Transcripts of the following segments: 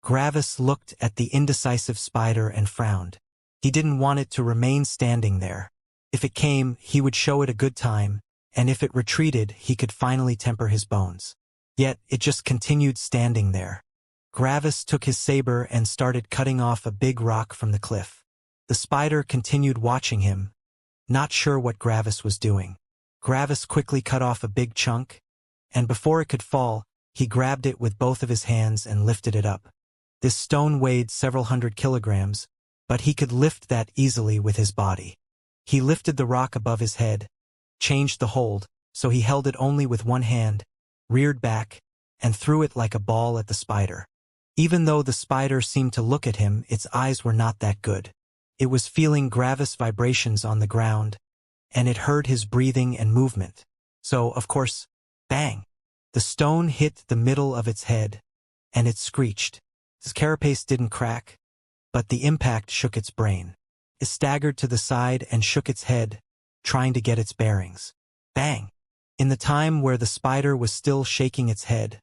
Gravis looked at the indecisive spider and frowned. He didn't want it to remain standing there. If it came, he would show it a good time, and if it retreated, he could finally temper his bones. Yet, it just continued standing there. Gravis took his saber and started cutting off a big rock from the cliff. The spider continued watching him, not sure what Gravis was doing. Gravis quickly cut off a big chunk, and before it could fall, he grabbed it with both of his hands and lifted it up. This stone weighed several hundred kilograms, but he could lift that easily with his body. He lifted the rock above his head, changed the hold, so he held it only with one hand, reared back, and threw it like a ball at the spider. Even though the spider seemed to look at him, its eyes were not that good. It was feeling Gravis' vibrations on the ground, and it heard his breathing and movement. So, of course, bang! The stone hit the middle of its head, and it screeched. Its carapace didn't crack, but the impact shook its brain. It staggered to the side and shook its head, trying to get its bearings. Bang! In the time where the spider was still shaking its head,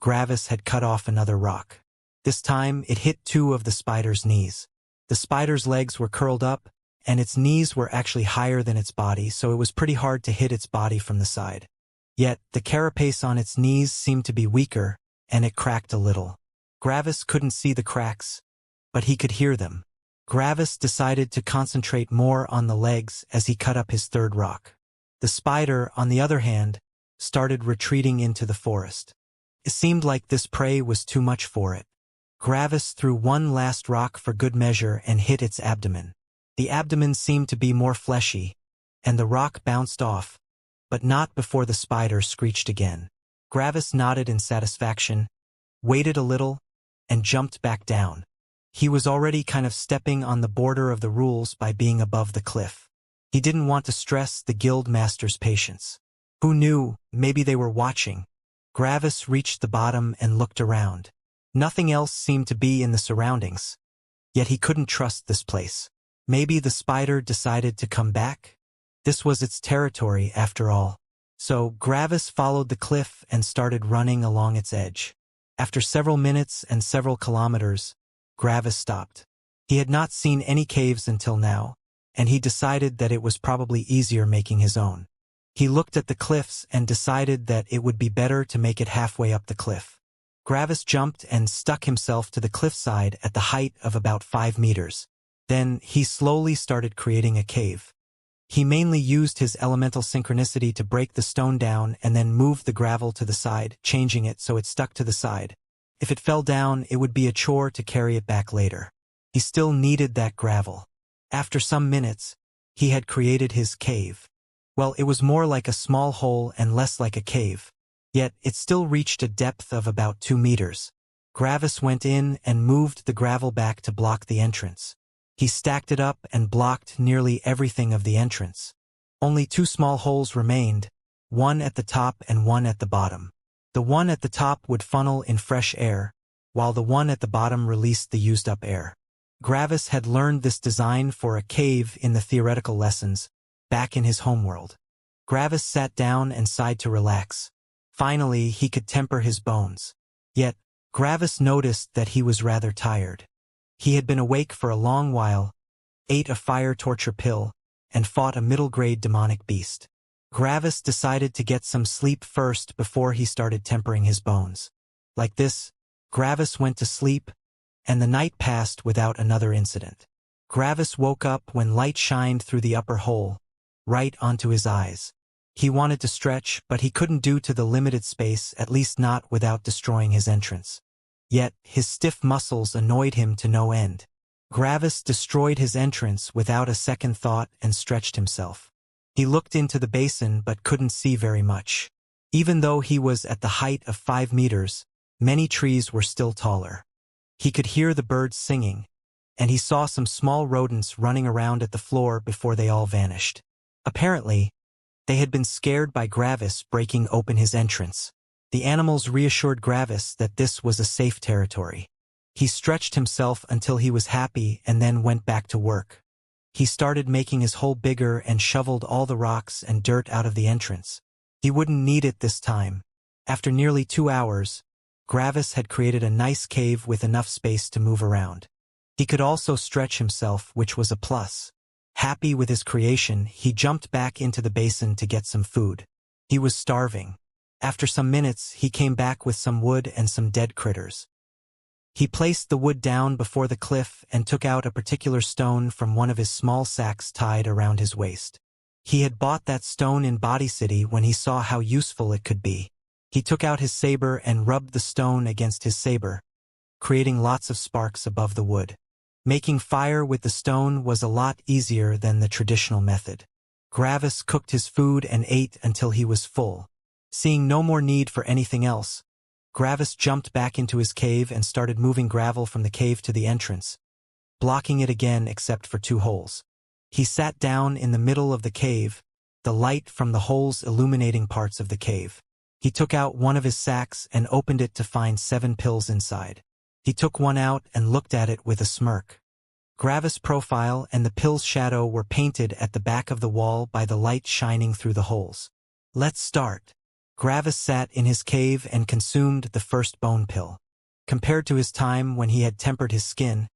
Gravis had cut off another rock. This time, it hit two of the spider's knees. The spider's legs were curled up, and its knees were actually higher than its body, so it was pretty hard to hit its body from the side. Yet, the carapace on its knees seemed to be weaker, and it cracked a little. Gravis couldn't see the cracks, but he could hear them. Gravis decided to concentrate more on the legs as he cut up his third rock. The spider, on the other hand, started retreating into the forest. It seemed like this prey was too much for it. Gravis threw one last rock for good measure and hit its abdomen. The abdomen seemed to be more fleshy, and the rock bounced off, but not before the spider screeched again. Gravis nodded in satisfaction, waited a little, and jumped back down. He was already kind of stepping on the border of the rules by being above the cliff. He didn't want to stress the guild master's patience. Who knew, maybe they were watching. Gravis reached the bottom and looked around. Nothing else seemed to be in the surroundings. Yet he couldn't trust this place. Maybe the spider decided to come back? This was its territory, after all. So Gravis followed the cliff and started running along its edge. After several minutes and several kilometers, Gravis stopped. He had not seen any caves until now, and he decided that it was probably easier making his own. He looked at the cliffs and decided that it would be better to make it halfway up the cliff. Gravis jumped and stuck himself to the cliffside at the height of about 5 meters. Then he slowly started creating a cave. He mainly used his elemental synchronicity to break the stone down and then moved the gravel to the side, changing it so it stuck to the side. If it fell down, it would be a chore to carry it back later. He still needed that gravel. After some minutes, he had created his cave. Well, it was more like a small hole and less like a cave. Yet, it still reached a depth of about 2 meters. Gravis went in and moved the gravel back to block the entrance. He stacked it up and blocked nearly everything of the entrance. Only 2 small holes remained, one at the top and one at the bottom. The one at the top would funnel in fresh air, while the one at the bottom released the used-up air. Gravis had learned this design for a cave in the theoretical lessons, back in his homeworld. Gravis sat down and sighed to relax. Finally, he could temper his bones. Yet, Gravis noticed that he was rather tired. He had been awake for a long while, ate a fire torture pill, and fought a middle-grade demonic beast. Gravis decided to get some sleep first before he started tempering his bones. Like this, Gravis went to sleep, and the night passed without another incident. Gravis woke up when light shined through the upper hole, right onto his eyes. He wanted to stretch, but he couldn't due to the limited space, at least not without destroying his entrance. Yet, his stiff muscles annoyed him to no end. Gravis destroyed his entrance without a second thought and stretched himself. He looked into the basin but couldn't see very much. Even though he was at the height of 5 meters, many trees were still taller. He could hear the birds singing, and he saw some small rodents running around at the floor before they all vanished. Apparently, they had been scared by Gravis breaking open his entrance. The animals reassured Gravis that this was a safe territory. He stretched himself until he was happy and then went back to work. He started making his hole bigger and shoveled all the rocks and dirt out of the entrance. He wouldn't need it this time. After nearly 2 hours, Gravis had created a nice cave with enough space to move around. He could also stretch himself, which was a plus. Happy with his creation, he jumped back into the basin to get some food. He was starving. After some minutes, he came back with some wood and some dead critters. He placed the wood down before the cliff and took out a particular stone from one of his small sacks tied around his waist. He had bought that stone in Body City when he saw how useful it could be. He took out his saber and rubbed the stone against his saber, creating lots of sparks above the wood. Making fire with the stone was a lot easier than the traditional method. Gravis cooked his food and ate until he was full. Seeing no more need for anything else, Gravis jumped back into his cave and started moving gravel from the cave to the entrance, blocking it again except for 2 holes. He sat down in the middle of the cave, the light from the holes illuminating parts of the cave. He took out one of his sacks and opened it to find 7 pills inside. He took one out and looked at it with a smirk. Gravis' profile and the pill's shadow were painted at the back of the wall by the light shining through the holes. Let's start. Gravis sat in his cave and consumed the first bone pill. Compared to his time when he had tempered his skin,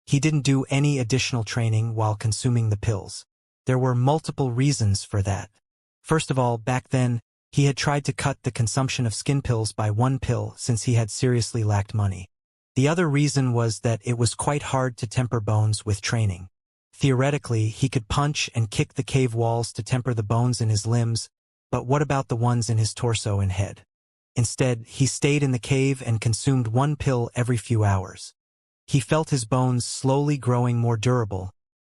he didn't do any additional training while consuming the pills. There were multiple reasons for that. First of all, back then, he had tried to cut the consumption of skin pills by 1 pill since he had seriously lacked money. The other reason was that it was quite hard to temper bones with training. Theoretically, he could punch and kick the cave walls to temper the bones in his limbs, but what about the ones in his torso and head? Instead, he stayed in the cave and consumed 1 pill every few hours. He felt his bones slowly growing more durable,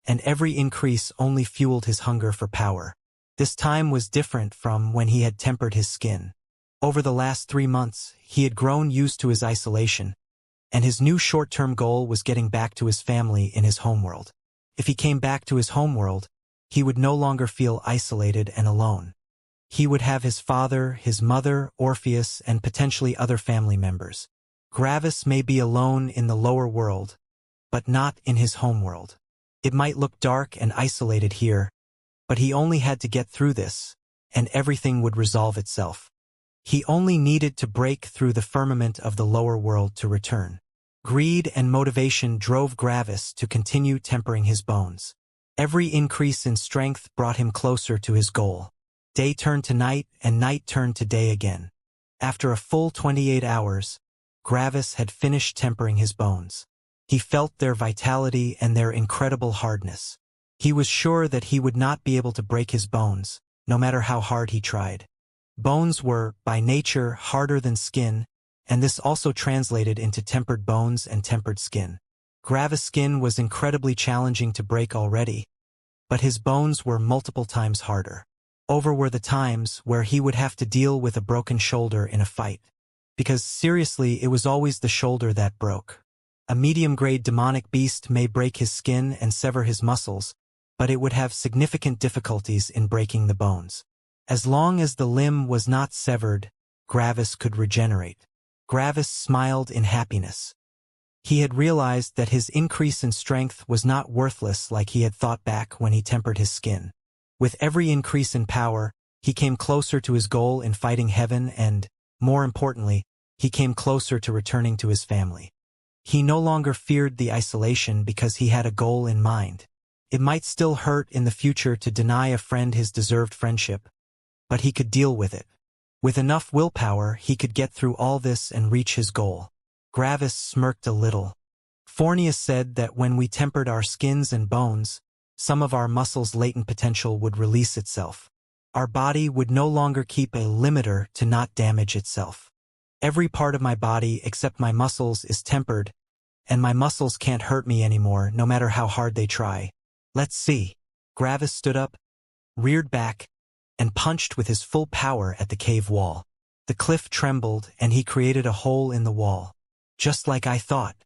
and every increase only fueled his hunger for power. This time was different from when he had tempered his skin. Over the last 3 months, he had grown used to his isolation, and his new short-term goal was getting back to his family in his homeworld. If he came back to his homeworld, he would no longer feel isolated and alone. He would have his father, his mother, Orpheus, and potentially other family members. Gravis may be alone in the lower world, but not in his homeworld. It might look dark and isolated here, but he only had to get through this, and everything would resolve itself. He only needed to break through the firmament of the lower world to return. Greed and motivation drove Gravis to continue tempering his bones. Every increase in strength brought him closer to his goal. Day turned to night, and night turned to day again. After a full 28 hours, Gravis had finished tempering his bones. He felt their vitality and their incredible hardness. He was sure that he would not be able to break his bones, no matter how hard he tried. Bones were, by nature, harder than skin, and this also translated into tempered bones and tempered skin. Gravis' skin was incredibly challenging to break already, but his bones were multiple times harder. Over were the times where he would have to deal with a broken shoulder in a fight. Because seriously, it was always the shoulder that broke. A medium-grade demonic beast may break his skin and sever his muscles, but it would have significant difficulties in breaking the bones. As long as the limb was not severed, Gravis could regenerate. Gravis smiled in happiness. He had realized that his increase in strength was not worthless like he had thought back when he tempered his skin. With every increase in power, he came closer to his goal in fighting heaven and, more importantly, he came closer to returning to his family. He no longer feared the isolation because he had a goal in mind. It might still hurt in the future to deny a friend his deserved friendship, but he could deal with it. With enough willpower, he could get through all this and reach his goal. Gravis smirked a little. Fornius said that when we tempered our skins and bones, some of our muscles' latent potential would release itself. Our body would no longer keep a limiter to not damage itself. Every part of my body except my muscles is tempered, and my muscles can't hurt me anymore no matter how hard they try. Let's see. Gravis stood up, reared back, and punched with his full power at the cave wall. The cliff trembled, and he created a hole in the wall. Just like I thought.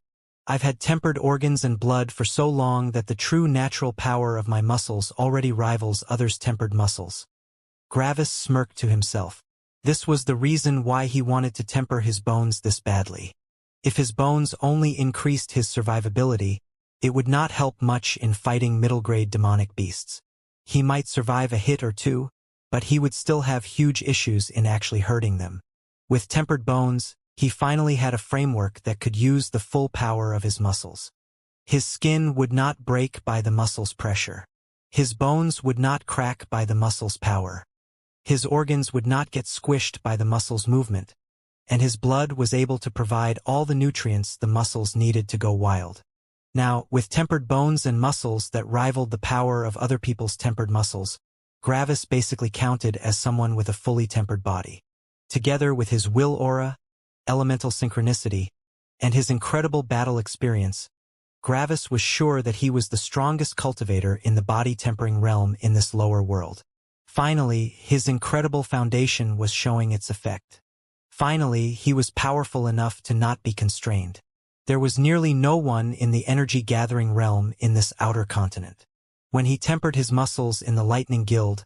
I've had tempered organs and blood for so long that the true natural power of my muscles already rivals others' tempered muscles. Gravis smirked to himself. This was the reason why he wanted to temper his bones this badly. If his bones only increased his survivability, it would not help much in fighting middle-grade demonic beasts. He might survive a hit or two, but he would still have huge issues in actually hurting them. With tempered bones, He finally had a framework that could use the full power of his muscles. His skin would not break by the muscle's pressure. His bones would not crack by the muscle's power. His organs would not get squished by the muscle's movement, and his blood was able to provide all the nutrients the muscles needed to go wild. Now, with tempered bones and muscles that rivaled the power of other people's tempered muscles, Gravis basically counted as someone with a fully tempered body. Together with his will aura, elemental synchronicity, and his incredible battle experience, Gravis was sure that he was the strongest cultivator in the body-tempering realm in this lower world. Finally, his incredible foundation was showing its effect. Finally, he was powerful enough to not be constrained. There was nearly no one in the energy-gathering realm in this outer continent. When he tempered his muscles in the Lightning Guild,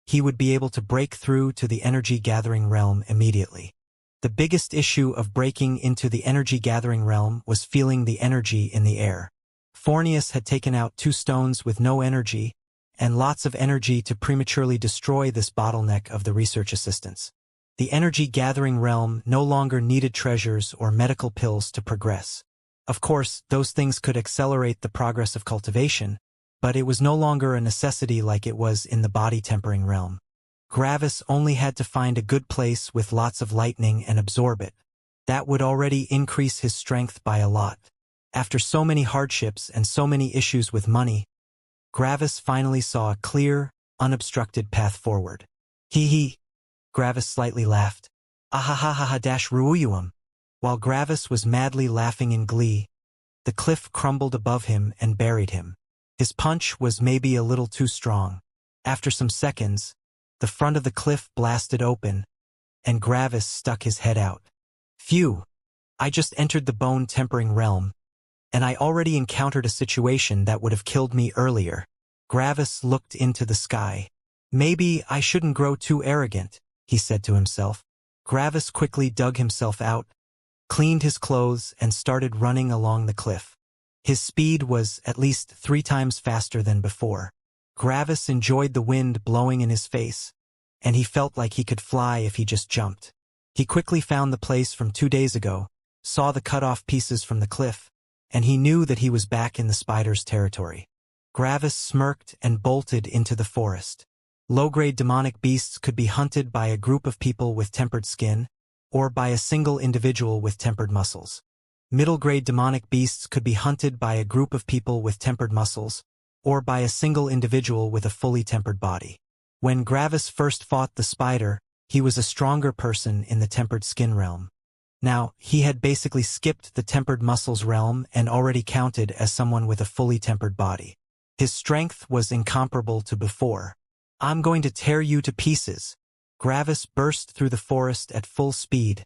he would be able to break through to the energy-gathering realm immediately. The biggest issue of breaking into the energy-gathering realm was feeling the energy in the air. Fornius had taken out 2 stones with no energy, and lots of energy to prematurely destroy this bottleneck of the research assistants. The energy-gathering realm no longer needed treasures or medical pills to progress. Of course, those things could accelerate the progress of cultivation, but it was no longer a necessity like it was in the body-tempering realm. Gravis only had to find a good place with lots of lightning and absorb it. That would already increase his strength by a lot. After so many hardships and so many issues with money, Gravis finally saw a clear, unobstructed path forward. Hee. Gravis slightly laughed. Ahahaha-ruuyuum. While Gravis was madly laughing in glee, the cliff crumbled above him and buried him. His punch was maybe a little too strong. After some seconds, the front of the cliff blasted open, and Gravis stuck his head out. Phew! I just entered the bone-tempering realm, and I already encountered a situation that would have killed me earlier. Gravis looked into the sky. Maybe I shouldn't grow too arrogant, he said to himself. Gravis quickly dug himself out, cleaned his clothes, and started running along the cliff. His speed was at least 3 times faster than before. Gravis enjoyed the wind blowing in his face, and he felt like he could fly if he just jumped. He quickly found the place from 2 days ago, saw the cut-off pieces from the cliff, and he knew that he was back in the spider's territory. Gravis smirked and bolted into the forest. Low-grade demonic beasts could be hunted by a group of people with tempered skin, or by a single individual with tempered muscles. Middle-grade demonic beasts could be hunted by a group of people with tempered muscles, or by a single individual with a fully tempered body. When Gravis first fought the spider, he was a stronger person in the tempered skin realm. Now, he had basically skipped the tempered muscles realm and already counted as someone with a fully tempered body. His strength was incomparable to before. I'm going to tear you to pieces. Gravis burst through the forest at full speed,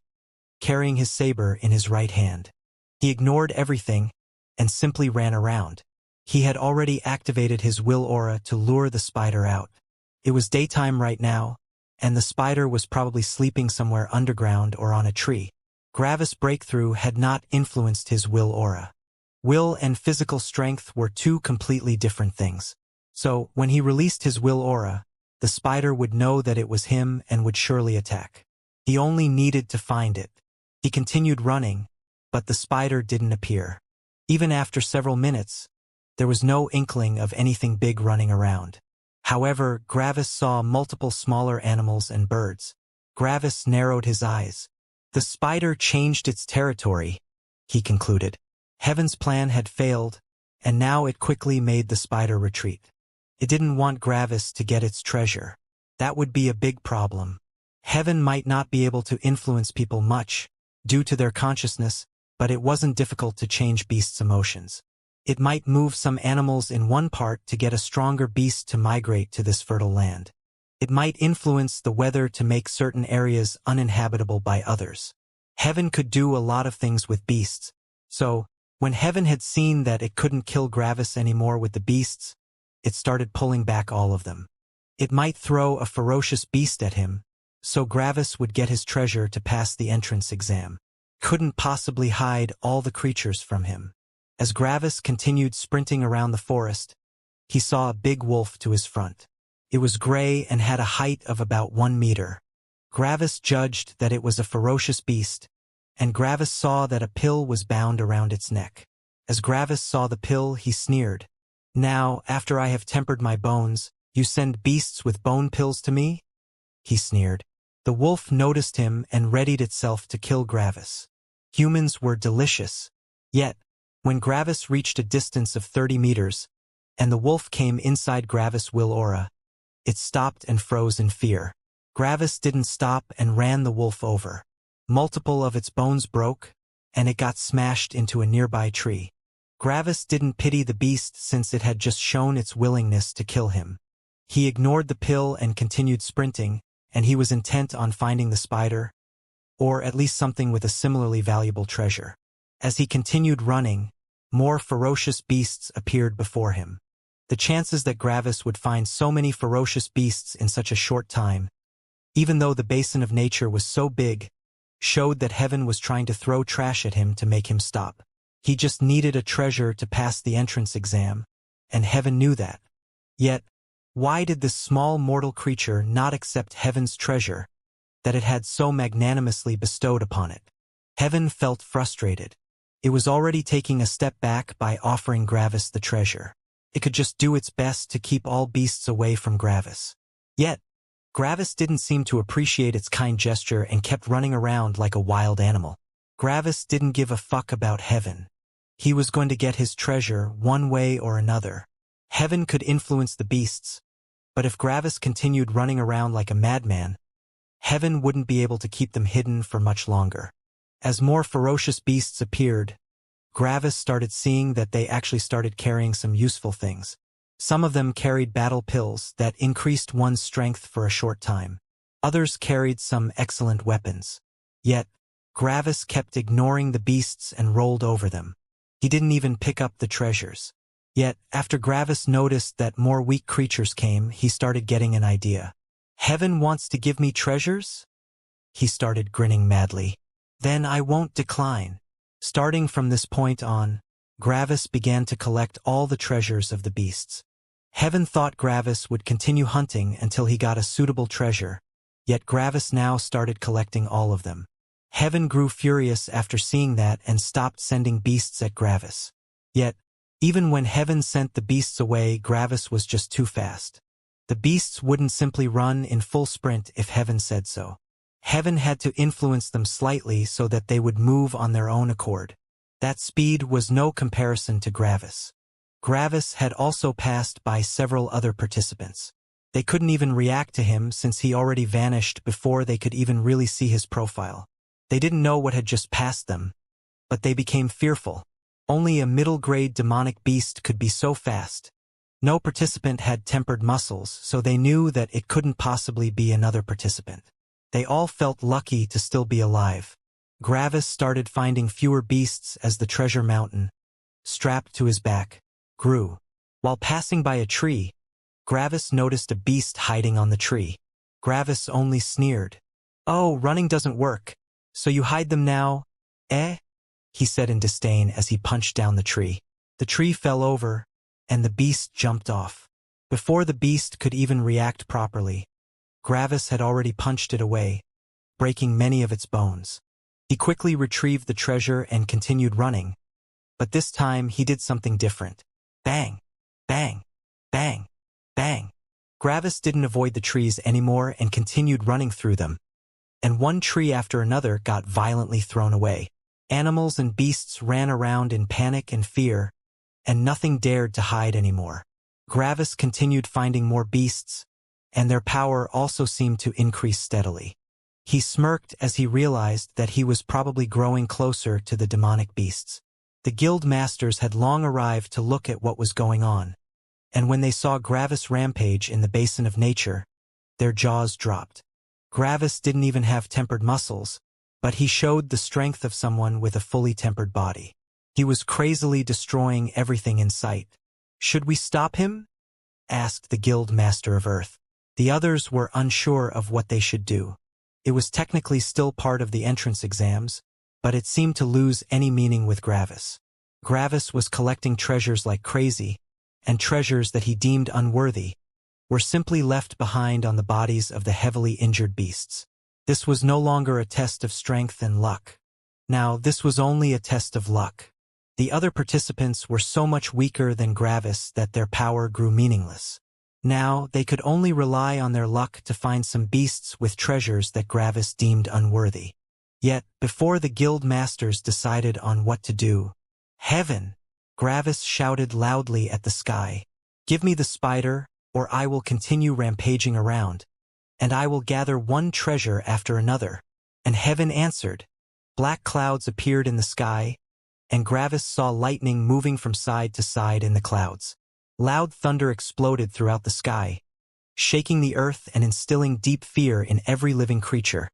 carrying his saber in his right hand. He ignored everything and simply ran around. He had already activated his will aura to lure the spider out. It was daytime right now, and the spider was probably sleeping somewhere underground or on a tree. Gravis' breakthrough had not influenced his will aura. Will and physical strength were 2 completely different things. So, when he released his will aura, the spider would know that it was him and would surely attack. He only needed to find it. He continued running, but the spider didn't appear. Even after several minutes, there was no inkling of anything big running around. However, Gravis saw multiple smaller animals and birds. Gravis narrowed his eyes. The spider changed its territory, he concluded. Heaven's plan had failed, and now it quickly made the spider retreat. It didn't want Gravis to get its treasure. That would be a big problem. Heaven might not be able to influence people much, due to their consciousness, but it wasn't difficult to change beasts' emotions. It might move some animals in one part to get a stronger beast to migrate to this fertile land. It might influence the weather to make certain areas uninhabitable by others. Heaven could do a lot of things with beasts, so, when Heaven had seen that it couldn't kill Gravis anymore with the beasts, it started pulling back all of them. It might throw a ferocious beast at him, so Gravis would get his treasure to pass the entrance exam. Couldn't possibly hide all the creatures from him. As Gravis continued sprinting around the forest, he saw a big wolf to his front. It was gray and had a height of about 1 meter. Gravis judged that it was a ferocious beast, and Gravis saw that a pill was bound around its neck. As Gravis saw the pill, he sneered. "Now, after I have tempered my bones, you send beasts with bone pills to me?" he sneered. The wolf noticed him and readied itself to kill Gravis. Humans were delicious. Yet, when Gravis reached a distance of 30 meters, and the wolf came inside Gravis' will aura, it stopped and froze in fear. Gravis didn't stop and ran the wolf over. Multiple of its bones broke, and it got smashed into a nearby tree. Gravis didn't pity the beast since it had just shown its willingness to kill him. He ignored the pill and continued sprinting, and he was intent on finding the spider, or at least something with a similarly valuable treasure. As he continued running, more ferocious beasts appeared before him. The chances that Gravis would find so many ferocious beasts in such a short time, even though the basin of nature was so big, showed that heaven was trying to throw trash at him to make him stop. He just needed a treasure to pass the entrance exam, and heaven knew that. Yet, why did this small mortal creature not accept heaven's treasure that it had so magnanimously bestowed upon it? Heaven felt frustrated. It was already taking a step back by offering Gravis the treasure. It could just do its best to keep all beasts away from Gravis. Yet, Gravis didn't seem to appreciate its kind gesture and kept running around like a wild animal. Gravis didn't give a fuck about heaven. He was going to get his treasure one way or another. Heaven could influence the beasts, but if Gravis continued running around like a madman, heaven wouldn't be able to keep them hidden for much longer. As more ferocious beasts appeared, Gravis started seeing that they actually started carrying some useful things. Some of them carried battle pills that increased one's strength for a short time. Others carried some excellent weapons. Yet, Gravis kept ignoring the beasts and rolled over them. He didn't even pick up the treasures. Yet, after Gravis noticed that more weak creatures came, he started getting an idea. "Heaven wants to give me treasures?" He started grinning madly. "Then I won't decline." Starting from this point on, Gravis began to collect all the treasures of the beasts. Heaven thought Gravis would continue hunting until he got a suitable treasure, yet Gravis now started collecting all of them. Heaven grew furious after seeing that and stopped sending beasts at Gravis. Yet, even when Heaven sent the beasts away, Gravis was just too fast. The beasts wouldn't simply run in full sprint if Heaven said so. Heaven had to influence them slightly so that they would move on their own accord. That speed was no comparison to Gravis. Gravis had also passed by several other participants. They couldn't even react to him since he already vanished before they could even really see his profile. They didn't know what had just passed them, but they became fearful. Only a middle-grade demonic beast could be so fast. No participant had tempered muscles, so they knew that it couldn't possibly be another participant. They all felt lucky to still be alive. Gravis started finding fewer beasts as the treasure mountain, strapped to his back, grew. While passing by a tree, Gravis noticed a beast hiding on the tree. Gravis only sneered. "Oh, running doesn't work. So you hide them now, eh?" he said in disdain as he punched down the tree. The tree fell over, and the beast jumped off. Before the beast could even react properly, Gravis had already punched it away, breaking many of its bones. He quickly retrieved the treasure and continued running, but this time he did something different. Bang! Bang! Bang! Bang! Gravis didn't avoid the trees anymore and continued running through them, and one tree after another got violently thrown away. Animals and beasts ran around in panic and fear, and nothing dared to hide anymore. Gravis continued finding more beasts, and their power also seemed to increase steadily. He smirked as he realized that he was probably growing closer to the demonic beasts. The guild masters had long arrived to look at what was going on, and when they saw Gravis rampage in the basin of nature, their jaws dropped. Gravis didn't even have tempered muscles, but he showed the strength of someone with a fully tempered body. He was crazily destroying everything in sight. "Should we stop him?" asked the guild master of Earth. The others were unsure of what they should do. It was technically still part of the entrance exams, but it seemed to lose any meaning with Gravis. Gravis was collecting treasures like crazy, and treasures that he deemed unworthy were simply left behind on the bodies of the heavily injured beasts. This was no longer a test of strength and luck. Now, this was only a test of luck. The other participants were so much weaker than Gravis that their power grew meaningless. Now, they could only rely on their luck to find some beasts with treasures that Gravis deemed unworthy. Yet, before the guild masters decided on what to do, "Heaven!" Gravis shouted loudly at the sky. "Give me the spider, or I will continue rampaging around, and I will gather one treasure after another." And heaven answered. Black clouds appeared in the sky, and Gravis saw lightning moving from side to side in the clouds. Loud thunder exploded throughout the sky, shaking the earth and instilling deep fear in every living creature,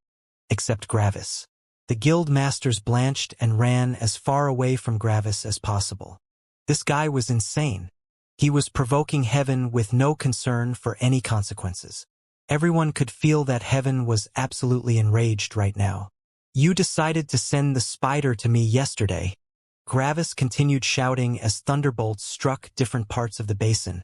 except Gravis. The guild masters blanched and ran as far away from Gravis as possible. This guy was insane. He was provoking heaven with no concern for any consequences. Everyone could feel that heaven was absolutely enraged right now. "You decided to send the spider to me yesterday." Gravis continued shouting as thunderbolts struck different parts of the basin,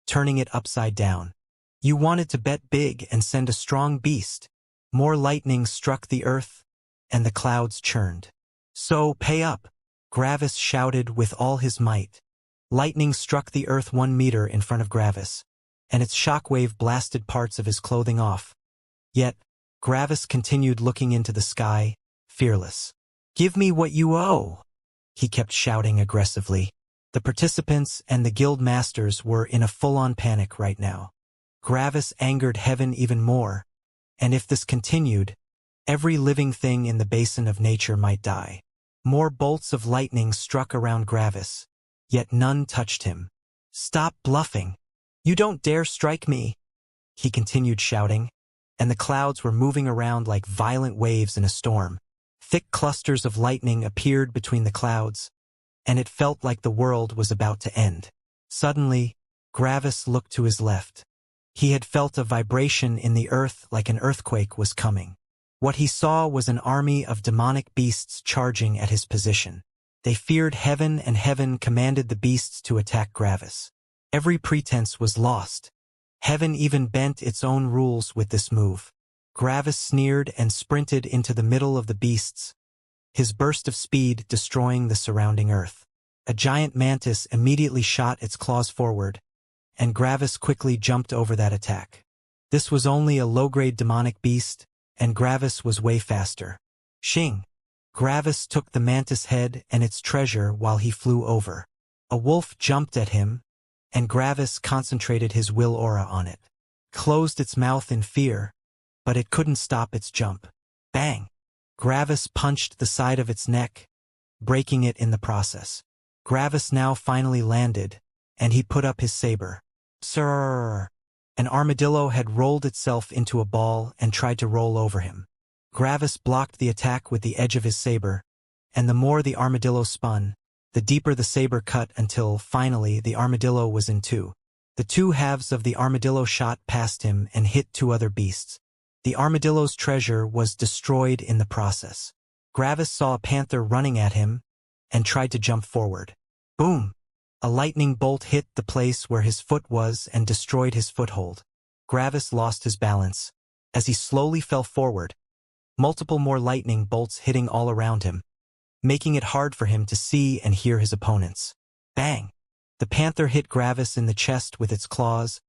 turning it upside down. "You wanted to bet big and send a strong beast." More lightning struck the earth, and the clouds churned. "So, pay up," Gravis shouted with all his might. Lightning struck the earth 1 meter in front of Gravis, and its shockwave blasted parts of his clothing off. Yet, Gravis continued looking into the sky, fearless. "Give me what you owe," he kept shouting aggressively. The participants and the guild masters were in a full-on panic right now. Gravis angered heaven even more, and if this continued, every living thing in the basin of nature might die. More bolts of lightning struck around Gravis, yet none touched him. "Stop bluffing. You don't dare strike me," he continued shouting, and the clouds were moving around like violent waves in a storm. Thick clusters of lightning appeared between the clouds, and it felt like the world was about to end. Suddenly, Gravis looked to his left. He had felt a vibration in the earth like an earthquake was coming. What he saw was an army of demonic beasts charging at his position. They feared heaven, and heaven commanded the beasts to attack Gravis. Every pretense was lost. Heaven even bent its own rules with this move. Gravis sneered and sprinted into the middle of the beasts, his burst of speed destroying the surrounding earth. A giant mantis immediately shot its claws forward, and Gravis quickly jumped over that attack. This was only a low-grade demonic beast, and Gravis was way faster. Shing! Gravis took the mantis head and its treasure while he flew over. A wolf jumped at him, and Gravis concentrated his will aura on it. Closed its mouth in fear, but it couldn't stop its jump. Bang! Gravis punched the side of its neck, breaking it in the process. Gravis now finally landed, and he put up his saber. Sir! An armadillo had rolled itself into a ball and tried to roll over him. Gravis blocked the attack with the edge of his saber, and the more the armadillo spun, the deeper the saber cut until, finally, the armadillo was in two. The two halves of the armadillo shot past him and hit 2 other beasts. The armadillo's treasure was destroyed in the process. Gravis saw a panther running at him and tried to jump forward. Boom! A lightning bolt hit the place where his foot was and destroyed his foothold. Gravis lost his balance. As he slowly fell forward, multiple more lightning bolts hitting all around him, making it hard for him to see and hear his opponents. Bang! The panther hit Gravis in the chest with its claws,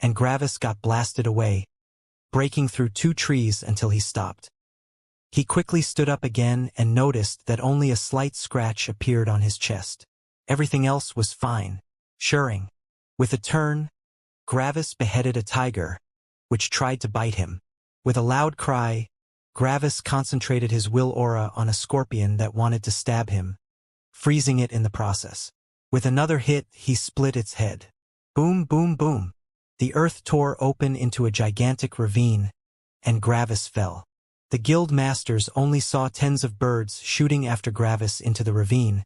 and Gravis got blasted away, breaking through 2 trees until he stopped. He quickly stood up again and noticed that only a slight scratch appeared on his chest. Everything else was fine. Shirring. With a turn, Gravis beheaded a tiger, which tried to bite him. With a loud cry, Gravis concentrated his will aura on a scorpion that wanted to stab him, freezing it in the process. With another hit, he split its head. Boom, boom, boom. The earth tore open into a gigantic ravine, and Gravis fell. The guild masters only saw tens of birds shooting after Gravis into the ravine,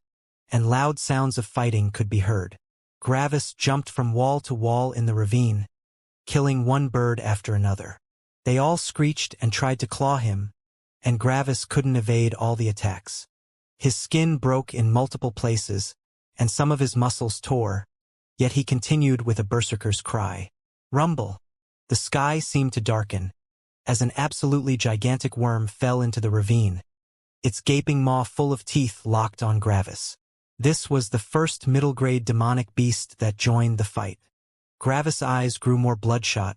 and loud sounds of fighting could be heard. Gravis jumped from wall to wall in the ravine, killing one bird after another. They all screeched and tried to claw him, and Gravis couldn't evade all the attacks. His skin broke in multiple places, and some of his muscles tore, yet he continued with a berserker's cry. Rumble! The sky seemed to darken, as an absolutely gigantic worm fell into the ravine, its gaping maw full of teeth locked on Gravis. This was the first middle-grade demonic beast that joined the fight. Gravis' eyes grew more bloodshot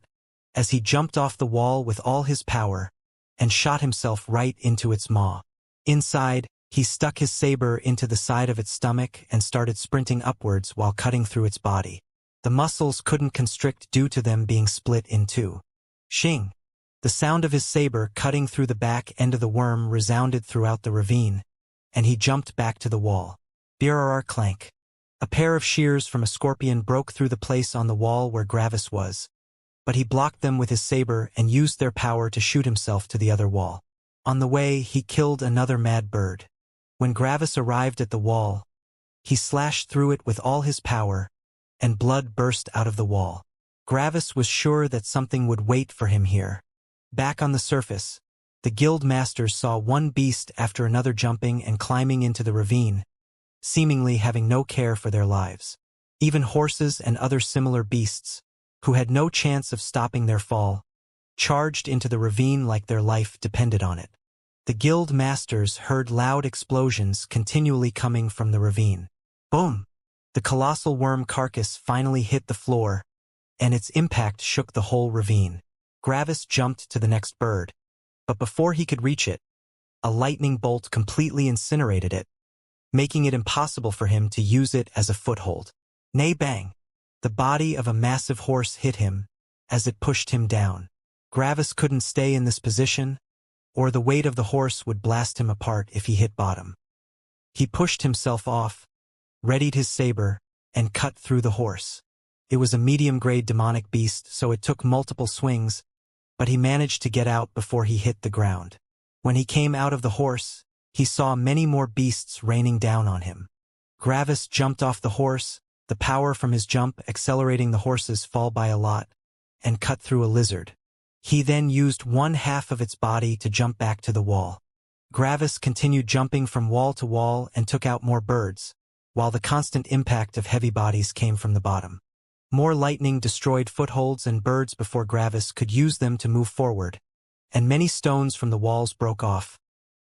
as he jumped off the wall with all his power and shot himself right into its maw. Inside, he stuck his saber into the side of its stomach and started sprinting upwards while cutting through its body. The muscles couldn't constrict due to them being split in two. Shing! The sound of his saber cutting through the back end of the worm resounded throughout the ravine, and he jumped back to the wall. Brrr clank. A pair of shears from a scorpion broke through the place on the wall where Gravis was, but he blocked them with his saber and used their power to shoot himself to the other wall. On the way, he killed another mad bird. When Gravis arrived at the wall, he slashed through it with all his power, and blood burst out of the wall. Gravis was sure that something would wait for him here. Back on the surface, the guild masters saw one beast after another jumping and climbing into the ravine, seemingly having no care for their lives. Even horses and other similar beasts, who had no chance of stopping their fall, charged into the ravine like their life depended on it. The guild masters heard loud explosions continually coming from the ravine. Boom! The colossal worm carcass finally hit the floor, and its impact shook the whole ravine. Gravis jumped to the next bird, but before he could reach it, a lightning bolt completely incinerated it, making it impossible for him to use it as a foothold. Nay bang! The body of a massive horse hit him as it pushed him down. Gravis couldn't stay in this position, or the weight of the horse would blast him apart if he hit bottom. He pushed himself off, readied his saber, and cut through the horse. It was a medium-grade demonic beast, so it took multiple swings, but he managed to get out before he hit the ground. When he came out of the horse, he saw many more beasts raining down on him. Gravis jumped off the horse, the power from his jump accelerating the horse's fall by a lot, and cut through a lizard. He then used one half of its body to jump back to the wall. Gravis continued jumping from wall to wall and took out more birds, while the constant impact of heavy bodies came from the bottom. More lightning destroyed footholds and birds before Gravis could use them to move forward, and many stones from the walls broke off,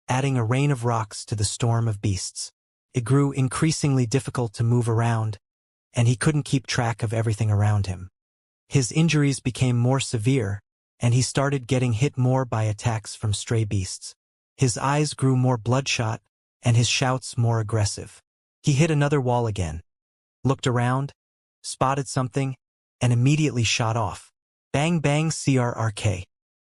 adding a rain of rocks to the storm of beasts. It grew increasingly difficult to move around, and he couldn't keep track of everything around him. His injuries became more severe, and he started getting hit more by attacks from stray beasts. His eyes grew more bloodshot, and his shouts more aggressive. He hit another wall again, looked around, spotted something, and immediately shot off. Bang bang crrk.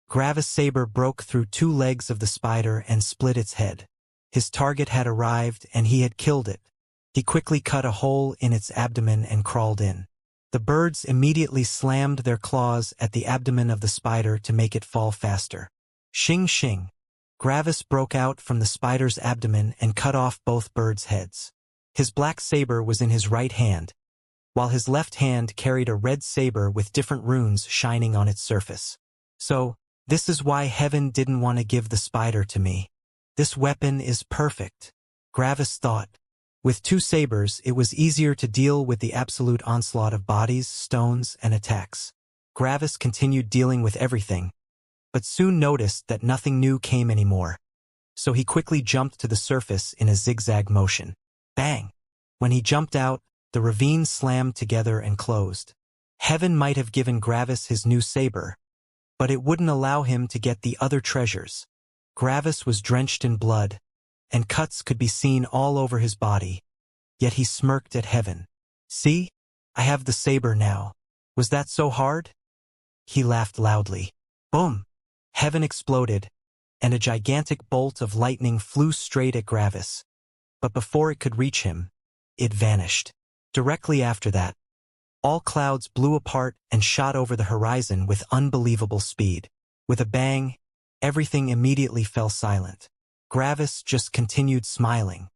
Gravis' saber broke through two legs of the spider and split its head. His target had arrived and he had killed it. He quickly cut a hole in its abdomen and crawled in. The birds immediately slammed their claws at the abdomen of the spider to make it fall faster. Shing shing. Gravis broke out from the spider's abdomen and cut off both birds' heads. His black saber was in his right hand, while his left hand carried a red saber with different runes shining on its surface. So, this is why heaven didn't want to give the spider to me. This weapon is perfect, Gravis thought. With two sabers, it was easier to deal with the absolute onslaught of bodies, stones, and attacks. Gravis continued dealing with everything, but soon noticed that nothing new came anymore. So he quickly jumped to the surface in a zigzag motion. Bang! When he jumped out, the ravine slammed together and closed. Heaven might have given Gravis his new saber, but it wouldn't allow him to get the other treasures. Gravis was drenched in blood, and cuts could be seen all over his body. Yet he smirked at heaven. See? I have the saber now. Was that so hard? He laughed loudly. Boom! Heaven exploded, and a gigantic bolt of lightning flew straight at Gravis. But before it could reach him, it vanished. Directly after that, all clouds blew apart and shot over the horizon with unbelievable speed. With a bang, everything immediately fell silent. Gravis just continued smiling.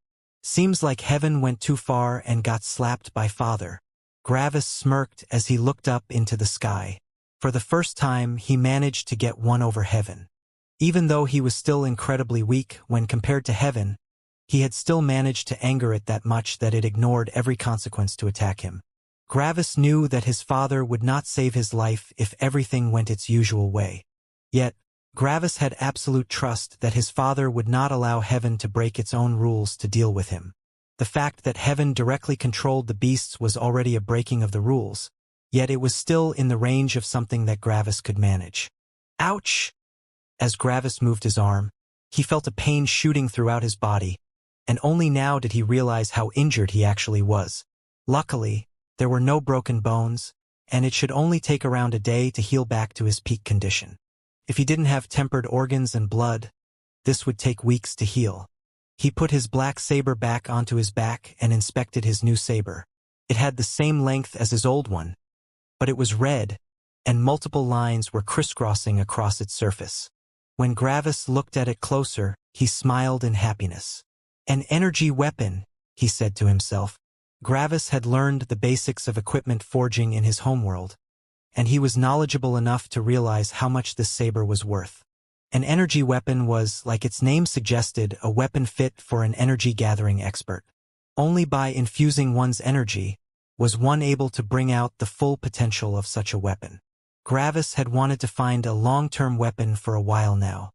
Seems like heaven went too far and got slapped by father. Gravis smirked as he looked up into the sky. For the first time, he managed to get one over heaven. Even though he was still incredibly weak when compared to heaven, he had still managed to anger it that much that it ignored every consequence to attack him. Gravis knew that his father would not save his life if everything went its usual way. Yet, Gravis had absolute trust that his father would not allow heaven to break its own rules to deal with him. The fact that heaven directly controlled the beasts was already a breaking of the rules, yet it was still in the range of something that Gravis could manage. Ouch! As Gravis moved his arm, he felt a pain shooting throughout his body, and only now did he realize how injured he actually was. Luckily, there were no broken bones, and it should only take around a day to heal back to his peak condition. If he didn't have tempered organs and blood, this would take weeks to heal. He put his black saber back onto his back and inspected his new saber. It had the same length as his old one, but it was red, and multiple lines were crisscrossing across its surface. When Gravis looked at it closer, he smiled in happiness. An energy weapon, he said to himself. Gravis had learned the basics of equipment forging in his homeworld, and he was knowledgeable enough to realize how much this saber was worth. An energy weapon was, like its name suggested, a weapon fit for an energy-gathering expert. Only by infusing one's energy was one able to bring out the full potential of such a weapon. Gravis had wanted to find a long-term weapon for a while now.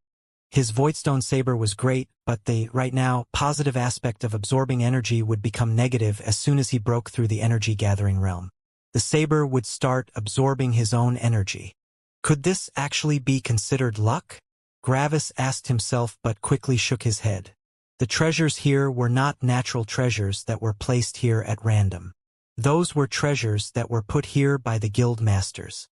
His Voidstone saber was great, but the, right now, positive aspect of absorbing energy would become negative as soon as he broke through the energy-gathering realm. The saber would start absorbing his own energy. Could this actually be considered luck? Gravis asked himself but quickly shook his head. The treasures here were not natural treasures that were placed here at random. Those were treasures that were put here by the guild masters.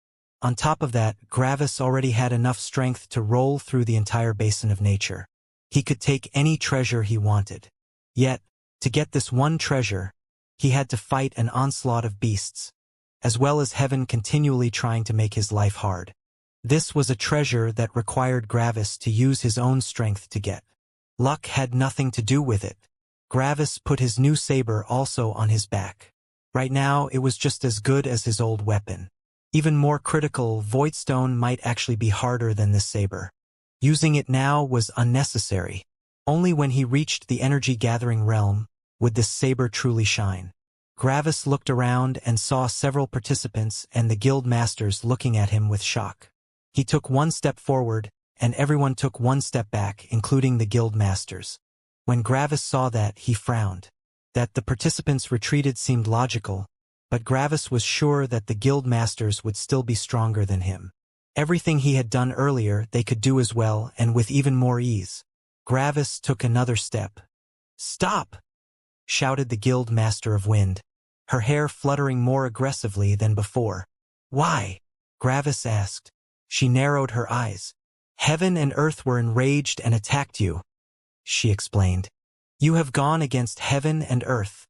On top of that, Gravis already had enough strength to roll through the entire basin of nature. He could take any treasure he wanted. Yet, to get this one treasure, he had to fight an onslaught of beasts, as well as heaven continually trying to make his life hard. This was a treasure that required Gravis to use his own strength to get. Luck had nothing to do with it. Gravis put his new saber also on his back. Right now, it was just as good as his old weapon. Even more critical, Voidstone might actually be harder than this saber. Using it now was unnecessary. Only when he reached the energy-gathering realm would this saber truly shine. Gravis looked around and saw several participants and the guild masters looking at him with shock. He took one step forward, and everyone took one step back, including the guild masters. When Gravis saw that, he frowned. That the participants retreated seemed logical, but Gravis was sure that the guild masters would still be stronger than him. Everything he had done earlier they could do as well and with even more ease. Gravis took another step. "Stop!" shouted the guild master of wind, her hair fluttering more aggressively than before. "Why?" Gravis asked. She narrowed her eyes. "Heaven and earth were enraged and attacked you," she explained. "You have gone against heaven and earth,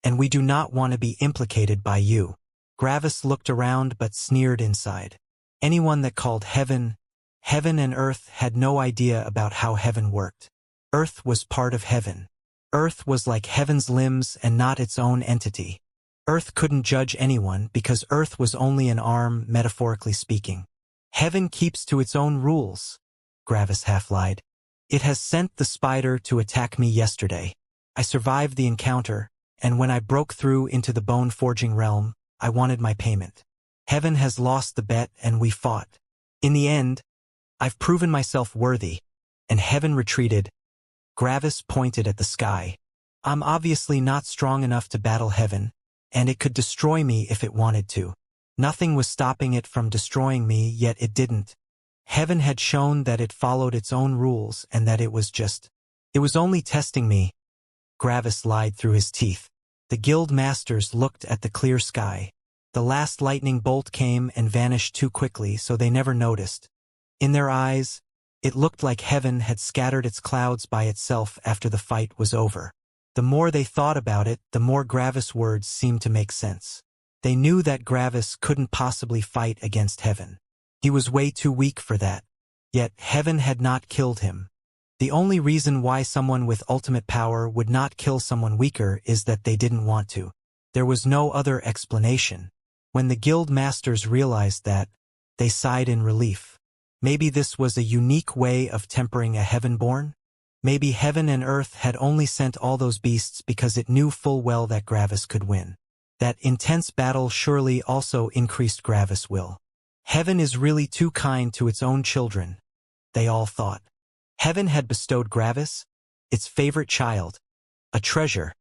and we do not want to be implicated by you." Gravis looked around but sneered inside. Anyone that called heaven and earth had no idea about how heaven worked. Earth was part of heaven. Earth was like heaven's limbs and not its own entity. Earth couldn't judge anyone because Earth was only an arm, metaphorically speaking. "Heaven keeps to its own rules," Gravis half-lied. "It has sent the spider to attack me yesterday. I survived the encounter, and when I broke through into the bone-forging realm, I wanted my payment. Heaven has lost the bet and we fought. In the end, I've proven myself worthy, and heaven retreated." Gravis pointed at the sky. "I'm obviously not strong enough to battle heaven, and it could destroy me if it wanted to. Nothing was stopping it from destroying me, yet it didn't. Heaven had shown that it followed its own rules and that it was only testing me." Gravis lied through his teeth. The guild masters looked at the clear sky. The last lightning bolt came and vanished too quickly, so they never noticed. In their eyes, it looked like heaven had scattered its clouds by itself after the fight was over. The more they thought about it, the more Gravis' words seemed to make sense. They knew that Gravis couldn't possibly fight against heaven. He was way too weak for that. Yet heaven had not killed him. The only reason why someone with ultimate power would not kill someone weaker is that they didn't want to. There was no other explanation. When the guild masters realized that, they sighed in relief. Maybe this was a unique way of tempering a heaven-born? Maybe heaven and earth had only sent all those beasts because it knew full well that Gravis could win. That intense battle surely also increased Gravis' will. Heaven is really too kind to its own children. they all thought. Heaven had bestowed Gravis, its favorite child, a treasure,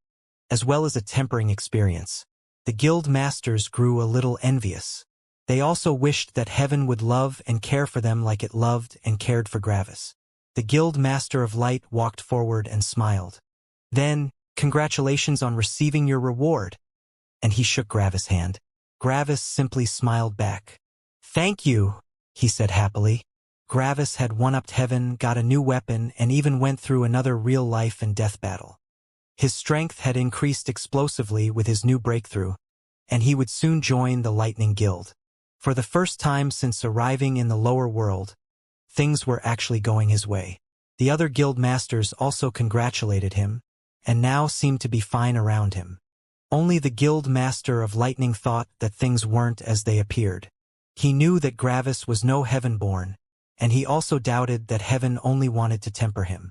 as well as a tempering experience. The guild masters grew a little envious. They also wished that heaven would love and care for them like it loved and cared for Gravis. The guild master of light walked forward and smiled. Then, congratulations on receiving your reward. And he shook Gravis' hand. Gravis simply smiled back. Thank you, he said happily. Gravis had one-upped heaven, got a new weapon, and even went through another real life and death battle. His strength had increased explosively with his new breakthrough, and he would soon join the Lightning Guild. For the first time since arriving in the lower world, things were actually going his way. The other guild masters also congratulated him, and now seemed to be fine around him. Only the guild master of lightning thought that things weren't as they appeared. He knew that Gravis was no heaven-born, and he also doubted that heaven only wanted to temper him.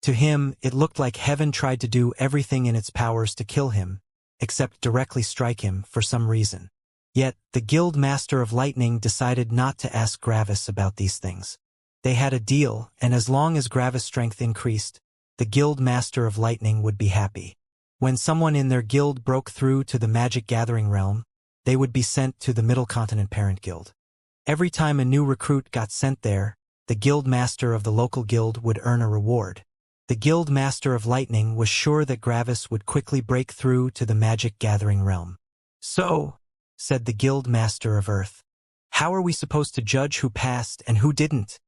To him, it looked like heaven tried to do everything in its powers to kill him, except directly strike him for some reason. Yet, the guild master of lightning decided not to ask Gravis about these things. They had a deal, and as long as Gravis' strength increased, the guild master of lightning would be happy. When someone in their guild broke through to the magic gathering realm, they would be sent to the Middle Continent Parent Guild. Every time a new recruit got sent there, the guild master of the local guild would earn a reward. The guild master of lightning was sure that Gravis would quickly break through to the magic gathering realm. So, said the guild master of earth, how are we supposed to judge who passed and who didn't?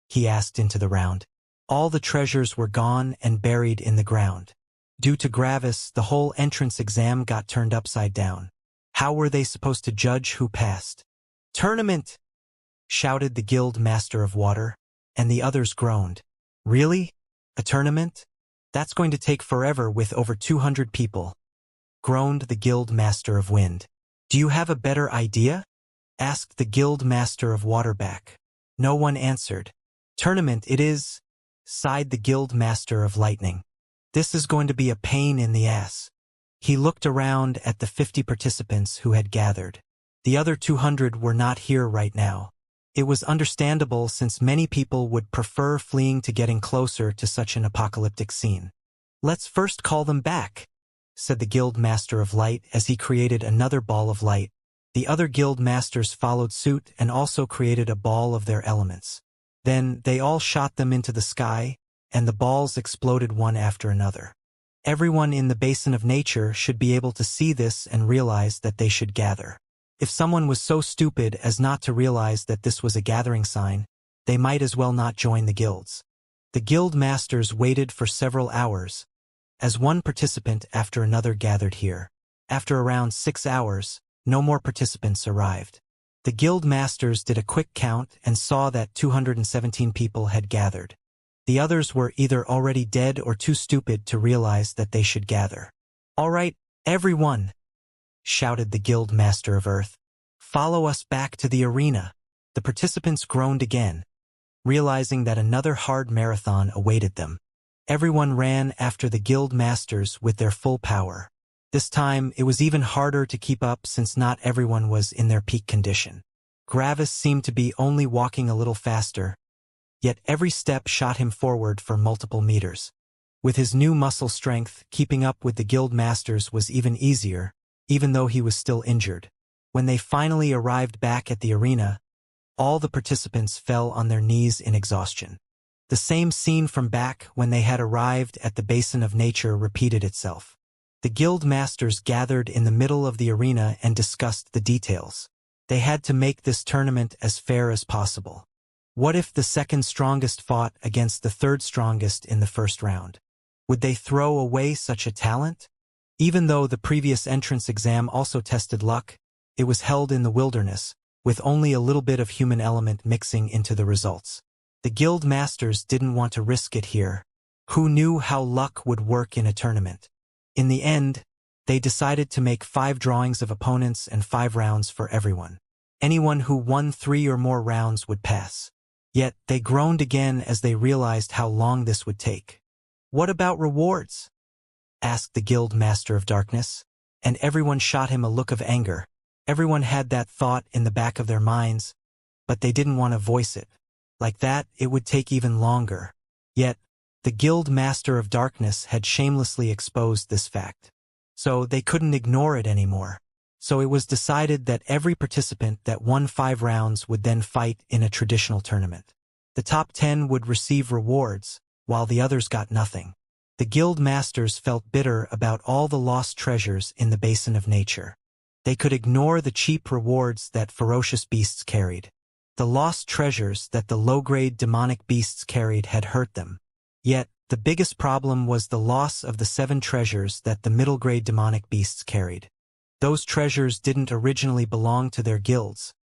He asked into the round. All the treasures were gone and buried in the ground. Due to Gravis, the whole entrance exam got turned upside down. How were they supposed to judge who passed? Tournament! Shouted the guild master of water, and the others groaned. Really? A tournament? That's going to take forever with over 200 people. Groaned the guild master of wind. Do you have a better idea? Asked the guild master of water back. No one answered. Tournament it is, sighed the guild master of lightning. This is going to be a pain in the ass. He looked around at the 50 participants who had gathered. The other 200 were not here right now. It was understandable since many people would prefer fleeing to getting closer to such an apocalyptic scene. Let's first call them back, said the guild master of light as he created another ball of light. The other guild masters followed suit and also created a ball of their elements. Then they all shot them into the sky, and the balls exploded one after another. Everyone in the basin of nature should be able to see this and realize that they should gather. If someone was so stupid as not to realize that this was a gathering sign, they might as well not join the guilds. The guild masters waited for several hours, as one participant after another gathered here. After around 6 hours, no more participants arrived. The guild masters did a quick count and saw that 217 people had gathered. The others were either already dead or too stupid to realize that they should gather. All right, everyone, shouted the guild master of earth. Follow us back to the arena. The participants groaned again, realizing that another hard marathon awaited them. Everyone ran after the guild masters with their full power. This time, it was even harder to keep up since not everyone was in their peak condition. Gravis seemed to be only walking a little faster, yet every step shot him forward for multiple meters. With his new muscle strength, keeping up with the guild masters was even easier, even though he was still injured. When they finally arrived back at the arena, all the participants fell on their knees in exhaustion. The same scene from back when they had arrived at the basin of nature repeated itself. The guild masters gathered in the middle of the arena and discussed the details. They had to make this tournament as fair as possible. What if the second strongest fought against the third strongest in the first round? Would they throw away such a talent? Even though the previous entrance exam also tested luck, it was held in the wilderness, with only a little bit of human element mixing into the results. The guild masters didn't want to risk it here. Who knew how luck would work in a tournament? In the end, they decided to make 5 drawings of opponents and 5 rounds for everyone. Anyone who won 3 or more rounds would pass. Yet, they groaned again as they realized how long this would take. What about rewards? Asked the guild master of darkness, and everyone shot him a look of anger. Everyone had that thought in the back of their minds, but they didn't want to voice it. Like that, it would take even longer. Yet, the Guild Master of Darkness had shamelessly exposed this fact. So they couldn't ignore it anymore. So it was decided that every participant that won 5 rounds would then fight in a traditional tournament. The top 10 would receive rewards, while the others got nothing. The Guild Masters felt bitter about all the lost treasures in the Basin of Nature. They could ignore the cheap rewards that ferocious beasts carried. The lost treasures that the low-grade demonic beasts carried had hurt them. Yet, the biggest problem was the loss of the 7 treasures that the middle-grade demonic beasts carried. Those treasures didn't originally belong to their guilds,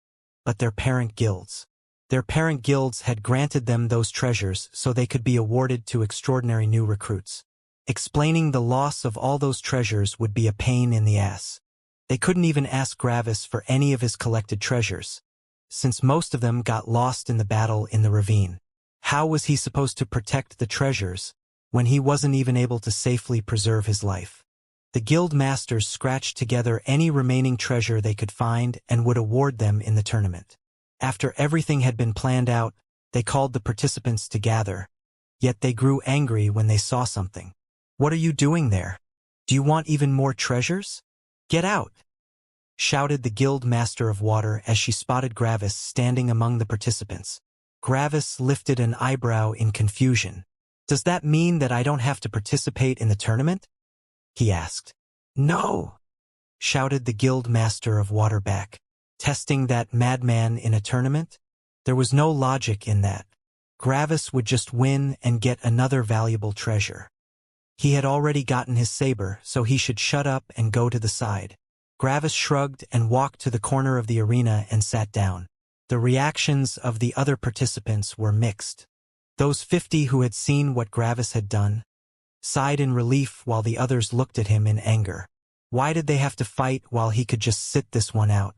but their parent guilds. Their parent guilds had granted them those treasures so they could be awarded to extraordinary new recruits. Explaining the loss of all those treasures would be a pain in the ass. They couldn't even ask Gravis for any of his collected treasures, since most of them got lost in the battle in the ravine. How was he supposed to protect the treasures when he wasn't even able to safely preserve his life? The Guild Masters scratched together any remaining treasure they could find and would award them in the tournament. After everything had been planned out, they called the participants to gather. Yet they grew angry when they saw something. "What are you doing there? Do you want even more treasures? Get out!" shouted the Guild Master of Water as she spotted Gravis standing among the participants. Gravis lifted an eyebrow in confusion. "Does that mean that I don't have to participate in the tournament?" he asked. "No!" shouted the Guild Master of Water back. Testing that madman in a tournament? There was no logic in that. Gravis would just win and get another valuable treasure. He had already gotten his saber, so he should shut up and go to the side. Gravis shrugged and walked to the corner of the arena and sat down. The reactions of the other participants were mixed. Those 50 who had seen what Gravis had done sighed in relief while the others looked at him in anger. Why did they have to fight while he could just sit this one out?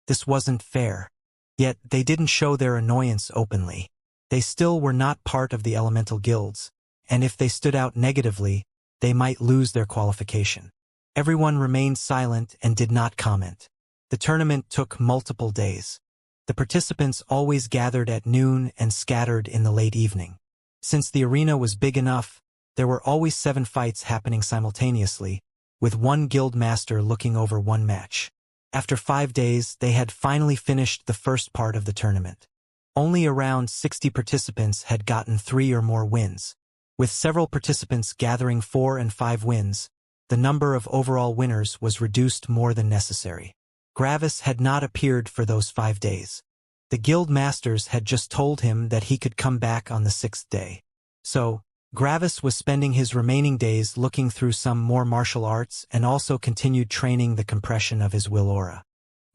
This wasn't fair. Yet they didn't show their annoyance openly. They still were not part of the elemental guilds, and if they stood out negatively, they might lose their qualification. Everyone remained silent and did not comment. The tournament took multiple days. The participants always gathered at noon and scattered in the late evening. Since the arena was big enough, there were always 7 fights happening simultaneously, with one guild master looking over one match. After 5 days, they had finally finished the first part of the tournament. Only around 60 participants had gotten 3 or more wins. With several participants gathering 4 and 5 wins, the number of overall winners was reduced more than necessary. Gravis had not appeared for those 5 days. The guild masters had just told him that he could come back on the 6th day. So, Gravis was spending his remaining days looking through some more martial arts and also continued training the compression of his will aura.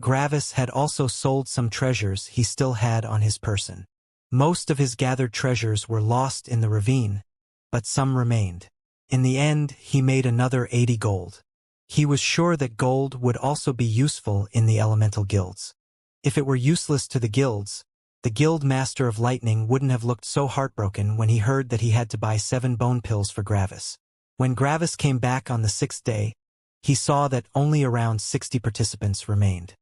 Gravis had also sold some treasures he still had on his person. Most of his gathered treasures were lost in the ravine, but some remained. In the end, he made another 80 gold. He was sure that gold would also be useful in the elemental guilds. If it were useless to the guilds, the Guild Master of Lightning wouldn't have looked so heartbroken when he heard that he had to buy 7 bone pills for Gravis. When Gravis came back on the 6th day, he saw that only around 60 participants remained.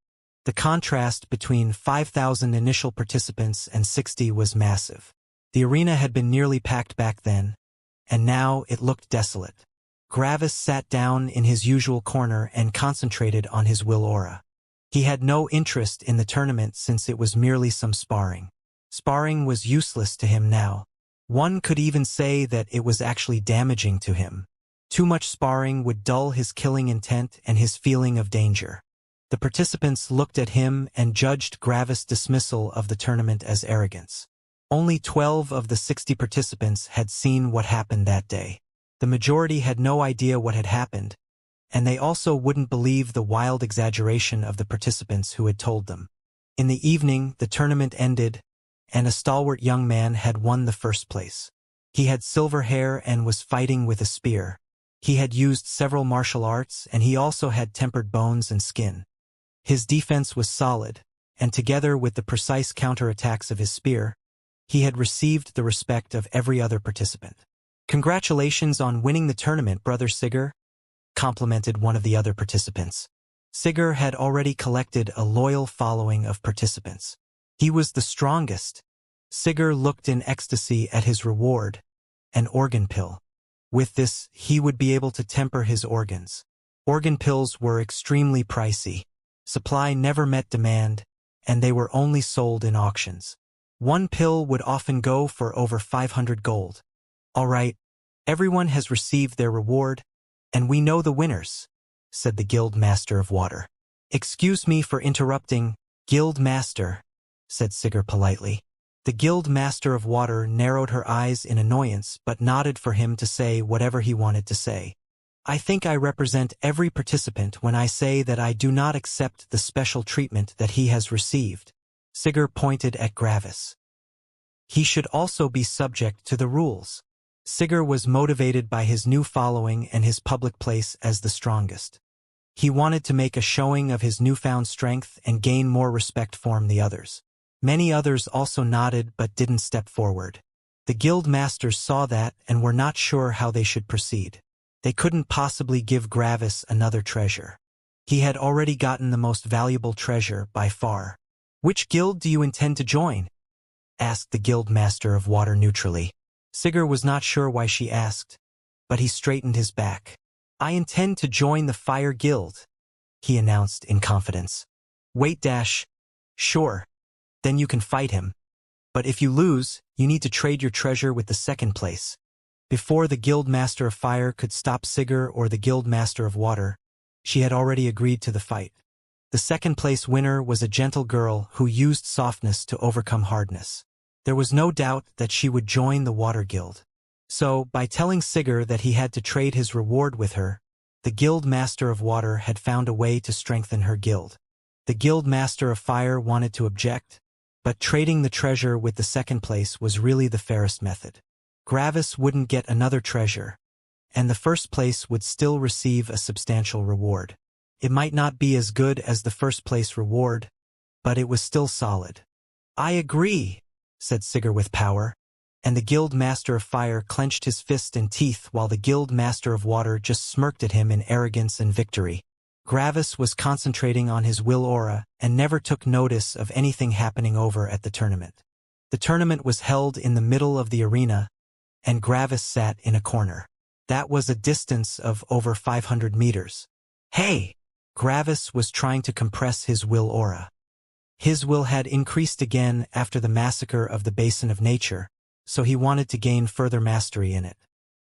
The contrast between 5,000 initial participants and 60 was massive. The arena had been nearly packed back then, and now it looked desolate. Gravis sat down in his usual corner and concentrated on his will aura. He had no interest in the tournament since it was merely some sparring. Sparring was useless to him now. One could even say that it was actually damaging to him. Too much sparring would dull his killing intent and his feeling of danger. The participants looked at him and judged Gravis' dismissal of the tournament as arrogance. Only 12 of the 60 participants had seen what happened that day. The majority had no idea what had happened, and they also wouldn't believe the wild exaggeration of the participants who had told them. In the evening, the tournament ended, and a stalwart young man had won the first place. He had silver hair and was fighting with a spear. He had used several martial arts, and he also had tempered bones and skin. His defense was solid, and together with the precise counterattacks of his spear, he had received the respect of every other participant. "Congratulations on winning the tournament, Brother Sigurd," complimented one of the other participants. Sigurd had already collected a loyal following of participants. He was the strongest, Sigurd looked in ecstasy at his reward, an organ pill. With this, he would be able to temper his organs. Organ pills were extremely pricey. Supply never met demand, and they were only sold in auctions. One pill would often go for over 500 gold. All right, everyone has received their reward, and we know the winners, said the Guild Master of Water. Excuse me for interrupting, Guild Master, said Sigurd politely. The Guild Master of Water narrowed her eyes in annoyance but nodded for him to say whatever he wanted to say. I think I represent every participant when I say that I do not accept the special treatment that he has received. Sigurd pointed at Gravis. He should also be subject to the rules. Sigurd was motivated by his new following and his public place as the strongest. He wanted to make a showing of his newfound strength and gain more respect from the others. Many others also nodded but didn't step forward. The guild masters saw that and were not sure how they should proceed. They couldn't possibly give Gravis another treasure. He had already gotten the most valuable treasure by far. Which guild do you intend to join? Asked the Guild Master of Water neutrally. Sigurd was not sure why she asked, but he straightened his back. I intend to join the Fire Guild, he announced in confidence. Wait sure. Then you can fight him. But if you lose, you need to trade your treasure with the second place. Before the Guild Master of Fire could stop Sigurd or the Guild Master of Water, she had already agreed to the fight. The second place winner was a gentle girl who used softness to overcome hardness. There was no doubt that she would join the Water Guild. So, by telling Sigurd that he had to trade his reward with her, the Guild Master of Water had found a way to strengthen her guild. The Guild Master of Fire wanted to object, but trading the treasure with the second place was really the fairest method. Gravis wouldn't get another treasure, and the first place would still receive a substantial reward. It might not be as good as the first place reward, but it was still solid. I agree, said Sigurd with power, and the Guild Master of Fire clenched his fist and teeth while the Guild Master of Water just smirked at him in arrogance and victory. Gravis was concentrating on his will aura and never took notice of anything happening over at the tournament. The tournament was held in the middle of the arena, and Gravis sat in a corner. That was a distance of over 500 meters. Hey! Gravis was trying to compress his will aura. His will had increased again after the massacre of the Basin of Nature, so he wanted to gain further mastery in it.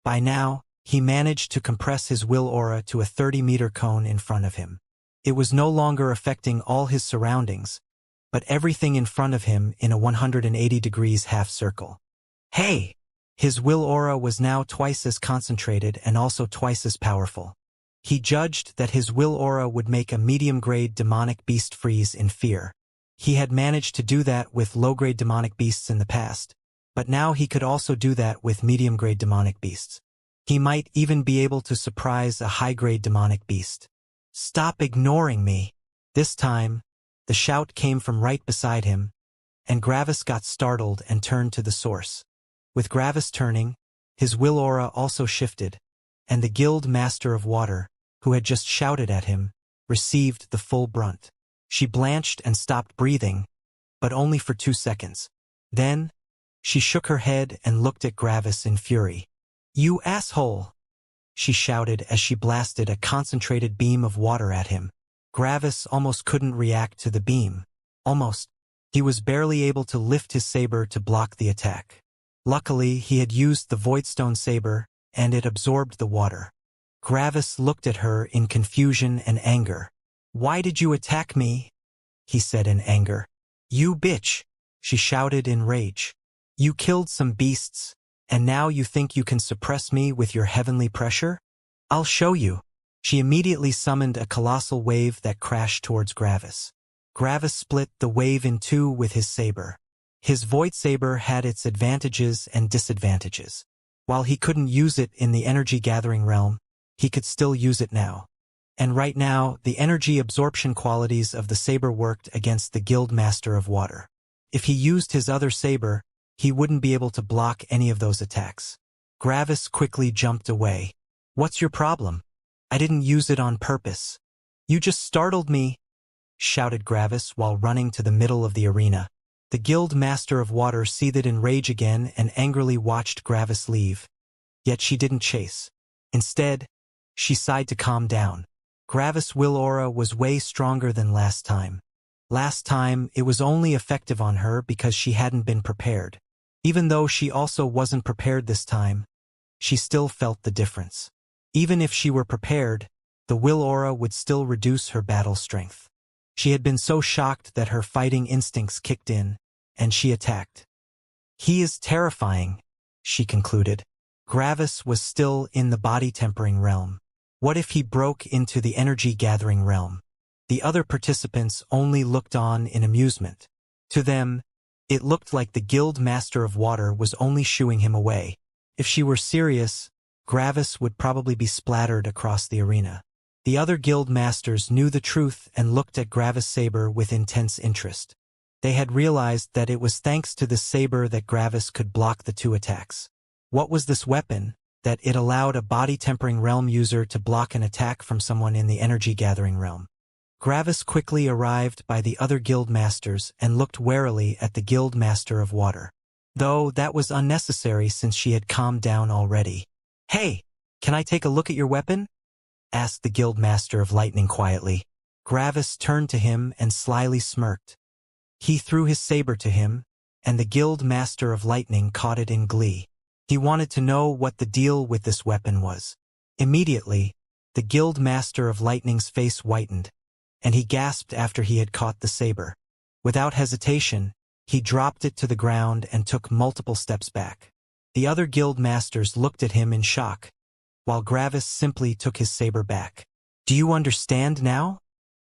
By now, he managed to compress his will aura to a 30-meter cone in front of him. It was no longer affecting all his surroundings, but everything in front of him in a 180 degrees half circle. Hey! His will aura was now twice as concentrated and also twice as powerful. He judged that his will aura would make a medium-grade demonic beast freeze in fear. He had managed to do that with low-grade demonic beasts in the past, but now he could also do that with medium-grade demonic beasts. He might even be able to surprise a high-grade demonic beast. Stop ignoring me. This time, the shout came from right beside him, and Gravis got startled and turned to the source. With Gravis turning, his will aura also shifted, and the Guild Master of Water, who had just shouted at him, received the full brunt. She blanched and stopped breathing, but only for 2 seconds. Then, she shook her head and looked at Gravis in fury. You asshole! She shouted as she blasted a concentrated beam of water at him. Gravis almost couldn't react to the beam. Almost. He was barely able to lift his saber to block the attack. Luckily, he had used the Voidstone saber, and it absorbed the water. Gravis looked at her in confusion and anger. Why did you attack me? He said in anger. You bitch! She shouted in rage. You killed some beasts, and now you think you can suppress me with your heavenly pressure? I'll show you. She immediately summoned a colossal wave that crashed towards Gravis. Gravis split the wave in two with his saber. His void saber had its advantages and disadvantages. While he couldn't use it in the energy-gathering realm, he could still use it now. And right now, the energy absorption qualities of the saber worked against the Guild Master of Water. If he used his other saber, he wouldn't be able to block any of those attacks. Gravis quickly jumped away. What's your problem? I didn't use it on purpose. You just startled me, shouted Gravis while running to the middle of the arena. The guild master of water seethed in rage again and angrily watched Gravis leave. Yet she didn't chase. Instead, she sighed to calm down. Gravis' will aura was way stronger than last time. Last time, it was only effective on her because she hadn't been prepared. Even though she also wasn't prepared this time, she still felt the difference. Even if she were prepared, the will aura would still reduce her battle strength. She had been so shocked that her fighting instincts kicked in, and she attacked. He is terrifying, she concluded. Gravis was still in the body-tempering realm. What if he broke into the energy-gathering realm? The other participants only looked on in amusement. To them, it looked like the guild master of water was only shooing him away. If she were serious, Gravis would probably be splattered across the arena. The other guild masters knew the truth and looked at Gravis' saber with intense interest. They had realized that it was thanks to this saber that Gravis could block the two attacks. What was this weapon, that it allowed a body-tempering realm user to block an attack from someone in the energy-gathering realm? Gravis quickly arrived by the other guild masters and looked warily at the guild master of water. Though that was unnecessary since she had calmed down already. "Hey, can I take a look at your weapon?" asked the guild master of lightning quietly. Gravis turned to him and slyly smirked. He threw his saber to him, and the guild master of lightning caught it in glee. He wanted to know what the deal with this weapon was. Immediately, the guild master of lightning's face whitened, and he gasped after he had caught the saber. Without hesitation, he dropped it to the ground and took multiple steps back. The other guild masters looked at him in shock, while Gravis simply took his saber back. "Do you understand now?"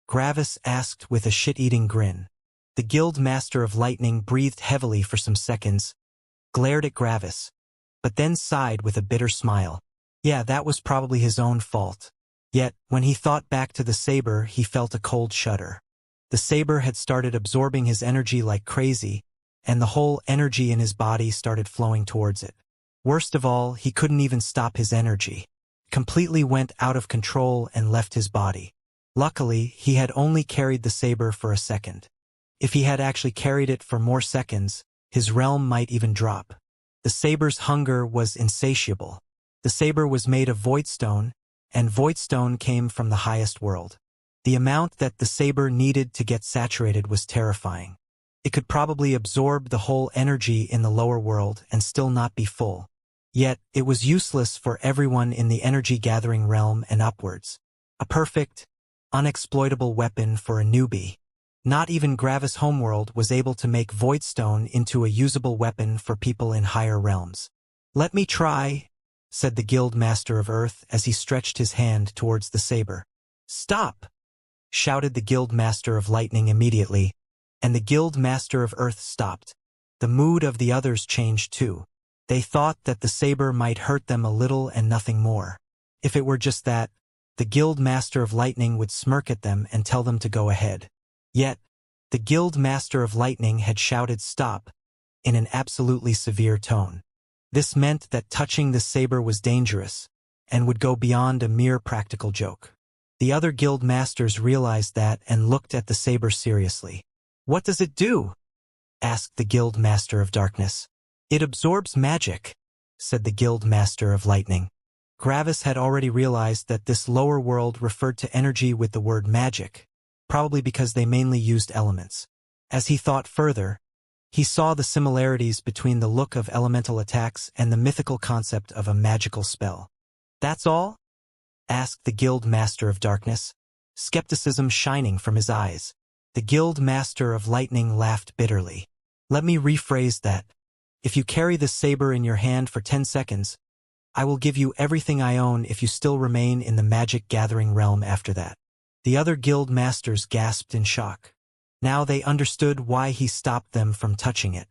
Gravis asked with a shit-eating grin. The guild master of lightning breathed heavily for some seconds, glared at Gravis, but then sighed with a bitter smile. Yeah, that was probably his own fault. Yet, when he thought back to the saber, he felt a cold shudder. The saber had started absorbing his energy like crazy, and the whole energy in his body started flowing towards it. Worst of all, he couldn't even stop his energy. Completely went out of control and left his body. Luckily, he had only carried the saber for a second. If he had actually carried it for more seconds, his realm might even drop. The saber's hunger was insatiable. The saber was made of voidstone, and voidstone came from the highest world. The amount that the saber needed to get saturated was terrifying. It could probably absorb the whole energy in the lower world and still not be full. Yet, it was useless for everyone in the energy-gathering realm and upwards. A perfect, unexploitable weapon for a newbie. Not even Gravis' homeworld was able to make voidstone into a usable weapon for people in higher realms. "Let me try," said the guild master of earth as he stretched his hand towards the saber. "Stop!" shouted the guild master of lightning immediately, and the guild master of earth stopped. The mood of the others changed too. They thought that the saber might hurt them a little and nothing more. If it were just that, the guild master of lightning would smirk at them and tell them to go ahead. Yet, the guild master of lightning had shouted "stop" in an absolutely severe tone. This meant that touching the saber was dangerous, and would go beyond a mere practical joke. The other guild masters realized that and looked at the saber seriously. "What does it do?" asked the guild master of darkness. "It absorbs magic," said the guild master of lightning. Gravis had already realized that this lower world referred to energy with the word magic, probably because they mainly used elements. As he thought further, he saw the similarities between the look of elemental attacks and the mythical concept of a magical spell. "That's all?" asked the guild master of darkness, skepticism shining from his eyes. The guild master of lightning laughed bitterly. "Let me rephrase that. If you carry this saber in your hand for 10 seconds, I will give you everything I own if you still remain in the magic-gathering realm after that." The other guild masters gasped in shock. Now they understood why he stopped them from touching it.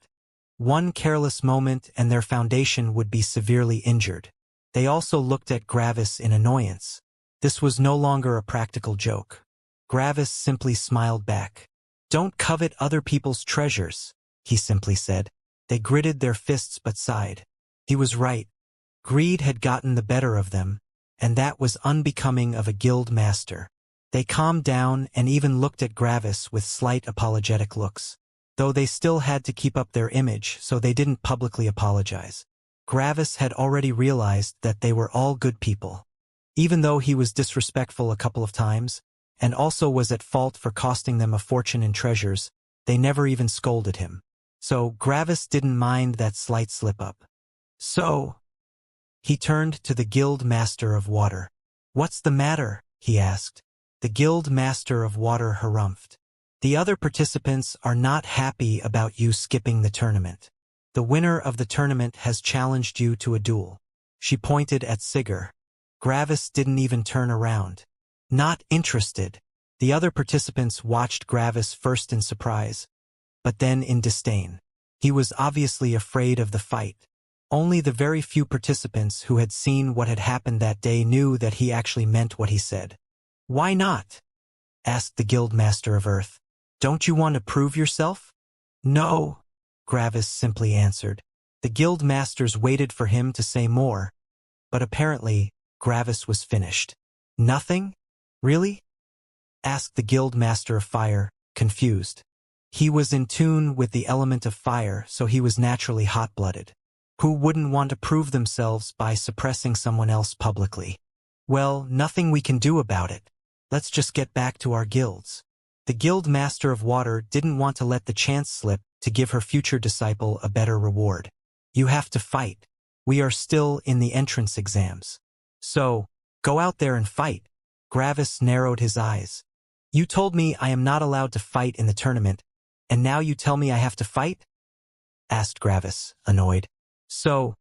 One careless moment and their foundation would be severely injured. They also looked at Gravis in annoyance. This was no longer a practical joke. Gravis simply smiled back. "Don't covet other people's treasures," he simply said. They gritted their fists but sighed. He was right. Greed had gotten the better of them, and that was unbecoming of a guild master. They calmed down and even looked at Gravis with slight apologetic looks. though they still had to keep up their image, so they didn't publicly apologize. Gravis had already realized that they were all good people. Even though he was disrespectful a couple of times, and also was at fault for costing them a fortune in treasures, they never even scolded him. So Gravis didn't mind that slight slip-up. So, he turned to the Guild Master of Water. "What's the matter?" he asked. The Guild Master of Water harumphed. "The other participants are not happy about you skipping the tournament. The winner of the tournament has challenged you to a duel." She pointed at Sigurd. Gravis didn't even turn around. Not interested. The other participants watched Gravis first in surprise, but then in disdain. He was obviously afraid of the fight. Only the very few participants who had seen what had happened that day knew that he actually meant what he said. "Why not?" asked the Guild Master of Earth. "Don't you want to prove yourself?" "No," Gravis simply answered. The Guild Masters waited for him to say more, but apparently Gravis was finished. "Nothing? Really?" asked the Guild Master of Fire, confused. He was in tune with the element of fire, so he was naturally hot-blooded. Who wouldn't want to prove themselves by suppressing someone else publicly? "Well, nothing we can do about it. Let's just get back to our guilds." The Guild Master of Water didn't want to let the chance slip to give her future disciple a better reward. "You have to fight. We are still in the entrance exams. So, go out there and fight." Gravis narrowed his eyes. "You told me I am not allowed to fight in the tournament, and now you tell me I have to fight?" asked Gravis, annoyed. "So,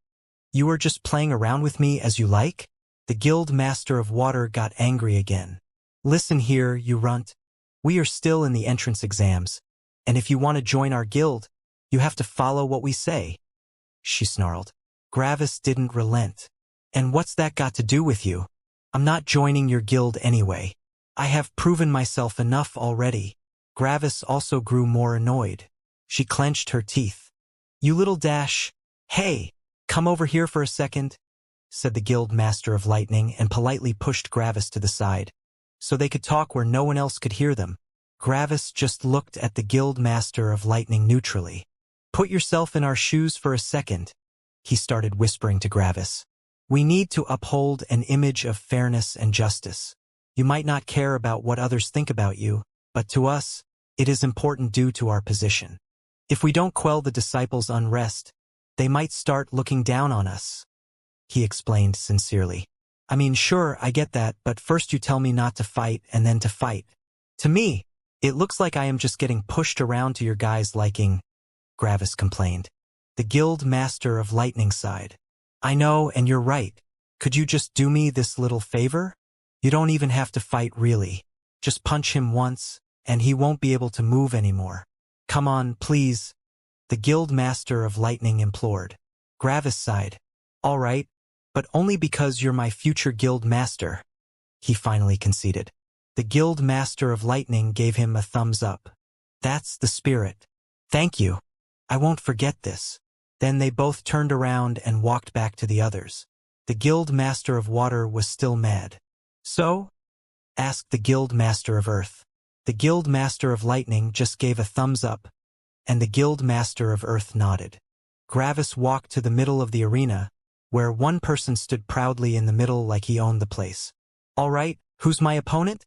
you are just playing around with me as you like?" The Guild Master of Water got angry again. "Listen here, you runt. We are still in the entrance exams, and if you want to join our guild, you have to follow what we say," she snarled. Gravis didn't relent. "And what's that got to do with you? I'm not joining your guild anyway. I have proven myself enough already." Gravis also grew more annoyed. She clenched her teeth. "You little dash. Hey, come over here for a second," said the Guild Master of Lightning and politely pushed Gravis to the side, so they could talk where no one else could hear them. Gravis just looked at the Guild Master of Lightning neutrally. "Put yourself in our shoes for a second," he started whispering to Gravis. "We need to uphold an image of fairness and justice. You might not care about what others think about you, but to us, it is important due to our position. If we don't quell the disciples' unrest, they might start looking down on us," he explained sincerely. "I mean, sure, I get that, but first you tell me not to fight and then to fight. To me, it looks like I am just getting pushed around to your guys' liking," Gravis complained. The Guild Master of Lightning sighed. "I know, and you're right. Could you just do me this little favor? You don't even have to fight, really. Just punch him once, and he won't be able to move anymore. Come on, please," the Guild Master of Lightning implored. Gravis sighed. "All right, but only because you're my future Guild Master," he finally conceded. The Guild Master of Lightning gave him a thumbs up. "That's the spirit. Thank you. I won't forget this." Then they both turned around and walked back to the others. The Guild Master of Water was still mad. "So?" asked the Guild Master of Earth. The Guild Master of Lightning just gave a thumbs up, and the Guild Master of Earth nodded. Gravis walked to the middle of the arena, where one person stood proudly in the middle like he owned the place. "All right, who's my opponent?"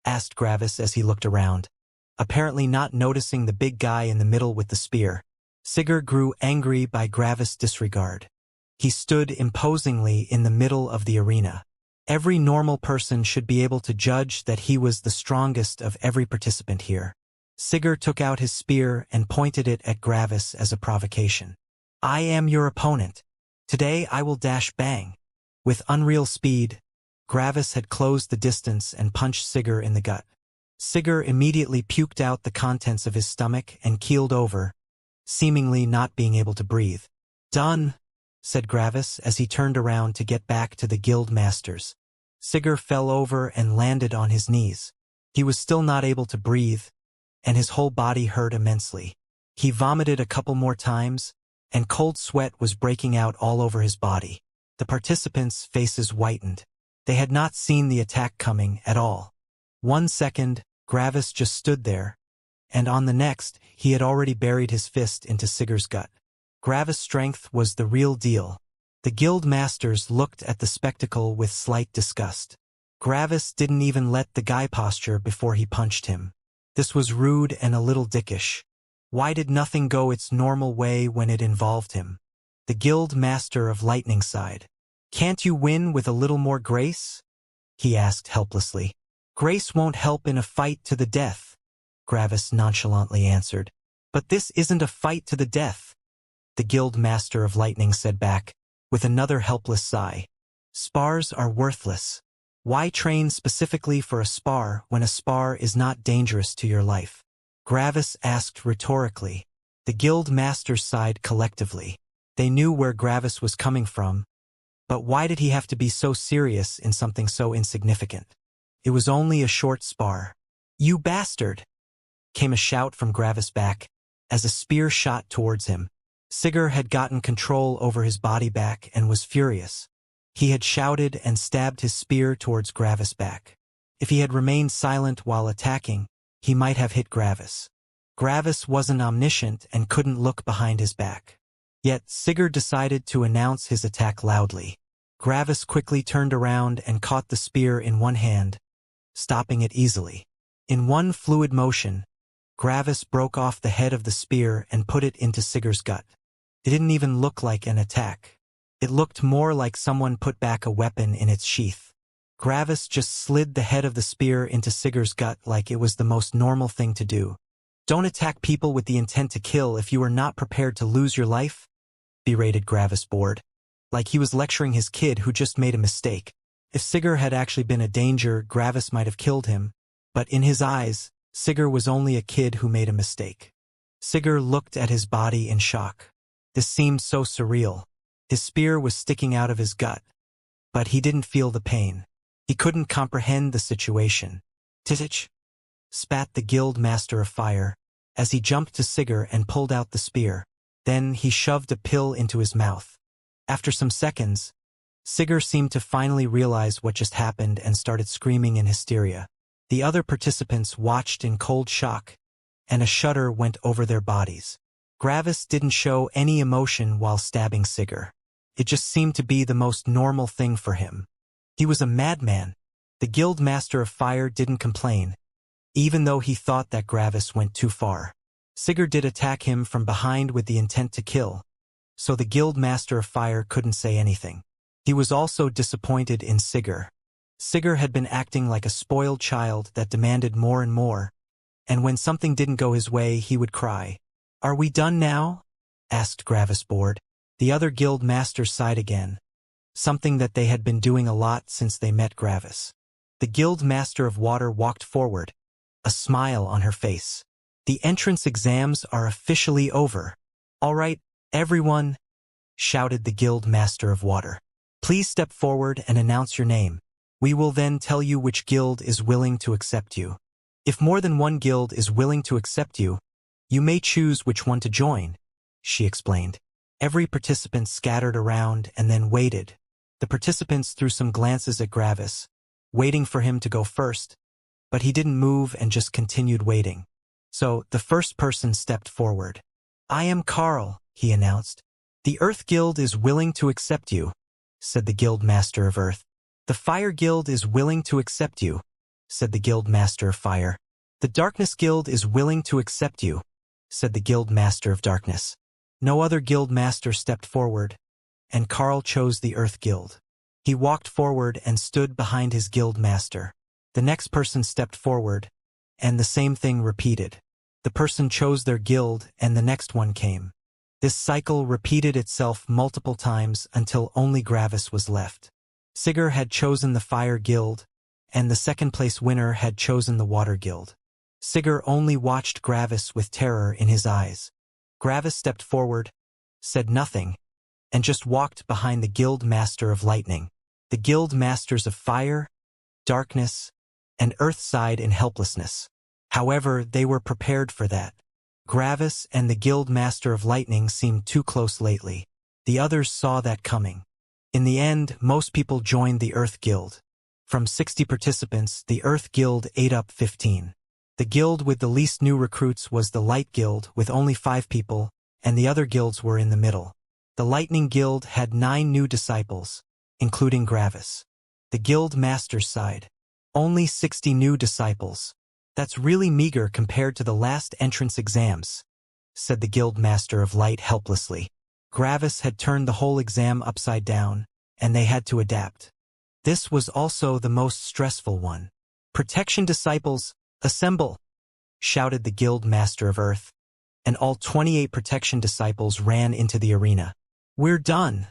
asked Gravis as he looked around, apparently not noticing the big guy in the middle with the spear. Sigurd grew angry by Gravis' disregard. He stood imposingly in the middle of the arena. Every normal person should be able to judge that he was the strongest of every participant here. Sigurd took out his spear and pointed it at Gravis as a provocation. "I am your opponent. Today I will dash bang." With unreal speed, Gravis had closed the distance and punched Sigurd in the gut. Sigurd immediately puked out the contents of his stomach and keeled over, seemingly not being able to breathe. "Done," said Gravis as he turned around to get back to the Guild Masters. Sigurd fell over and landed on his knees. He was still not able to breathe, and his whole body hurt immensely. He vomited a couple more times, and cold sweat was breaking out all over his body. The participants' faces whitened. They had not seen the attack coming at all. 1 second, Gravis just stood there, and on the next, he had already buried his fist into Sigur's gut. Gravis' strength was the real deal. The guild masters looked at the spectacle with slight disgust. Gravis didn't even let the guy posture before he punched him. This was rude and a little dickish. Why did nothing go its normal way when it involved him? The guild master of Lightning sighed. "Can't you win with a little more grace?" he asked helplessly. "Grace won't help in a fight to the death," Gravis nonchalantly answered. "But this isn't a fight to the death," the guild master of Lightning said back, with another helpless sigh. "Spars are worthless. Why train specifically for a spar when a spar is not dangerous to your life?" Gravis asked rhetorically. The guild masters sighed collectively. They knew where Gravis was coming from, but why did he have to be so serious in something so insignificant? It was only a short spar. "You bastard!" came a shout from Gravis back, as a spear shot towards him. Sigur had gotten control over his body back and was furious. He had shouted and stabbed his spear towards Gravis back. If he had remained silent while attacking, he might have hit Gravis. Gravis wasn't omniscient and couldn't look behind his back. Yet Sigur decided to announce his attack loudly. Gravis quickly turned around and caught the spear in one hand, stopping it easily. In one fluid motion, Gravis broke off the head of the spear and put it into Sigur's gut. It didn't even look like an attack. It looked more like someone put back a weapon in its sheath. Gravis just slid the head of the spear into Sigur's gut like it was the most normal thing to do. "Don't attack people with the intent to kill if you are not prepared to lose your life," berated Gravis, bored. Like he was lecturing his kid who just made a mistake. If Sigur had actually been a danger, Gravis might have killed him, but in his eyes, Sigur was only a kid who made a mistake. Sigur looked at his body in shock. This seemed so surreal. His spear was sticking out of his gut, but he didn't feel the pain. He couldn't comprehend the situation. "Titich," spat the guild master of fire, as he jumped to Sigur and pulled out the spear. Then he shoved a pill into his mouth. After some seconds, Sigur seemed to finally realize what just happened and started screaming in hysteria. The other participants watched in cold shock, and a shudder went over their bodies. Gravis didn't show any emotion while stabbing Sigur. It just seemed to be the most normal thing for him. He was a madman. The guild master of fire didn't complain, even though he thought that Gravis went too far. Sigur did attack him from behind with the intent to kill, so the guild master of fire couldn't say anything. He was also disappointed in Sigur. Sigur had been acting like a spoiled child that demanded more and more, and when something didn't go his way, he would cry. "Are we done now?" asked Gravis, bored. The other guild masters sighed again, something that they had been doing a lot since they met Gravis. The guild master of water walked forward, a smile on her face. "The entrance exams are officially over. All right, everyone," shouted the guild master of water. "Please step forward and announce your name. We will then tell you which guild is willing to accept you. If more than one guild is willing to accept you, you may choose which one to join," she explained. Every participant scattered around and then waited. The participants threw some glances at Gravis, waiting for him to go first, but he didn't move and just continued waiting. So the first person stepped forward. "I am Carl," he announced. "The Earth Guild is willing to accept you," said the Guild Master of Earth. "The Fire Guild is willing to accept you," said the Guild Master of Fire. "The Darkness Guild is willing to accept you," said the Guild Master of Darkness. No other guild master stepped forward, and Carl chose the Earth Guild. He walked forward and stood behind his guild master. The next person stepped forward, and the same thing repeated. The person chose their guild, and the next one came. This cycle repeated itself multiple times until only Gravis was left. Sigur had chosen the Fire Guild, and the second-place winner had chosen the Water Guild. Sigur only watched Gravis with terror in his eyes. Gravis stepped forward, said nothing, and just walked behind the Guild Master of Lightning. The Guild Masters of Fire, Darkness, and Earth sighed in helplessness. However, they were prepared for that. Gravis and the Guild Master of Lightning seemed too close lately. The others saw that coming. In the end, most people joined the Earth Guild. From 60 participants, the Earth Guild ate up 15. The guild with the least new recruits was the Light Guild with only 5 people, and the other guilds were in the middle. The Lightning Guild had 9 new disciples, including Gravis. The guild master's side. Only 60 new disciples. That's really meager compared to the last entrance exams, said the guild master of Light helplessly. Gravis had turned the whole exam upside down, and they had to adapt. This was also the most stressful one. Protection disciples, assemble! Shouted the guild master of Earth, and all 28 protection disciples ran into the arena. We're done!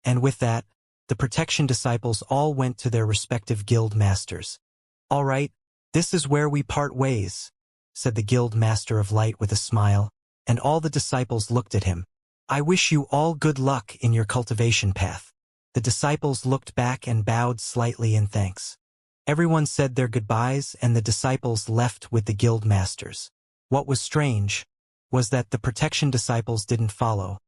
And with that, the protection disciples all went to their respective guild masters. All right, this is where we part ways, said the guild master of Light with a smile, and all the disciples looked at him. I wish you all good luck in your cultivation path. The disciples looked back and bowed slightly in thanks. Everyone said their goodbyes and the disciples left with the guild masters. What was strange was that the protection disciples didn't follow,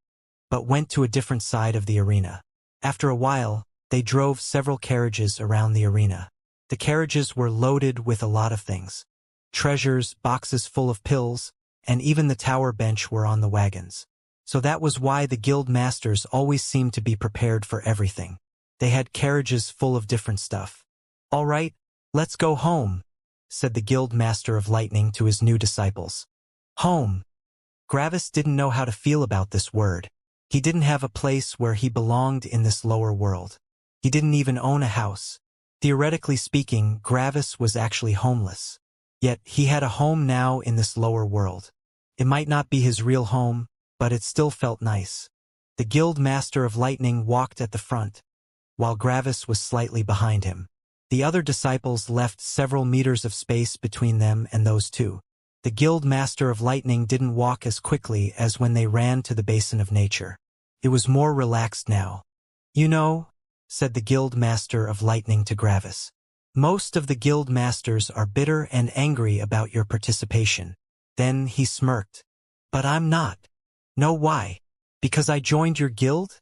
but went to a different side of the arena. After a while, they drove several carriages around the arena. The carriages were loaded with a lot of things. Treasures, boxes full of pills, and even the tower bench were on the wagons. So that was why the guild masters always seemed to be prepared for everything. They had carriages full of different stuff. All right, let's go home, said the guild master of Lightning to his new disciples. Home. Gravis didn't know how to feel about this word. He didn't have a place where he belonged in this lower world. He didn't even own a house. Theoretically speaking, Gravis was actually homeless. Yet he had a home now in this lower world. It might not be his real home, but it still felt nice. The guild master of Lightning walked at the front, while Gravis was slightly behind him. The other disciples left several meters of space between them and those two. The guild master of Lightning didn't walk as quickly as when they ran to the basin of nature. It was more relaxed now. You know, said the guild master of Lightning to Gravis, most of the guild masters are bitter and angry about your participation. Then he smirked. But I'm not. Know why? Because I joined your guild?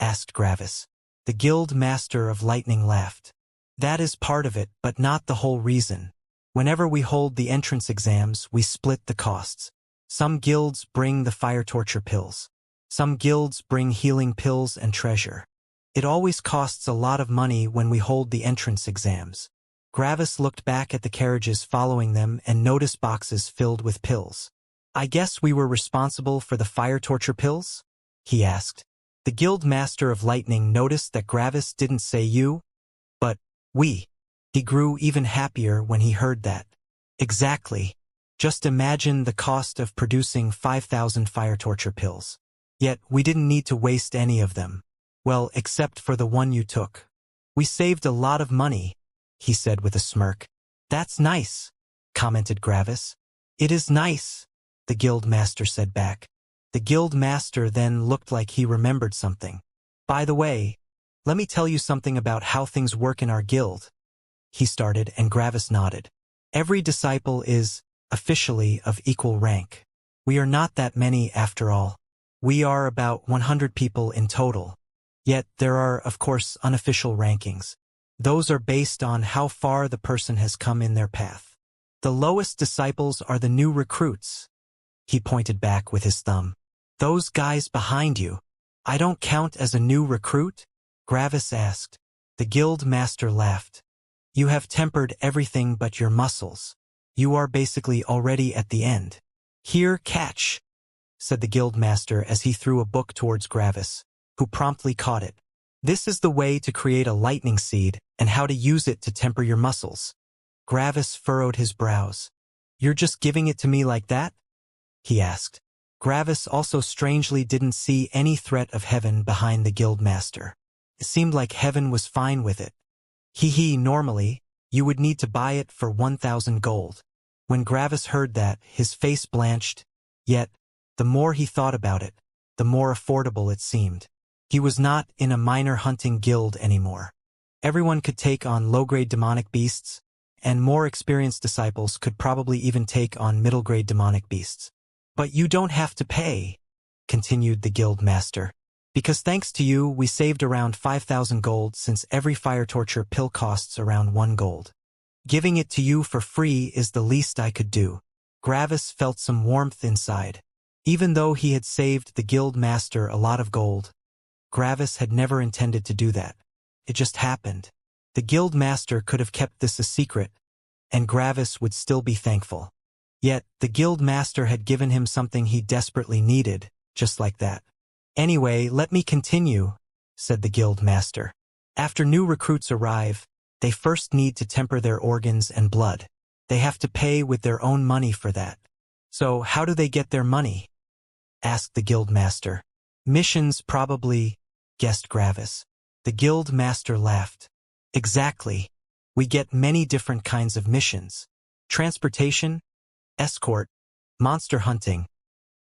Asked Gravis. The guild master of Lightning laughed. That is part of it, but not the whole reason. Whenever we hold the entrance exams, we split the costs. Some guilds bring the fire torture pills. Some guilds bring healing pills and treasure. It always costs a lot of money when we hold the entrance exams. Gravis looked back at the carriages following them and noticed boxes filled with pills. I guess we were responsible for the fire torture pills? He asked. The guild master of Lightning noticed that Gravis didn't say you, but we. He grew even happier when he heard that. Exactly. Just imagine the cost of producing 5,000 fire torture pills. Yet we didn't need to waste any of them. Well, except for the one you took. We saved a lot of money, he said with a smirk. That's nice, commented Gravis. It is nice, the guild master said back. The guild master then looked like he remembered something. By the way, let me tell you something about how things work in our guild. He started, and Gravis nodded. Every disciple is, officially, of equal rank. We are not that many after all. We are about 100 people in total. Yet there are, of course, unofficial rankings. Those are based on how far the person has come in their path. The lowest disciples are the new recruits. He pointed back with his thumb. Those guys behind you. I don't count as a new recruit? Gravis asked. The guild master laughed. You have tempered everything but your muscles. You are basically already at the end. Here, catch, said the guild master as he threw a book towards Gravis, who promptly caught it. This is the way to create a lightning seed and how to use it to temper your muscles. Gravis furrowed his brows. You're just giving it to me like that? He asked. Gravis also strangely didn't see any threat of heaven behind the guild master. It seemed like heaven was fine with it. Normally, you would need to buy it for 1,000 gold. When Gravis heard that, his face blanched. Yet, the more he thought about it, the more affordable it seemed. He was not in a minor hunting guild anymore. Everyone could take on low-grade demonic beasts, and more experienced disciples could probably even take on middle-grade demonic beasts. But you don't have to pay, continued the guild master. Because thanks to you, we saved around 5,000 gold since every fire torture pill costs around 1 gold. Giving it to you for free is the least I could do. Gravis felt some warmth inside. Even though he had saved the guild master a lot of gold, Gravis had never intended to do that. It just happened. The guild master could have kept this a secret, and Gravis would still be thankful. Yet, the guild master had given him something he desperately needed, just like that. Anyway, let me continue, said the guild master. After new recruits arrive, they first need to temper their organs and blood. They have to pay with their own money for that. So, how do they get their money? Asked the guild master. Missions probably, guessed Gravis. The guild master laughed. Exactly. We get many different kinds of missions. Transportation, escort, monster hunting.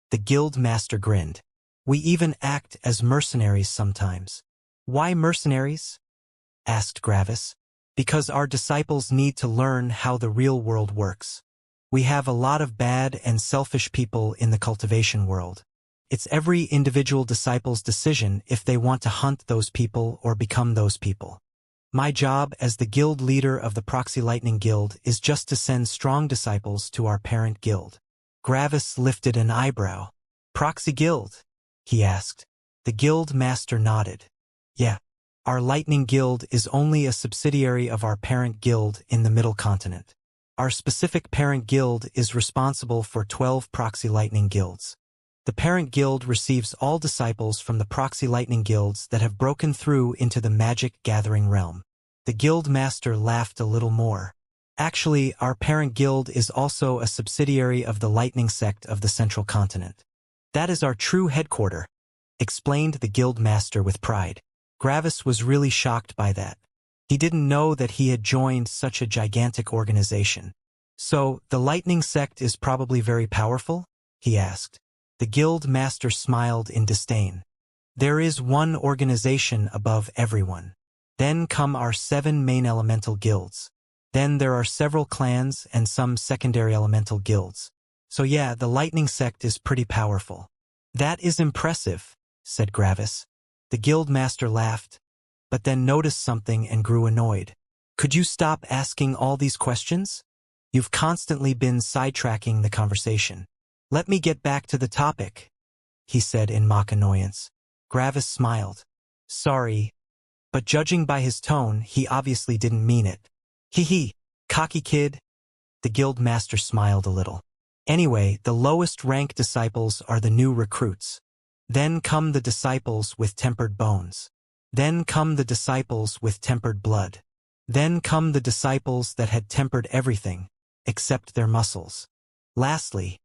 The guild master grinned. We even act as mercenaries sometimes. Why mercenaries? Asked Gravis. Because our disciples need to learn how the real world works. We have a lot of bad and selfish people in the cultivation world. It's every individual disciple's decision if they want to hunt those people or become those people. My job as the guild leader of the Proxy Lightning Guild is just to send strong disciples to our parent guild. Gravis lifted an eyebrow. Proxy Guild? He asked. The guild master nodded. Yeah. Our Lightning Guild is only a subsidiary of our parent guild in the Middle Continent. Our specific parent guild is responsible for 12 Proxy Lightning Guilds. The parent guild receives all disciples from the Proxy Lightning Guilds that have broken through into the magic gathering realm. The guild master laughed a little more. Actually, our parent guild is also a subsidiary of the Lightning Sect of the Central Continent. That is our true headquarter, explained the guild master with pride. Gravis was really shocked by that. He didn't know that he had joined such a gigantic organization. So, the Lightning Sect is probably very powerful? He asked. The guild master smiled in disdain. There is one organization above everyone. Then come our 7 main elemental guilds. Then there are several clans and some secondary elemental guilds. So yeah, the Lightning Sect is pretty powerful. That is impressive, said Gravis. The guild master laughed, but then noticed something and grew annoyed. Could you stop asking all these questions? You've constantly been sidetracking the conversation. Let me get back to the topic, he said in mock annoyance. Gravis smiled. Sorry, but judging by his tone, he obviously didn't mean it. Hee, cocky kid. The guild master smiled a little. Anyway, the lowest rank disciples are the new recruits. Then come the disciples with tempered bones. Then come the disciples with tempered blood. Then come the disciples that had tempered everything, except their muscles. Lastly,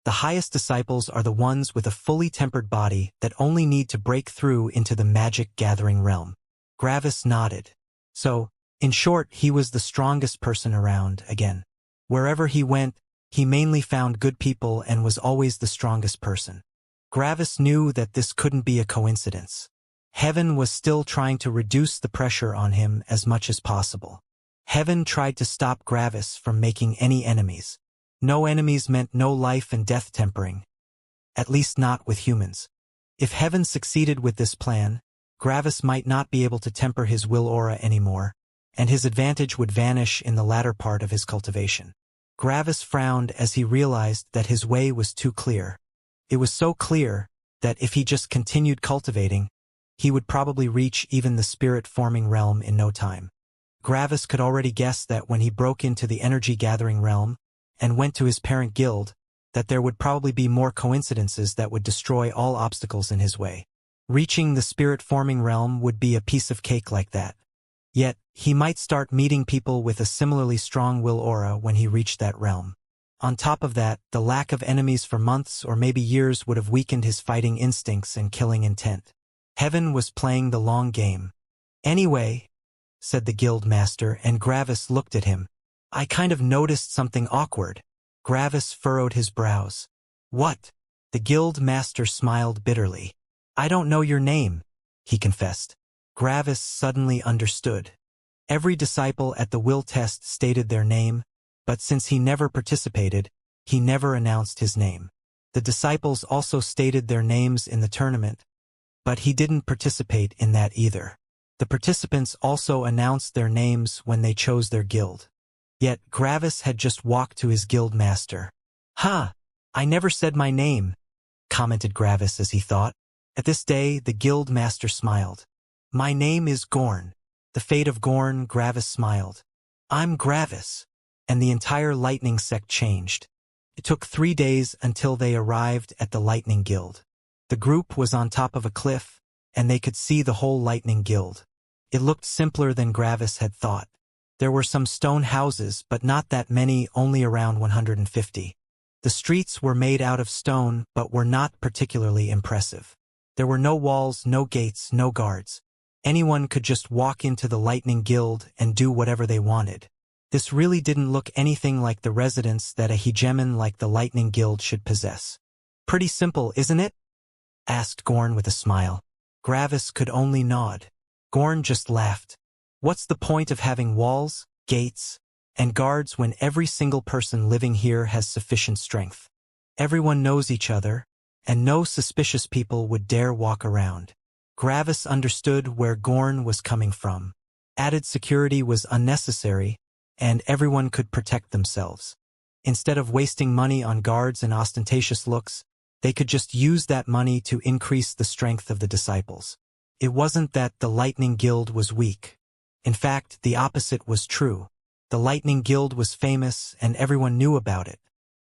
the highest disciples are the ones with a fully tempered body that only need to break through into the magic gathering realm. Gravis nodded. So, in short, he was the strongest person around, again. Wherever he went, he mainly found good people and was always the strongest person. Gravis knew that this couldn't be a coincidence. Heaven was still trying to reduce the pressure on him as much as possible. Heaven tried to stop Gravis from making any enemies. No enemies meant no life and death tempering. At least not with humans. If Heaven succeeded with this plan, Gravis might not be able to temper his will aura anymore, and his advantage would vanish in the latter part of his cultivation. Gravis frowned as he realized that his way was too clear. It was so clear that if he just continued cultivating, he would probably reach even the spirit-forming realm in no time. Gravis could already guess that when he broke into the energy-gathering realm, and went to his parent guild, that there would probably be more coincidences that would destroy all obstacles in his way. Reaching the spirit-forming realm would be a piece of cake like that. Yet, he might start meeting people with a similarly strong will aura when he reached that realm. On top of that, the lack of enemies for months or maybe years would have weakened his fighting instincts and killing intent. Heaven was playing the long game. Anyway, said the guild master, and Gravis looked at him. I kind of noticed something awkward. Gravis furrowed his brows. What? The guild master smiled bitterly. I don't know your name, he confessed. Gravis suddenly understood. Every disciple at the will test stated their name, but since he never participated, he never announced his name. The disciples also stated their names in the tournament, but he didn't participate in that either. The participants also announced their names when they chose their guild. Yet Gravis had just walked to his guild master. "Ha! I never said my name," commented Gravis as he thought. At this day, the guild master smiled. "My name is Gorn." The fate of Gorn, Gravis smiled. "I'm Gravis." And the entire lightning sect changed. It took 3 days until they arrived at the Lightning Guild. The group was on top of a cliff, and they could see the whole Lightning Guild. It looked simpler than Gravis had thought. There were some stone houses, but not that many, only around 150. The streets were made out of stone, but were not particularly impressive. There were no walls, no gates, no guards. Anyone could just walk into the Lightning Guild and do whatever they wanted. This really didn't look anything like the residence that a hegemon like the Lightning Guild should possess. "Pretty simple, isn't it?" asked Gorn with a smile. Gravis could only nod. Gorn just laughed. "What's the point of having walls, gates, and guards when every single person living here has sufficient strength? Everyone knows each other, and no suspicious people would dare walk around." Gravis understood where Gorn was coming from. Added security was unnecessary, and everyone could protect themselves. Instead of wasting money on guards and ostentatious looks, they could just use that money to increase the strength of the disciples. It wasn't that the Lightning Guild was weak. In fact, the opposite was true. The Lightning Guild was famous, and everyone knew about it.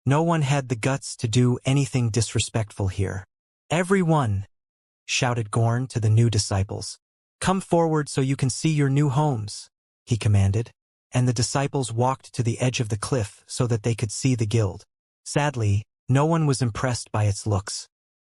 No one had the guts to do anything disrespectful here. "Everyone!" shouted Gorn to the new disciples. "Come forward so you can see your new homes," he commanded. And the disciples walked to the edge of the cliff so that they could see the guild. Sadly, no one was impressed by its looks.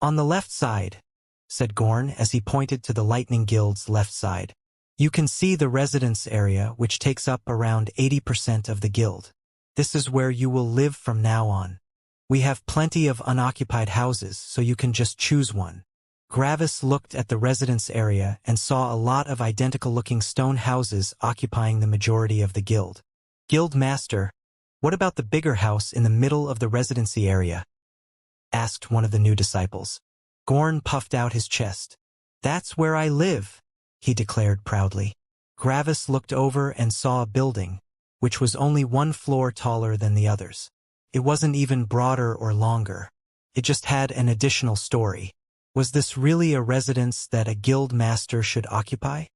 "On the left side," said Gorn as he pointed to the Lightning Guild's left side. "You can see the residence area, which takes up around 80% of the guild. This is where you will live from now on. We have plenty of unoccupied houses, so you can just choose one." Gravis looked at the residence area and saw a lot of identical-looking stone houses occupying the majority of the guild. "Guild Master, what about the bigger house in the middle of the residency area?" asked one of the new disciples. Gorn puffed out his chest. "That's where I live," he declared proudly. Gravis looked over and saw a building, which was only 1 floor taller than the others. It wasn't even broader or longer. It just had an additional story. Was this really a residence that a guild master should occupy?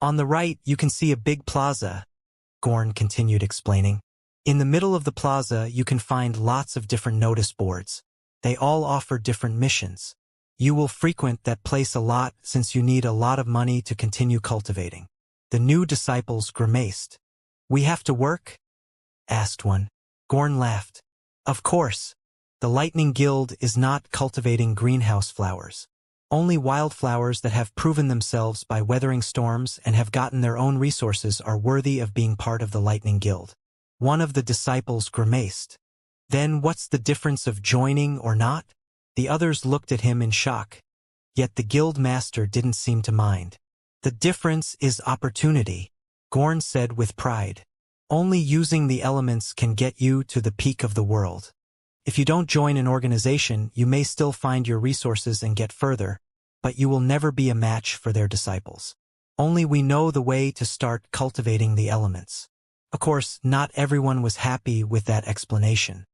"On the right, you can see a big plaza," Gorn continued explaining. "In the middle of the plaza, you can find lots of different notice boards. They all offer different missions. You will frequent that place a lot since you need a lot of money to continue cultivating." The new disciples grimaced. "We have to work?" asked one. Gorn laughed. "Of course. The Lightning Guild is not cultivating greenhouse flowers. Only wildflowers that have proven themselves by weathering storms and have gotten their own resources are worthy of being part of the Lightning Guild." One of the disciples grimaced. "Then what's the difference of joining or not?" The others looked at him in shock. Yet the guild master didn't seem to mind. "The difference is opportunity," Gorn said with pride. "Only using the elements can get you to the peak of the world. If you don't join an organization, you may still find your resources and get further, but you will never be a match for their disciples. Only we know the way to start cultivating the elements." Of course, not everyone was happy with that explanation.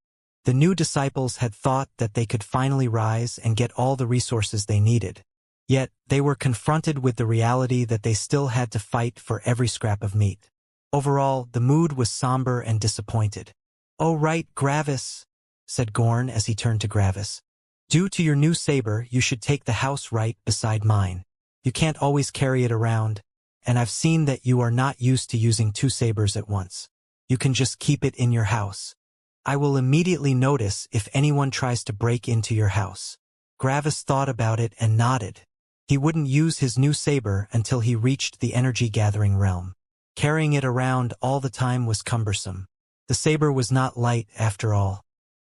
The new disciples had thought that they could finally rise and get all the resources they needed. Yet, they were confronted with the reality that they still had to fight for every scrap of meat. Overall, the mood was somber and disappointed. "Oh right, Gravis," said Gorn as he turned to Gravis. "Due to your new saber, you should take the house right beside mine. You can't always carry it around, and I've seen that you are not used to using 2 sabers at once. You can just keep it in your house. I will immediately notice if anyone tries to break into your house." Gravis thought about it and nodded. He wouldn't use his new saber until he reached the energy-gathering realm. Carrying it around all the time was cumbersome. The saber was not light, after all.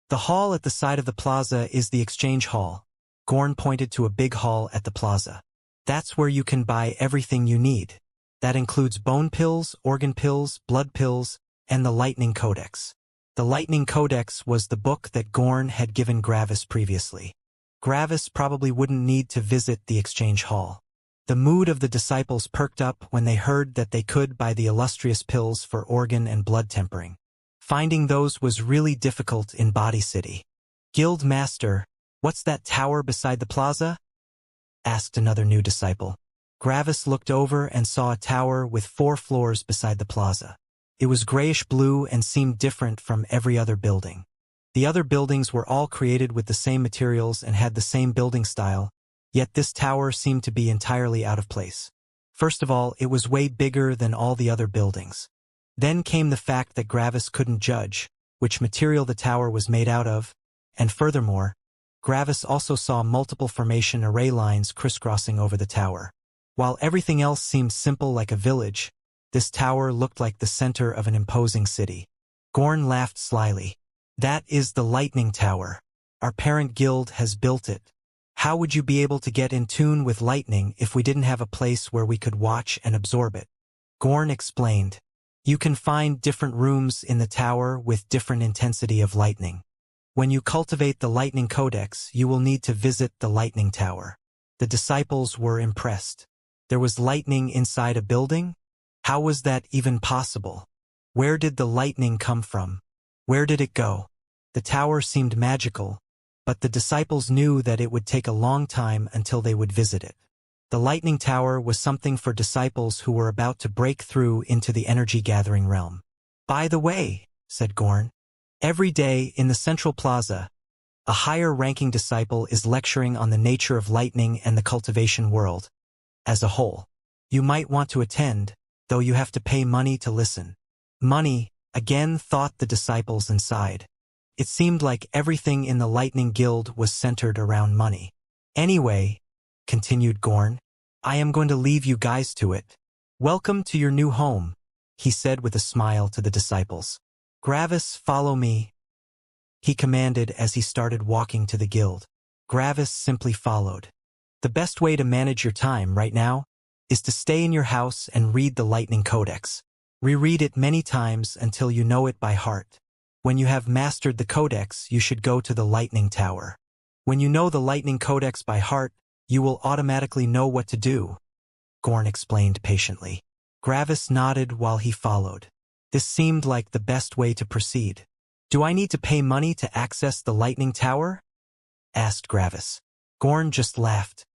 "The hall at the side of the plaza is the exchange hall." Gorn pointed to a big hall at the plaza. "That's where you can buy everything you need. That includes bone pills, organ pills, blood pills, and the Lightning Codex." The Lightning Codex was the book that Gorn had given Gravis previously. Gravis probably wouldn't need to visit the exchange hall. The mood of the disciples perked up when they heard that they could buy the illustrious pills for organ and blood tempering. Finding those was really difficult in Body City. Guild Master, what's that tower beside the plaza? Asked another new disciple. Gravis looked over and saw a tower with 4 floors beside the plaza. It was grayish-blue and seemed different from every other building. The other buildings were all created with the same materials and had the same building style, yet this tower seemed to be entirely out of place. First of all, it was way bigger than all the other buildings. Then came the fact that Gravis couldn't judge which material the tower was made out of, and furthermore, Gravis also saw multiple formation array lines crisscrossing over the tower. While everything else seemed simple like a village, this tower looked like the center of an imposing city. Gorn laughed slyly. That is the Lightning Tower. Our parent guild has built it. How would you be able to get in tune with lightning if we didn't have a place where we could watch and absorb it? Gorn explained. You can find different rooms in the tower with different intensity of lightning. When you cultivate the Lightning Codex, you will need to visit the Lightning Tower. The disciples were impressed. There was lightning inside a building? How was that even possible? Where did the lightning come from? Where did it go? The tower seemed magical, but the disciples knew that it would take a long time until they would visit it. The Lightning Tower was something for disciples who were about to break through into the energy-gathering realm. By the way, said Gorn, every day in the Central Plaza, a higher-ranking disciple is lecturing on the nature of lightning and the cultivation world. As a whole, you might want to attend, though you have to pay money to listen. Money, again, thought the disciples inside. It seemed like everything in the Lightning Guild was centered around money. Anyway, continued Gorn, I am going to leave you guys to it. Welcome to your new home, he said with a smile to the disciples. Gravis, follow me, he commanded as he started walking to the guild. Gravis simply followed. The best way to manage your time right now is to stay in your house and read the Lightning Codex. Reread it many times until you know it by heart. When you have mastered the Codex, you should go to the Lightning Tower. When you know the Lightning Codex by heart, you will automatically know what to do, Gorn explained patiently. Gravis nodded while he followed. This seemed like the best way to proceed. Do I need to pay money to access the Lightning Tower? Asked Gravis. Gorn just laughed.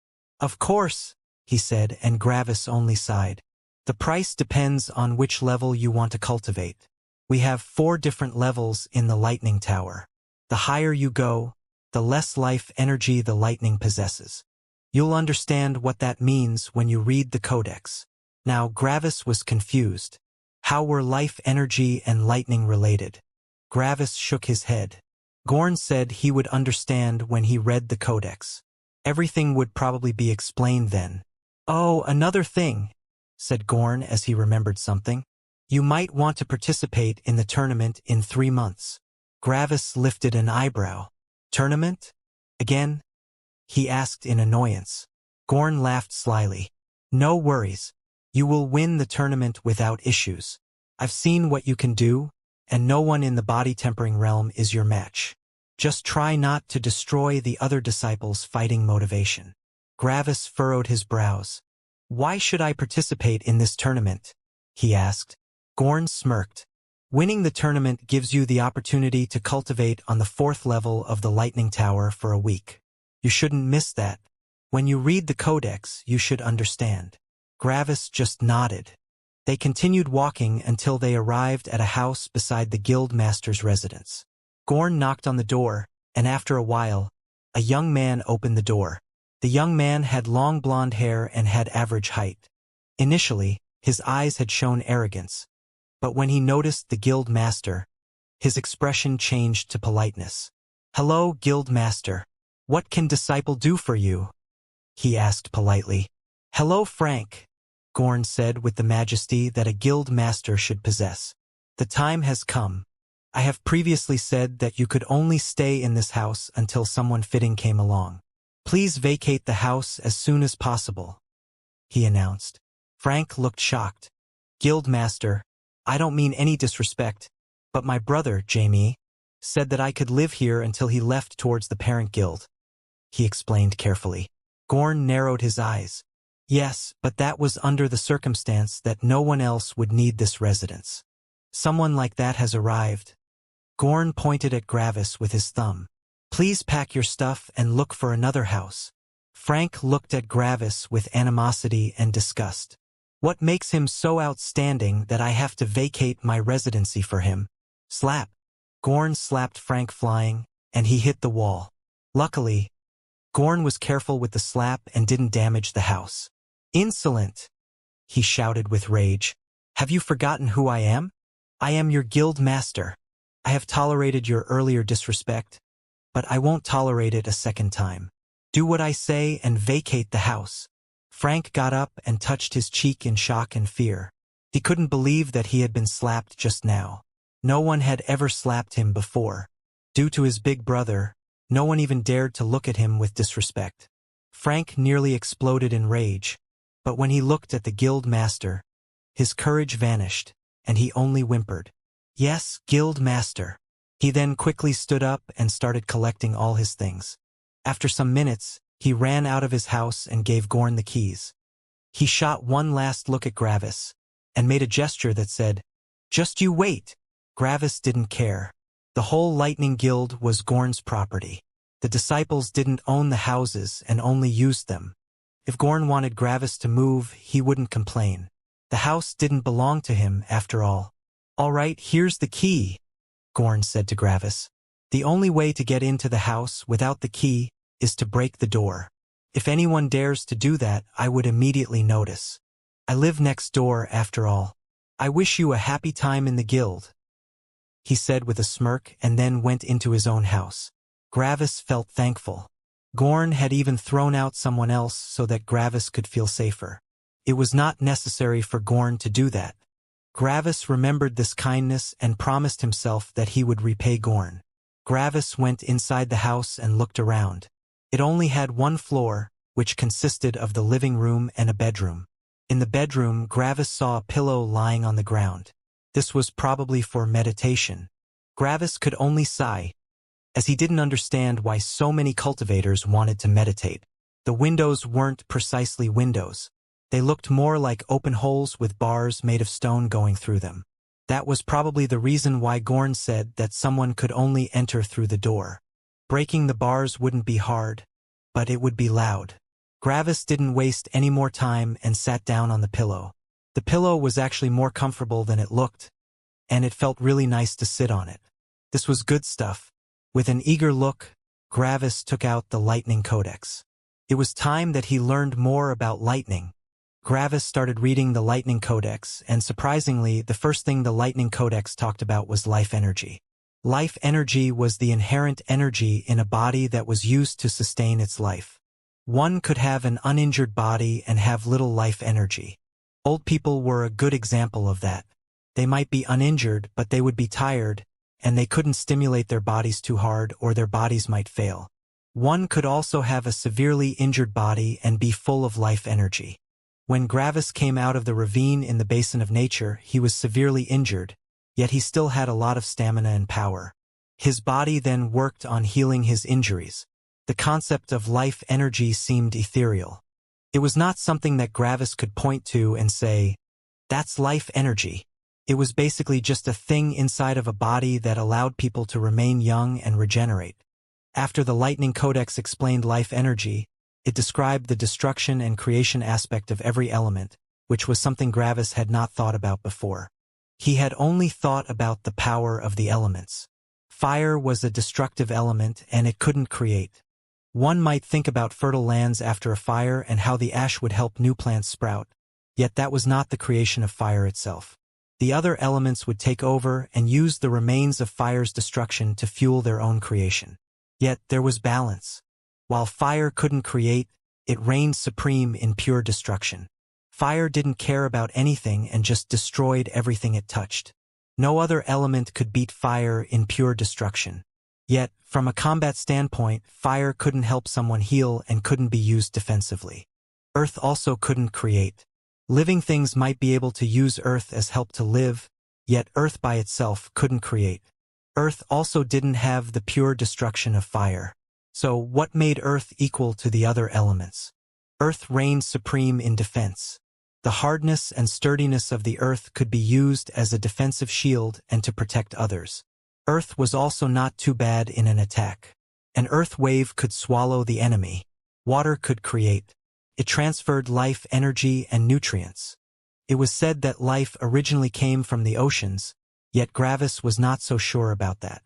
Of course, he said, and Gravis only sighed. The price depends on which level you want to cultivate. We have 4 different levels in the Lightning Tower. The higher you go, the less life energy the lightning possesses. You'll understand what that means when you read the Codex. Now Gravis was confused. How were life energy and lightning related? Gravis shook his head. Gorn said he would understand when he read the Codex. Everything would probably be explained then. Oh, another thing, said Gorn as he remembered something. You might want to participate in the tournament in 3 months. Gravis lifted an eyebrow. Tournament? Again? He asked in annoyance. Gorn laughed slyly. No worries. You will win the tournament without issues. I've seen what you can do, and no one in the body-tempering realm is your match. Just try not to destroy the other disciples' fighting motivation. Gravis furrowed his brows. Why should I participate in this tournament? He asked. Gorn smirked. Winning the tournament gives you the opportunity to cultivate on the 4th level of the Lightning Tower for a week. You shouldn't miss that. When you read the Codex, you should understand. Gravis just nodded. They continued walking until they arrived at a house beside the guild master's residence. Gorn knocked on the door, and after a while, a young man opened the door. The young man had long blonde hair and had average height. Initially, his eyes had shown arrogance, but when he noticed the guild master, his expression changed to politeness. Hello, guild master. What can disciple do for you? He asked politely. Hello, Frank, Gorn said with the majesty that a guild master should possess. The time has come. I have previously said that you could only stay in this house until someone fitting came along. Please vacate the house as soon as possible, he announced. Frank looked shocked. Guildmaster, I don't mean any disrespect, but my brother, Jamie, said that I could live here until he left towards the parent guild, he explained carefully. Gorn narrowed his eyes. Yes, but that was under the circumstance that no one else would need this residence. Someone like that has arrived, Gorn pointed at Gravis with his thumb. Please pack your stuff and look for another house. Frank looked at Gravis with animosity and disgust. What makes him so outstanding that I have to vacate my residency for him? Slap. Gorn slapped Frank flying, and he hit the wall. Luckily, Gorn was careful with the slap and didn't damage the house. Insolent! He shouted with rage. Have you forgotten who I am? I am your guild master. I have tolerated your earlier disrespect, but I won't tolerate it a second time. Do what I say and vacate the house. Frank got up and touched his cheek in shock and fear. He couldn't believe that he had been slapped just now. No one had ever slapped him before. Due to his big brother, no one even dared to look at him with disrespect. Frank nearly exploded in rage, but when he looked at the guild master, his courage vanished, and he only whimpered. Yes, guild master. He then quickly stood up and started collecting all his things. After some minutes, he ran out of his house and gave Gorn the keys. He shot one last look at Gravis, and made a gesture that said, Just you wait. Gravis didn't care. The whole Lightning Guild was Gorn's property. The disciples didn't own the houses and only used them. If Gorn wanted Gravis to move, he wouldn't complain. The house didn't belong to him, after all. All right, here's the key, Gorn said to Gravis. The only way to get into the house without the key is to break the door. If anyone dares to do that, I would immediately notice. I live next door, after all. I wish you a happy time in the guild, he said with a smirk, and then went into his own house. Gravis felt thankful. Gorn had even thrown out someone else so that Gravis could feel safer. It was not necessary for Gorn to do that. Gravis remembered this kindness and promised himself that he would repay Gorn. Gravis went inside the house and looked around. It only had one floor, which consisted of the living room and a bedroom. In the bedroom, Gravis saw a pillow lying on the ground. This was probably for meditation. Gravis could only sigh, as he didn't understand why so many cultivators wanted to meditate. The windows weren't precisely windows. They looked more like open holes with bars made of stone going through them. That was probably the reason why Gorn said that someone could only enter through the door. Breaking the bars wouldn't be hard, but it would be loud. Gravis didn't waste any more time and sat down on the pillow. The pillow was actually more comfortable than it looked, and it felt really nice to sit on it. This was good stuff. With an eager look, Gravis took out the Lightning Codex. It was time that he learned more about lightning. Gravis started reading the Lightning Codex, and surprisingly, the first thing the Lightning Codex talked about was life energy. Life energy was the inherent energy in a body that was used to sustain its life. One could have an uninjured body and have little life energy. Old people were a good example of that. They might be uninjured, but they would be tired, and they couldn't stimulate their bodies too hard or their bodies might fail. One could also have a severely injured body and be full of life energy. When Gravis came out of the ravine in the basin of nature, he was severely injured, yet he still had a lot of stamina and power. His body then worked on healing his injuries. The concept of life energy seemed ethereal. It was not something that Gravis could point to and say, "That's life energy." It was basically just a thing inside of a body that allowed people to remain young and regenerate. After the Lightning Codex explained life energy, it described the destruction and creation aspect of every element, which was something Gravis had not thought about before. He had only thought about the power of the elements. Fire was a destructive element and it couldn't create. One might think about fertile lands after a fire and how the ash would help new plants sprout, yet that was not the creation of fire itself. The other elements would take over and use the remains of fire's destruction to fuel their own creation. Yet there was balance. While fire couldn't create, it reigned supreme in pure destruction. Fire didn't care about anything and just destroyed everything it touched. No other element could beat fire in pure destruction. Yet, from a combat standpoint, fire couldn't help someone heal and couldn't be used defensively. Earth also couldn't create. Living things might be able to use Earth as help to live, yet Earth by itself couldn't create. Earth also didn't have the pure destruction of fire. So what made Earth equal to the other elements? Earth reigned supreme in defense. The hardness and sturdiness of the Earth could be used as a defensive shield and to protect others. Earth was also not too bad in an attack. An earth wave could swallow the enemy. Water could create. It transferred life, energy, and nutrients. It was said that life originally came from the oceans, yet Gravis was not so sure about that.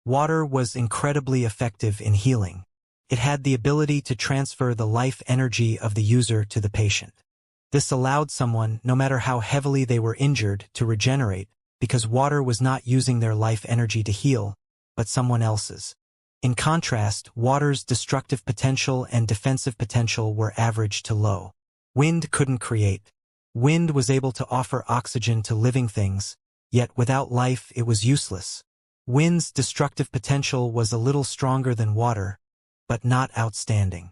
Water was incredibly effective in healing. It had the ability to transfer the life energy of the user to the patient. This allowed someone, no matter how heavily they were injured, to regenerate, because water was not using their life energy to heal, but someone else's. In contrast, water's destructive potential and defensive potential were average to low. Wind couldn't create. Wind was able to offer oxygen to living things, yet without life it was useless. Wind's destructive potential was a little stronger than water, but not outstanding.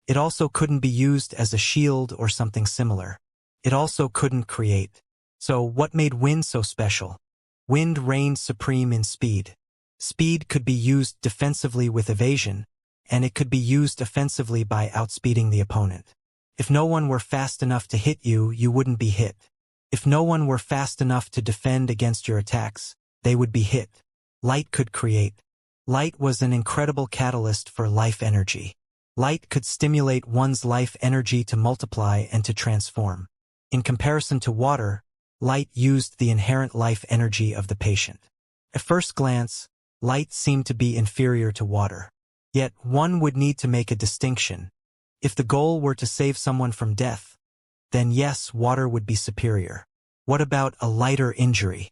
It also couldn't be used as a shield or something similar. It also couldn't create. So what made wind so special? Wind reigned supreme in speed. Speed could be used defensively with evasion, and it could be used offensively by outspeeding the opponent. If no one were fast enough to hit you, you wouldn't be hit. If no one were fast enough to defend against your attacks, they would be hit. Light could create. Light was an incredible catalyst for life energy. Light could stimulate one's life energy to multiply and to transform. In comparison to water, light used the inherent life energy of the patient. At first glance, light seemed to be inferior to water. Yet one would need to make a distinction. If the goal were to save someone from death, then yes, water would be superior. What about a lighter injury?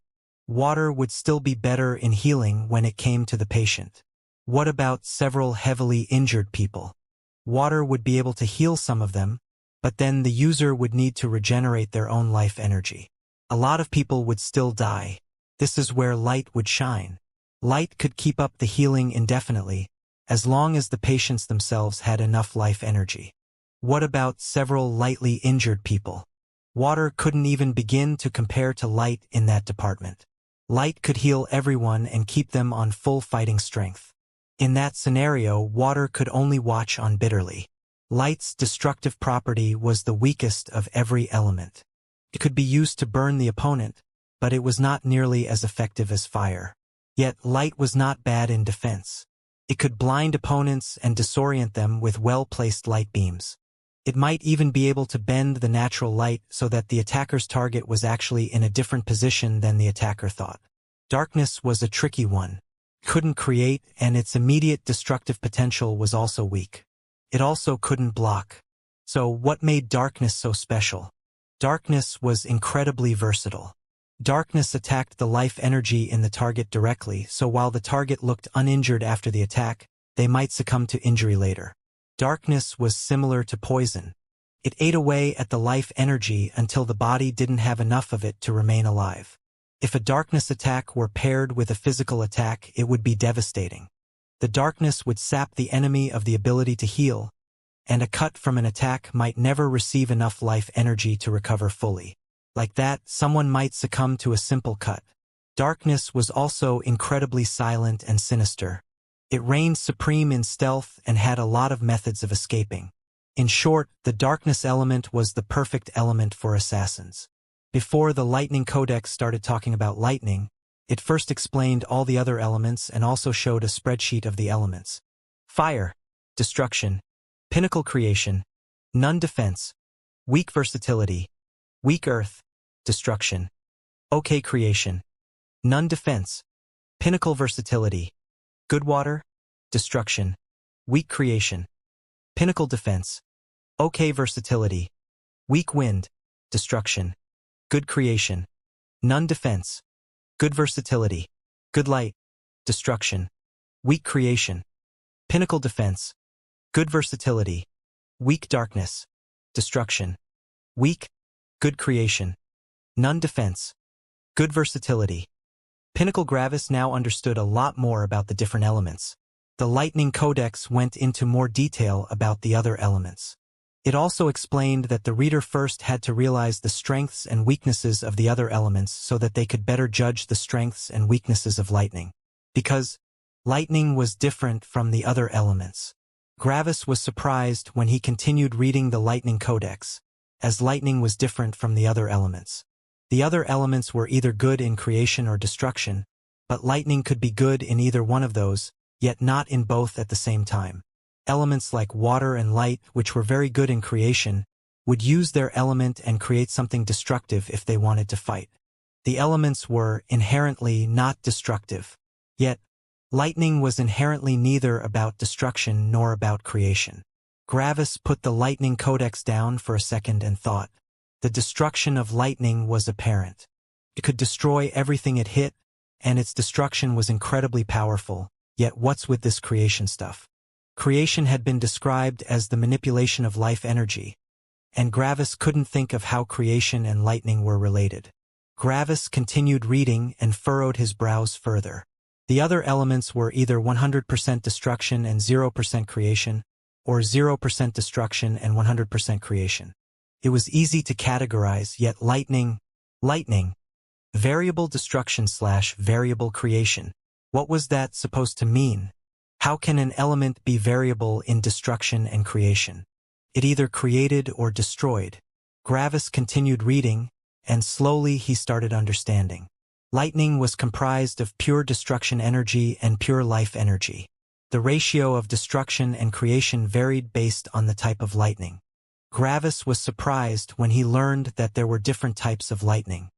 Water would still be better in healing when it came to the patient. What about several heavily injured people? Water would be able to heal some of them, but then the user would need to regenerate their own life energy. A lot of people would still die. This is where light would shine. Light could keep up the healing indefinitely, as long as the patients themselves had enough life energy. What about several lightly injured people? Water couldn't even begin to compare to light in that department. Light could heal everyone and keep them on full fighting strength. In that scenario, water could only watch on bitterly. Light's destructive property was the weakest of every element. It could be used to burn the opponent, but it was not nearly as effective as fire. Yet light was not bad in defense. It could blind opponents and disorient them with well-placed light beams. It might even be able to bend the natural light so that the attacker's target was actually in a different position than the attacker thought. Darkness was a tricky one. Couldn't create, and its immediate destructive potential was also weak. It also couldn't block. So what made darkness so special? Darkness was incredibly versatile. Darkness attacked the life energy in the target directly, so while the target looked uninjured after the attack, they might succumb to injury later. Darkness was similar to poison. It ate away at the life energy until the body didn't have enough of it to remain alive. If a darkness attack were paired with a physical attack, it would be devastating. The darkness would sap the enemy of the ability to heal, and a cut from an attack might never receive enough life energy to recover fully. Like that, someone might succumb to a simple cut. Darkness was also incredibly silent and sinister. It reigned supreme in stealth and had a lot of methods of escaping. In short, the darkness element was the perfect element for assassins. Before the Lightning Codex started talking about lightning, it first explained all the other elements and also showed a spreadsheet of the elements. Fire, destruction, pinnacle creation, none defense, weak versatility, weak earth, destruction, okay creation, none defense, pinnacle versatility, good water, destruction, weak creation, pinnacle defense, okay versatility, weak wind, destruction, good creation, none defense, good versatility, good light, destruction, weak creation, pinnacle defense, good versatility, weak darkness, destruction, weak, good creation, none defense, good versatility. Pinnacle Gravis now understood a lot more about the different elements. The Lightning Codex went into more detail about the other elements. It also explained that the reader first had to realize the strengths and weaknesses of the other elements so that they could better judge the strengths and weaknesses of lightning. Because lightning was different from the other elements. Gravis was surprised when he continued reading the Lightning Codex, as lightning was different from the other elements. The other elements were either good in creation or destruction, but lightning could be good in either one of those, yet not in both at the same time. Elements like water and light, which were very good in creation, would use their element and create something destructive if they wanted to fight. The elements were inherently not destructive. Yet, lightning was inherently neither about destruction nor about creation. Gravis put the lightning codex down for a second and thought. The destruction of lightning was apparent. It could destroy everything it hit, and its destruction was incredibly powerful. Yet what's with this creation stuff? Creation had been described as the manipulation of life energy, and Gravis couldn't think of how creation and lightning were related. Gravis continued reading and furrowed his brows further. The other elements were either 100% destruction and 0% creation, or 0% destruction and 100% creation. It was easy to categorize, yet lightning, variable destruction / variable creation. What was that supposed to mean? How can an element be variable in destruction and creation? It either created or destroyed. Gravis continued reading, and slowly he started understanding. Lightning was comprised of pure destruction energy and pure life energy. The ratio of destruction and creation varied based on the type of lightning. Gravis was surprised when he learned that there were different types of lightning.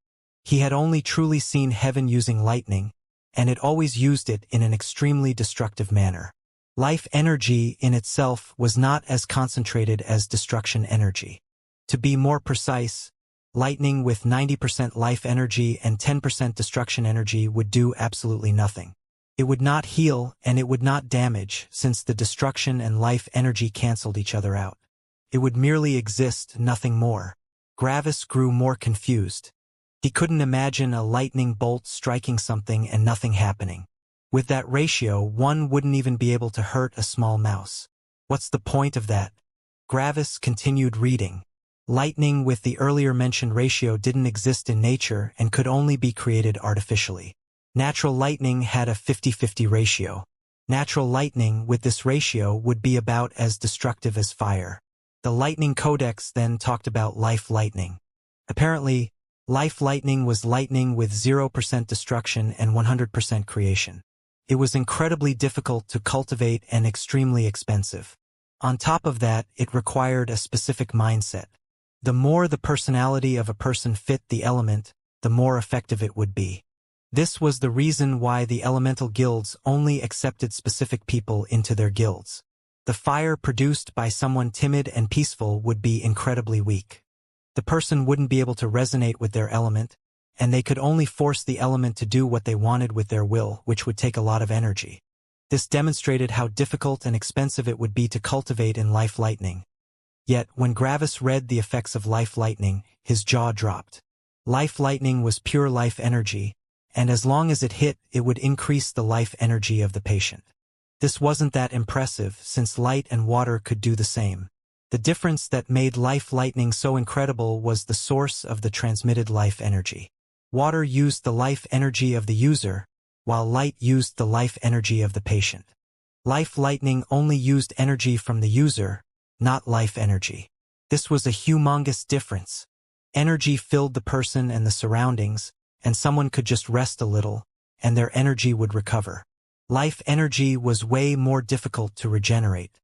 He had only truly seen heaven using lightning, and it always used it in an extremely destructive manner. Life energy in itself was not as concentrated as destruction energy. To be more precise, lightning with 90% life energy and 10% destruction energy would do absolutely nothing. It would not heal and it would not damage, since the destruction and life energy canceled each other out. It would merely exist, nothing more. Gravis grew more confused. He couldn't imagine a lightning bolt striking something and nothing happening. With that ratio, one wouldn't even be able to hurt a small mouse. What's the point of that? Gravis continued reading. Lightning with the earlier mentioned ratio didn't exist in nature and could only be created artificially. Natural lightning had a 50-50 ratio. Natural lightning with this ratio would be about as destructive as fire. The lightning codex then talked about life lightning. Apparently, life lightning was lightning with 0% destruction and 100% creation. It was incredibly difficult to cultivate and extremely expensive. On top of that, it required a specific mindset. The more the personality of a person fit the element, the more effective it would be. This was the reason why the elemental guilds only accepted specific people into their guilds. The fire produced by someone timid and peaceful would be incredibly weak. The person wouldn't be able to resonate with their element, and they could only force the element to do what they wanted with their will, which would take a lot of energy. This demonstrated how difficult and expensive it would be to cultivate in life lightning. Yet, when Gravis read the effects of life lightning, his jaw dropped. Life lightning was pure life energy, and as long as it hit, it would increase the life energy of the patient. This wasn't that impressive, since light and water could do the same. The difference that made life lightning so incredible was the source of the transmitted life energy. Water used the life energy of the user, while light used the life energy of the patient. Life lightning only used energy from the user, not life energy. This was a humongous difference. Energy filled the person and the surroundings, and someone could just rest a little, and their energy would recover. Life energy was way more difficult to regenerate.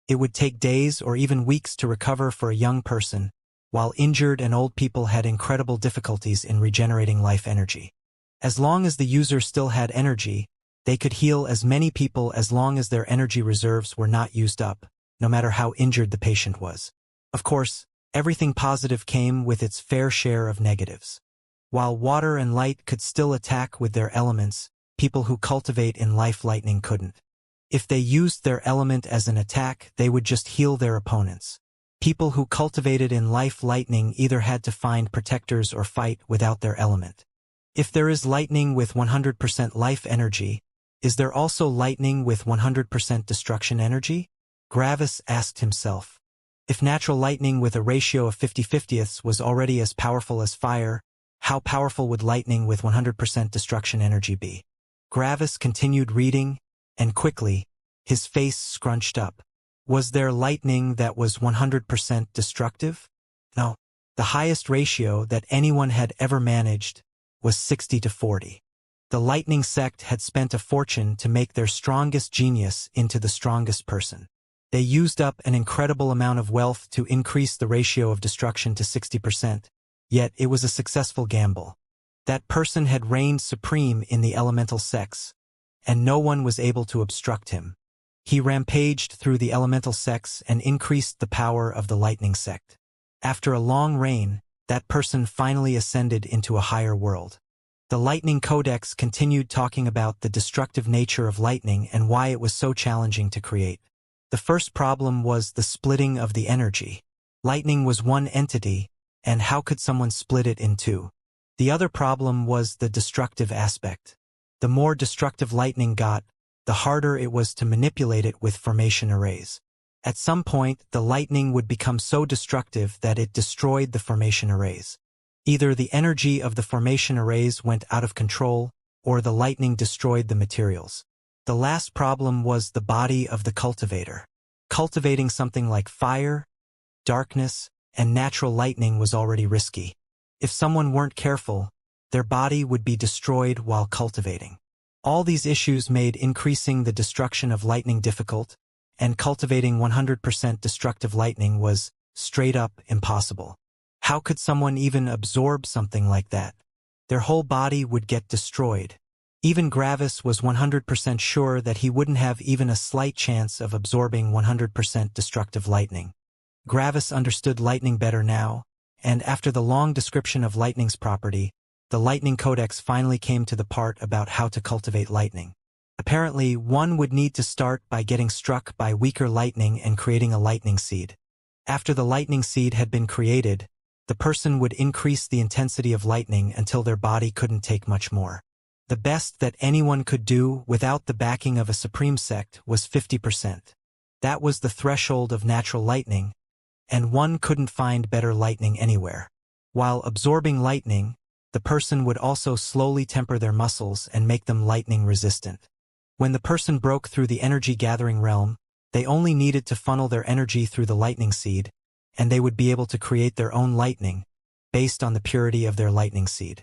It would take days or even weeks to recover for a young person, while injured and old people had incredible difficulties in regenerating life energy. As long as the user still had energy, they could heal as many people as long as their energy reserves were not used up, no matter how injured the patient was. Of course, everything positive came with its fair share of negatives. While water and light could still attack with their elements, people who cultivate in life lightning couldn't. If they used their element as an attack, they would just heal their opponents. People who cultivated in life lightning either had to find protectors or fight without their element. If there is lightning with 100% life energy, is there also lightning with 100% destruction energy? Gravis asked himself. If natural lightning with a ratio of 50/50 was already as powerful as fire, how powerful would lightning with 100% destruction energy be? Gravis continued reading, and quickly, his face scrunched up. Was there lightning that was 100% destructive? No. The highest ratio that anyone had ever managed was 60 to 40. The lightning sect had spent a fortune to make their strongest genius into the strongest person. They used up an incredible amount of wealth to increase the ratio of destruction to 60%, yet it was a successful gamble. That person had reigned supreme in the elemental sects, and no one was able to obstruct him. He rampaged through the elemental sects and increased the power of the lightning sect. After a long reign, that person finally ascended into a higher world. The Lightning Codex continued talking about the destructive nature of lightning and why it was so challenging to create. The first problem was the splitting of the energy. Lightning was one entity, and how could someone split it in two? The other problem was the destructive aspect. The more destructive lightning got, the harder it was to manipulate it with formation arrays. At some point, the lightning would become so destructive that it destroyed the formation arrays. Either the energy of the formation arrays went out of control, or the lightning destroyed the materials. The last problem was the body of the cultivator. Cultivating something like fire, darkness, and natural lightning was already risky. If someone weren't careful, their body would be destroyed while cultivating. All these issues made increasing the destruction of lightning difficult, and cultivating 100% destructive lightning was, straight up, impossible. How could someone even absorb something like that? Their whole body would get destroyed. Even Gravis was 100% sure that he wouldn't have even a slight chance of absorbing 100% destructive lightning. Gravis understood lightning better now, and after the long description of lightning's property, the Lightning Codex finally came to the part about how to cultivate lightning. Apparently, one would need to start by getting struck by weaker lightning and creating a lightning seed. After the lightning seed had been created, the person would increase the intensity of lightning until their body couldn't take much more. The best that anyone could do without the backing of a supreme sect was 50%. That was the threshold of natural lightning, and one couldn't find better lightning anywhere. While absorbing lightning, the person would also slowly temper their muscles and make them lightning resistant. When the person broke through the energy gathering realm, they only needed to funnel their energy through the lightning seed, and they would be able to create their own lightning, based on the purity of their lightning seed.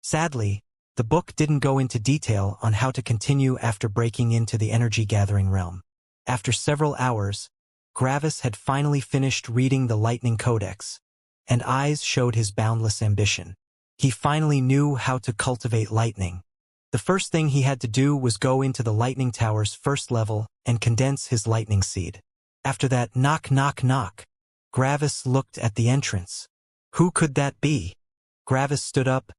Sadly, the book didn't go into detail on how to continue after breaking into the energy-gathering realm. After several hours, Gravis had finally finished reading the Lightning Codex, and eyes showed his boundless ambition. He finally knew how to cultivate lightning. The first thing he had to do was go into the Lightning Tower's first level and condense his lightning seed. After that knock knock knock, Gravis looked at the entrance. Who could that be? Gravis stood up,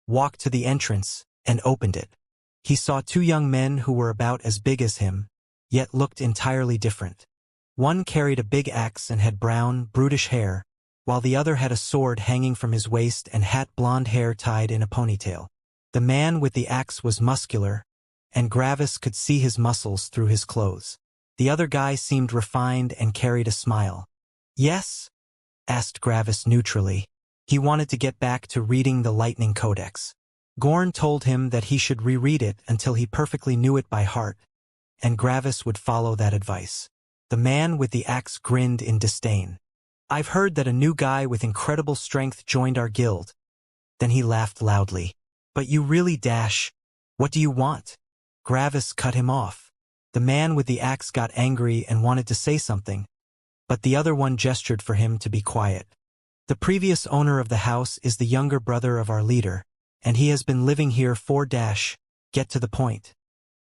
walked to the entrance, and opened it. He saw two young men who were about as big as him, yet looked entirely different. One carried a big axe and had brown, brutish hair, while the other had a sword hanging from his waist and blonde hair tied in a ponytail. The man with the axe was muscular, and Gravis could see his muscles through his clothes. The other guy seemed refined and carried a smile. "Yes?" asked Gravis neutrally. He wanted to get back to reading the Lightning Codex. Gorn told him that he should reread it until he perfectly knew it by heart, and Gravis would follow that advice. The man with the axe grinned in disdain. "I've heard that a new guy with incredible strength joined our guild." Then he laughed loudly. "But you really dash. What do you want?" Gravis cut him off. The man with the axe got angry and wanted to say something, but the other one gestured for him to be quiet. "The previous owner of the house is the younger brother of our leader, and he has been living here get to the point,"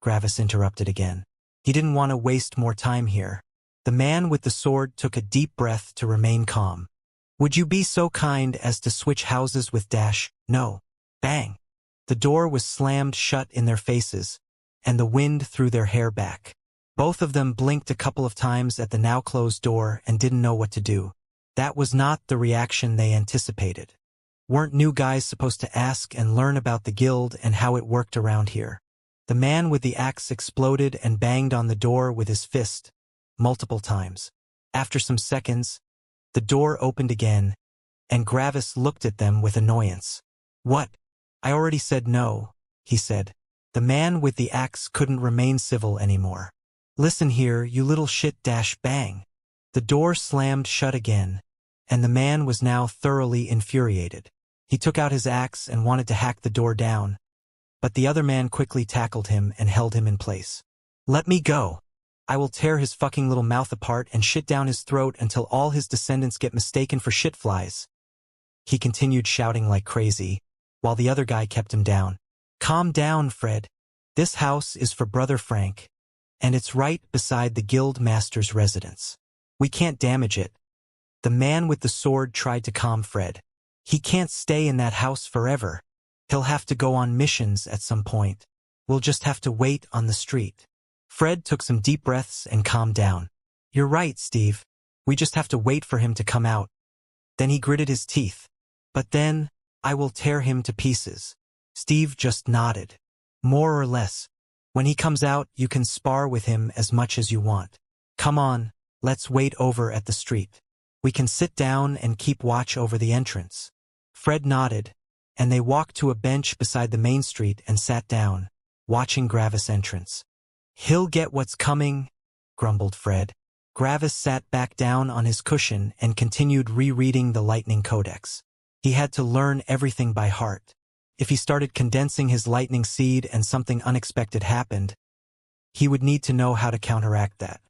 Gravis interrupted again. He didn't want to waste more time here. The man with the sword took a deep breath to remain calm. "Would you be so kind as to switch houses with No." Bang! The door was slammed shut in their faces, and the wind threw their hair back. Both of them blinked a couple of times at the now closed door and didn't know what to do. That was not the reaction they anticipated. Weren't new guys supposed to ask and learn about the guild and how it worked around here? The man with the axe exploded and banged on the door with his fist, multiple times. After some seconds, the door opened again, and Gravis looked at them with annoyance. "What? I already said no," he said. The man with the axe couldn't remain civil anymore. "Listen here, you little shit bang." The door slammed shut again, and the man was now thoroughly infuriated. He took out his axe and wanted to hack the door down, but the other man quickly tackled him and held him in place. "Let me go. I will tear his fucking little mouth apart and shit down his throat until all his descendants get mistaken for shitflies." He continued shouting like crazy, while the other guy kept him down. "Calm down, Fred. This house is for Brother Frank, and it's right beside the guild master's residence. We can't damage it." The man with the sword tried to calm Fred. "He can't stay in that house forever. He'll have to go on missions at some point. We'll just have to wait on the street." Fred took some deep breaths and calmed down. "You're right, Steve. We just have to wait for him to come out." Then he gritted his teeth. "But then, I will tear him to pieces." Steve just nodded. "More or less. When he comes out, you can spar with him as much as you want. Come on, let's wait over at the street. We can sit down and keep watch over the entrance." Fred nodded, and they walked to a bench beside the main street and sat down, watching Gravis' entrance. "He'll get what's coming," grumbled Fred. Gravis sat back down on his cushion and continued rereading the Lightning Codex. He had to learn everything by heart. If he started condensing his lightning seed and something unexpected happened, he would need to know how to counteract that.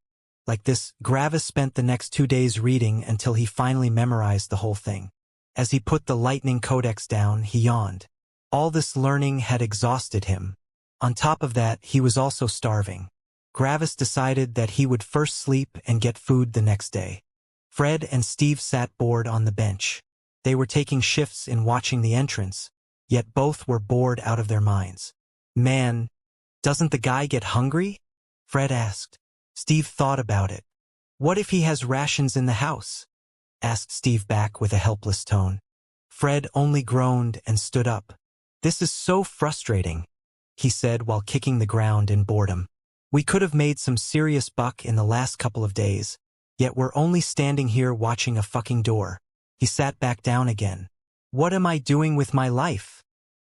Like this, Gravis spent the next 2 days reading until he finally memorized the whole thing. As he put the Lightning Codex down, he yawned. All this learning had exhausted him. On top of that, he was also starving. Gravis decided that he would first sleep and get food the next day. Fred and Steve sat bored on the bench. They were taking shifts in watching the entrance, yet both were bored out of their minds. "Man, doesn't the guy get hungry?" Fred asked. Steve thought about it. "What if he has rations in the house?" asked Steve back with a helpless tone. Fred only groaned and stood up. "This is so frustrating," he said while kicking the ground in boredom. "We could have made some serious buck in the last couple of days, yet we're only standing here watching a fucking door." He sat back down again. "What am I doing with my life?"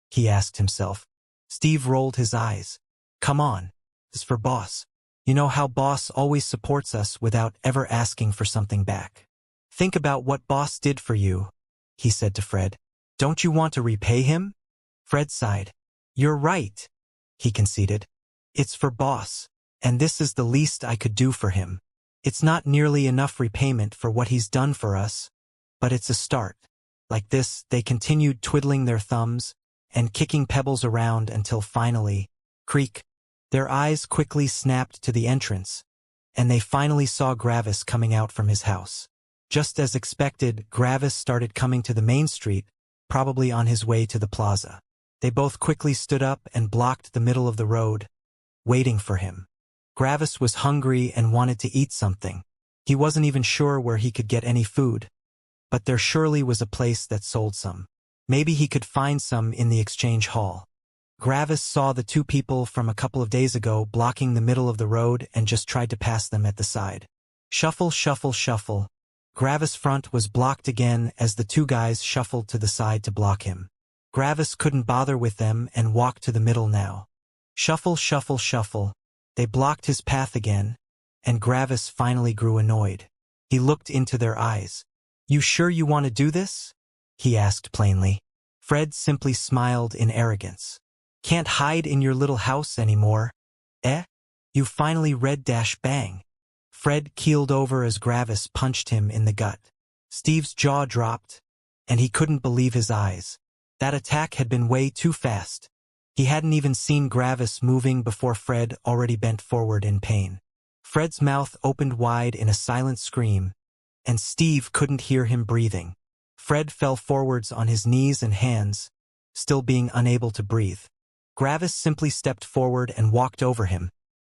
he asked himself. Steve rolled his eyes. "Come on, this is for boss. You know how boss always supports us without ever asking for something back. Think about what boss did for you," he said to Fred. "Don't you want to repay him?" Fred sighed. "You're right," he conceded. "It's for boss, and this is the least I could do for him. It's not nearly enough repayment for what he's done for us, but it's a start." Like this, they continued twiddling their thumbs and kicking pebbles around until finally, creak, their eyes quickly snapped to the entrance, and they finally saw Gravis coming out from his house. Just as expected, Gravis started coming to the main street, probably on his way to the plaza. They both quickly stood up and blocked the middle of the road, waiting for him. Gravis was hungry and wanted to eat something. He wasn't even sure where he could get any food, but there surely was a place that sold some. Maybe he could find some in the exchange hall. Gravis saw the two people from a couple of days ago blocking the middle of the road and just tried to pass them at the side. Shuffle, shuffle, shuffle. Gravis' front was blocked again as the two guys shuffled to the side to block him. Gravis couldn't bother with them and walked to the middle now. Shuffle, shuffle, shuffle. They blocked his path again, and Gravis finally grew annoyed. He looked into their eyes. "You sure you want to do this?" he asked plainly. Fred simply smiled in arrogance. "Can't hide in your little house anymore, eh? You finally red-bang." Fred keeled over as Gravis punched him in the gut. Steve's jaw dropped, and he couldn't believe his eyes. That attack had been way too fast. He hadn't even seen Gravis moving before Fred already bent forward in pain. Fred's mouth opened wide in a silent scream, and Steve couldn't hear him breathing. Fred fell forwards on his knees and hands, still being unable to breathe. Gravis simply stepped forward and walked over him,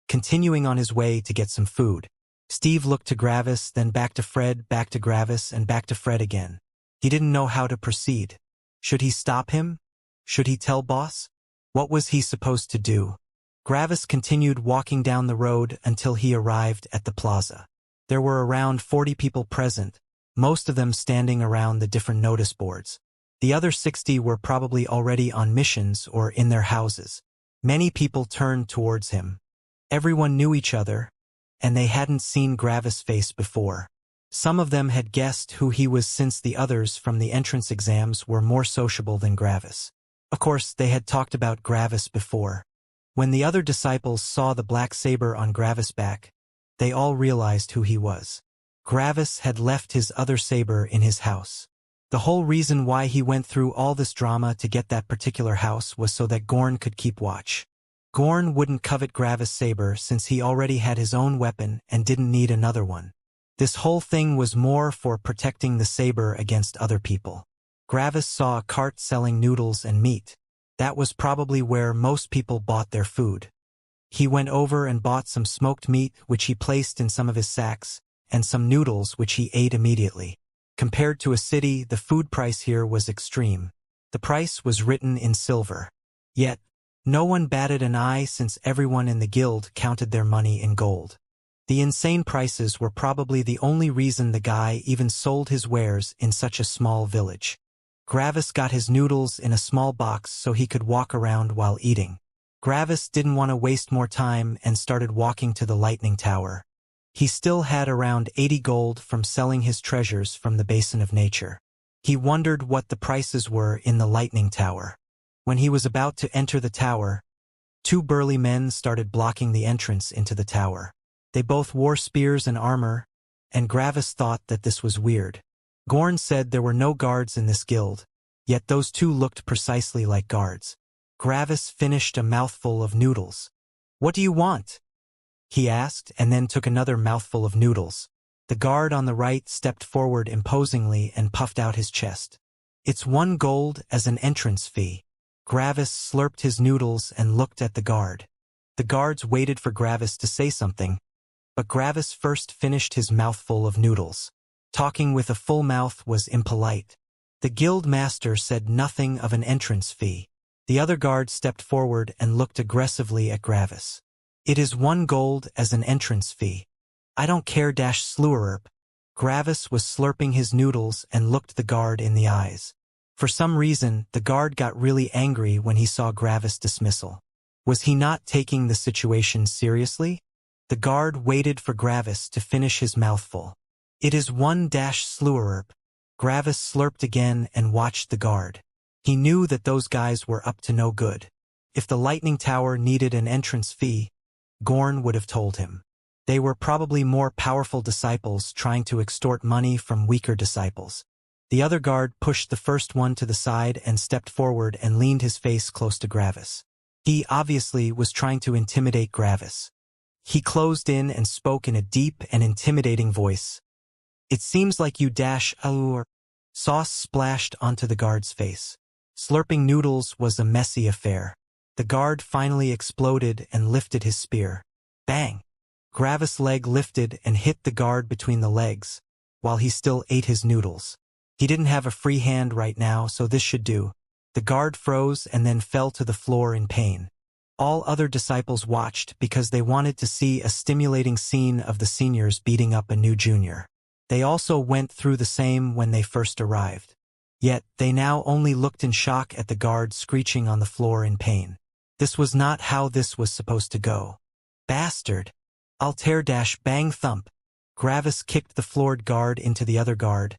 continuing on his way to get some food. Steve looked to Gravis, then back to Fred, back to Gravis, and back to Fred again. He didn't know how to proceed. Should he stop him? Should he tell boss? What was he supposed to do? Gravis continued walking down the road until he arrived at the plaza. There were around 40 people present, most of them standing around the different notice boards. The other 60 were probably already on missions or in their houses. Many people turned towards him. Everyone knew each other, and they hadn't seen Gravis' face before. Some of them had guessed who he was since the others from the entrance exams were more sociable than Gravis. Of course, they had talked about Gravis before. When the other disciples saw the black saber on Gravis' back, they all realized who he was. Gravis had left his other saber in his house. The whole reason why he went through all this drama to get that particular house was so that Gorn could keep watch. Gorn wouldn't covet Gravis' saber since he already had his own weapon and didn't need another one. This whole thing was more for protecting the saber against other people. Gravis saw a cart selling noodles and meat. That was probably where most people bought their food. He went over and bought some smoked meat, which he placed in some of his sacks, and some noodles, which he ate immediately. Compared to a city, the food price here was extreme. The price was written in silver. Yet, no one batted an eye since everyone in the guild counted their money in gold. The insane prices were probably the only reason the guy even sold his wares in such a small village. Gravis got his noodles in a small box so he could walk around while eating. Gravis didn't want to waste more time and started walking to the lightning tower. He still had around 80 gold from selling his treasures from the Basin of Nature. He wondered what the prices were in the lightning tower. When he was about to enter the tower, two burly men started blocking the entrance into the tower. They both wore spears and armor, and Gravis thought that this was weird. Gorn said there were no guards in this guild, yet those two looked precisely like guards. Gravis finished a mouthful of noodles. "What do you want?" he asked, and then took another mouthful of noodles. The guard on the right stepped forward imposingly and puffed out his chest. "It's 1 gold as an entrance fee." Gravis slurped his noodles and looked at the guard. The guards waited for Gravis to say something, but Gravis first finished his mouthful of noodles. Talking with a full mouth was impolite. The guild master said nothing of an entrance fee. The other guard stepped forward and looked aggressively at Gravis. "It is 1 gold as an entrance fee." "I don't care slurp." Gravis was slurping his noodles and looked the guard in the eyes. For some reason, the guard got really angry when he saw Gravis' dismissal. Was he not taking the situation seriously? The guard waited for Gravis to finish his mouthful. "It is 1 slurp." Gravis slurped again and watched the guard. He knew that those guys were up to no good. If the lightning tower needed an entrance fee, Gorn would have told him. They were probably more powerful disciples trying to extort money from weaker disciples. The other guard pushed the first one to the side and stepped forward and leaned his face close to Gravis. He obviously was trying to intimidate Gravis. He closed in and spoke in a deep and intimidating voice. "It seems like you allure." Sauce splashed onto the guard's face. Slurping noodles was a messy affair. The guard finally exploded and lifted his spear. Bang! Gravis' leg lifted and hit the guard between the legs, while he still ate his noodles. He didn't have a free hand right now, so this should do. The guard froze and then fell to the floor in pain. All other disciples watched because they wanted to see a stimulating scene of the seniors beating up a new junior. They also went through the same when they first arrived. Yet, they now only looked in shock at the guard screeching on the floor in pain. This was not how this was supposed to go. "Bastard! I'll tear bang thump." Gravis kicked the floored guard into the other guard,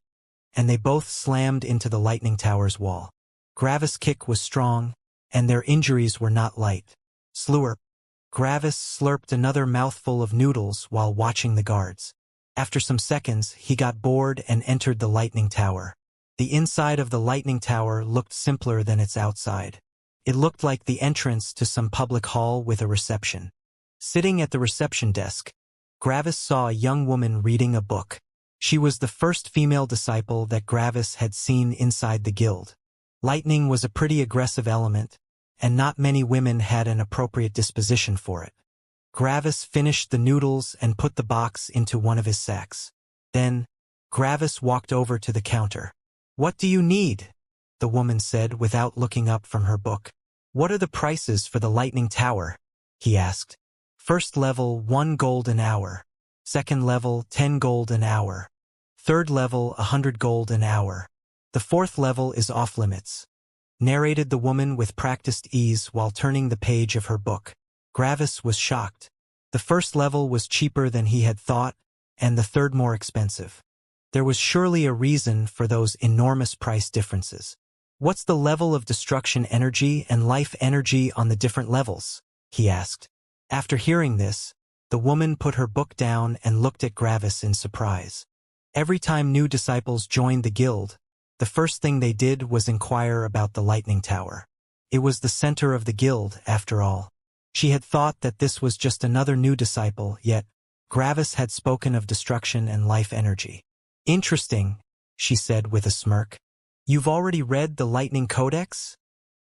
and they both slammed into the lightning tower's wall. Gravis' kick was strong, and their injuries were not light. Slurp. Gravis slurped another mouthful of noodles while watching the guards. After some seconds, he got bored and entered the lightning tower. The inside of the lightning tower looked simpler than its outside. It looked like the entrance to some public hall with a reception. Sitting at the reception desk, Gravis saw a young woman reading a book. She was the first female disciple that Gravis had seen inside the guild. Lightning was a pretty aggressive element, and not many women had an appropriate disposition for it. Gravis finished the noodles and put the box into one of his sacks. Then, Gravis walked over to the counter. "What do you need?" the woman said without looking up from her book. "What are the prices for the lightning tower?" he asked. "First level, 1 gold an hour. Second level, 10 gold an hour. Third level, 100 gold an hour. The fourth level is off limits," narrated the woman with practiced ease while turning the page of her book. Gravis was shocked. The first level was cheaper than he had thought, and the third more expensive. There was surely a reason for those enormous price differences. What's the level of destruction energy and life energy on the different levels? He asked. After hearing this, the woman put her book down and looked at Gravis in surprise. Every time new disciples joined the guild, the first thing they did was inquire about the lightning tower. It was the center of the guild, after all. She had thought that this was just another new disciple, yet Gravis had spoken of destruction and life energy. Interesting, she said with a smirk. You've already read the Lightning Codex?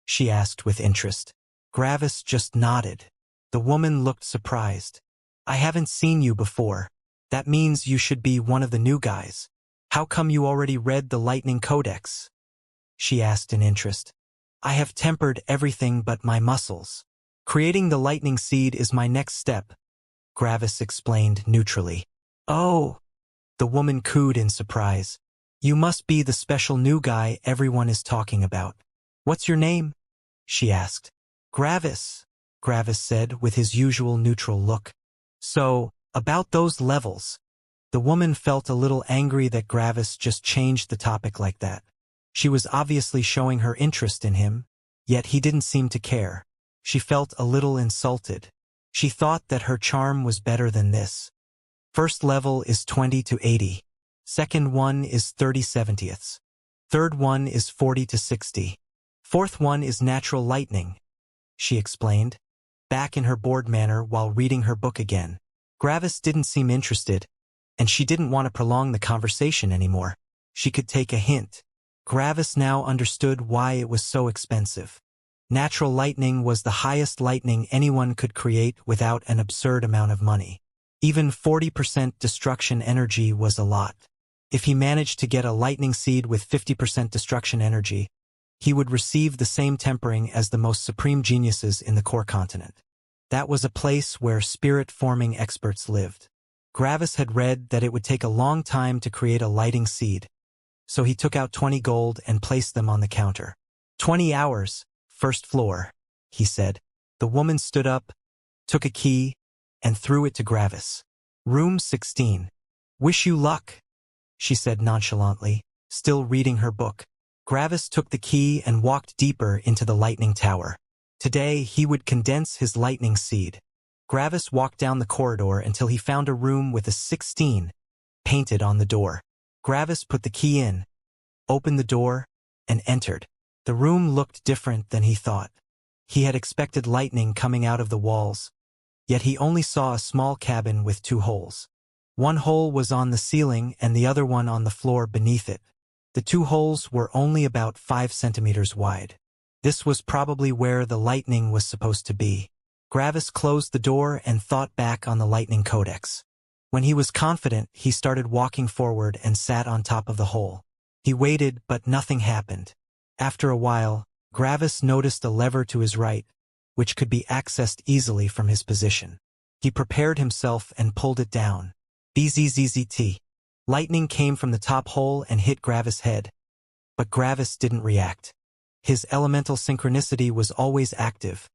She asked with interest. Gravis just nodded. The woman looked surprised. I haven't seen you before. That means you should be one of the new guys. How come you already read the Lightning Codex? She asked in interest. I have tempered everything but my muscles. Creating the lightning seed is my next step, Gravis explained neutrally. Oh, the woman cooed in surprise. You must be the special new guy everyone is talking about. What's your name? She asked. Gravis, Gravis said with his usual neutral look. So, about those levels. The woman felt a little angry that Gravis just changed the topic like that. She was obviously showing her interest in him, yet he didn't seem to care. She felt a little insulted. She thought that her charm was better than this. First level is 20 to 80. Second one is 30/70ths. Third one is 40 to 60. Fourth one is natural lightning, she explained, back in her bored manner while reading her book again. Gravis didn't seem interested, and she didn't want to prolong the conversation anymore. She could take a hint. Gravis now understood why it was so expensive. Natural lightning was the highest lightning anyone could create without an absurd amount of money. Even 40% destruction energy was a lot. If he managed to get a lightning seed with 50% destruction energy, he would receive the same tempering as the most supreme geniuses in the core continent. That was a place where spirit-forming experts lived. Gravis had read that it would take a long time to create a lighting seed, so he took out 20 gold and placed them on the counter. 20 hours, first floor, he said. The woman stood up, took a key, and threw it to Gravis. Room 16. Wish you luck, she said nonchalantly, still reading her book. Gravis took the key and walked deeper into the lightning tower. Today he would condense his lightning seed. Gravis walked down the corridor until he found a room with a 16 painted on the door. Gravis put the key in, opened the door, and entered. The room looked different than he thought. He had expected lightning coming out of the walls, yet he only saw a small cabin with 2 holes. One hole was on the ceiling and the other one on the floor beneath it. The 2 holes were only about 5 centimeters wide. This was probably where the lightning was supposed to be. Gravis closed the door and thought back on the Lightning Codex. When he was confident, he started walking forward and sat on top of the hole. He waited, but nothing happened. After a while, Gravis noticed a lever to his right, which could be accessed easily from his position. He prepared himself and pulled it down. Bzzzt. Lightning came from the top hole and hit Gravis' head, but Gravis didn't react. His elemental synchronicity was always active,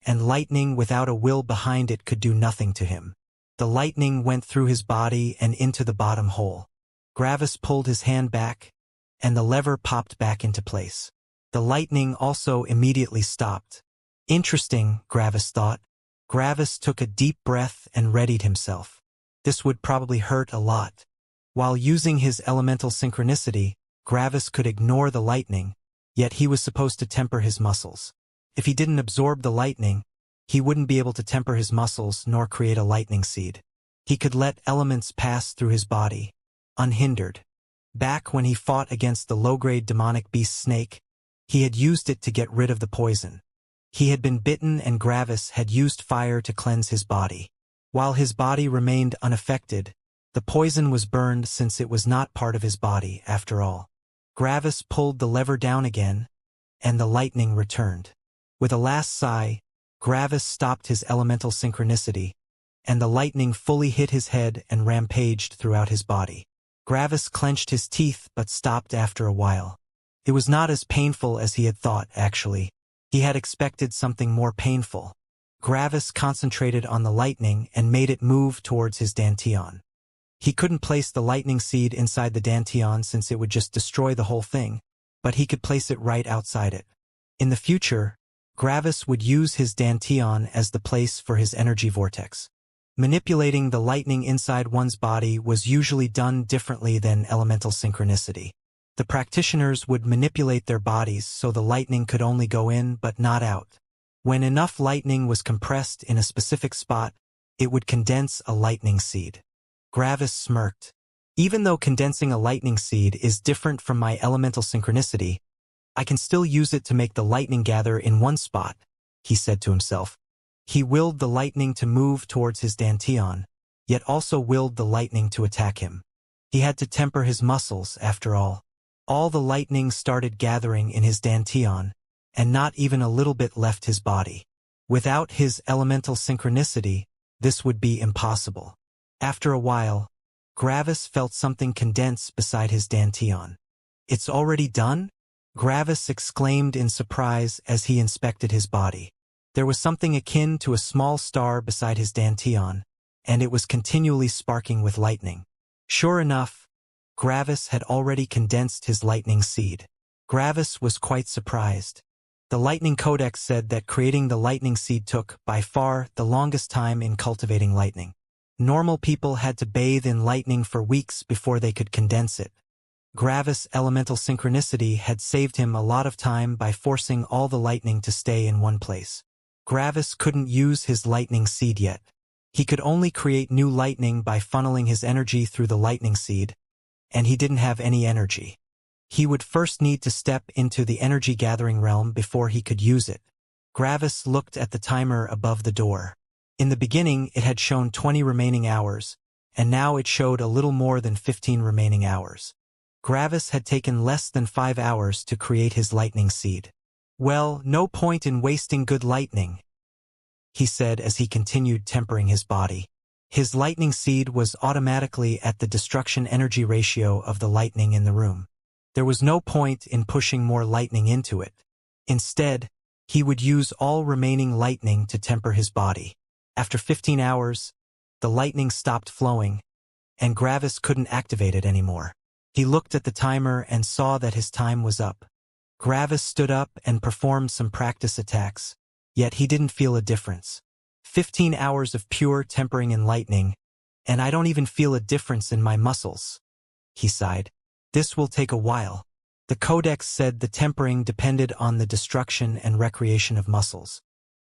and lightning without a will behind it could do nothing to him. The lightning went through his body and into the bottom hole. Gravis pulled his hand back, and the lever popped back into place. The lightning also immediately stopped. Interesting, Gravis thought. Gravis took a deep breath and readied himself. This would probably hurt a lot. While using his elemental synchronicity, Gravis could ignore the lightning, yet he was supposed to temper his muscles. If he didn't absorb the lightning, he wouldn't be able to temper his muscles nor create a lightning seed. He could let elements pass through his body, unhindered. Back when he fought against the low-grade demonic beast snake, he had used it to get rid of the poison. He had been bitten and Gravis had used fire to cleanse his body. While his body remained unaffected, the poison was burned since it was not part of his body after all. Gravis pulled the lever down again, and the lightning returned. With a last sigh, Gravis stopped his elemental synchronicity, and the lightning fully hit his head and rampaged throughout his body. Gravis clenched his teeth but stopped after a while. It was not as painful as he had thought, actually. He had expected something more painful. Gravis concentrated on the lightning and made it move towards his dantian. He couldn't place the lightning seed inside the dantian since it would just destroy the whole thing, but he could place it right outside it. In the future, Gravis would use his dantian as the place for his energy vortex. Manipulating the lightning inside one's body was usually done differently than elemental synchronicity. The practitioners would manipulate their bodies so the lightning could only go in but not out. When enough lightning was compressed in a specific spot, it would condense a lightning seed. Gravis smirked. Even though condensing a lightning seed is different from my elemental synchronicity, I can still use it to make the lightning gather in one spot, he said to himself. He willed the lightning to move towards his dantian, yet also willed the lightning to attack him. He had to temper his muscles, after all. All the lightning started gathering in his dantian, and not even a little bit left his body. Without his elemental synchronicity, this would be impossible. After a while, Gravis felt something condense beside his dantian. "It's already done?" Gravis exclaimed in surprise as he inspected his body. There was something akin to a small star beside his dantian, and it was continually sparking with lightning. Sure enough, Gravis had already condensed his lightning seed. Gravis was quite surprised. The Lightning Codex said that creating the lightning seed took, by far, the longest time in cultivating lightning. Normal people had to bathe in lightning for weeks before they could condense it. Gravis' elemental synchronicity had saved him a lot of time by forcing all the lightning to stay in one place. Gravis couldn't use his lightning seed yet. He could only create new lightning by funneling his energy through the lightning seed, and he didn't have any energy. He would first need to step into the energy-gathering realm before he could use it. Gravis looked at the timer above the door. In the beginning, it had shown 20 remaining hours, and now it showed a little more than 15 remaining hours. Gravis had taken less than 5 hours to create his lightning seed. "Well, no point in wasting good lightning," he said as he continued tempering his body. His lightning seed was automatically at the destruction energy ratio of the lightning in the room. There was no point in pushing more lightning into it. Instead, he would use all remaining lightning to temper his body. After 15 hours, the lightning stopped flowing, and Gravis couldn't activate it anymore. He looked at the timer and saw that his time was up. Gravis stood up and performed some practice attacks, yet he didn't feel a difference. 15 hours of pure tempering and lightning, and I don't even feel a difference in my muscles, he sighed. This will take a while. The Codex said the tempering depended on the destruction and recreation of muscles.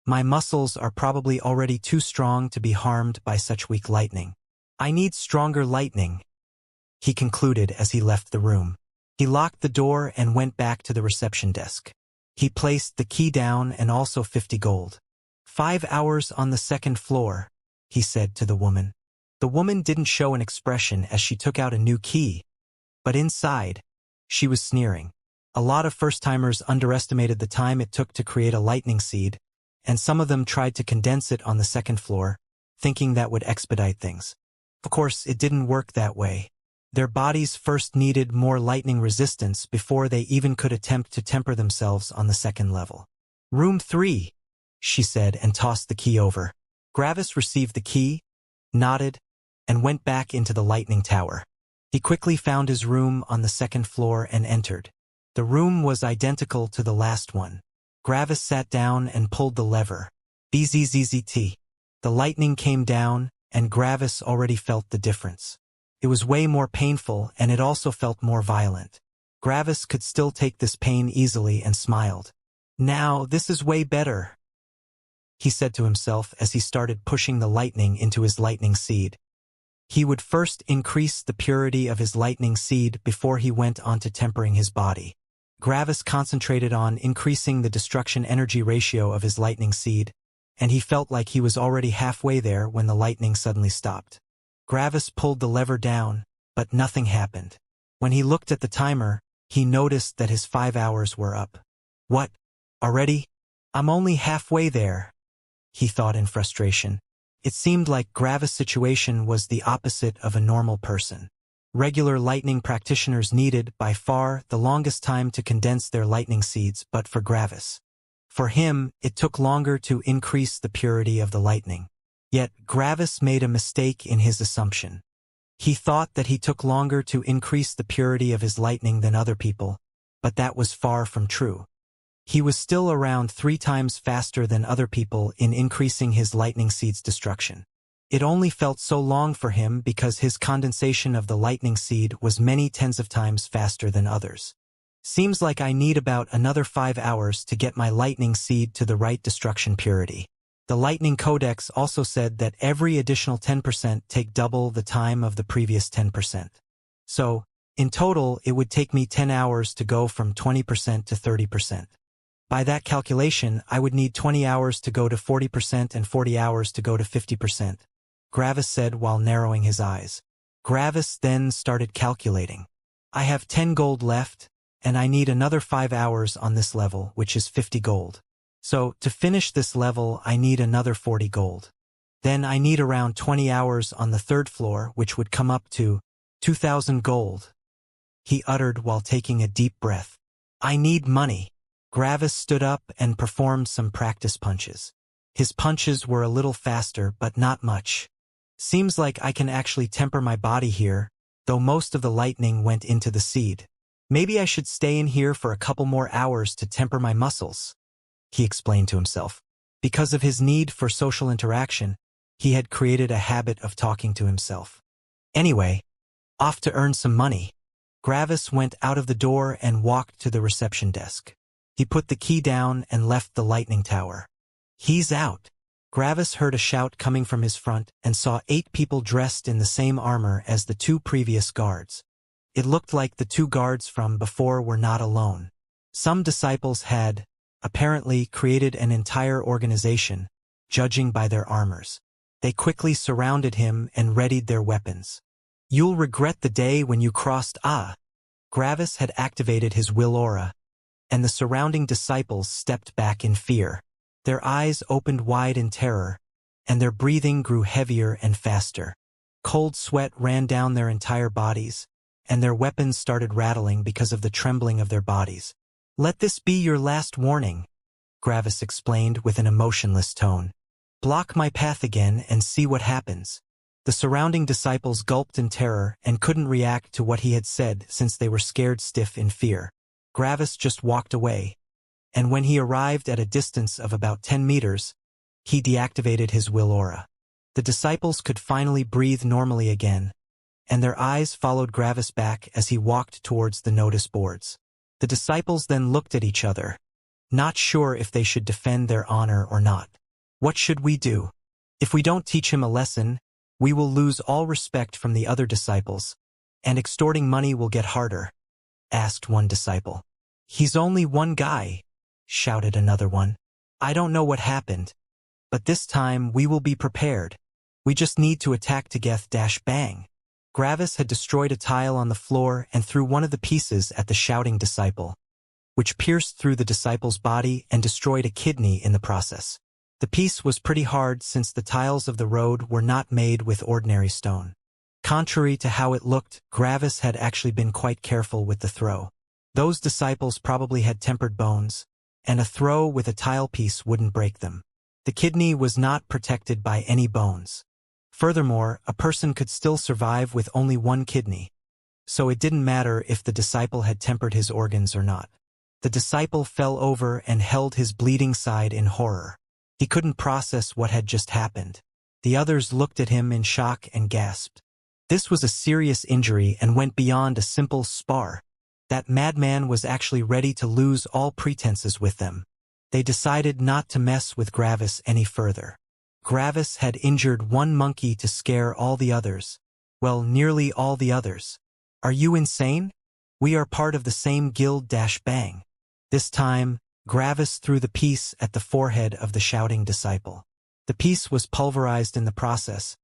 My muscles are probably already too strong to be harmed by such weak lightning. I need stronger lightning, he concluded as he left the room. He locked the door and went back to the reception desk. He placed the key down and also 50 gold. 5 hours on the second floor, he said to the woman. The woman didn't show an expression as she took out a new key, but inside, she was sneering. A lot of first-timers underestimated the time it took to create a lightning seed, and some of them tried to condense it on the second floor, thinking that would expedite things. Of course, it didn't work that way. Their bodies first needed more lightning resistance before they even could attempt to temper themselves on the second level. "Room 3, she said and tossed the key over. Gravis received the key, nodded, and went back into the lightning tower. He quickly found his room on the second floor and entered. The room was identical to the last one. Gravis sat down and pulled the lever. Bzzzt. The lightning came down, and Gravis already felt the difference. It was way more painful, and it also felt more violent. Gravis could still take this pain easily and smiled. "Now, this is way better," he said to himself as he started pushing the lightning into his lightning seed. He would first increase the purity of his lightning seed before he went on to tempering his body. Gravis concentrated on increasing the destruction energy ratio of his lightning seed, and he felt like he was already halfway there when the lightning suddenly stopped. Gravis pulled the lever down, but nothing happened. When he looked at the timer, he noticed that his 5 hours were up. "What? Already? I'm only halfway there," he thought in frustration. It seemed like Gravis' situation was the opposite of a normal person. Regular lightning practitioners needed, by far, the longest time to condense their lightning seeds, but for Gravis. For him, it took longer to increase the purity of the lightning. Yet, Gravis made a mistake in his assumption. He thought that he took longer to increase the purity of his lightning than other people, but that was far from true. He was still around 3 times faster than other people in increasing his lightning seed's destruction. It only felt so long for him because his condensation of the lightning seed was many tens of times faster than others. Seems like I need about another 5 hours to get my lightning seed to the right destruction purity. The Lightning Codex also said that every additional 10% take double the time of the previous 10%. So, in total, it would take me 10 hours to go from 20% to 30%. By that calculation, I would need 20 hours to go to 40% and 40 hours to go to 50%, Gravis said while narrowing his eyes. Gravis then started calculating. I have 10 gold left, and I need another 5 hours on this level, which is 50 gold. So, to finish this level, I need another 40 gold. Then I need around 20 hours on the 3rd floor, which would come up to 2,000 gold, he uttered while taking a deep breath. I need money. Gravis stood up and performed some practice punches. His punches were a little faster, but not much. Seems like I can actually temper my body here, though most of the lightning went into the seed. Maybe I should stay in here for a couple more hours to temper my muscles, he explained to himself. Because of his need for social interaction, he had created a habit of talking to himself. Anyway, off to earn some money. Gravis went out of the door and walked to the reception desk. He put the key down and left the lightning tower. He's out. Gravis heard a shout coming from his front and saw 8 people dressed in the same armor as the 2 previous guards. It looked like the 2 guards from before were not alone. Some disciples had, apparently, created an entire organization, judging by their armors. They quickly surrounded him and readied their weapons. You'll regret the day when you crossed Gravis had activated his will aura, and the surrounding disciples stepped back in fear. Their eyes opened wide in terror, and their breathing grew heavier and faster. Cold sweat ran down their entire bodies, and their weapons started rattling because of the trembling of their bodies. Let this be your last warning, Gravis explained with an emotionless tone. Block my path again and see what happens. The surrounding disciples gulped in terror and couldn't react to what he had said since they were scared stiff in fear. Gravis just walked away, and when he arrived at a distance of about 10 meters, he deactivated his will aura. The disciples could finally breathe normally again, and their eyes followed Gravis back as he walked towards the notice boards. The disciples then looked at each other, not sure if they should defend their honor or not. What should we do? If we don't teach him a lesson, we will lose all respect from the other disciples, and extorting money will get harder, asked one disciple. He's only one guy, shouted another one. I don't know what happened, but this time we will be prepared. We just need to attack together-bang. Gravis had destroyed a tile on the floor and threw one of the pieces at the shouting disciple, which pierced through the disciple's body and destroyed a kidney in the process. The piece was pretty hard since the tiles of the road were not made with ordinary stone. Contrary to how it looked, Gravis had actually been quite careful with the throw. Those disciples probably had tempered bones, and a throw with a tile piece wouldn't break them. The kidney was not protected by any bones. Furthermore, a person could still survive with only one kidney, so it didn't matter if the disciple had tempered his organs or not. The disciple fell over and held his bleeding side in horror. He couldn't process what had just happened. The others looked at him in shock and gasped. This was a serious injury and went beyond a simple spar. That madman was actually ready to lose all pretenses with them. They decided not to mess with Gravis any further. Gravis had injured one monkey to scare all the others. Well, nearly all the others. Are you insane? We are part of the same guild-bang. This time, Gravis threw the piece at the forehead of the shouting disciple. The piece was pulverized in the process,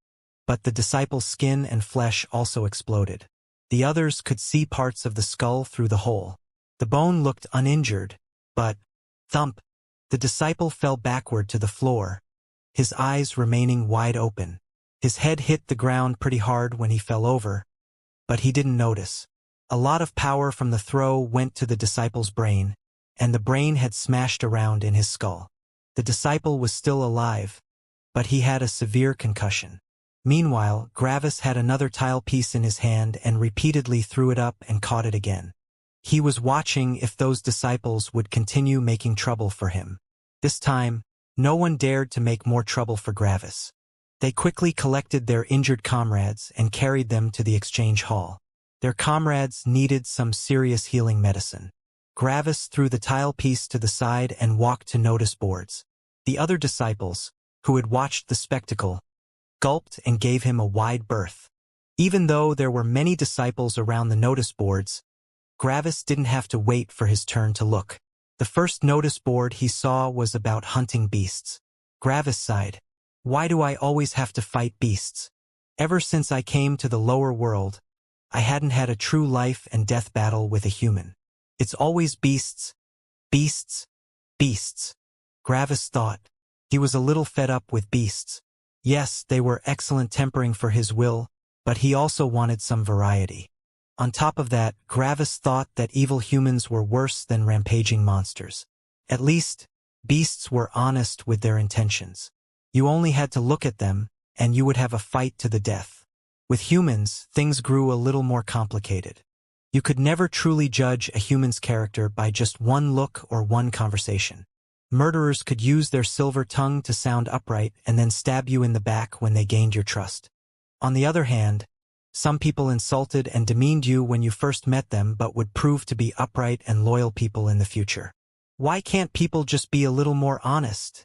but the disciple's skin and flesh also exploded. The others could see parts of the skull through the hole. The bone looked uninjured, but, thump, the disciple fell backward to the floor, his eyes remaining wide open. His head hit the ground pretty hard when he fell over, but he didn't notice. A lot of power from the throw went to the disciple's brain, and the brain had smashed around in his skull. The disciple was still alive, but he had a severe concussion. Meanwhile, Gravis had another tile piece in his hand and repeatedly threw it up and caught it again. He was watching if those disciples would continue making trouble for him. This time, no one dared to make more trouble for Gravis. They quickly collected their injured comrades and carried them to the exchange hall. Their comrades needed some serious healing medicine. Gravis threw the tile piece to the side and walked to notice boards. The other disciples, who had watched the spectacle, gulped and gave him a wide berth. Even though there were many disciples around the notice boards, Gravis didn't have to wait for his turn to look. The first notice board he saw was about hunting beasts. Gravis sighed. Why do I always have to fight beasts? Ever since I came to the lower world, I hadn't had a true life and death battle with a human. It's always beasts, beasts, beasts. Gravis thought. He was a little fed up with beasts. Yes, they were excellent tempering for his will, but he also wanted some variety. On top of that, Gravis thought that evil humans were worse than rampaging monsters. At least, beasts were honest with their intentions. You only had to look at them, and you would have a fight to the death. With humans, things grew a little more complicated. You could never truly judge a human's character by just one look or one conversation. Murderers could use their silver tongue to sound upright and then stab you in the back when they gained your trust. On the other hand, some people insulted and demeaned you when you first met them but would prove to be upright and loyal people in the future. Why can't people just be a little more honest?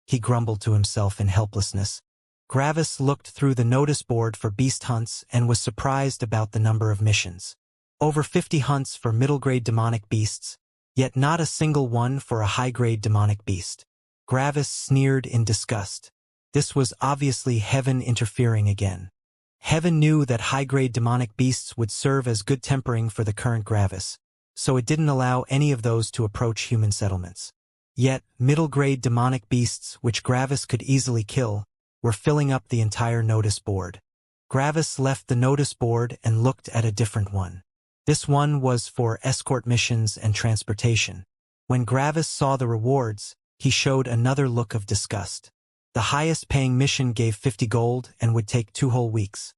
He grumbled to himself in helplessness. Gravis looked through the notice board for beast hunts and was surprised about the number of missions. Over 50 hunts for middle-grade demonic beasts, yet not a single one for a high-grade demonic beast. Gravis sneered in disgust. This was obviously Heaven interfering again. Heaven knew that high-grade demonic beasts would serve as good tempering for the current Gravis, so it didn't allow any of those to approach human settlements. Yet, middle-grade demonic beasts, which Gravis could easily kill, were filling up the entire notice board. Gravis left the notice board and looked at a different one. This one was for escort missions and transportation. When Gravis saw the rewards, he showed another look of disgust. The highest-paying mission gave 50 gold and would take 2 whole weeks.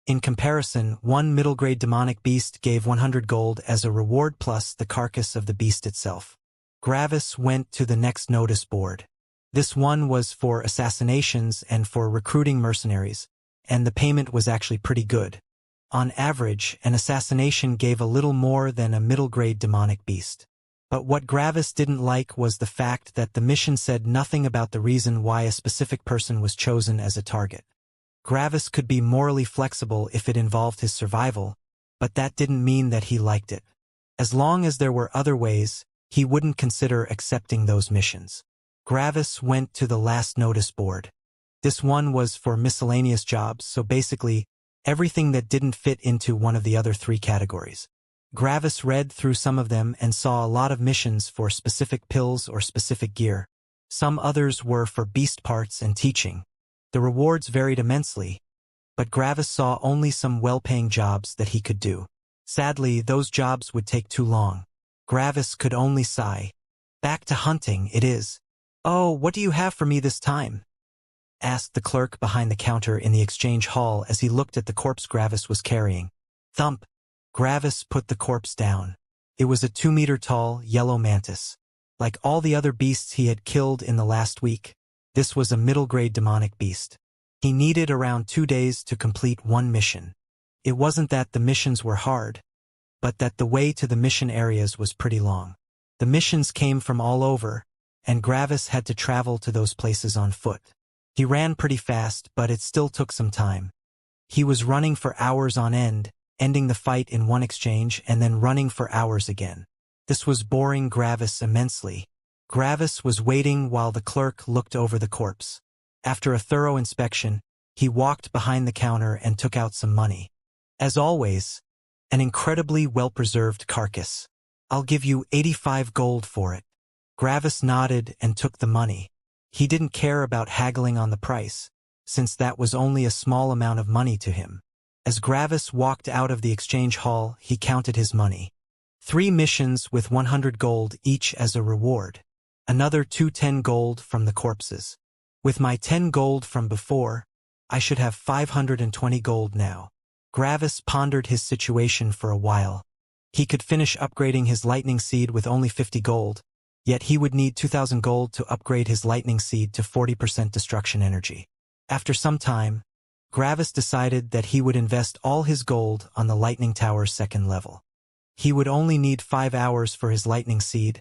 In comparison, one middle-grade demonic beast gave 100 gold as a reward plus the carcass of the beast itself. Gravis went to the next notice board. This one was for assassinations and for recruiting mercenaries, and the payment was actually pretty good. On average, an assassination gave a little more than a middle-grade demonic beast. But what Gravis didn't like was the fact that the mission said nothing about the reason why a specific person was chosen as a target. Gravis could be morally flexible if it involved his survival, but that didn't mean that he liked it. As long as there were other ways, he wouldn't consider accepting those missions. Gravis went to the last notice board. This one was for miscellaneous jobs, so basically, everything that didn't fit into one of the other 3 categories. Gravis read through some of them and saw a lot of missions for specific pills or specific gear. Some others were for beast parts and teaching. The rewards varied immensely, but Gravis saw only some well-paying jobs that he could do. Sadly, those jobs would take too long. Gravis could only sigh. Back to hunting, it is. Oh, what do you have for me this time? Asked the clerk behind the counter in the exchange hall as he looked at the corpse Gravis was carrying. Thump! Gravis put the corpse down. It was a 2-meter-tall, yellow mantis. Like all the other beasts he had killed in the last week, this was a middle-grade demonic beast. He needed around 2 days to complete one mission. It wasn't that the missions were hard, but that the way to the mission areas was pretty long. The missions came from all over, and Gravis had to travel to those places on foot. He ran pretty fast, but it still took some time. He was running for hours on end, ending the fight in one exchange and then running for hours again. This was boring Gravis immensely. Gravis was waiting while the clerk looked over the corpse. After a thorough inspection, he walked behind the counter and took out some money. As always, an incredibly well-preserved carcass. I'll give you 85 gold for it. Gravis nodded and took the money. He didn't care about haggling on the price, since that was only a small amount of money to him. As Gravis walked out of the exchange hall, he counted his money. 3 missions with 100 gold each as a reward. Another 210 gold from the corpses. With my 10 gold from before, I should have 520 gold now. Gravis pondered his situation for a while. He could finish upgrading his lightning seed with only 50 gold, yet he would need 2,000 gold to upgrade his lightning seed to 40% destruction energy. After some time, Gravis decided that he would invest all his gold on the lightning tower's second level. He would only need 5 hours for his lightning seed,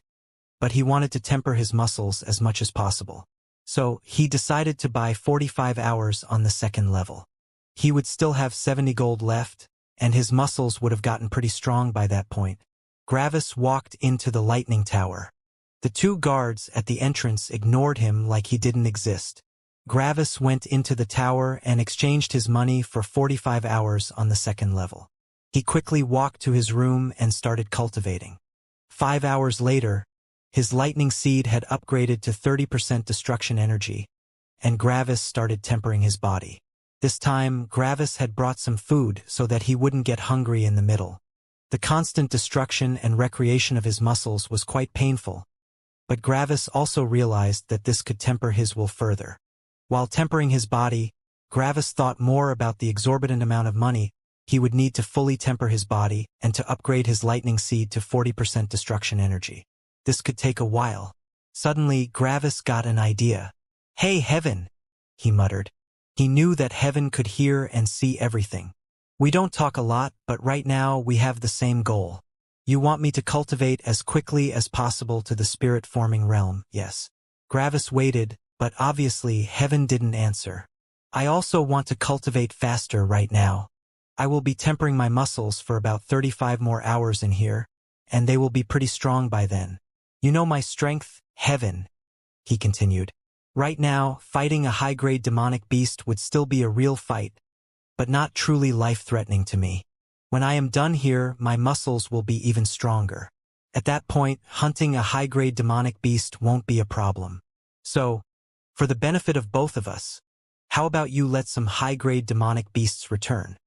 but he wanted to temper his muscles as much as possible. So, he decided to buy 45 hours on the second level. He would still have 70 gold left, and his muscles would have gotten pretty strong by that point. Gravis walked into the lightning tower. The 2 guards at the entrance ignored him like he didn't exist. Gravis went into the tower and exchanged his money for 45 hours on the second level. He quickly walked to his room and started cultivating. 5 hours later, his lightning seed had upgraded to 30% destruction energy, and Gravis started tempering his body. This time, Gravis had brought some food so that he wouldn't get hungry in the middle. The constant destruction and recreation of his muscles was quite painful, but Gravis also realized that this could temper his will further. While tempering his body, Gravis thought more about the exorbitant amount of money he would need to fully temper his body and to upgrade his lightning seed to 40% destruction energy. This could take a while. Suddenly, Gravis got an idea. "Hey, Heaven," he muttered. He knew that Heaven could hear and see everything. "We don't talk a lot, but right now we have the same goal. You want me to cultivate as quickly as possible to the spirit-forming realm, yes?" Gravis waited, but obviously Heaven didn't answer. "I also want to cultivate faster right now. I will be tempering my muscles for about 35 more hours in here, and they will be pretty strong by then. You know my strength, Heaven," he continued. "Right now, fighting a high-grade demonic beast would still be a real fight, but not truly life-threatening to me. When I am done here, my muscles will be even stronger. At that point, hunting a high-grade demonic beast won't be a problem. So, for the benefit of both of us, how about you let some high-grade demonic beasts return?"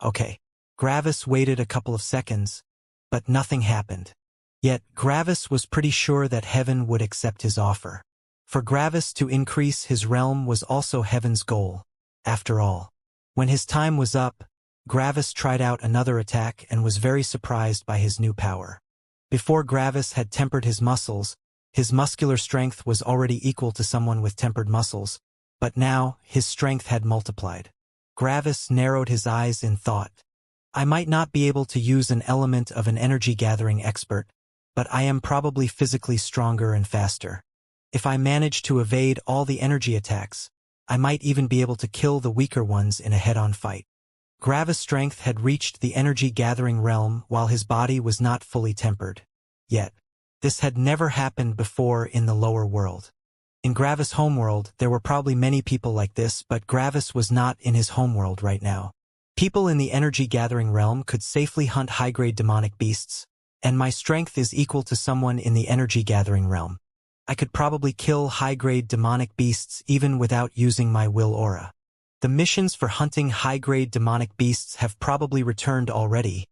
Okay. Gravis waited a couple of seconds, but nothing happened. Yet, Gravis was pretty sure that Heaven would accept his offer. For Gravis to increase his realm was also Heaven's goal, after all. When his time was up, Gravis tried out another attack and was very surprised by his new power. Before Gravis had tempered his muscles, his muscular strength was already equal to someone with tempered muscles, but now his strength had multiplied. Gravis narrowed his eyes in thought. "I might not be able to use an element of an energy-gathering expert, but I am probably physically stronger and faster. If I manage to evade all the energy attacks, I might even be able to kill the weaker ones in a head-on fight." Gravis' strength had reached the energy-gathering realm while his body was not fully tempered. Yet, this had never happened before in the lower world. In Gravis' homeworld, there were probably many people like this, but Gravis was not in his homeworld right now. People in the energy-gathering realm could safely hunt high-grade demonic beasts, and my strength is equal to someone in the energy-gathering realm. I could probably kill high-grade demonic beasts even without using my will aura. The missions for hunting high-grade demonic beasts have probably returned already,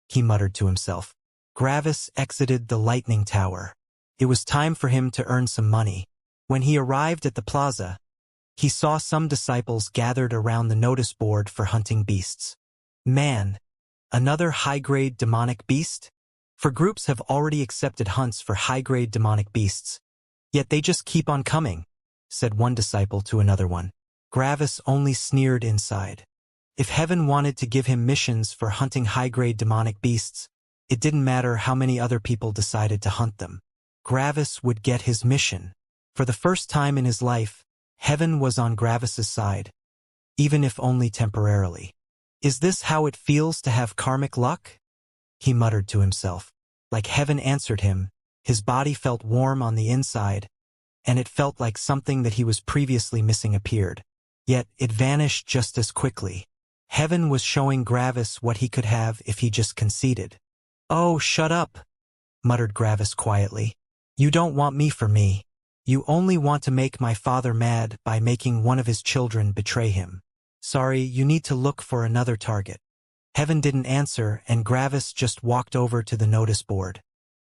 he muttered to himself. Gravis exited the lightning tower. It was time for him to earn some money. When he arrived at the plaza, he saw some disciples gathered around the notice board for hunting beasts. "Man, another high-grade demonic beast?" For groups have already accepted hunts for high-grade demonic beasts. "Yet they just keep on coming," said one disciple to another one. Gravis only sneered inside. If Heaven wanted to give him missions for hunting high-grade demonic beasts, it didn't matter how many other people decided to hunt them. Gravis would get his mission. For the first time in his life, Heaven was on Gravis's side, even if only temporarily. "Is this how it feels to have karmic luck?" he muttered to himself. Like Heaven answered him, his body felt warm on the inside, and it felt like something that he was previously missing appeared. Yet it vanished just as quickly. Heaven was showing Gravis what he could have if he just conceded. "Oh, shut up," muttered Gravis quietly. "You don't want me for me. You only want to make my father mad by making one of his children betray him. Sorry, you need to look for another target." Heaven didn't answer, and Gravis just walked over to the notice board.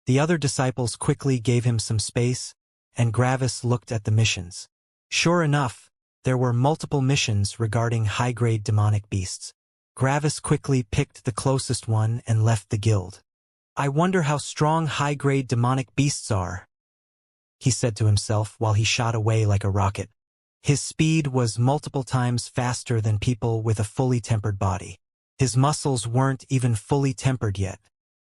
The other disciples quickly gave him some space, and Gravis looked at the missions. Sure enough, there were multiple missions regarding high-grade demonic beasts. Gravis quickly picked the closest one and left the guild. I wonder how strong high-grade demonic beasts are, he said to himself while he shot away like a rocket. His speed was multiple times faster than people with a fully tempered body. His muscles weren't even fully tempered yet.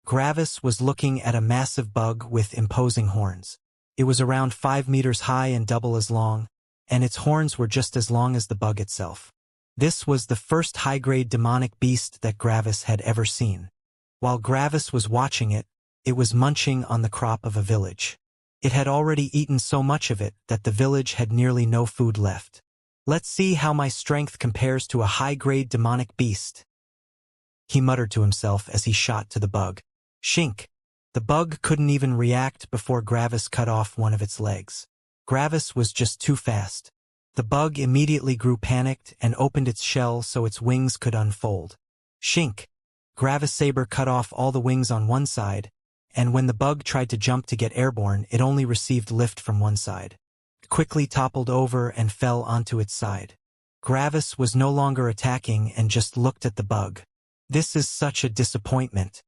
Gravis was looking at a massive bug with imposing horns. It was around 5 meters high and double as long, and its horns were just as long as the bug itself. This was the first high-grade demonic beast that Gravis had ever seen. While Gravis was watching it, it was munching on the crop of a village. It had already eaten so much of it that the village had nearly no food left. Let's see how my strength compares to a high-grade demonic beast, he muttered to himself as he shot to the bug. Shink! The bug couldn't even react before Gravis cut off one of its legs. Gravis was just too fast. The bug immediately grew panicked and opened its shell so its wings could unfold. Shink! Gravis' saber cut off all the wings on one side, and when the bug tried to jump to get airborne, it only received lift from one side. It quickly toppled over and fell onto its side. Gravis was no longer attacking and just looked at the bug. This is such a disappointment.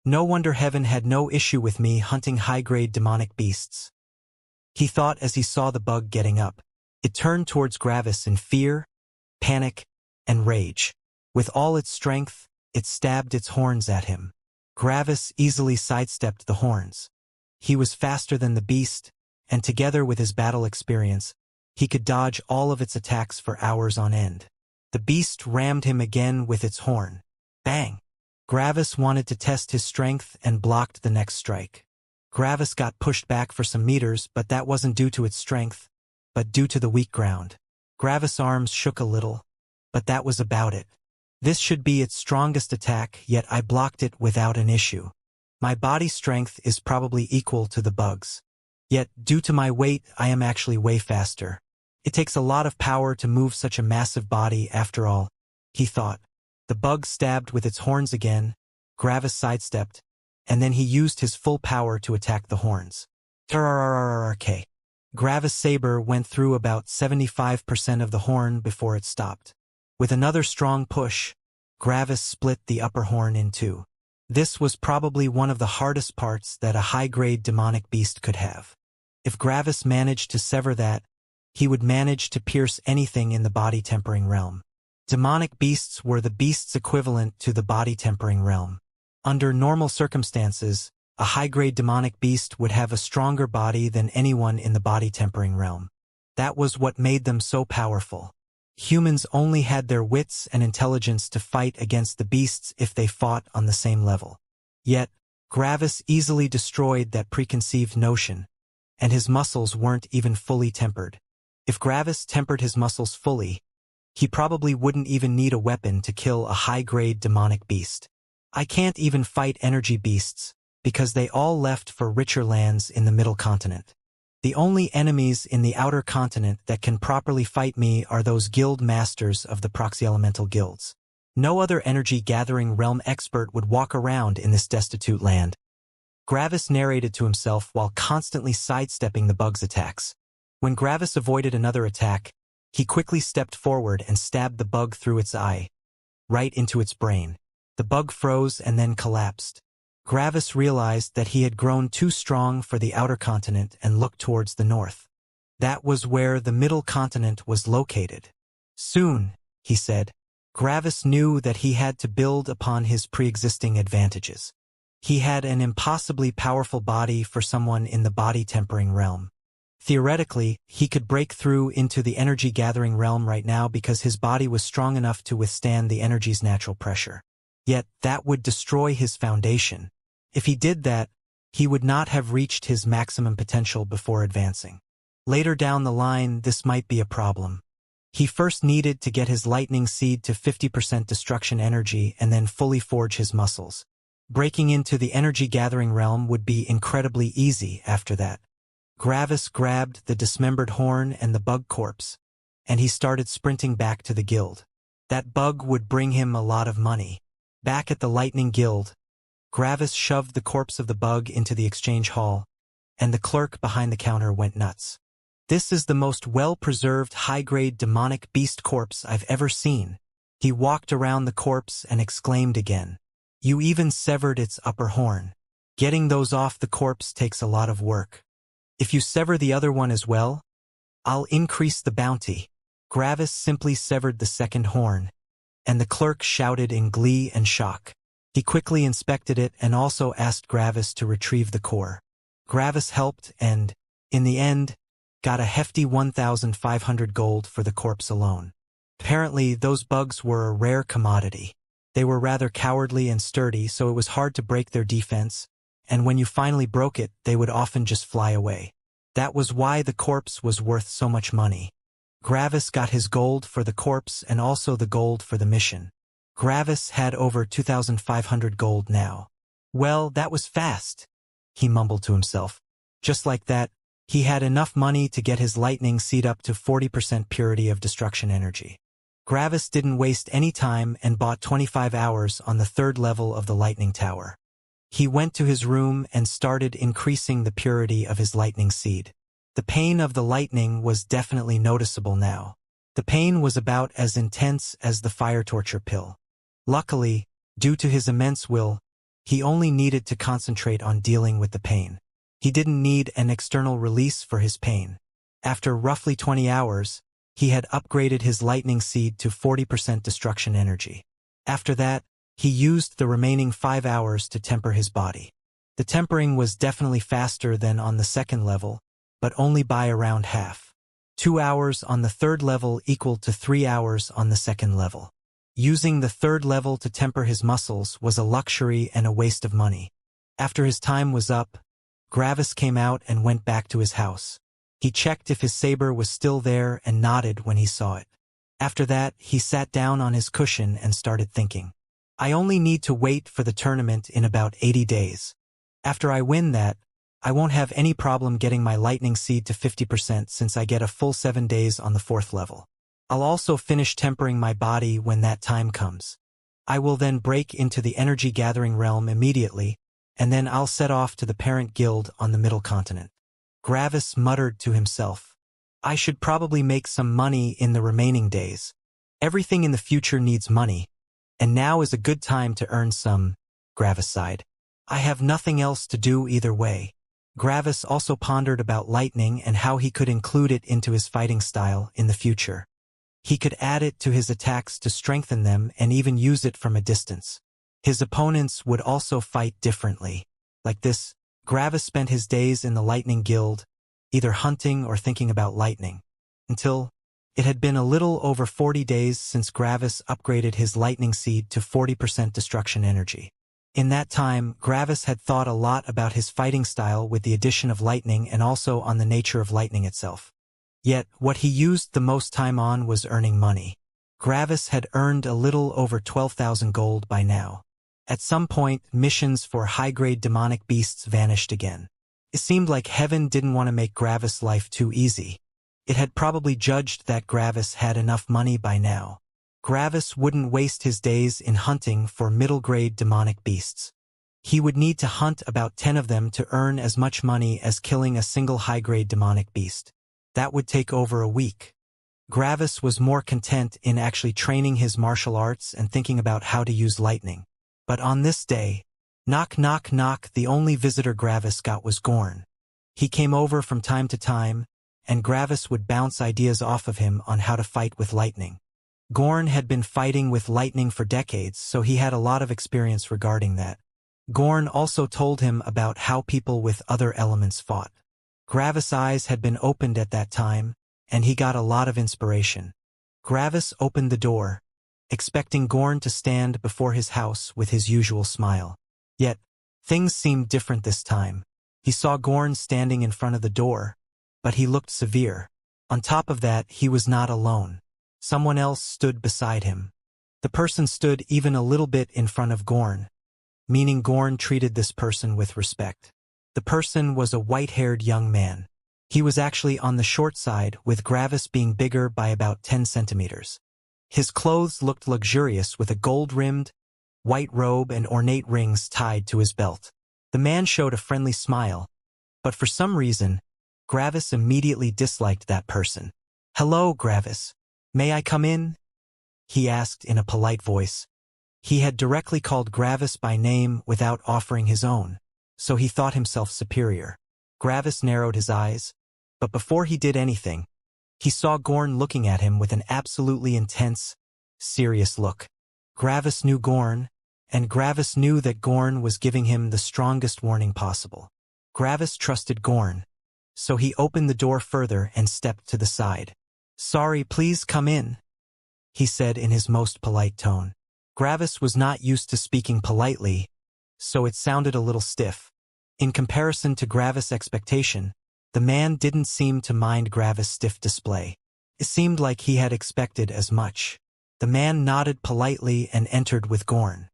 No wonder heaven had no issue with me hunting high-grade demonic beasts, he thought as he saw the bug getting up. It turned towards Gravis in fear, panic, and rage. With all its strength, it stabbed its horns at him. Gravis easily sidestepped the horns. He was faster than the beast, and together with his battle experience, he could dodge all of its attacks for hours on end. The beast rammed him again with its horn. Bang! Gravis wanted to test his strength and blocked the next strike. Gravis got pushed back for some meters, but that wasn't due to its strength, but due to the weak ground. Gravis' arms shook a little, but that was about it. This should be its strongest attack, yet I blocked it without an issue. My body strength is probably equal to the bug's. Yet, due to my weight, I am actually way faster. It takes a lot of power to move such a massive body after all, he thought. The bug stabbed with its horns again. Gravis sidestepped, and then he used his full power to attack the horns. Tararararark. Gravis' saber went through about 75% of the horn before it stopped. With another strong push, Gravis split the upper horn in two. This was probably one of the hardest parts that a high-grade demonic beast could have. If Gravis managed to sever that, he would manage to pierce anything in the body-tempering realm. Demonic beasts were the beast's equivalent to the body-tempering realm. Under normal circumstances, a high-grade demonic beast would have a stronger body than anyone in the body-tempering realm. That was what made them so powerful. Humans only had their wits and intelligence to fight against the beasts if they fought on the same level. Yet, Gravis easily destroyed that preconceived notion, and his muscles weren't even fully tempered. If Gravis tempered his muscles fully, he probably wouldn't even need a weapon to kill a high-grade demonic beast. I can't even fight energy beasts, because they all left for richer lands in the middle continent. The only enemies in the outer continent that can properly fight me are those guild masters of the proxy elemental guilds. No other energy-gathering realm expert would walk around in this destitute land. Gravis narrated to himself while constantly sidestepping the bug's attacks. When Gravis avoided another attack, he quickly stepped forward and stabbed the bug through its eye, right into its brain. The bug froze and then collapsed. Gravis realized that he had grown too strong for the outer continent and looked towards the north. That was where the middle continent was located. Soon, he said, Gravis knew that he had to build upon his pre-existing advantages. He had an impossibly powerful body for someone in the body-tempering realm. Theoretically, he could break through into the energy-gathering realm right now because his body was strong enough to withstand the energy's natural pressure. Yet, that would destroy his foundation. If he did that, he would not have reached his maximum potential before advancing. Later down the line, this might be a problem. He first needed to get his lightning seed to 50% destruction energy and then fully forge his muscles. Breaking into the energy-gathering realm would be incredibly easy after that. Gravis grabbed the dismembered horn and the bug corpse, and he started sprinting back to the guild. That bug would bring him a lot of money. Back at the Lightning Guild, Gravis shoved the corpse of the bug into the exchange hall, and the clerk behind the counter went nuts. This is the most well-preserved high-grade demonic beast corpse I've ever seen. He walked around the corpse and exclaimed again. You even severed its upper horn. Getting those off the corpse takes a lot of work. If you sever the other one as well, I'll increase the bounty. Gravis simply severed the second horn, and the clerk shouted in glee and shock. He quickly inspected it and also asked Gravis to retrieve the core. Gravis helped and, in the end, got a hefty 1,500 gold for the corpse alone. Apparently, those bugs were a rare commodity. They were rather cowardly and sturdy, so it was hard to break their defense, and when you finally broke it, they would often just fly away. That was why the corpse was worth so much money. Gravis got his gold for the corpse and also the gold for the mission. Gravis had over 2,500 gold now. Well, that was fast, he mumbled to himself. Just like that, he had enough money to get his lightning seed up to 40% purity of destruction energy. Gravis didn't waste any time and bought 25 hours on the third level of the lightning tower. He went to his room and started increasing the purity of his lightning seed. The pain of the lightning was definitely noticeable now. The pain was about as intense as the fire torture pill. Luckily, due to his immense will, he only needed to concentrate on dealing with the pain. He didn't need an external release for his pain. After roughly 20 hours, he had upgraded his lightning seed to 40% destruction energy. After that, he used the remaining 5 hours to temper his body. The tempering was definitely faster than on the second level, but only by around half. 2 hours on the third level equal to 3 hours on the second level. Using the third level to temper his muscles was a luxury and a waste of money. After his time was up, Gravis came out and went back to his house. He checked if his saber was still there and nodded when he saw it. After that, he sat down on his cushion and started thinking. I only need to wait for the tournament in about 80 days. After I win that, I won't have any problem getting my lightning seed to 50% since I get a full 7 days on the 4th level. I'll also finish tempering my body when that time comes. I will then break into the energy gathering realm immediately, and then I'll set off to the parent guild on the middle continent. Gravis muttered to himself. I should probably make some money in the remaining days. Everything in the future needs money, and now is a good time to earn some, Gravis sighed. I have nothing else to do either way. Gravis also pondered about lightning and how he could include it into his fighting style in the future. He could add it to his attacks to strengthen them and even use it from a distance. His opponents would also fight differently. Like this, Gravis spent his days in the Lightning Guild, either hunting or thinking about lightning, until it had been a little over 40 days since Gravis upgraded his lightning seed to 40% destruction energy. In that time, Gravis had thought a lot about his fighting style with the addition of lightning and also on the nature of lightning itself. Yet, what he used the most time on was earning money. Gravis had earned a little over 12,000 gold by now. At some point, missions for high-grade demonic beasts vanished again. It seemed like heaven didn't want to make Gravis' life too easy. It had probably judged that Gravis had enough money by now. Gravis wouldn't waste his days in hunting for middle-grade demonic beasts. He would need to hunt about 10 of them to earn as much money as killing a single high-grade demonic beast. That would take over a week. Gravis was more content in actually training his martial arts and thinking about how to use lightning. But on this day, knock knock knock, the only visitor Gravis got was Gorn. He came over from time to time, and Gravis would bounce ideas off of him on how to fight with lightning. Gorn had been fighting with lightning for decades, so he had a lot of experience regarding that. Gorn also told him about how people with other elements fought. Gravis' eyes had been opened at that time, and he got a lot of inspiration. Gravis opened the door, expecting Gorn to stand before his house with his usual smile. Yet, things seemed different this time. He saw Gorn standing in front of the door, but he looked severe. On top of that, he was not alone. Someone else stood beside him. The person stood even a little bit in front of Gorn, meaning Gorn treated this person with respect. The person was a white-haired young man. He was actually on the short side, with Gravis being bigger by about 10 centimeters. His clothes looked luxurious with a gold-rimmed, white robe and ornate rings tied to his belt. The man showed a friendly smile, but for some reason, Gravis immediately disliked that person. "Hello, Gravis. May I come in?" he asked in a polite voice. He had directly called Gravis by name without offering his own. so he thought himself superior. Gravis narrowed his eyes, but before he did anything, he saw Gorn looking at him with an absolutely intense, serious look. Gravis knew Gorn, and Gravis knew that Gorn was giving him the strongest warning possible. Gravis trusted Gorn, so he opened the door further and stepped to the side. "Sorry, please come in," he said in his most polite tone. Gravis was not used to speaking politely, so it sounded a little stiff. In comparison to Gravis' expectation, the man didn't seem to mind Gravis' stiff display. It seemed like he had expected as much. The man nodded politely and entered with Gorn.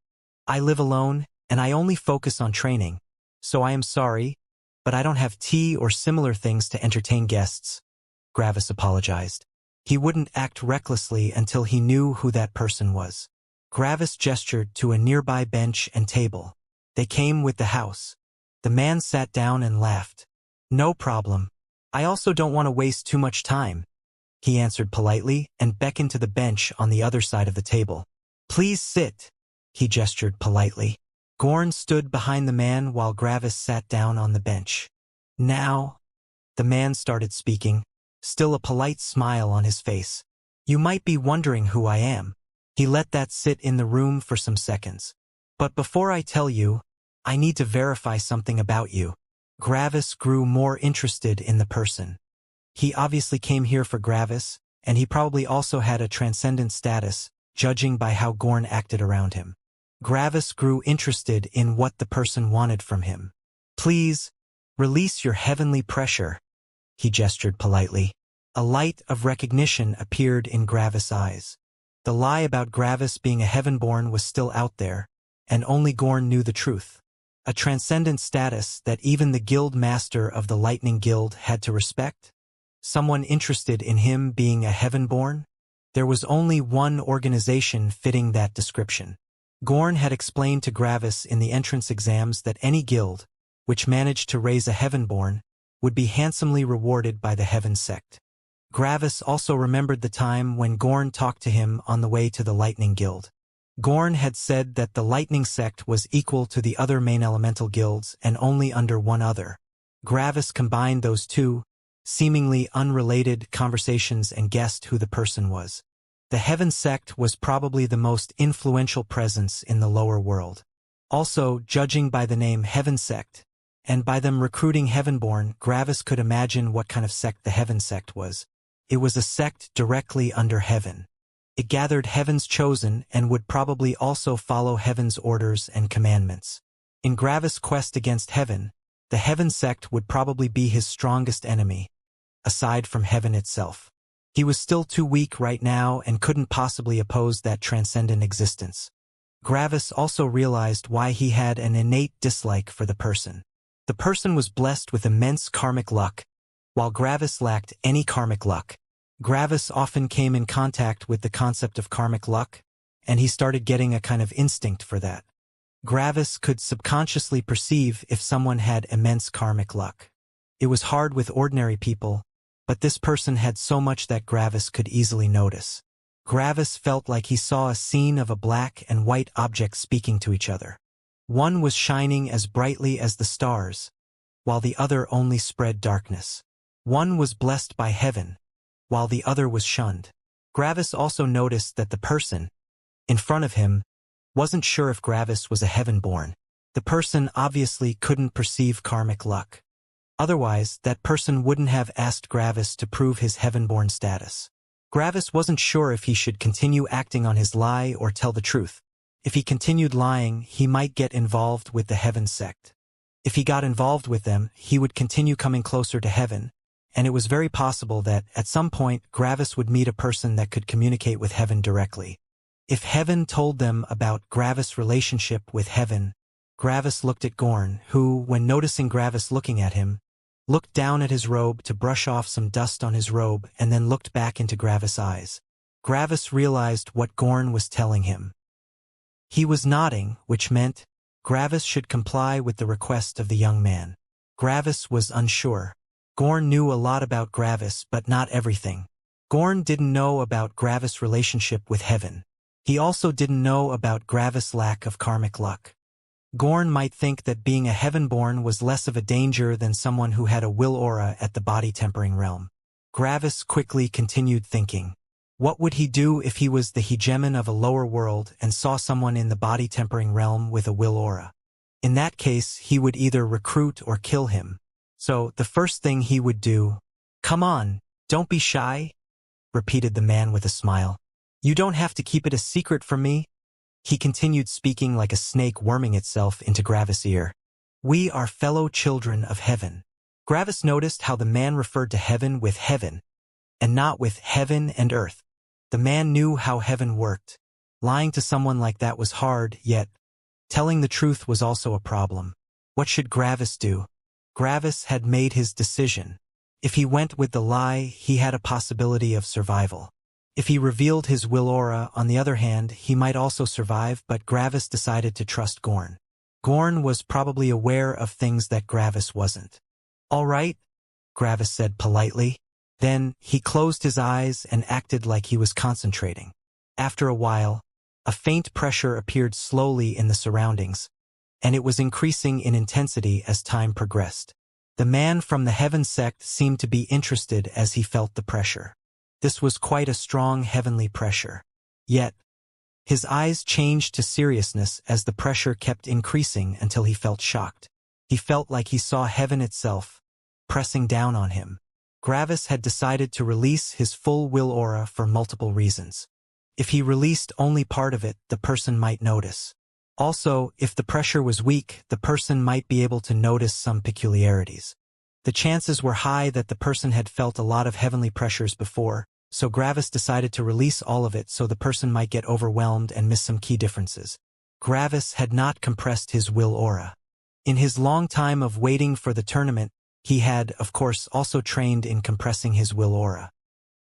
"I live alone, and I only focus on training, so I am sorry, but I don't have tea or similar things to entertain guests," Gravis apologized. He wouldn't act recklessly until he knew who that person was. Gravis gestured to a nearby bench and table. "They came with the house." The man sat down and laughed. "No problem. I also don't want to waste too much time," he answered politely and beckoned to the bench on the other side of the table. "Please sit," he gestured politely. Gorn stood behind the man while Gravis sat down on the bench. "Now," the man started speaking, still a polite smile on his face. "You might be wondering who I am." He let that sit in the room for some seconds. "But before I tell you, I need to verify something about you." Gravis grew more interested in the person. He obviously came here for Gravis, and he probably also had a transcendent status, judging by how Gorn acted around him. Gravis grew interested in what the person wanted from him. "Please, release your heavenly pressure," he gestured politely. A light of recognition appeared in Gravis' eyes. The lie about Gravis being a heavenborn was still out there, and only Gorn knew the truth. A transcendent status that even the guild master of the Lightning Guild had to respect? Someone interested in him being a heavenborn? There was only one organization fitting that description. Gorn had explained to Gravis in the entrance exams that any guild, which managed to raise a heavenborn, would be handsomely rewarded by the Heaven Sect. Gravis also remembered the time when Gorn talked to him on the way to the Lightning Guild. Gorn had said that the Lightning Sect was equal to the other main elemental guilds and only under one other. Gravis combined those two, seemingly unrelated conversations and guessed who the person was. The Heaven Sect was probably the most influential presence in the lower world. Also, judging by the name Heaven Sect, and by them recruiting Heavenborn, Gravis could imagine what kind of sect the Heaven Sect was. It was a sect directly under Heaven. It gathered Heaven's chosen and would probably also follow Heaven's orders and commandments. In Gravis' quest against Heaven, the Heaven Sect would probably be his strongest enemy, aside from Heaven itself. He was still too weak right now and couldn't possibly oppose that transcendent existence. Gravis also realized why he had an innate dislike for the person. The person was blessed with immense karmic luck, while Gravis lacked any karmic luck. Gravis often came in contact with the concept of karmic luck, and he started getting a kind of instinct for that. Gravis could subconsciously perceive if someone had immense karmic luck. It was hard with ordinary people, but this person had so much that Gravis could easily notice. Gravis felt like he saw a scene of a black and white object speaking to each other. One was shining as brightly as the stars, while the other only spread darkness. One was blessed by Heaven, while the other was shunned. Gravis also noticed that the person in front of him wasn't sure if Gravis was a Heavenborn. The person obviously couldn't perceive karmic luck. Otherwise, that person wouldn't have asked Gravis to prove his Heavenborn status. Gravis wasn't sure if he should continue acting on his lie or tell the truth. If he continued lying, he might get involved with the Heaven Sect. If he got involved with them, he would continue coming closer to Heaven, and it was very possible that, at some point, Gravis would meet a person that could communicate with Heaven directly. If Heaven told them about Gravis' relationship with Heaven, Gravis looked at Gorn, who, when noticing Gravis looking at him, looked down at his robe to brush off some dust on his robe and then looked back into Gravis' eyes. Gravis realized what Gorn was telling him. He was nodding, which meant Gravis should comply with the request of the young man. Gravis was unsure. Gorn knew a lot about Gravis, but not everything. Gorn didn't know about Gravis' relationship with Heaven. He also didn't know about Gravis' lack of karmic luck. Gorn might think that being a heavenborn was less of a danger than someone who had a will aura at the body-tempering realm. Gravis quickly continued thinking. What would he do if he was the hegemon of a lower world and saw someone in the body-tempering realm with a will aura? In that case, he would either recruit or kill him. So, the first thing he would do— "Come on, don't be shy," repeated the man with a smile. "You don't have to keep it a secret from me." He continued speaking like a snake worming itself into Gravis' ear. "We are fellow children of heaven." Gravis noticed how the man referred to heaven with heaven, and not with heaven and earth. The man knew how heaven worked. Lying to someone like that was hard, yet telling the truth was also a problem. What should Gravis do? Gravis had made his decision. If he went with the lie, he had a possibility of survival. If he revealed his will aura, on the other hand, he might also survive, but Gravis decided to trust Gorn. Gorn was probably aware of things that Gravis wasn't. "All right," Gravis said politely. Then, he closed his eyes and acted like he was concentrating. After a while, a faint pressure appeared slowly in the surroundings, and it was increasing in intensity as time progressed. The man from the Heaven sect seemed to be interested as he felt the pressure. This was quite a strong heavenly pressure. Yet, his eyes changed to seriousness as the pressure kept increasing until he felt shocked. He felt like he saw heaven itself, pressing down on him. Gravis had decided to release his full will aura for multiple reasons. If he released only part of it, the person might notice. Also, if the pressure was weak, the person might be able to notice some peculiarities. The chances were high that the person had felt a lot of heavenly pressures before, so Gravis decided to release all of it so the person might get overwhelmed and miss some key differences. Gravis had not compressed his will aura. In his long time of waiting for the tournament, he had, of course, also trained in compressing his will aura.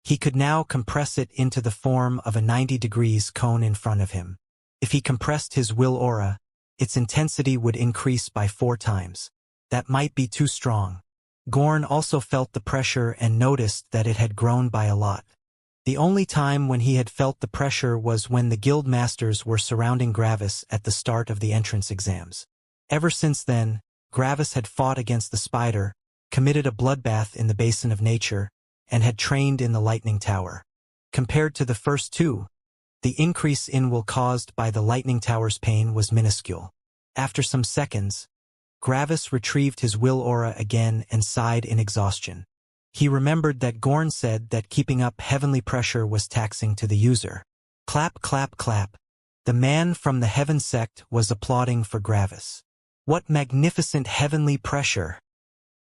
He could now compress it into the form of a 90 degrees cone in front of him. If he compressed his will aura, its intensity would increase by 4 times. That might be too strong. Gorn also felt the pressure and noticed that it had grown by a lot. The only time when he had felt the pressure was when the guild masters were surrounding Gravis at the start of the entrance exams. Ever since then, Gravis had fought against the spider, committed a bloodbath in the basin of nature, and had trained in the lightning tower. Compared to the first two, the increase in will caused by the lightning tower's pain was minuscule. After some seconds, Gravis retrieved his will aura again and sighed in exhaustion. He remembered that Gorn said that keeping up heavenly pressure was taxing to the user. Clap, clap, clap. The man from the Heaven sect was applauding for Gravis. "What magnificent heavenly pressure,"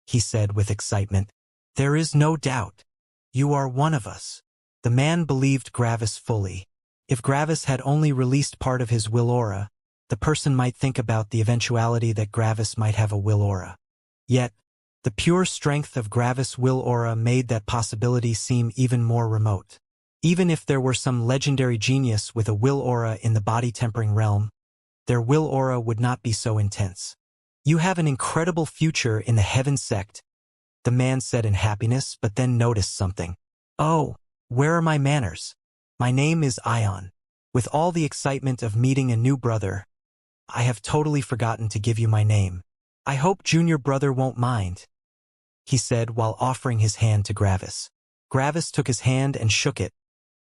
he said with excitement. "There is no doubt. You are one of us." The man believed Gravis fully. If Gravis had only released part of his will aura, the person might think about the eventuality that Gravis might have a will aura. Yet, the pure strength of Gravis' will aura made that possibility seem even more remote. Even if there were some legendary genius with a will aura in the body-tempering realm, their will aura would not be so intense. "You have an incredible future in the Heaven sect," the man said in happiness, but then noticed something. "Oh, where are my manners? My name is Ion. With all the excitement of meeting a new brother, I have totally forgotten to give you my name. I hope junior brother won't mind," he said while offering his hand to Gravis. Gravis took his hand and shook it,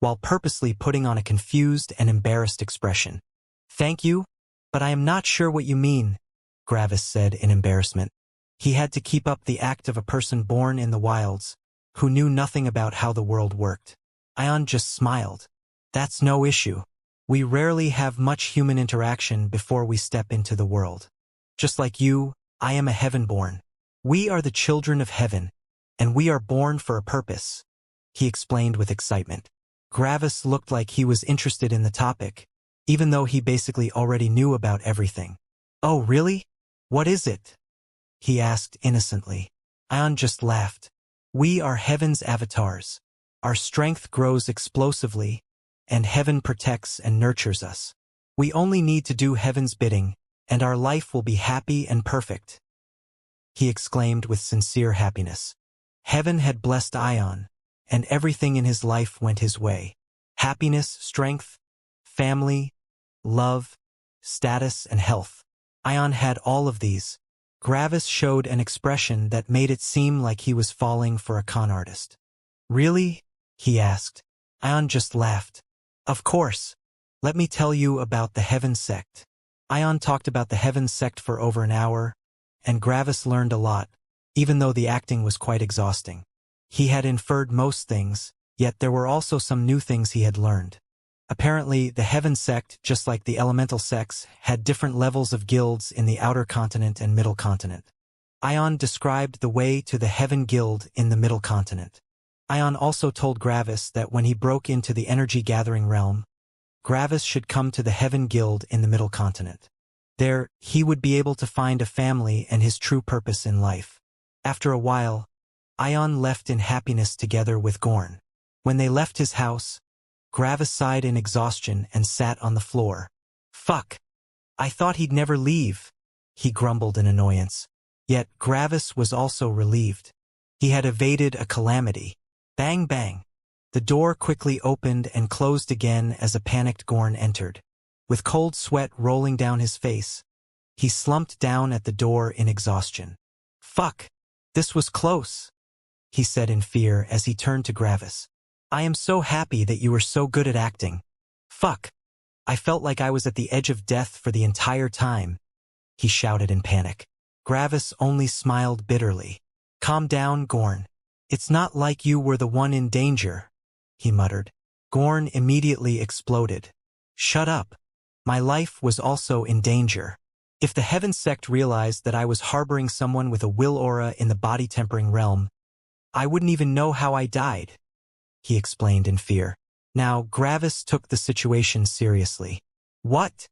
while purposely putting on a confused and embarrassed expression. "Thank you, but I am not sure what you mean," Gravis said in embarrassment. He had to keep up the act of a person born in the wilds, who knew nothing about how the world worked. Ion just smiled. "That's no issue. We rarely have much human interaction before we step into the world. Just like you, I am a heavenborn. We are the children of heaven, and we are born for a purpose," he explained with excitement. Gravis looked like he was interested in the topic, even though he basically already knew about everything. "Oh, really? What is it?" he asked innocently. Ion just laughed. "We are heaven's avatars. Our strength grows explosively, and heaven protects and nurtures us. We only need to do heaven's bidding, and our life will be happy and perfect," he exclaimed with sincere happiness. Heaven had blessed Ion, and everything in his life went his way. Happiness, strength, family, love, status, and health. Ion had all of these. Gravis showed an expression that made it seem like he was falling for a con artist. Really? He asked. Ion just laughed. Of course. Let me tell you about the Heaven Sect. Ion talked about the Heaven Sect for over an hour, and Gravis learned a lot, even though the acting was quite exhausting. He had inferred most things, yet there were also some new things he had learned. Apparently, the Heaven Sect, just like the elemental sects, had different levels of guilds in the Outer Continent and Middle Continent. Ion described the way to the Heaven Guild in the Middle Continent. Ion also told Gravis that when he broke into the energy-gathering realm, Gravis should come to the Heaven Guild in the Middle Continent. There, he would be able to find a family and his true purpose in life. After a while, Ion left in happiness together with Gorn. When they left his house, Gravis sighed in exhaustion and sat on the floor. Fuck! I thought he'd never leave, he grumbled in annoyance. Yet Gravis was also relieved. He had evaded a calamity. Bang bang! The door quickly opened and closed again as a panicked Gorn entered. With cold sweat rolling down his face, he slumped down at the door in exhaustion. Fuck! This was close, he said in fear as he turned to Gravis. I am so happy that you were so good at acting. Fuck! I felt like I was at the edge of death for the entire time, he shouted in panic. Gravis only smiled bitterly. Calm down, Gorn. It's not like you were the one in danger, he muttered. Gorn immediately exploded. Shut up. My life was also in danger. If the Heaven Sect realized that I was harboring someone with a will aura in the body-tempering realm, I wouldn't even know how I died, he explained in fear. Now, Gravis took the situation seriously. What?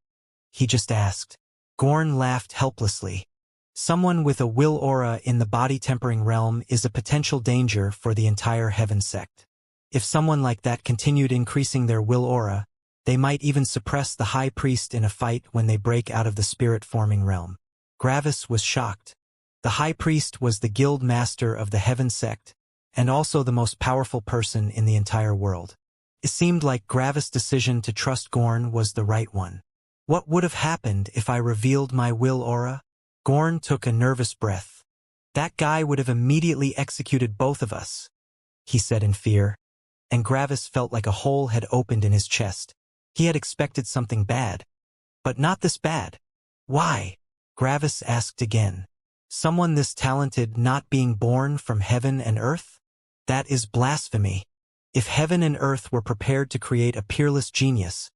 He just asked. Gorn laughed helplessly. Someone with a will aura in the body-tempering realm is a potential danger for the entire Heaven Sect. If someone like that continued increasing their will aura, they might even suppress the High Priest in a fight when they break out of the spirit-forming realm. Gravis was shocked. The High Priest was the guild master of the Heaven Sect, and also the most powerful person in the entire world. It seemed like Gravis' decision to trust Gorn was the right one. What would have happened if I revealed my will aura? Gorn took a nervous breath. That guy would have immediately executed both of us, he said in fear, and Gravis felt like a hole had opened in his chest. He had expected something bad, but not this bad. Why? Gravis asked again. Someone this talented not being born from heaven and earth? That is blasphemy. If heaven and earth were prepared to create a peerless genius,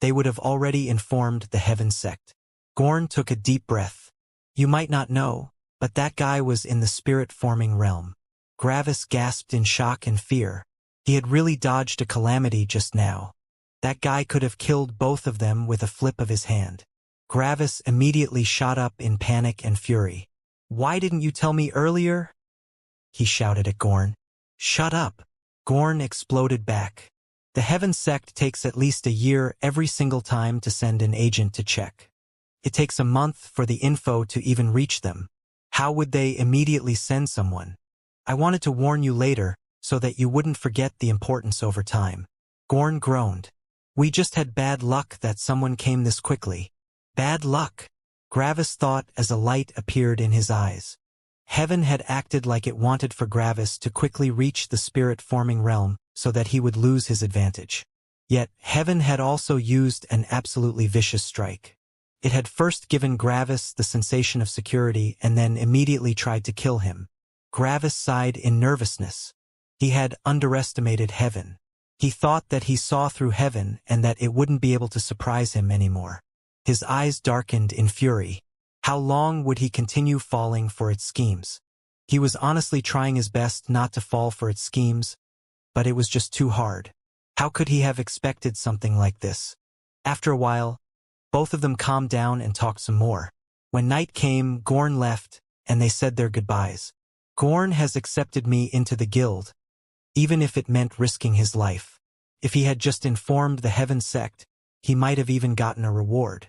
they would have already informed the Heaven Sect. Gorn took a deep breath. You might not know, but that guy was in the spirit-forming realm. Gravis gasped in shock and fear. He had really dodged a calamity just now. That guy could have killed both of them with a flip of his hand. Gravis immediately shot up in panic and fury. Why didn't you tell me earlier? He shouted at Gorn. Shut up. Gorn exploded back. The Heaven Sect takes at least a year every single time to send an agent to check. It takes a month for the info to even reach them. How would they immediately send someone? I wanted to warn you later, so that you wouldn't forget the importance over time. Gorn groaned. We just had bad luck that someone came this quickly. Bad luck, Gravis thought as a light appeared in his eyes. Heaven had acted like it wanted for Gravis to quickly reach the spirit-forming realm so that he would lose his advantage. Yet, Heaven had also used an absolutely vicious strike. It had first given Gravis the sensation of security and then immediately tried to kill him. Gravis sighed in nervousness. He had underestimated Heaven. He thought that he saw through Heaven and that it wouldn't be able to surprise him anymore. His eyes darkened in fury. How long would he continue falling for its schemes? He was honestly trying his best not to fall for its schemes, but it was just too hard. How could he have expected something like this? After a while, both of them calmed down and talked some more. When night came, Gorn left, and they said their goodbyes. Gorn has accepted me into the guild, even if it meant risking his life. If he had just informed the Heaven Sect, he might have even gotten a reward.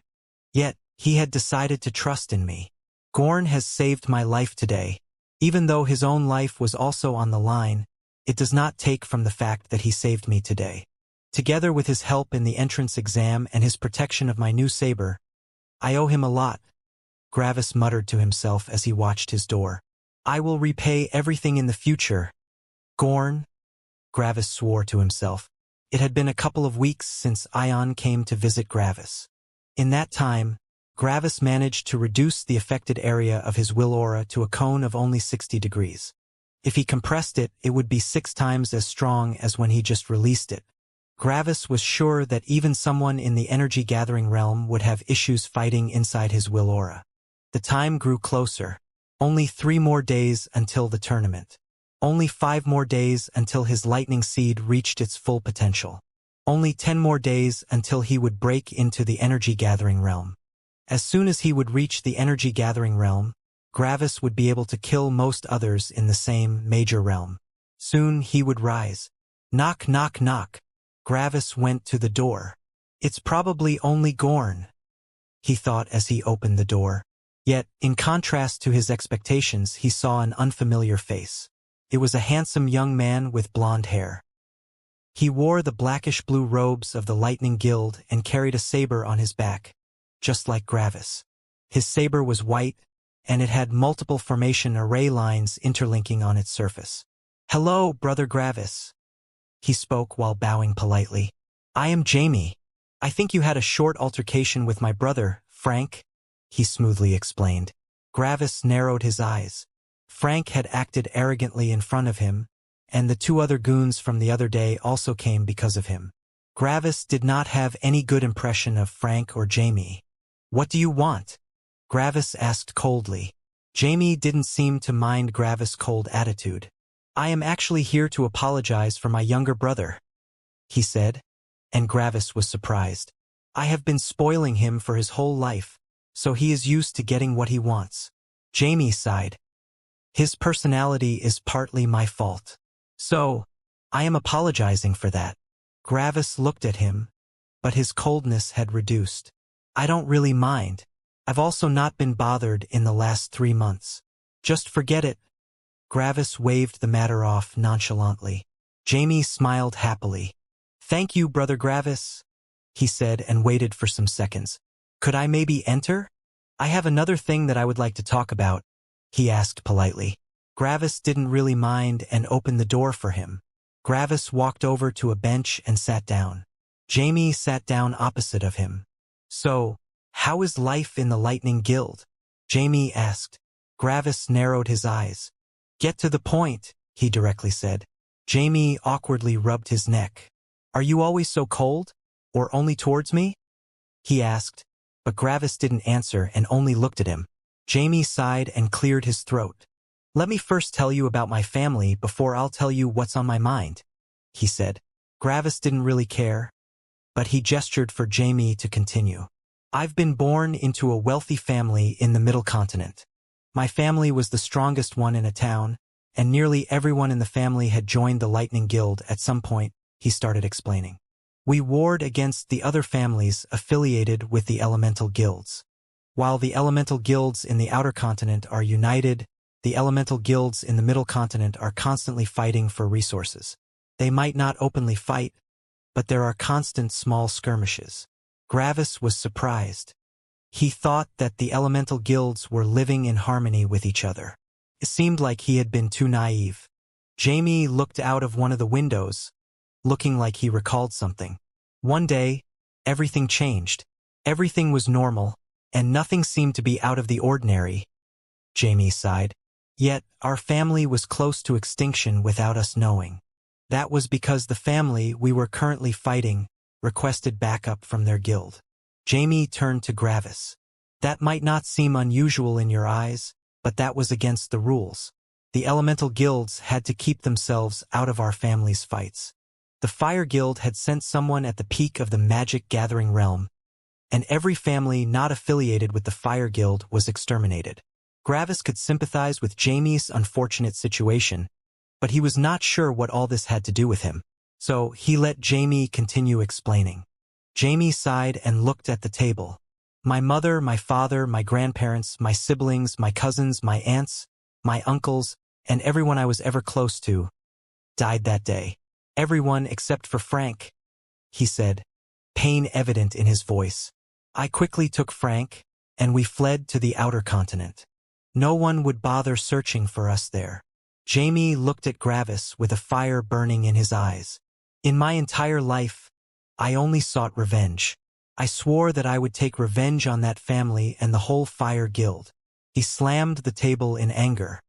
Yet, he had decided to trust in me. Gorn has saved my life today. Even though his own life was also on the line, it does not take from the fact that he saved me today. Together with his help in the entrance exam and his protection of my new saber, I owe him a lot. Gravis muttered to himself as he watched his door. I will repay everything in the future. Gorn? Gravis swore to himself. It had been a couple of weeks since Ion came to visit Gravis. In that time, Gravis managed to reduce the affected area of his will aura to a cone of only 60 degrees. If he compressed it, it would be 6 times as strong as when he just released it. Gravis was sure that even someone in the energy-gathering realm would have issues fighting inside his will aura. The time grew closer. Only 3 more days until the tournament. Only 5 more days until his lightning seed reached its full potential. Only 10 more days until he would break into the energy-gathering realm. As soon as he would reach the energy-gathering realm, Gravis would be able to kill most others in the same major realm. Soon he would rise. Knock, knock, knock. Gravis went to the door. It's probably only Gorn, he thought as he opened the door. Yet, in contrast to his expectations, he saw an unfamiliar face. It was a handsome young man with blonde hair. He wore the blackish-blue robes of the Lightning Guild and carried a saber on his back, just like Gravis. His saber was white, and it had multiple formation array lines interlinking on its surface. Hello, Brother Gravis. He spoke while bowing politely. I am Jamie. I think you had a short altercation with my brother, Frank, he smoothly explained. Gravis narrowed his eyes. Frank had acted arrogantly in front of him, and the 2 other goons from the other day also came because of him. Gravis did not have any good impression of Frank or Jamie. What do you want? Gravis asked coldly. Jamie didn't seem to mind Gravis' cold attitude. I am actually here to apologize for my younger brother, he said, and Gravis was surprised. I have been spoiling him for his whole life, so he is used to getting what he wants. Jamie sighed. His personality is partly my fault. So, I am apologizing for that. Gravis looked at him, but his coldness had reduced. I don't really mind. I've also not been bothered in the last 3 months. Just forget it. Gravis waved the matter off nonchalantly. Jamie smiled happily. Thank you, Brother Gravis, he said and waited for some seconds. Could I maybe enter? I have another thing that I would like to talk about, he asked politely. Gravis didn't really mind and opened the door for him. Gravis walked over to a bench and sat down. Jamie sat down opposite of him. So, how is life in the Lightning Guild? Jamie asked. Gravis narrowed his eyes. Get to the point, he directly said. Jamie awkwardly rubbed his neck. Are you always so cold? Or only towards me? He asked, but Gravis didn't answer and only looked at him. Jamie sighed and cleared his throat. Let me first tell you about my family before I'll tell you what's on my mind, he said. Gravis didn't really care, but he gestured for Jamie to continue. I've been born into a wealthy family in the Middle Continent. My family was the strongest one in a town, and nearly everyone in the family had joined the Lightning Guild at some point, he started explaining. We warred against the other families affiliated with the elemental guilds. While the elemental guilds in the outer continent are united, the elemental guilds in the middle continent are constantly fighting for resources. They might not openly fight, but there are constant small skirmishes. Gravis was surprised. He thought that the elemental guilds were living in harmony with each other. It seemed like he had been too naive. Jamie looked out of one of the windows, looking like he recalled something. One day, everything changed. Everything was normal, and nothing seemed to be out of the ordinary. Jamie sighed. Yet, our family was close to extinction without us knowing. That was because the family we were currently fighting requested backup from their guild. Jamie turned to Gravis. That might not seem unusual in your eyes, but that was against the rules. The elemental guilds had to keep themselves out of our family's fights. The Fire Guild had sent someone at the peak of the magic-gathering realm, and every family not affiliated with the Fire Guild was exterminated. Gravis could sympathize with Jamie's unfortunate situation, but he was not sure what all this had to do with him. So he let Jamie continue explaining. Jamie sighed and looked at the table. My mother, my father, my grandparents, my siblings, my cousins, my aunts, my uncles, and everyone I was ever close to died that day. Everyone except for Frank, he said, pain evident in his voice. I quickly took Frank, and we fled to the outer continent. No one would bother searching for us there. Jamie looked at Gravis with a fire burning in his eyes. In my entire life, I only sought revenge. I swore that I would take revenge on that family and the whole Fire Guild. He slammed the table in anger.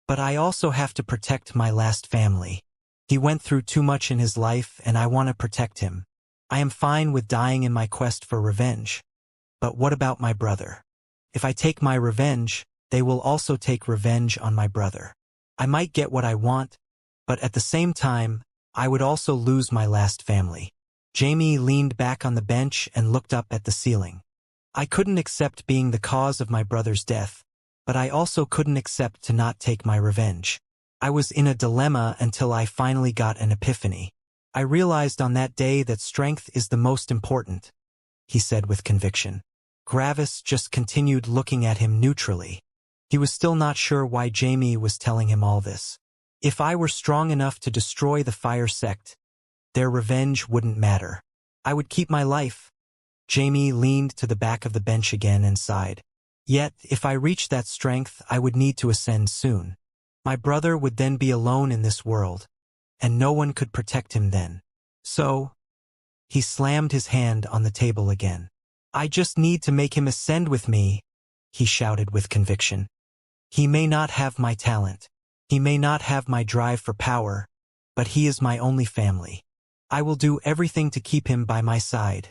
But I also have to protect my last family. He went through too much in his life and I want to protect him. I am fine with dying in my quest for revenge. But what about my brother? If I take my revenge, they will also take revenge on my brother. I might get what I want, but at the same time, I would also lose my last family. Jamie leaned back on the bench and looked up at the ceiling. I couldn't accept being the cause of my brother's death, but I also couldn't accept to not take my revenge. I was in a dilemma until I finally got an epiphany. I realized on that day that strength is the most important, he said with conviction. Gravis just continued looking at him neutrally. He was still not sure why Jamie was telling him all this. If I were strong enough to destroy the Fire Sect, their revenge wouldn't matter. I would keep my life. Jamie leaned to the back of the bench again and sighed. Yet, if I reached that strength, I would need to ascend soon. My brother would then be alone in this world, and no one could protect him then. So, he slammed his hand on the table again. I just need to make him ascend with me, he shouted with conviction. He may not have my talent. He may not have my drive for power, but he is my only family. I will do everything to keep him by my side.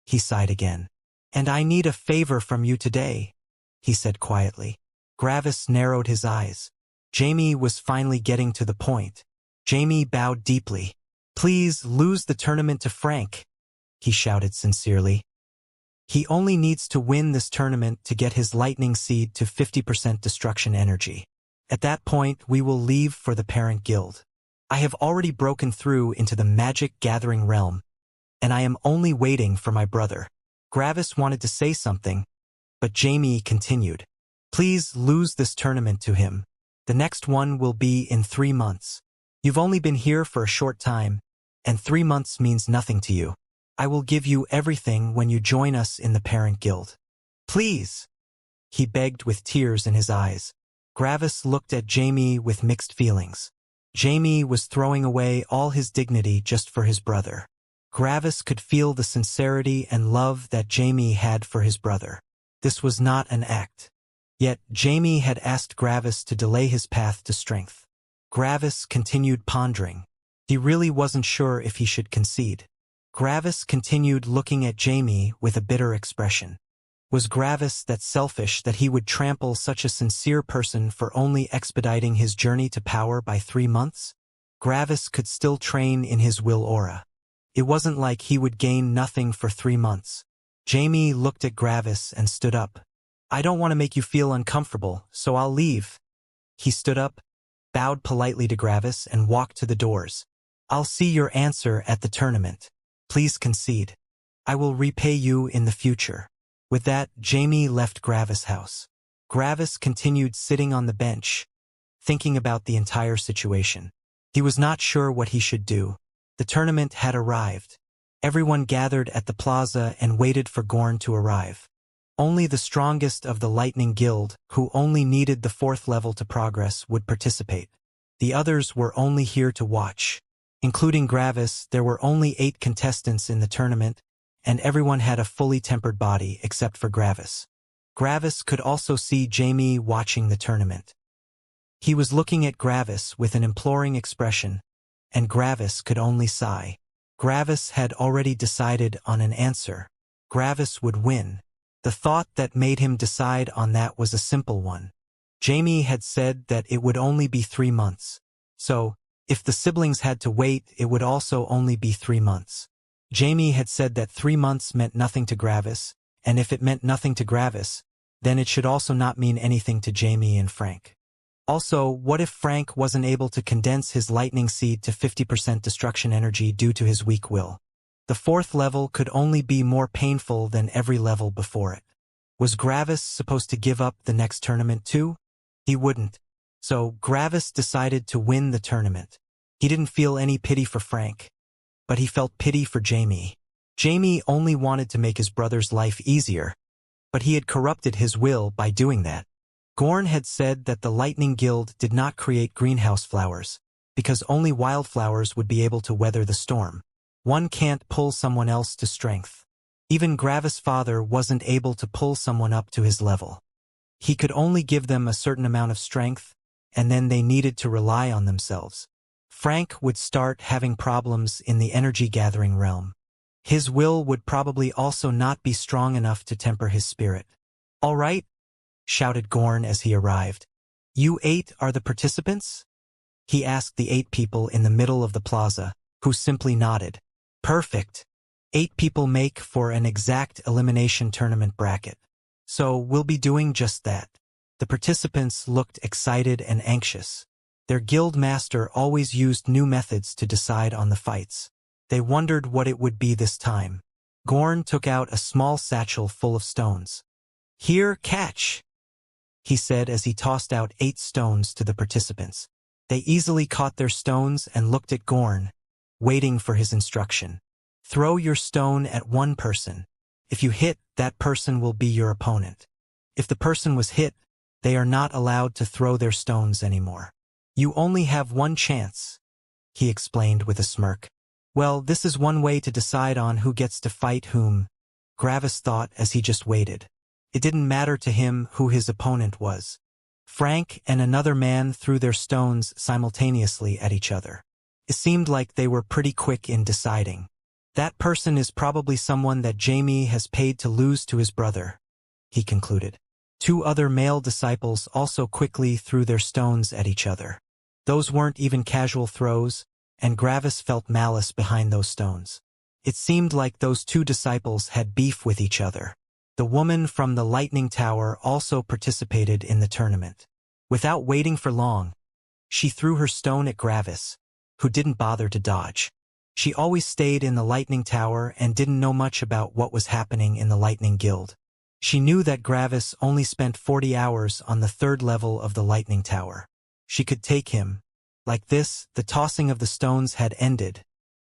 He sighed again. And I need a favor from you today, he said quietly. Gravis narrowed his eyes. Jamie was finally getting to the point. Jamie bowed deeply. Please lose the tournament to Frank, he shouted sincerely. He only needs to win this tournament to get his lightning seed to 50% destruction energy. At that point, we will leave for the parent guild. I have already broken through into the magic gathering realm, and I am only waiting for my brother. Gravis wanted to say something, but Jamie continued. Please lose this tournament to him. The next one will be in 3 months. You've only been here for a short time, and 3 months means nothing to you. I will give you everything when you join us in the parent guild. Please, he begged with tears in his eyes. Gravis looked at Jamie with mixed feelings. Jamie was throwing away all his dignity just for his brother. Gravis could feel the sincerity and love that Jamie had for his brother. This was not an act. Yet Jamie had asked Gravis to delay his path to strength. Gravis continued pondering. He really wasn't sure if he should concede. Gravis continued looking at Jamie with a bitter expression. Was Gravis that selfish that he would trample such a sincere person for only expediting his journey to power by 3 months? Gravis could still train in his will aura. It wasn't like he would gain nothing for 3 months. Jamie looked at Gravis and stood up. I don't want to make you feel uncomfortable, so I'll leave. He stood up, bowed politely to Gravis, and walked to the doors. I'll see your answer at the tournament. Please concede. I will repay you in the future. With that, Jamie left Gravis' house. Gravis continued sitting on the bench, thinking about the entire situation. He was not sure what he should do. The tournament had arrived. Everyone gathered at the plaza and waited for Gorn to arrive. Only the strongest of the Lightning Guild, who only needed the 4th level to progress, would participate. The others were only here to watch. Including Gravis, there were only 8 contestants in the tournament, and everyone had a fully tempered body except for Gravis. Gravis could also see Jamie watching the tournament. He was looking at Gravis with an imploring expression, and Gravis could only sigh. Gravis had already decided on an answer. Gravis would win. The thought that made him decide on that was a simple one. Jamie had said that it would only be 3 months. So, if the siblings had to wait, it would also only be 3 months. Jamie had said that 3 months meant nothing to Gravis, and if it meant nothing to Gravis, then it should also not mean anything to Jamie and Frank. Also, what if Frank wasn't able to condense his lightning seed to 50% destruction energy due to his weak will? The 4th level could only be more painful than every level before it. Was Gravis supposed to give up the next tournament too? He wouldn't. So Gravis decided to win the tournament. He didn't feel any pity for Frank, but he felt pity for Jamie. Jamie only wanted to make his brother's life easier, but he had corrupted his will by doing that. Gorn had said that the Lightning Guild did not create greenhouse flowers, because only wildflowers would be able to weather the storm. One can't pull someone else to strength. Even Gravis' father wasn't able to pull someone up to his level. He could only give them a certain amount of strength, and then they needed to rely on themselves. Frank would start having problems in the energy-gathering realm. His will would probably also not be strong enough to temper his spirit. "All right," shouted Gorn as he arrived. "You 8 are the participants?" He asked the 8 people in the middle of the plaza, who simply nodded. "Perfect. 8 people make for an exact elimination tournament bracket. So we'll be doing just that." The participants looked excited and anxious. Their guild master always used new methods to decide on the fights. They wondered what it would be this time. Gorn took out a small satchel full of stones. "Here, catch," he said as he tossed out 8 stones to the participants. They easily caught their stones and looked at Gorn, waiting for his instruction. "Throw your stone at one person. If you hit, that person will be your opponent. If the person was hit, they are not allowed to throw their stones anymore. You only have one chance," he explained with a smirk. "Well, this is one way to decide on who gets to fight whom," Gravis thought as he just waited. It didn't matter to him who his opponent was. Frank and another man threw their stones simultaneously at each other. It seemed like they were pretty quick in deciding. "That person is probably someone that Jamie has paid to lose to his brother," he concluded. 2 other male disciples also quickly threw their stones at each other. Those weren't even casual throws, and Gravis felt malice behind those stones. It seemed like those 2 disciples had beef with each other. The woman from the Lightning Tower also participated in the tournament. Without waiting for long, she threw her stone at Gravis, who didn't bother to dodge. She always stayed in the Lightning Tower and didn't know much about what was happening in the Lightning Guild. She knew that Gravis only spent 40 hours on the 3rd level of the Lightning Tower. She could take him. Like this, the tossing of the stones had ended,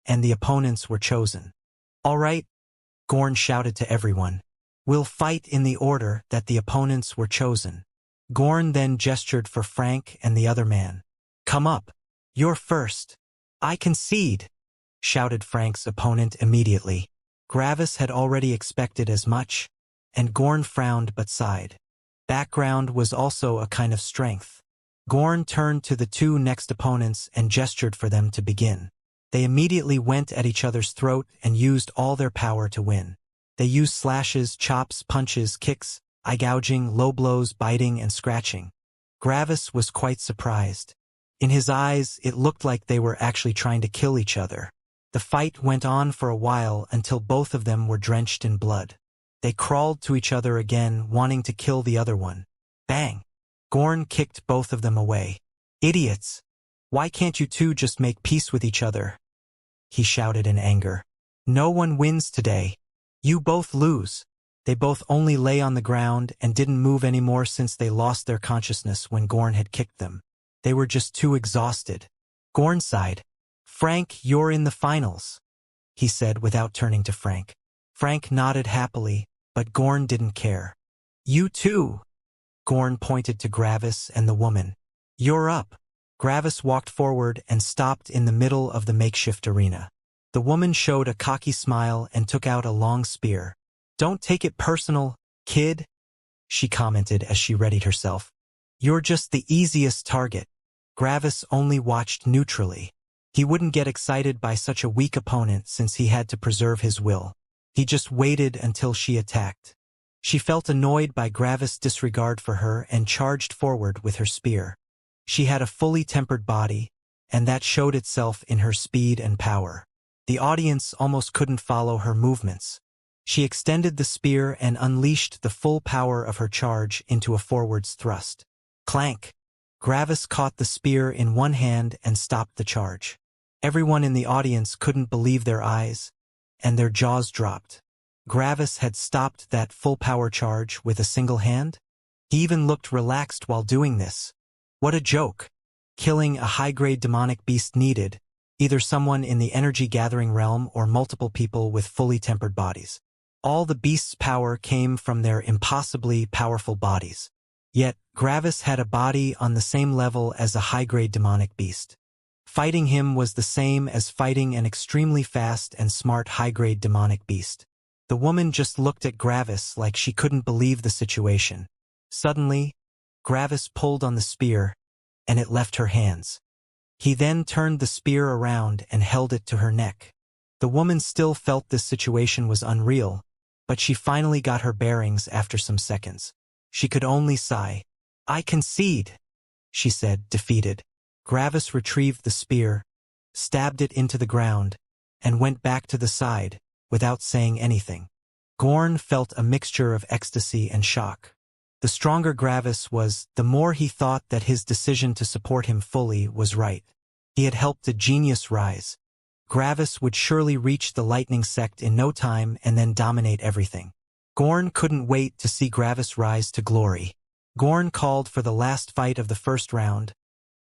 and the opponents were chosen. "All right," Gorn shouted to everyone. "We'll fight in the order that the opponents were chosen." Gorn then gestured for Frank and the other man. "Come up. You're first." "I concede," shouted Frank's opponent immediately. Gravis had already expected as much, and Gorn frowned but sighed. Background was also a kind of strength. Gorn turned to the 2 next opponents and gestured for them to begin. They immediately went at each other's throat and used all their power to win. They used slashes, chops, punches, kicks, eye gouging, low blows, biting, and scratching. Gravis was quite surprised. In his eyes, it looked like they were actually trying to kill each other. The fight went on for a while until both of them were drenched in blood. They crawled to each other again, wanting to kill the other one. Bang! Gorn kicked both of them away. "Idiots! Why can't you 2 just make peace with each other?" he shouted in anger. "No one wins today. You both lose." They both only lay on the ground and didn't move anymore since they lost their consciousness when Gorn had kicked them. They were just too exhausted. Gorn sighed. "Frank, you're in the finals," he said without turning to Frank. Frank nodded happily, but Gorn didn't care. "You too." Gorn pointed to Gravis and the woman. "You're up." Gravis walked forward and stopped in the middle of the makeshift arena. The woman showed a cocky smile and took out a long spear. "Don't take it personal, kid," she commented as she readied herself. "You're just the easiest target." Gravis only watched neutrally. He wouldn't get excited by such a weak opponent since he had to preserve his will. He just waited until she attacked. She felt annoyed by Gravis' disregard for her and charged forward with her spear. She had a fully tempered body, and that showed itself in her speed and power. The audience almost couldn't follow her movements. She extended the spear and unleashed the full power of her charge into a forwards thrust. Clank! Gravis caught the spear in one hand and stopped the charge. Everyone in the audience couldn't believe their eyes, and their jaws dropped. Gravis had stopped that full-power charge with a single hand? He even looked relaxed while doing this. What a joke! Killing a high-grade demonic beast needed either someone in the energy-gathering realm or multiple people with fully tempered bodies. All the beasts' power came from their impossibly powerful bodies. Yet, Gravis had a body on the same level as a high-grade demonic beast. Fighting him was the same as fighting an extremely fast and smart high-grade demonic beast. The woman just looked at Gravis like she couldn't believe the situation. Suddenly, Gravis pulled on the spear, and it left her hands. He then turned the spear around and held it to her neck. The woman still felt this situation was unreal, but she finally got her bearings after some seconds. She could only sigh. "I concede," she said, defeated. Gravis retrieved the spear, stabbed it into the ground, and went back to the side, without saying anything. Gorn felt a mixture of ecstasy and shock. The stronger Gravis was, the more he thought that his decision to support him fully was right. He had helped a genius rise. Gravis would surely reach the lightning sect in no time and then dominate everything. Gorn couldn't wait to see Gravis rise to glory. Gorn called for the last fight of the first round,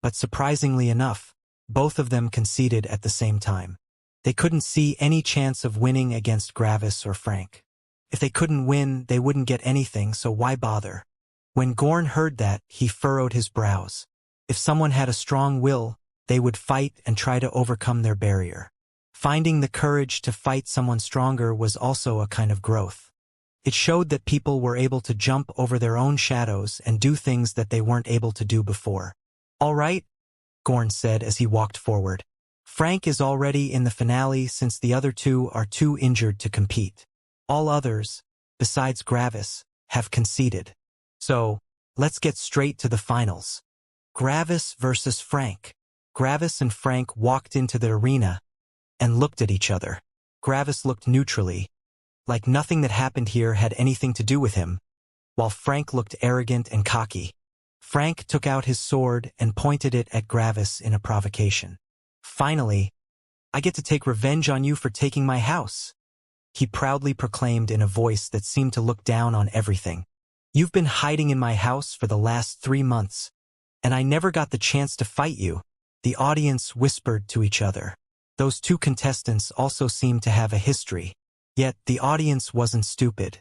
but surprisingly enough, both of them conceded at the same time. They couldn't see any chance of winning against Gravis or Frank. If they couldn't win, they wouldn't get anything, so why bother? When Gorn heard that, he furrowed his brows. If someone had a strong will, they would fight and try to overcome their barrier. Finding the courage to fight someone stronger was also a kind of growth. It showed that people were able to jump over their own shadows and do things that they weren't able to do before. "All right," Gorn said as he walked forward. "Frank is already in the finale since the other two are too injured to compete. All others, besides Gravis, have conceded. So, let's get straight to the finals. Gravis versus Frank." Gravis and Frank walked into the arena and looked at each other. Gravis looked neutrally, like nothing that happened here had anything to do with him, while Frank looked arrogant and cocky. Frank took out his sword and pointed it at Gravis in a provocation. "Finally, I get to take revenge on you for taking my house," he proudly proclaimed in a voice that seemed to look down on everything. "You've been hiding in my house for the last 3 months, and I never got the chance to fight you." The audience whispered to each other. Those two contestants also seemed to have a history. Yet, the audience wasn't stupid.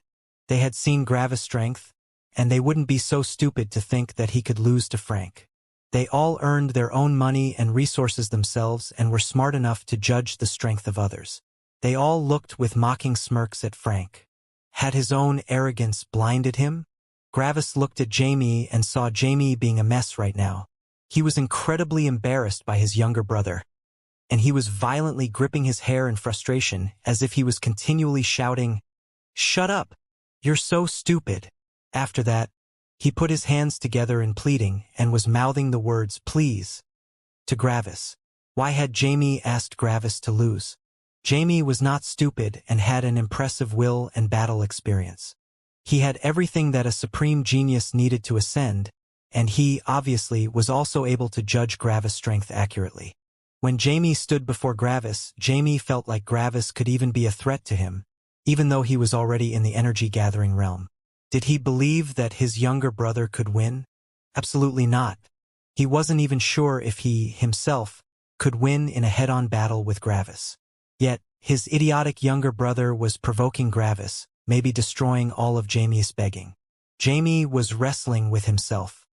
They had seen Gravis' strength, and they wouldn't be so stupid to think that he could lose to Frank. They all earned their own money and resources themselves and were smart enough to judge the strength of others. They all looked with mocking smirks at Frank. Had his own arrogance blinded him? Gravis looked at Jamie and saw Jamie being a mess right now. He was incredibly embarrassed by his younger brother, and he was violently gripping his hair in frustration as if he was continually shouting, "Shut up! You're so stupid." After that, he put his hands together in pleading and was mouthing the words "please" to Gravis. Why had Jamie asked Gravis to lose? Jamie was not stupid and had an impressive will and battle experience. He had everything that a supreme genius needed to ascend, and he, obviously, was also able to judge Gravis' strength accurately. When Jamie stood before Gravis, Jamie felt like Gravis could even be a threat to him, even though he was already in the energy-gathering realm. Did he believe that his younger brother could win? Absolutely not. He wasn't even sure if he, himself, could win in a head-on battle with Gravis. Yet, his idiotic younger brother was provoking Gravis, maybe destroying all of Jamie's begging. Jamie was wrestling with himself.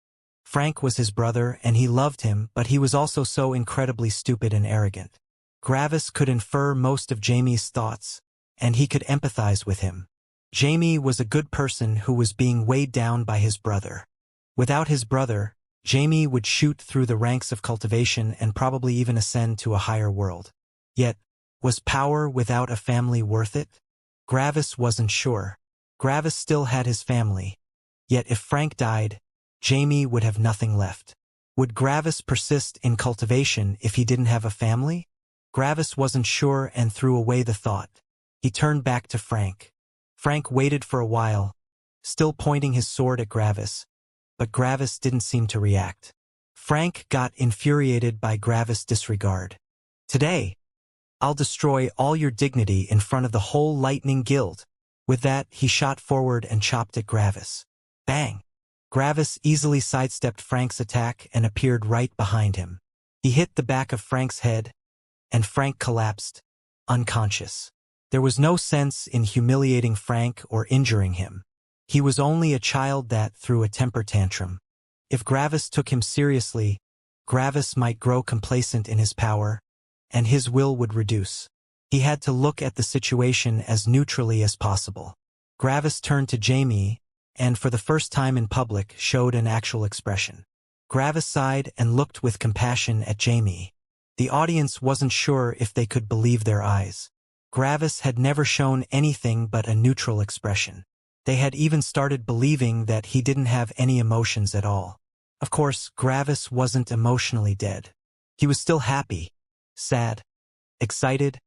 Frank was his brother and he loved him, but he was also so incredibly stupid and arrogant. Gravis could infer most of Jamie's thoughts, and he could empathize with him. Jamie was a good person who was being weighed down by his brother. Without his brother, Jamie would shoot through the ranks of Cultivation and probably even ascend to a higher world. Yet, was power without a family worth it? Gravis wasn't sure. Gravis still had his family. Yet if Frank died, Jamie would have nothing left. Would Gravis persist in Cultivation if he didn't have a family? Gravis wasn't sure and threw away the thought. He turned back to Frank. Frank waited for a while, still pointing his sword at Gravis, but Gravis didn't seem to react. Frank got infuriated by Gravis' disregard. "Today, I'll destroy all your dignity in front of the whole Lightning Guild." With that, he shot forward and chopped at Gravis. Bang! Gravis easily sidestepped Frank's attack and appeared right behind him. He hit the back of Frank's head, and Frank collapsed, unconscious. There was no sense in humiliating Frank or injuring him. He was only a child that threw a temper tantrum. If Gravis took him seriously, Gravis might grow complacent in his power, and his will would reduce. He had to look at the situation as neutrally as possible. Gravis turned to Jamie, and for the first time in public showed an actual expression. Gravis sighed and looked with compassion at Jamie. The audience wasn't sure if they could believe their eyes. Gravis had never shown anything but a neutral expression. They had even started believing that he didn't have any emotions at all. Of course, Gravis wasn't emotionally dead. He was still happy, sad, excited,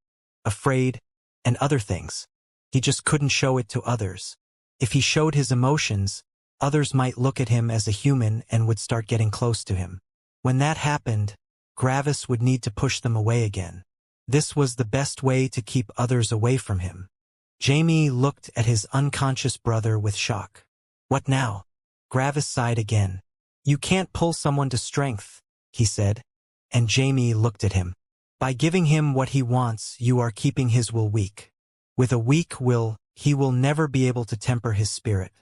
afraid, and other things. He just couldn't show it to others. If he showed his emotions, others might look at him as a human and would start getting close to him. When that happened, Gravis would need to push them away again. This was the best way to keep others away from him. Jamie looked at his unconscious brother with shock. "What now?" Gravis sighed again. "You can't pull someone to strength," he said, and Jamie looked at him. "By giving him what he wants, you are keeping his will weak. With a weak will, he will never be able to temper his spirit.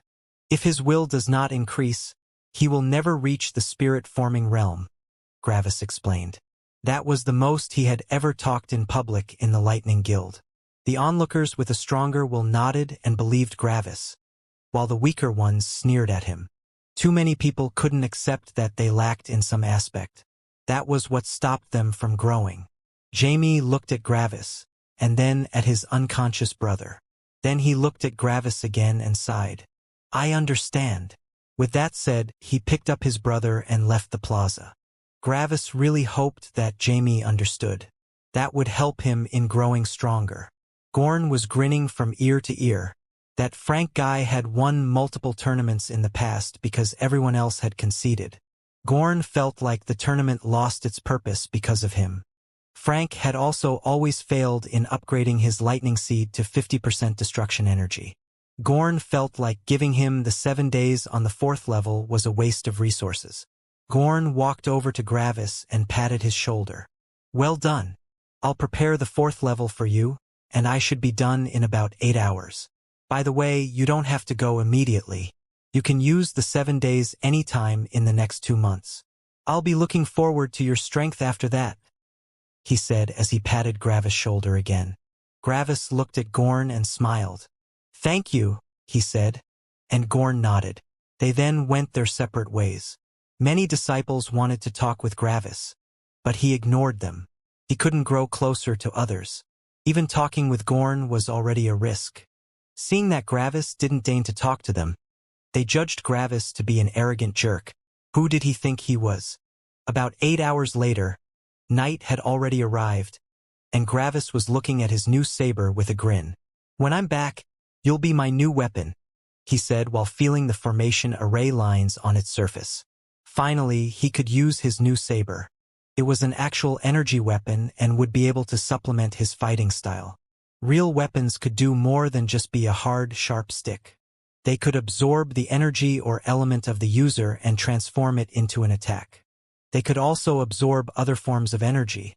If his will does not increase, he will never reach the spirit-forming realm," Gravis explained. That was the most he had ever talked in public in the Lightning Guild. The onlookers with a stronger will nodded and believed Gravis, while the weaker ones sneered at him. Too many people couldn't accept that they lacked in some aspect. That was what stopped them from growing. Jamie looked at Gravis, and then at his unconscious brother. Then he looked at Gravis again and sighed. "I understand." With that said, he picked up his brother and left the plaza. Gravis really hoped that Jamie understood. That would help him in growing stronger. Gorn was grinning from ear to ear. That Frank guy had won multiple tournaments in the past because everyone else had conceded. Gorn felt like the tournament lost its purpose because of him. Frank had also always failed in upgrading his lightning seed to 50% destruction energy. Gorn felt like giving him the 7 days on the 4th level was a waste of resources. Gorn walked over to Gravis and patted his shoulder. "Well done. I'll prepare the 4th level for you, and I should be done in about 8 hours. By the way, you don't have to go immediately. You can use the 7 days anytime in the next 2 months. I'll be looking forward to your strength after that," he said as he patted Gravis' shoulder again. Gravis looked at Gorn and smiled. "Thank you," he said, and Gorn nodded. They then went their separate ways. Many disciples wanted to talk with Gravis, but he ignored them. He couldn't grow closer to others. Even talking with Gorn was already a risk. Seeing that Gravis didn't deign to talk to them, they judged Gravis to be an arrogant jerk. Who did he think he was? About 8 hours later, night had already arrived, and Gravis was looking at his new saber with a grin. "When I'm back, you'll be my new weapon," he said while feeling the formation array lines on its surface. Finally, he could use his new saber. It was an actual energy weapon and would be able to supplement his fighting style. Real weapons could do more than just be a hard, sharp stick. They could absorb the energy or element of the user and transform it into an attack. They could also absorb other forms of energy,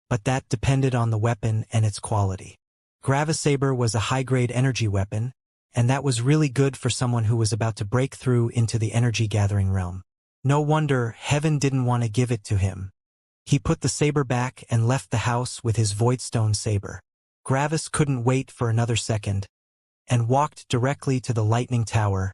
but that depended on the weapon and its quality. Gravis Saber was a high-grade energy weapon, and that was really good for someone who was about to break through into the energy-gathering realm. No wonder Heaven didn't want to give it to him. He put the saber back and left the house with his Voidstone saber. Gravis couldn't wait for another second, and walked directly to the lightning tower,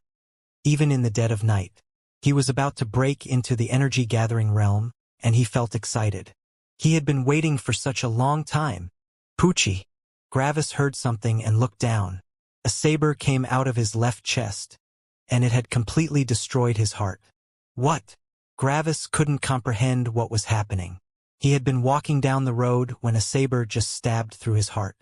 even in the dead of night. He was about to break into the energy-gathering realm, and he felt excited. He had been waiting for such a long time. "Poochie." Gravis heard something and looked down. A saber came out of his left chest, and it had completely destroyed his heart. What? Gravis couldn't comprehend what was happening. He had been walking down the road when a saber just stabbed through his heart.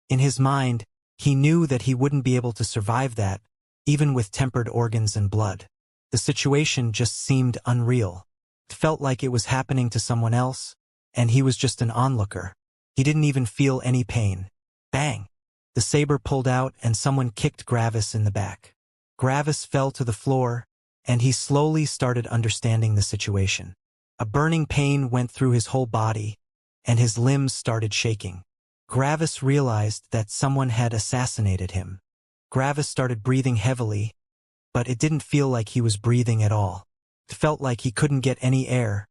In his mind, he knew that he wouldn't be able to survive that, even with tempered organs and blood. The situation just seemed unreal. It felt like it was happening to someone else, and he was just an onlooker. He didn't even feel any pain. Bang! The saber pulled out and someone kicked Gravis in the back. Gravis fell to the floor, and he slowly started understanding the situation. A burning pain went through his whole body, and his limbs started shaking. Gravis realized that someone had assassinated him. Gravis started breathing heavily, but it didn't feel like he was breathing at all. It felt like he couldn't get any air,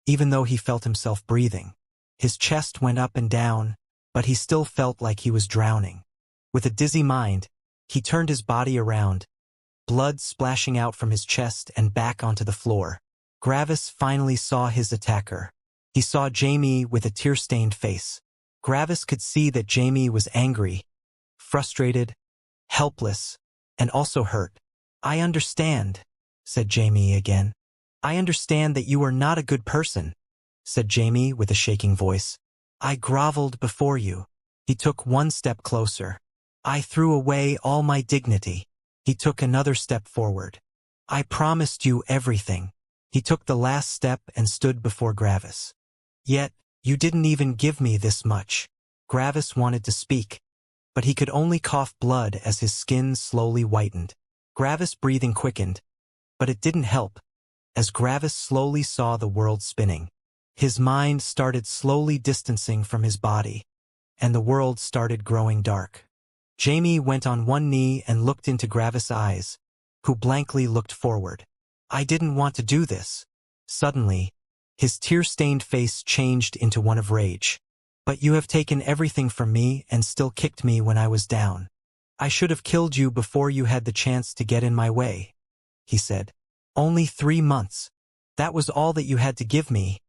even though he felt himself breathing. His chest went up and down, but he still felt like he was drowning. With a dizzy mind, he turned his body around, blood splashing out from his chest and back onto the floor. Gravis finally saw his attacker. He saw Jamie with a tear-stained face. Gravis could see that Jamie was angry, frustrated, helpless, and also hurt. "I understand," said Jamie again. "I understand that you are not a good person," said Jamie with a shaking voice. "I groveled before you." He took one step closer. "I threw away all my dignity." He took another step forward. "I promised you everything." He took the last step and stood before Gravis. "Yet, you didn't even give me this much." Gravis wanted to speak, but he could only cough blood as his skin slowly whitened. Gravis' breathing quickened, but it didn't help. As Gravis slowly saw the world spinning, his mind started slowly distancing from his body, and the world started growing dark. Jamie went on one knee and looked into Gravis' eyes, who blankly looked forward. "I didn't want to do this." Suddenly, his tear-stained face changed into one of rage. "But you have taken everything from me and still kicked me when I was down. I should have killed you before you had the chance to get in my way," he said. "Only 3 months. That was all that you had to give me,"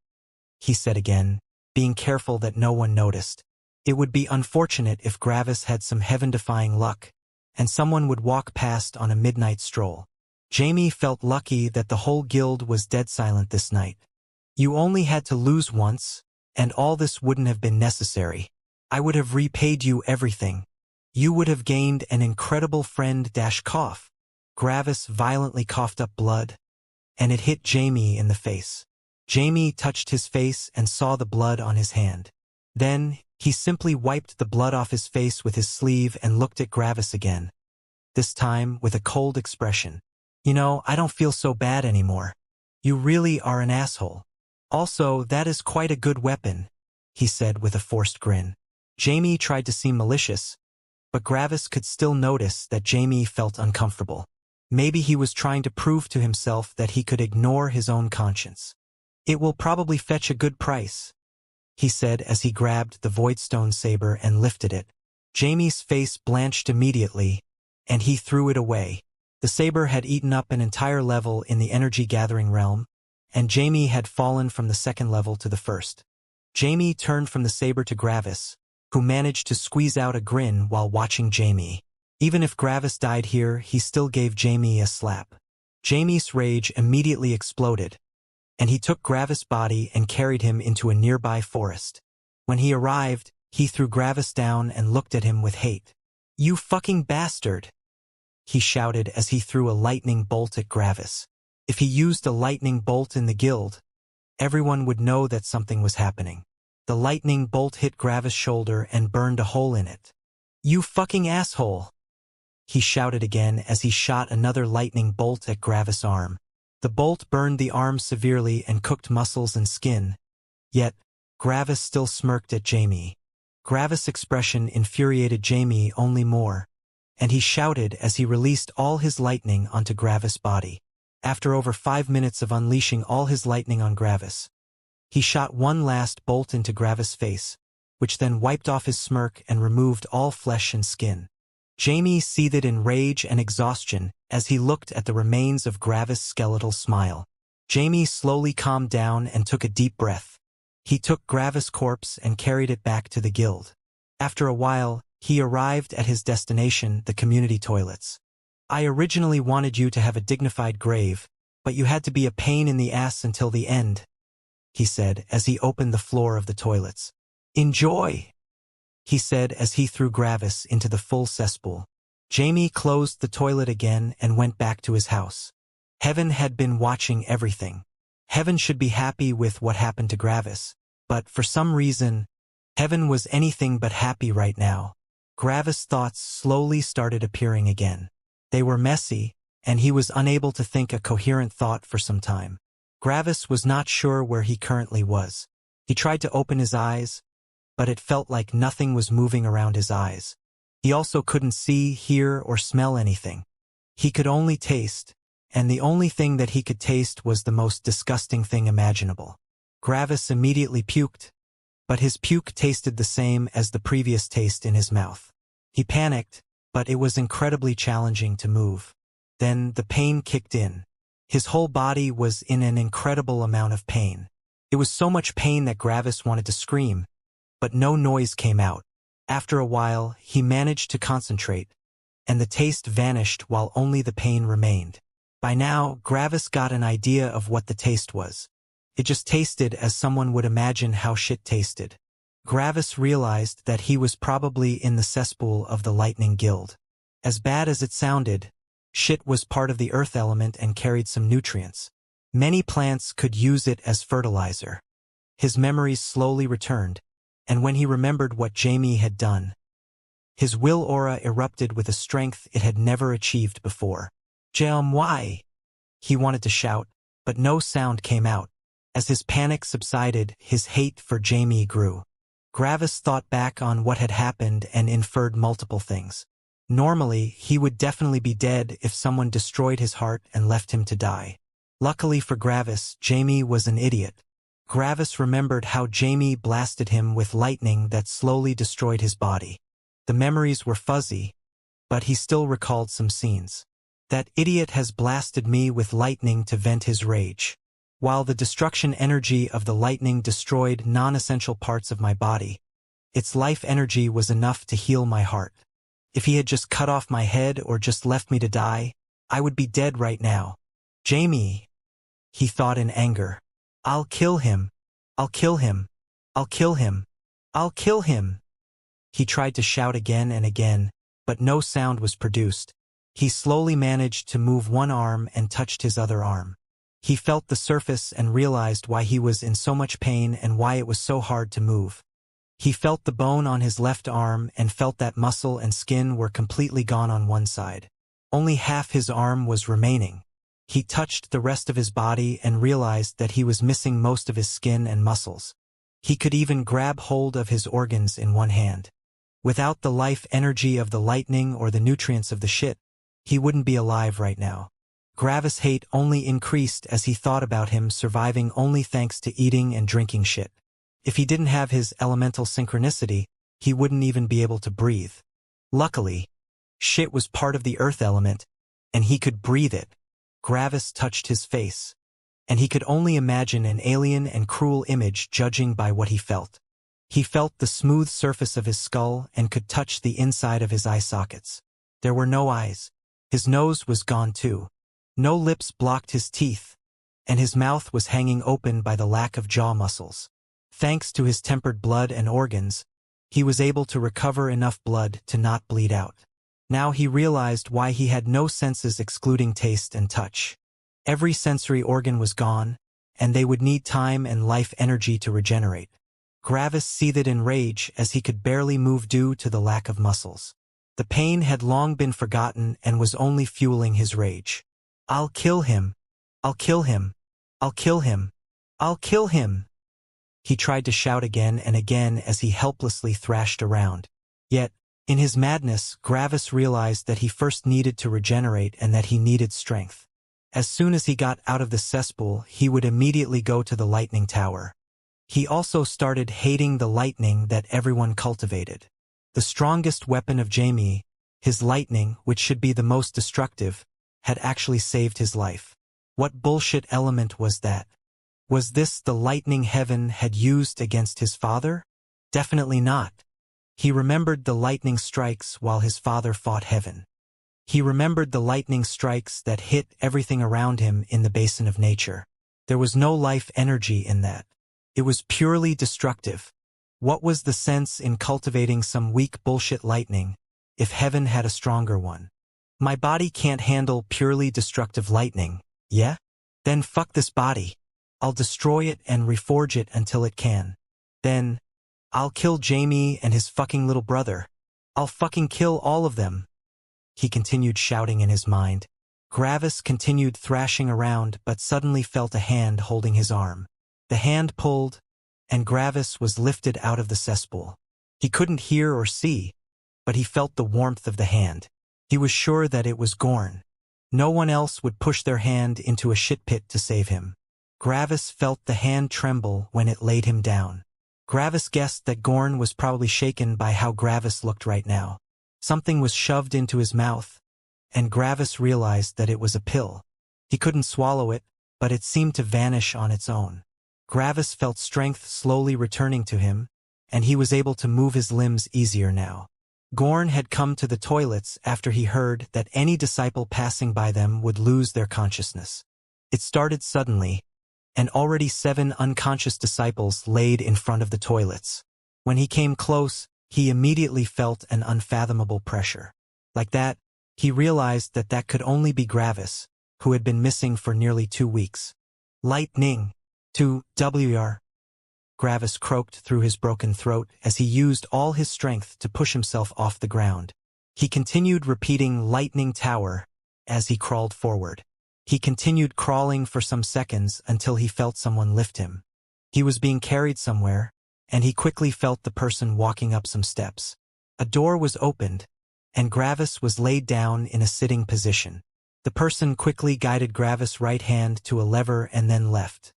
he said again, being careful that no one noticed. It would be unfortunate if Gravis had some heaven-defying luck, and someone would walk past on a midnight stroll. Jamie felt lucky that the whole guild was dead silent this night. "You only had to lose once, and all this wouldn't have been necessary. I would have repaid you everything. You would have gained an incredible friend - cough." Gravis violently coughed up blood, and it hit Jamie in the face. Jamie touched his face and saw the blood on his hand. Then, he simply wiped the blood off his face with his sleeve and looked at Gravis again, this time with a cold expression. "You know, I don't feel so bad anymore. You really are an asshole. Also, that is quite a good weapon," he said with a forced grin. Jamie tried to seem malicious, but Gravis could still notice that Jamie felt uncomfortable. Maybe he was trying to prove to himself that he could ignore his own conscience. "It will probably fetch a good price," he said as he grabbed the Voidstone saber and lifted it. Jamie's face blanched immediately, and he threw it away. The saber had eaten up an entire level in the energy-gathering realm, and Jamie had fallen from the second level to the first. Jamie turned from the saber to Gravis, who managed to squeeze out a grin while watching Jamie. Even if Gravis died here, he still gave Jamie a slap. Jamie's rage immediately exploded, and he took Gravis' body and carried him into a nearby forest. When he arrived, he threw Gravis down and looked at him with hate. "You fucking bastard!" he shouted as he threw a lightning bolt at Gravis. If he used a lightning bolt in the guild, everyone would know that something was happening. The lightning bolt hit Gravis' shoulder and burned a hole in it. "You fucking asshole!" he shouted again as he shot another lightning bolt at Gravis' arm. The bolt burned the arm severely and cooked muscles and skin. Yet, Gravis still smirked at Jamie. Gravis' expression infuriated Jamie only more, and he shouted as he released all his lightning onto Gravis' body. After over 5 minutes of unleashing all his lightning on Gravis, he shot one last bolt into Gravis' face, which then wiped off his smirk and removed all flesh and skin. Jamie seethed in rage and exhaustion as he looked at the remains of Gravis' skeletal smile. Jamie slowly calmed down and took a deep breath. He took Gravis' corpse and carried it back to the guild. After a while, he arrived at his destination, the community toilets. "I originally wanted you to have a dignified grave, but you had to be a pain in the ass until the end," he said as he opened the floor of the toilets. "Enjoy," he said as he threw Gravis into the full cesspool. Jamie closed the toilet again and went back to his house. Heaven had been watching everything. Heaven should be happy with what happened to Gravis, but for some reason, Heaven was anything but happy right now. Gravis' thoughts slowly started appearing again. They were messy, and he was unable to think a coherent thought for some time. Gravis was not sure where he currently was. He tried to open his eyes, but it felt like nothing was moving around his eyes. He also couldn't see, hear, or smell anything. He could only taste, and the only thing that he could taste was the most disgusting thing imaginable. Gravis immediately puked, but his puke tasted the same as the previous taste in his mouth. He panicked, but it was incredibly challenging to move. Then the pain kicked in. His whole body was in an incredible amount of pain. It was so much pain that Gravis wanted to scream, but no noise came out. After a while, he managed to concentrate, and the taste vanished while only the pain remained. By now, Gravis got an idea of what the taste was. It just tasted as someone would imagine how shit tasted. Gravis realized that he was probably in the cesspool of the Lightning Guild. As bad as it sounded, shit was part of the earth element and carried some nutrients. Many plants could use it as fertilizer. His memories slowly returned, and when he remembered what Jamie had done, his will aura erupted with a strength it had never achieved before. Why? He wanted to shout, but no sound came out. As his panic subsided, his hate for Jamie grew. Gravis thought back on what had happened and inferred multiple things. Normally, he would definitely be dead if someone destroyed his heart and left him to die. Luckily for Gravis, Jamie was an idiot. Gravis remembered how Jamie blasted him with lightning that slowly destroyed his body. The memories were fuzzy, but he still recalled some scenes. That idiot has blasted me with lightning to vent his rage. While the destruction energy of the lightning destroyed non-essential parts of my body, its life energy was enough to heal my heart. If he had just cut off my head or just left me to die, I would be dead right now. Jamie, he thought in anger. I'll kill him. I'll kill him. I'll kill him. I'll kill him. He tried to shout again and again, but no sound was produced. He slowly managed to move one arm and touched his other arm. He felt the surface and realized why he was in so much pain and why it was so hard to move. He felt the bone on his left arm and felt that muscle and skin were completely gone on one side. Only half his arm was remaining. He touched the rest of his body and realized that he was missing most of his skin and muscles. He could even grab hold of his organs in one hand. Without the life energy of the lightning or the nutrients of the shit, he wouldn't be alive right now. Gravis' hate only increased as he thought about him surviving only thanks to eating and drinking shit. If he didn't have his elemental synchronicity, he wouldn't even be able to breathe. Luckily, shit was part of the earth element, and he could breathe it. Gravis touched his face, and he could only imagine an alien and cruel image judging by what he felt. He felt the smooth surface of his skull and could touch the inside of his eye sockets. There were no eyes. His nose was gone too. No lips blocked his teeth, and his mouth was hanging open by the lack of jaw muscles. Thanks to his tempered blood and organs, he was able to recover enough blood to not bleed out. Now he realized why he had no senses excluding taste and touch. Every sensory organ was gone, and they would need time and life energy to regenerate. Gravis seethed in rage as he could barely move due to the lack of muscles. The pain had long been forgotten and was only fueling his rage. I'll kill him. I'll kill him. I'll kill him. I'll kill him. He tried to shout again and again as he helplessly thrashed around. Yet, in his madness, Gravis realized that he first needed to regenerate and that he needed strength. As soon as he got out of the cesspool, he would immediately go to the lightning tower. He also started hating the lightning that everyone cultivated. The strongest weapon of Jamie, his lightning, which should be the most destructive, had actually saved his life. What bullshit element was that? Was this the lightning heaven had used against his father? Definitely not. He remembered the lightning strikes while his father fought heaven. He remembered the lightning strikes that hit everything around him in the basin of nature. There was no life energy in that. It was purely destructive. What was the sense in cultivating some weak bullshit lightning if heaven had a stronger one? My body can't handle purely destructive lightning, yeah? Then fuck this body. I'll destroy it and reforge it until it can. Then, I'll kill Jamie and his fucking little brother. I'll fucking kill all of them. He continued shouting in his mind. Gravis continued thrashing around but suddenly felt a hand holding his arm. The hand pulled, and Gravis was lifted out of the cesspool. He couldn't hear or see, but he felt the warmth of the hand. He was sure that it was Gorn. No one else would push their hand into a shit pit to save him. Gravis felt the hand tremble when it laid him down. Gravis guessed that Gorn was probably shaken by how Gravis looked right now. Something was shoved into his mouth, and Gravis realized that it was a pill. He couldn't swallow it, but it seemed to vanish on its own. Gravis felt strength slowly returning to him, and he was able to move his limbs easier now. Gorn had come to the toilets after he heard that any disciple passing by them would lose their consciousness. It started suddenly, and already 7 unconscious disciples laid in front of the toilets. When he came close, he immediately felt an unfathomable pressure. Like that, he realized that that could only be Gravis, who had been missing for nearly 2 weeks. Lightning. To WR. Gravis croaked through his broken throat as he used all his strength to push himself off the ground. He continued repeating Lightning Tower as he crawled forward. He continued crawling for some seconds until he felt someone lift him. He was being carried somewhere, and he quickly felt the person walking up some steps. A door was opened, and Gravis was laid down in a sitting position. The person quickly guided Gravis' right hand to a lever and then left.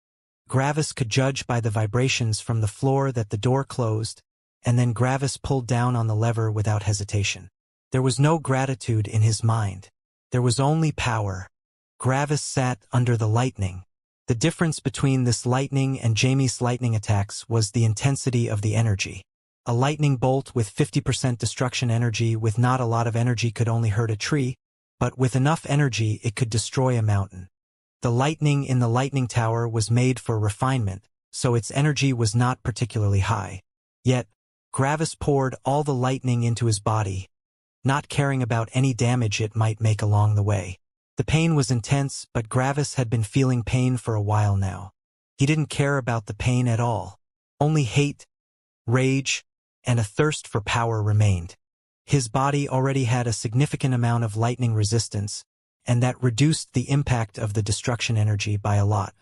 Gravis could judge by the vibrations from the floor that the door closed, and then Gravis pulled down on the lever without hesitation. There was no gratitude in his mind. There was only power. Gravis sat under the lightning. The difference between this lightning and Jamie's lightning attacks was the intensity of the energy. A lightning bolt with 50% destruction energy with not a lot of energy could only hurt a tree, but with enough energy it could destroy a mountain. The lightning in the lightning tower was made for refinement, so its energy was not particularly high. Yet, Gravis poured all the lightning into his body, not caring about any damage it might make along the way. The pain was intense, but Gravis had been feeling pain for a while now. He didn't care about the pain at all. Only hate, rage, and a thirst for power remained. His body already had a significant amount of lightning resistance, and that reduced the impact of the destruction energy by a lot.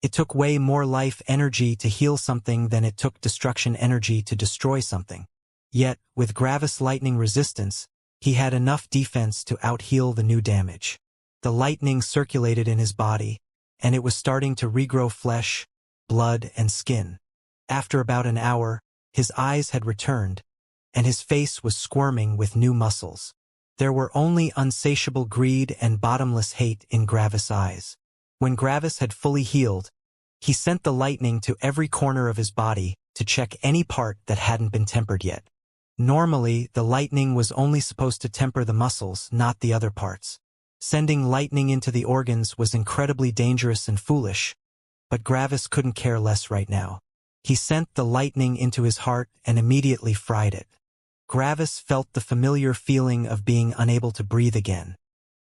It took way more life energy to heal something than it took destruction energy to destroy something. Yet, with Gravis' lightning resistance, he had enough defense to out-heal the new damage. The lightning circulated in his body, and it was starting to regrow flesh, blood, and skin. After about an hour, his eyes had returned, and his face was squirming with new muscles. There were only unsatiable greed and bottomless hate in Gravis' eyes. When Gravis had fully healed, he sent the lightning to every corner of his body to check any part that hadn't been tempered yet. Normally, the lightning was only supposed to temper the muscles, not the other parts. Sending lightning into the organs was incredibly dangerous and foolish, but Gravis couldn't care less right now. He sent the lightning into his heart and immediately fried it. Gravis felt the familiar feeling of being unable to breathe again.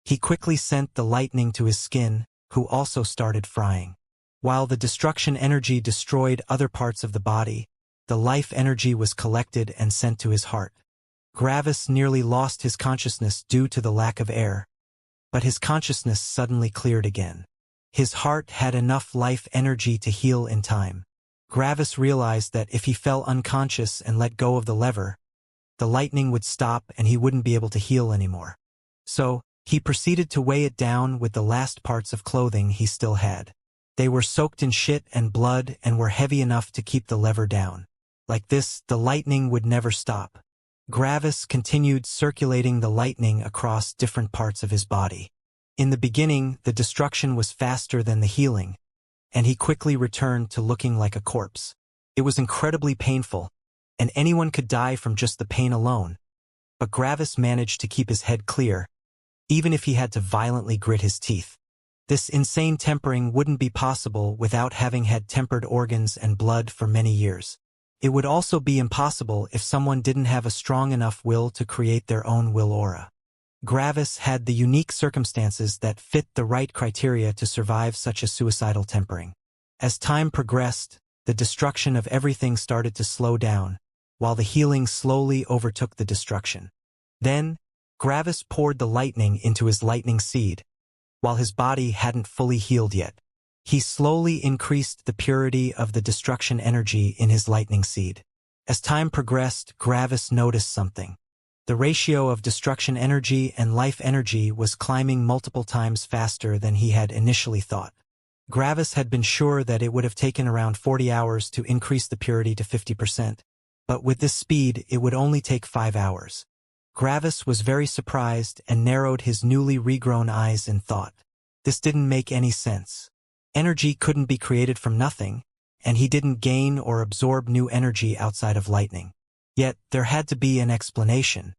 He quickly sent the lightning to his skin, who also started frying. While the destruction energy destroyed other parts of the body, the life energy was collected and sent to his heart. Gravis nearly lost his consciousness due to the lack of air, but his consciousness suddenly cleared again. His heart had enough life energy to heal in time. Gravis realized that if he fell unconscious and let go of the lever, the lightning would stop and he wouldn't be able to heal anymore. So, he proceeded to weigh it down with the last parts of clothing he still had. They were soaked in shit and blood and were heavy enough to keep the lever down. Like this, the lightning would never stop. Gravis continued circulating the lightning across different parts of his body. In the beginning, the destruction was faster than the healing, and he quickly returned to looking like a corpse. It was incredibly painful, and anyone could die from just the pain alone. But Gravis managed to keep his head clear, even if he had to violently grit his teeth. This insane tempering wouldn't be possible without having had tempered organs and blood for many years. It would also be impossible if someone didn't have a strong enough will to create their own will aura. Gravis had the unique circumstances that fit the right criteria to survive such a suicidal tempering. As time progressed, the destruction of everything started to slow down, while the healing slowly overtook the destruction. Then, Gravis poured the lightning into his lightning seed, while his body hadn't fully healed yet. He slowly increased the purity of the destruction energy in his lightning seed. As time progressed, Gravis noticed something. The ratio of destruction energy and life energy was climbing multiple times faster than he had initially thought. Gravis had been sure that it would have taken around 40 hours to increase the purity to 50%, but with this speed it would only take 5 hours. Gravis was very surprised and narrowed his newly regrown eyes in thought. This didn't make any sense. Energy couldn't be created from nothing, and he didn't gain or absorb new energy outside of lightning. Yet, there had to be an explanation.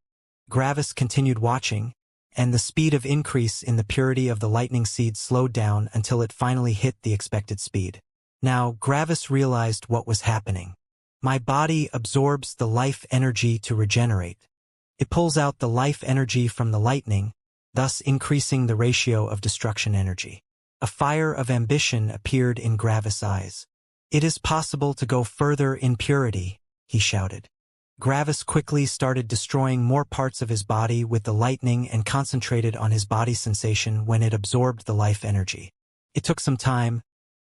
Gravis continued watching, and the speed of increase in the purity of the lightning seed slowed down until it finally hit the expected speed. Now, Gravis realized what was happening. My body absorbs the life energy to regenerate. It pulls out the life energy from the lightning, thus increasing the ratio of destruction energy. A fire of ambition appeared in Gravis' eyes. "It is possible to go further in purity," he shouted. Gravis quickly started destroying more parts of his body with the lightning and concentrated on his body sensation when it absorbed the life energy. It took some time,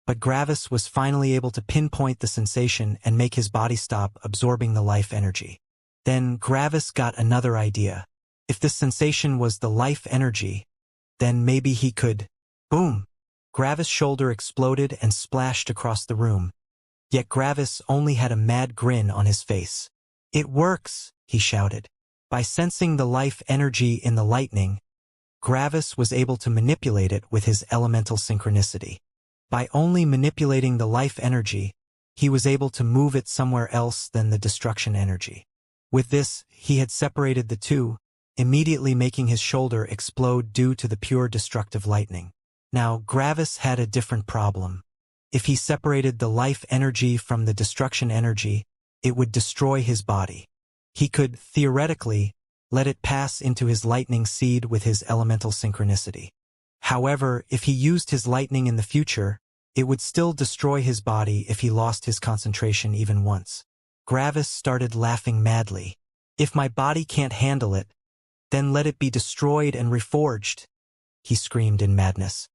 but Gravis was finally able to pinpoint the sensation and make his body stop absorbing the life energy. Then Gravis got another idea. If this sensation was the life energy, then maybe he could... Boom! Gravis' shoulder exploded and splashed across the room. Yet Gravis only had a mad grin on his face. "It works," he shouted. By sensing the life energy in the lightning, Gravis was able to manipulate it with his elemental synchronicity. By only manipulating the life energy, he was able to move it somewhere else than the destruction energy. With this, he had separated the two, immediately making his shoulder explode due to the pure destructive lightning. Now, Gravis had a different problem. If he separated the life energy from the destruction energy, it would destroy his body. He could, theoretically, let it pass into his lightning seed with his elemental synchronicity. However, if he used his lightning in the future, it would still destroy his body if he lost his concentration even once. Gravis started laughing madly. "If my body can't handle it, then let it be destroyed and reforged," he screamed in madness.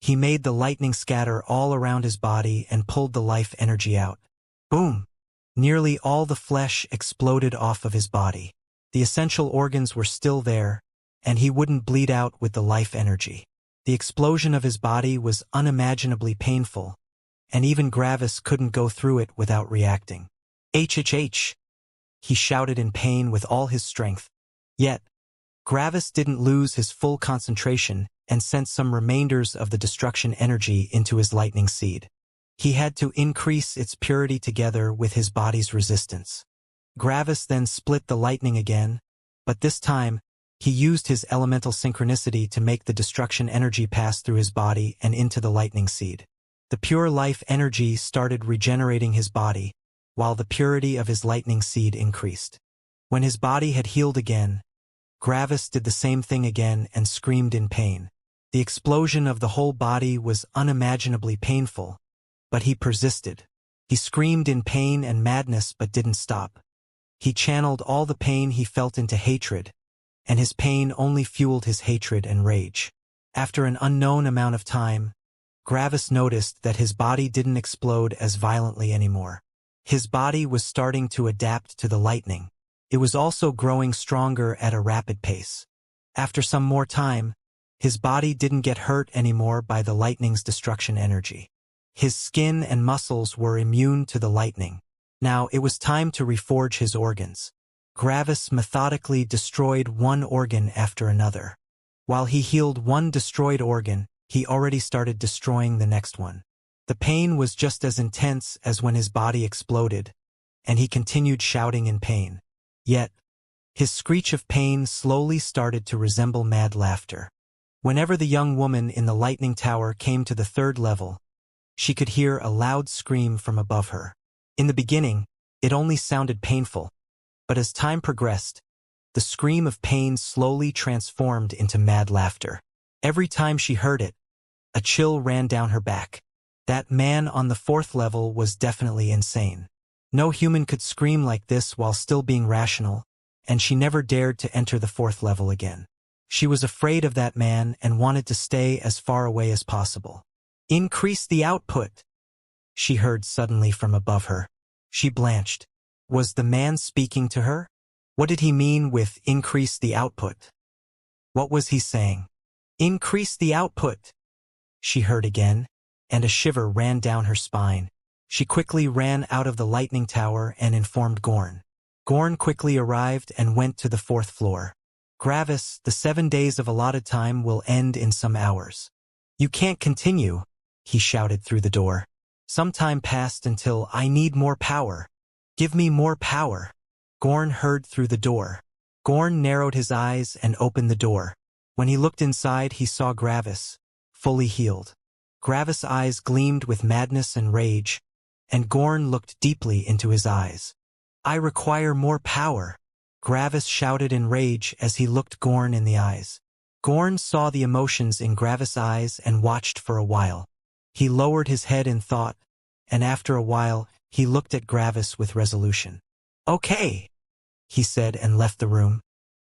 He made the lightning scatter all around his body and pulled the life energy out. Boom! Nearly all the flesh exploded off of his body. The essential organs were still there, and he wouldn't bleed out with the life energy. The explosion of his body was unimaginably painful, and even Gravis couldn't go through it without reacting. "HHH!" he shouted in pain with all his strength. Yet, Gravis didn't lose his full concentration and sent some remainders of the destruction energy into his lightning seed. He had to increase its purity together with his body's resistance. Gravis then split the lightning again, but this time, he used his elemental synchronicity to make the destruction energy pass through his body and into the lightning seed. The pure life energy started regenerating his body, while the purity of his lightning seed increased. When his body had healed again, Gravis did the same thing again and screamed in pain. The explosion of the whole body was unimaginably painful, but he persisted. He screamed in pain and madness but didn't stop. He channeled all the pain he felt into hatred, and his pain only fueled his hatred and rage. After an unknown amount of time, Gravis noticed that his body didn't explode as violently anymore. His body was starting to adapt to the lightning. It was also growing stronger at a rapid pace. After some more time, his body didn't get hurt anymore by the lightning's destruction energy. His skin and muscles were immune to the lightning. Now it was time to reforge his organs. Gravis methodically destroyed one organ after another. While he healed one destroyed organ, he already started destroying the next one. The pain was just as intense as when his body exploded, and he continued shouting in pain. Yet, his screech of pain slowly started to resemble mad laughter. Whenever the young woman in the lightning tower came to the 3rd level, she could hear a loud scream from above her. In the beginning, it only sounded painful, but as time progressed, the scream of pain slowly transformed into mad laughter. Every time she heard it, a chill ran down her back. That man on the 4th level was definitely insane. No human could scream like this while still being rational, and she never dared to enter the 4th level again. She was afraid of that man and wanted to stay as far away as possible. Increase the output, she heard suddenly from above her. She blanched. Was the man speaking to her? What did he mean with increase the output? What was he saying? Increase the output, she heard again, and a shiver ran down her spine. She quickly ran out of the lightning tower and informed Gorn. Gorn quickly arrived and went to the 4th floor. Gravis, the 7 days of allotted time will end in some hours. You can't continue, he shouted through the door. Some time passed until I need more power. Give me more power. Gorn heard through the door. Gorn narrowed his eyes and opened the door. When he looked inside, he saw Gravis, fully healed. Gravis' eyes gleamed with madness and rage, and Gorn looked deeply into his eyes. I require more power, Gravis shouted in rage as he looked Gorn in the eyes. Gorn saw the emotions in Gravis' eyes and watched for a while. He lowered his head in thought, and after a while, he looked at Gravis with resolution. Okay, he said and left the room.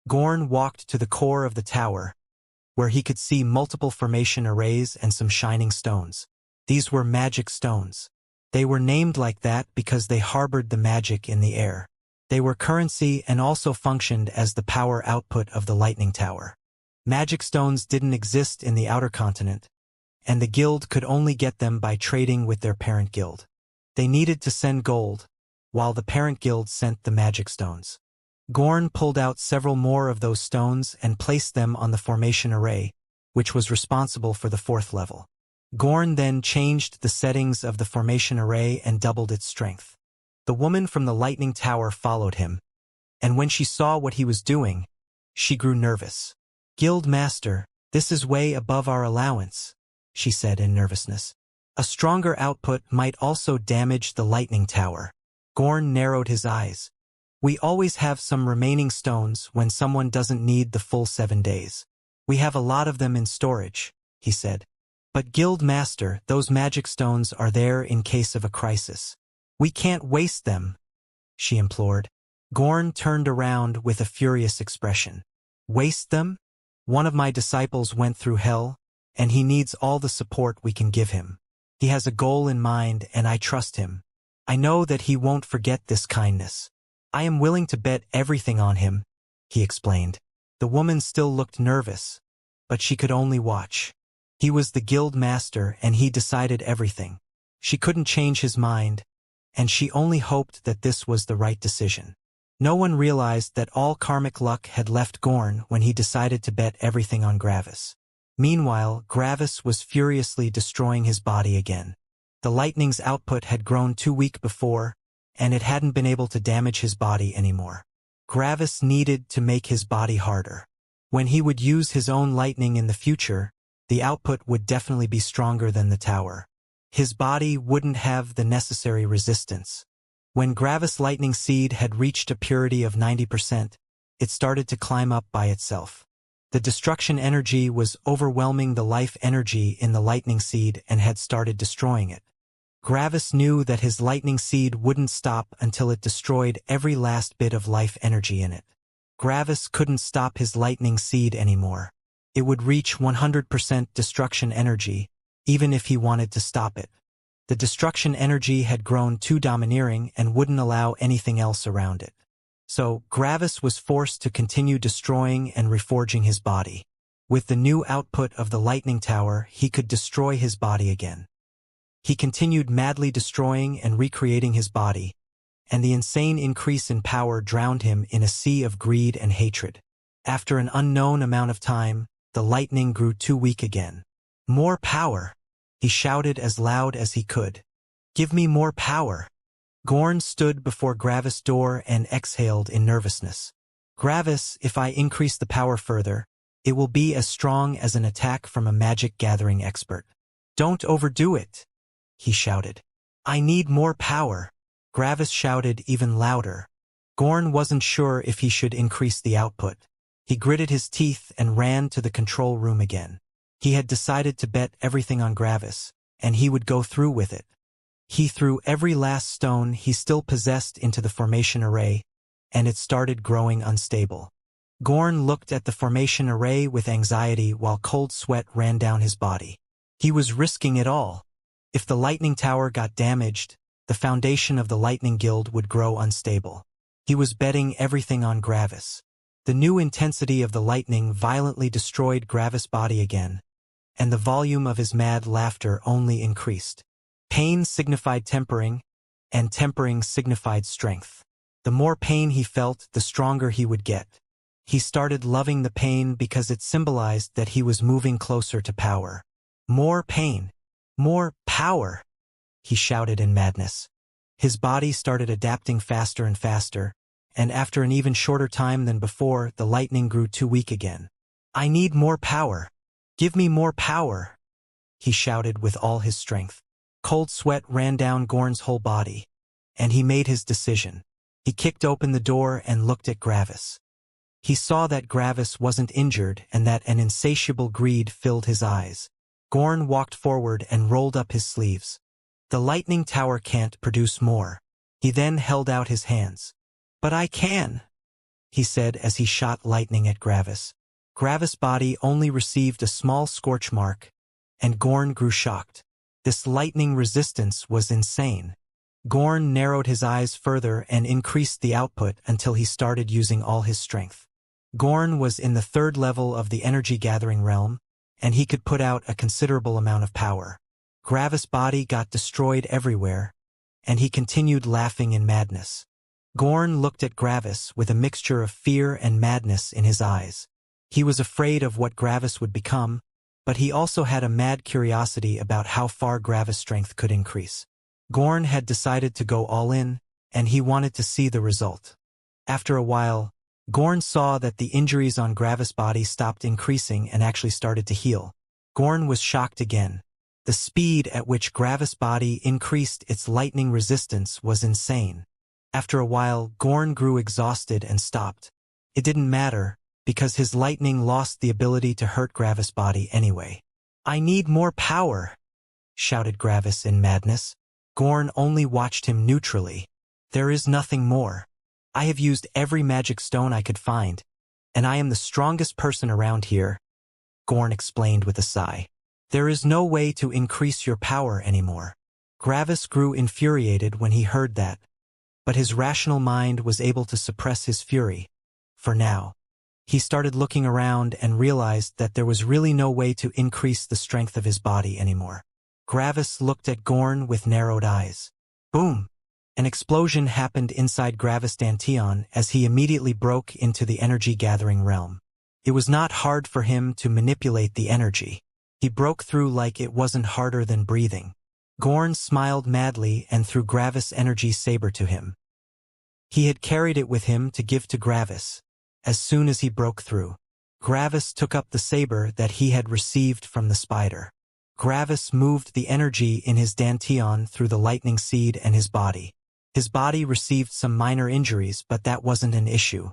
Gorn walked to the core of the tower, where he could see multiple formation arrays and some shining stones. These were magic stones. They were named like that because they harbored the magic in the air. They were currency and also functioned as the power output of the lightning tower. Magic stones didn't exist in the outer continent, and the guild could only get them by trading with their parent guild. They needed to send gold, while the parent guild sent the magic stones. Gorn pulled out several more of those stones and placed them on the formation array, which was responsible for the 4th level. Gorn then changed the settings of the formation array and doubled its strength. The woman from the lightning tower followed him, and when she saw what he was doing, she grew nervous. Guild Master, this is way above our allowance, she said in nervousness. A stronger output might also damage the lightning tower. Gorn narrowed his eyes. We always have some remaining stones when someone doesn't need the full 7 days. We have a lot of them in storage, he said. But Guild Master, those magic stones are there in case of a crisis. We can't waste them, she implored. Gorn turned around with a furious expression. Waste them? One of my disciples went through hell, and he needs all the support we can give him. He has a goal in mind, and I trust him. I know that he won't forget this kindness. I am willing to bet everything on him, he explained. The woman still looked nervous, but she could only watch. He was the guild master, and he decided everything. She couldn't change his mind, and she only hoped that this was the right decision. No one realized that all karmic luck had left Gorn when he decided to bet everything on Gravis. Meanwhile, Gravis was furiously destroying his body again. The lightning's output had grown too weak before, and it hadn't been able to damage his body anymore. Gravis needed to make his body harder. When he would use his own lightning in the future, the output would definitely be stronger than the tower. His body wouldn't have the necessary resistance. When Gravis' lightning seed had reached a purity of 90%, it started to climb up by itself. The destruction energy was overwhelming the life energy in the lightning seed and had started destroying it. Gravis knew that his lightning seed wouldn't stop until it destroyed every last bit of life energy in it. Gravis couldn't stop his lightning seed anymore. It would reach 100% destruction energy, even if he wanted to stop it. The destruction energy had grown too domineering and wouldn't allow anything else around it. So, Gravis was forced to continue destroying and reforging his body. With the new output of the lightning tower, he could destroy his body again. He continued madly destroying and recreating his body, and the insane increase in power drowned him in a sea of greed and hatred. After an unknown amount of time, the lightning grew too weak again. More power, he shouted as loud as he could. Give me more power. Gorn stood before Gravis' door and exhaled in nervousness. Gravis, if I increase the power further, it will be as strong as an attack from a magic gathering expert. Don't overdo it, he shouted. I need more power. Gravis shouted even louder. Gorn wasn't sure if he should increase the output. He gritted his teeth and ran to the control room again. He had decided to bet everything on Gravis, and he would go through with it. He threw every last stone he still possessed into the formation array, and it started growing unstable. Gorn looked at the formation array with anxiety while cold sweat ran down his body. He was risking it all. If the lightning tower got damaged, the foundation of the Lightning Guild would grow unstable. He was betting everything on Gravis. The new intensity of the lightning violently destroyed Gravis' body again, and the volume of his mad laughter only increased. Pain signified tempering, and tempering signified strength. The more pain he felt, the stronger he would get. He started loving the pain because it symbolized that he was moving closer to power. More pain. More power, he shouted in madness. His body started adapting faster and faster, and after an even shorter time than before, the lightning grew too weak again. I need more power. Give me more power, he shouted with all his strength. Cold sweat ran down Gorn's whole body, and he made his decision. He kicked open the door and looked at Gravis. He saw that Gravis wasn't injured and that an insatiable greed filled his eyes. Gorn walked forward and rolled up his sleeves. The lightning tower can't produce more. He then held out his hands. But I can, he said as he shot lightning at Gravis. Gravis' body only received a small scorch mark, and Gorn grew shocked. This lightning resistance was insane. Gorn narrowed his eyes further and increased the output until he started using all his strength. Gorn was in the 3rd level of the energy-gathering realm, and he could put out a considerable amount of power. Gravis' body got destroyed everywhere, and he continued laughing in madness. Gorn looked at Gravis with a mixture of fear and madness in his eyes. He was afraid of what Gravis would become, but he also had a mad curiosity about how far Gravis' strength could increase. Gorn had decided to go all in, and he wanted to see the result. After a while, Gorn saw that the injuries on Gravis' body stopped increasing and actually started to heal. Gorn was shocked again. The speed at which Gravis' body increased its lightning resistance was insane. After a while, Gorn grew exhausted and stopped. It didn't matter, because his lightning lost the ability to hurt Gravis' body anyway. I need more power, shouted Gravis in madness. Gorn only watched him neutrally. There is nothing more. I have used every magic stone I could find, and I am the strongest person around here, Gorn explained with a sigh. There is no way to increase your power anymore. Gravis grew infuriated when he heard that, but his rational mind was able to suppress his fury. For now. He started looking around and realized that there was really no way to increase the strength of his body anymore. Gravis looked at Gorn with narrowed eyes. Boom! An explosion happened inside Gravis Dantion as he immediately broke into the energy-gathering realm. It was not hard for him to manipulate the energy. He broke through like it wasn't harder than breathing. Gorn smiled madly and threw Gravis' energy saber to him. He had carried it with him to give to Gravis. As soon as he broke through, Gravis took up the saber that he had received from the spider. Gravis moved the energy in his Dantion through the lightning seed and his body. His body received some minor injuries, but that wasn't an issue.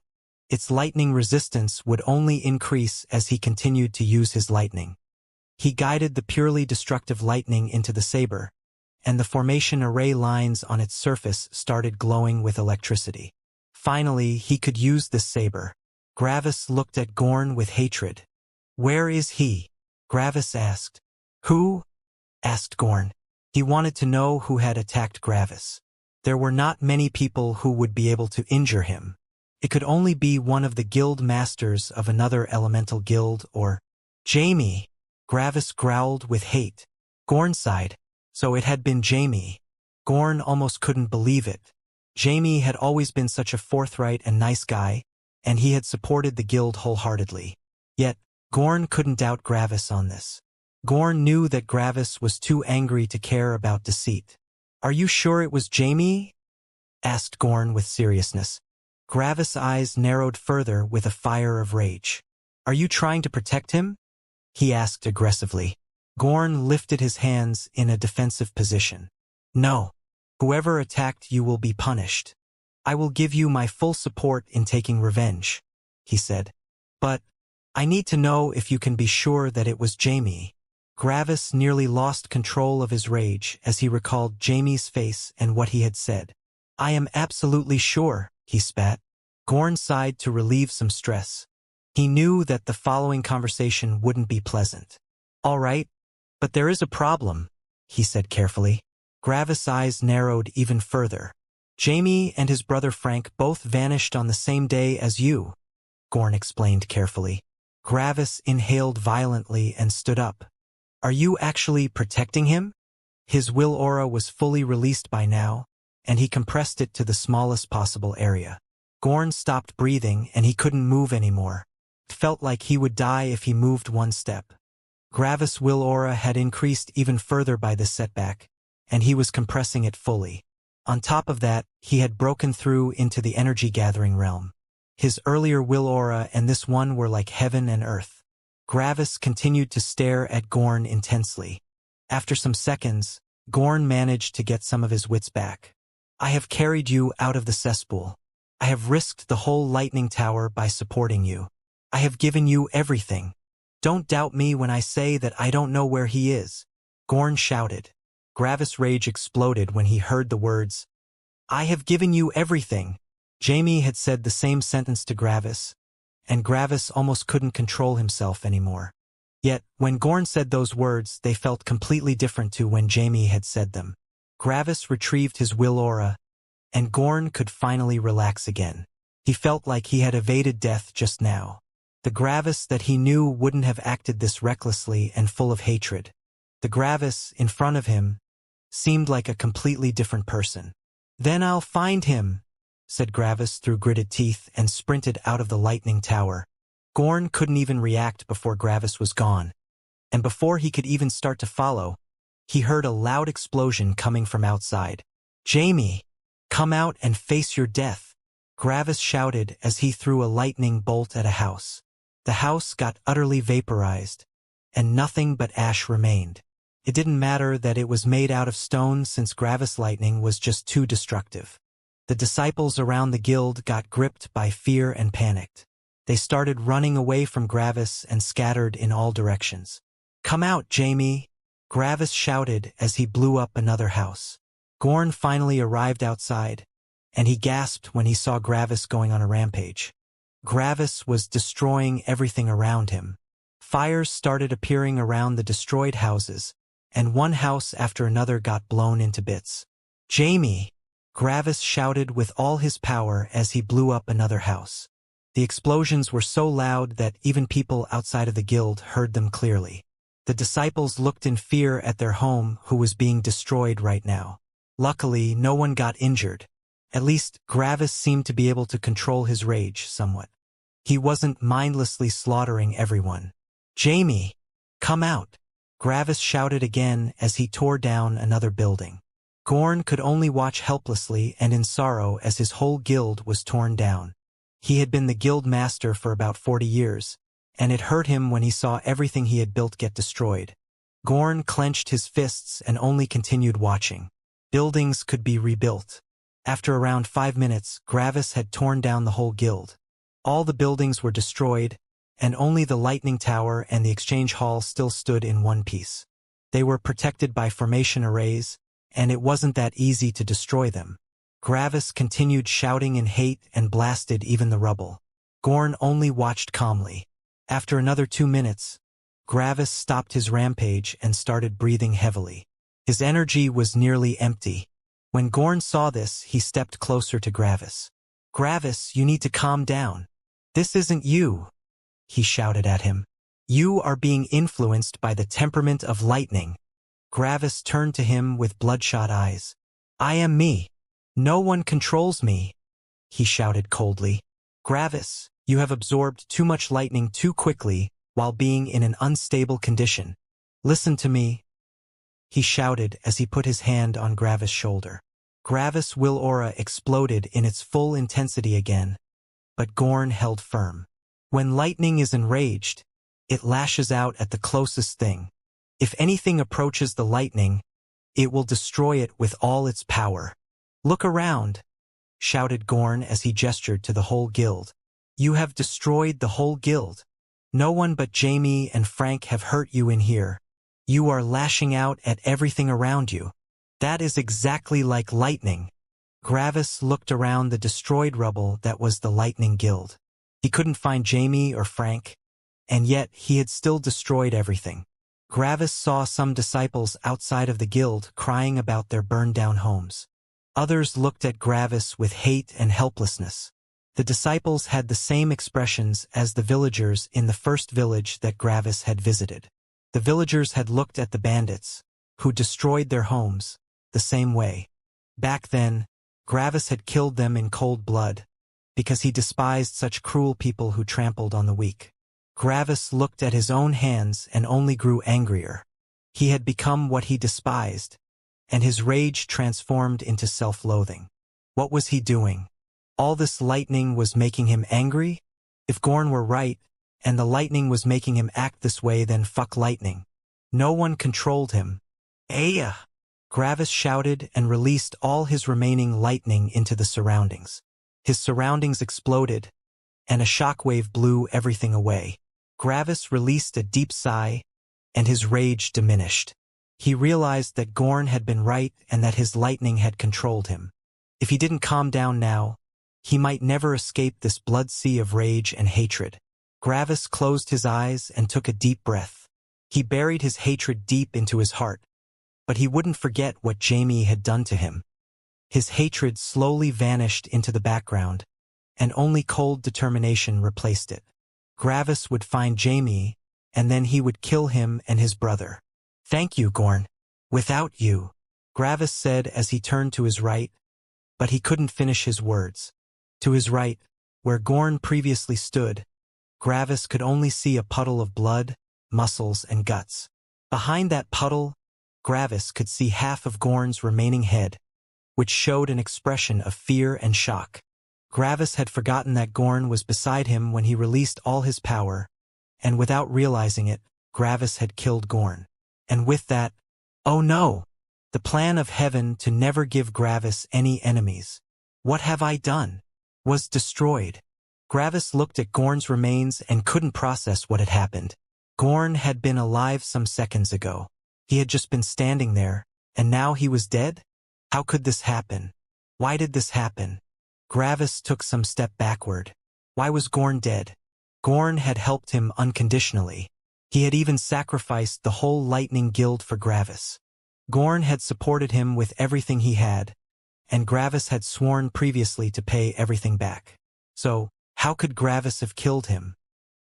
Its lightning resistance would only increase as he continued to use his lightning. He guided the purely destructive lightning into the saber, and the formation array lines on its surface started glowing with electricity. Finally, he could use this saber. Gravis looked at Gorn with hatred. Where is he? Gravis asked. Who? Asked Gorn. He wanted to know who had attacked Gravis. There were not many people who would be able to injure him. It could only be one of the guild masters of another elemental guild or... Jamie! Gravis growled with hate. Gorn sighed. So it had been Jamie. Gorn almost couldn't believe it. Jamie had always been such a forthright and nice guy, and he had supported the guild wholeheartedly. Yet, Gorn couldn't doubt Gravis on this. Gorn knew that Gravis was too angry to care about deceit. Are you sure it was Jamie? Asked Gorn with seriousness. Gravis' eyes narrowed further with a fire of rage. Are you trying to protect him? He asked aggressively. Gorn lifted his hands in a defensive position. No. Whoever attacked you will be punished. I will give you my full support in taking revenge, he said. But I need to know if you can be sure that it was Jamie. Gravis nearly lost control of his rage as he recalled Jamie's face and what he had said. I am absolutely sure, he spat. Gorn sighed to relieve some stress. He knew that the following conversation wouldn't be pleasant. All right, But there is a problem, he said carefully. Gravis' eyes narrowed even further. Jamie and his brother Frank both vanished on the same day as you, Gorn explained carefully. Gravis inhaled violently and stood up. Are you actually protecting him? His will aura was fully released by now, and he compressed it to the smallest possible area. Gorn stopped breathing and he couldn't move anymore. It felt like he would die if he moved one step. Gravis' will aura had increased even further by this setback, and he was compressing it fully. On top of that, he had broken through into the energy-gathering realm. His earlier will aura and this one were like heaven and earth. Gravis continued to stare at Gorn intensely. After some seconds, Gorn managed to get some of his wits back. I have carried you out of the cesspool. I have risked the whole lightning tower by supporting you. I have given you everything. Don't doubt me when I say that I don't know where he is. Gorn shouted. Gravis' rage exploded when he heard the words, I have given you everything. Jamie had said the same sentence to Gravis, and Gravis almost couldn't control himself anymore. Yet, when Gorn said those words, they felt completely different to when Jamie had said them. Gravis retrieved his will aura, and Gorn could finally relax again. He felt like he had evaded death just now. The Gravis that he knew wouldn't have acted this recklessly and full of hatred. The Gravis, in front of him, seemed like a completely different person. Then I'll find him, said Gravis through gritted teeth and sprinted out of the lightning tower. Gorn couldn't even react before Gravis was gone. And before he could even start to follow, he heard a loud explosion coming from outside. Jamie, come out and face your death, Gravis shouted as he threw a lightning bolt at a house. The house got utterly vaporized, and nothing but ash remained. It didn't matter that it was made out of stone since Gravis lightning was just too destructive. The disciples around the guild got gripped by fear and panicked. They started running away from Gravis and scattered in all directions. Come out, Jamie, Gravis shouted as he blew up another house. Gorn finally arrived outside, and he gasped when he saw Gravis going on a rampage. Gravis was destroying everything around him. Fires started appearing around the destroyed houses, and one house after another got blown into bits. Jamie, Gravis shouted with all his power as he blew up another house. The explosions were so loud that even people outside of the guild heard them clearly. The disciples looked in fear at their home who was being destroyed right now. Luckily, no one got injured. At least, Gravis seemed to be able to control his rage somewhat. He wasn't mindlessly slaughtering everyone. Jamie, come out, Gravis shouted again as he tore down another building. Gorn could only watch helplessly and in sorrow as his whole guild was torn down. He had been the guild master for about 40 years, and it hurt him when he saw everything he had built get destroyed. Gorn clenched his fists and only continued watching. Buildings could be rebuilt. After around 5 minutes, Gravis had torn down the whole guild. All the buildings were destroyed, and only the lightning tower and the exchange hall still stood in one piece. They were protected by formation arrays, and it wasn't that easy to destroy them. Gravis continued shouting in hate and blasted even the rubble. Gorn only watched calmly. After another 2 minutes, Gravis stopped his rampage and started breathing heavily. His energy was nearly empty. When Gorn saw this, he stepped closer to Gravis. Gravis, you need to calm down. This isn't you, he shouted at him. You are being influenced by the temperament of lightning. Gravis turned to him with bloodshot eyes. I am me. No one controls me, he shouted coldly. Gravis, you have absorbed too much lightning too quickly while being in an unstable condition. Listen to me, he shouted as he put his hand on Gravis' shoulder. Gravis' will aura exploded in its full intensity again, but Gorn held firm. When lightning is enraged, it lashes out at the closest thing. If anything approaches the lightning, it will destroy it with all its power. Look around, shouted Gorn as he gestured to the whole guild. You have destroyed the whole guild. No one but Jamie and Frank have hurt you in here. You are lashing out at everything around you. That is exactly like lightning. Gravis looked around the destroyed rubble that was the Lightning Guild. He couldn't find Jamie or Frank, and yet he had still destroyed everything. Gravis saw some disciples outside of the guild crying about their burned-down homes. Others looked at Gravis with hate and helplessness. The disciples had the same expressions as the villagers in the first village that Gravis had visited. The villagers had looked at the bandits, who destroyed their homes, the same way. Back then, Gravis had killed them in cold blood, because he despised such cruel people who trampled on the weak. Gravis looked at his own hands and only grew angrier. He had become what he despised, and his rage transformed into self-loathing. What was he doing? All this lightning was making him angry? If Gorn were right, and the lightning was making him act this way, then fuck lightning. No one controlled him. Aya! Gravis shouted and released all his remaining lightning into the surroundings. His surroundings exploded, and a shockwave blew everything away. Gravis released a deep sigh, and his rage diminished. He realized that Gorn had been right and that his lightning had controlled him. If he didn't calm down now, he might never escape this blood sea of rage and hatred. Gravis closed his eyes and took a deep breath. He buried his hatred deep into his heart, but he wouldn't forget what Jamie had done to him. His hatred slowly vanished into the background, and only cold determination replaced it. Gravis would find Jamie, and then he would kill him and his brother. Thank you, Gorn. Without you, Gravis said as he turned to his right, but he couldn't finish his words. To his right, where Gorn previously stood, Gravis could only see a puddle of blood, muscles, and guts. Behind that puddle, Gravis could see half of Gorn's remaining head, which showed an expression of fear and shock. Gravis had forgotten that Gorn was beside him when he released all his power, and without realizing it, Gravis had killed Gorn. And with that, oh no! The plan of heaven to never give Gravis any enemies, what have I done? Was destroyed. Gravis looked at Gorn's remains and couldn't process what had happened. Gorn had been alive some seconds ago. He had just been standing there, and now he was dead? How could this happen? Why did this happen? Gravis took some step backward. Why was Gorn dead? Gorn had helped him unconditionally. He had even sacrificed the whole Lightning Guild for Gravis. Gorn had supported him with everything he had, and Gravis had sworn previously to pay everything back. So, how could Gravis have killed him?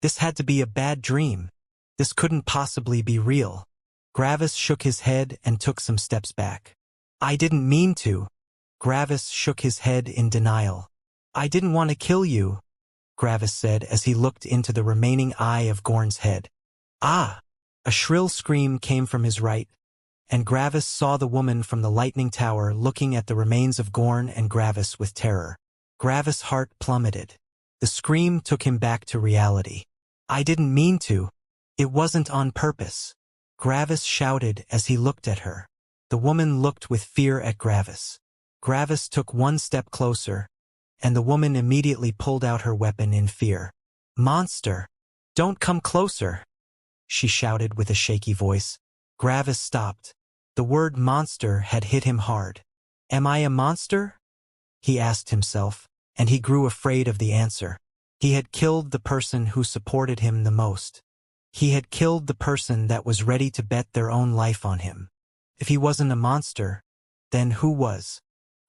This had to be a bad dream. This couldn't possibly be real. Gravis shook his head and took some steps back. I didn't mean to. Gravis shook his head in denial. I didn't want to kill you, Gravis said as he looked into the remaining eye of Gorn's head. Ah! A shrill scream came from his right, and Gravis saw the woman from the lightning tower looking at the remains of Gorn and Gravis with terror. Gravis' heart plummeted. The scream took him back to reality. I didn't mean to. It wasn't on purpose. Gravis shouted as he looked at her. The woman looked with fear at Gravis. Gravis took one step closer, and the woman immediately pulled out her weapon in fear. Monster! Don't come closer! She shouted with a shaky voice. Gravis stopped. The word monster had hit him hard. Am I a monster? He asked himself, and he grew afraid of the answer. He had killed the person who supported him the most. He had killed the person that was ready to bet their own life on him. If he wasn't a monster, then who was?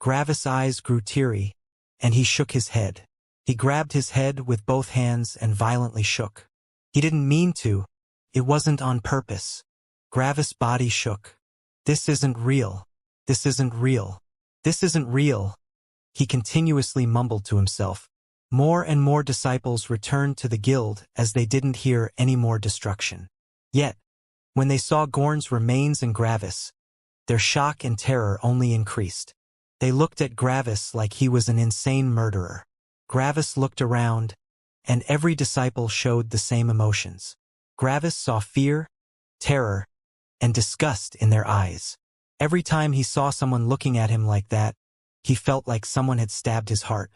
Gravis' eyes grew teary, and he shook his head. He grabbed his head with both hands and violently shook. He didn't mean to. It wasn't on purpose. Gravis' body shook. This isn't real. This isn't real. This isn't real. He continuously mumbled to himself. More and more disciples returned to the guild as they didn't hear any more destruction. Yet, when they saw Gorn's remains and Gravis, their shock and terror only increased. They looked at Gravis like he was an insane murderer. Gravis looked around, and every disciple showed the same emotions. Gravis saw fear, terror, and disgust in their eyes. Every time he saw someone looking at him like that, he felt like someone had stabbed his heart.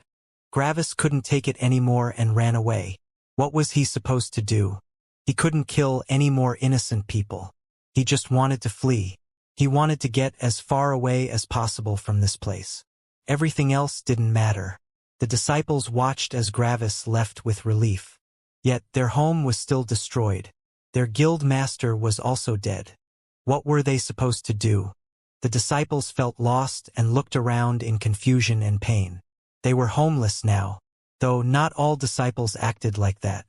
Gravis couldn't take it anymore and ran away. What was he supposed to do? He couldn't kill any more innocent people. He just wanted to flee. He wanted to get as far away as possible from this place. Everything else didn't matter. The disciples watched as Gravis left with relief. Yet their home was still destroyed. Their guild master was also dead. What were they supposed to do? The disciples felt lost and looked around in confusion and pain. They were homeless now, though not all disciples acted like that.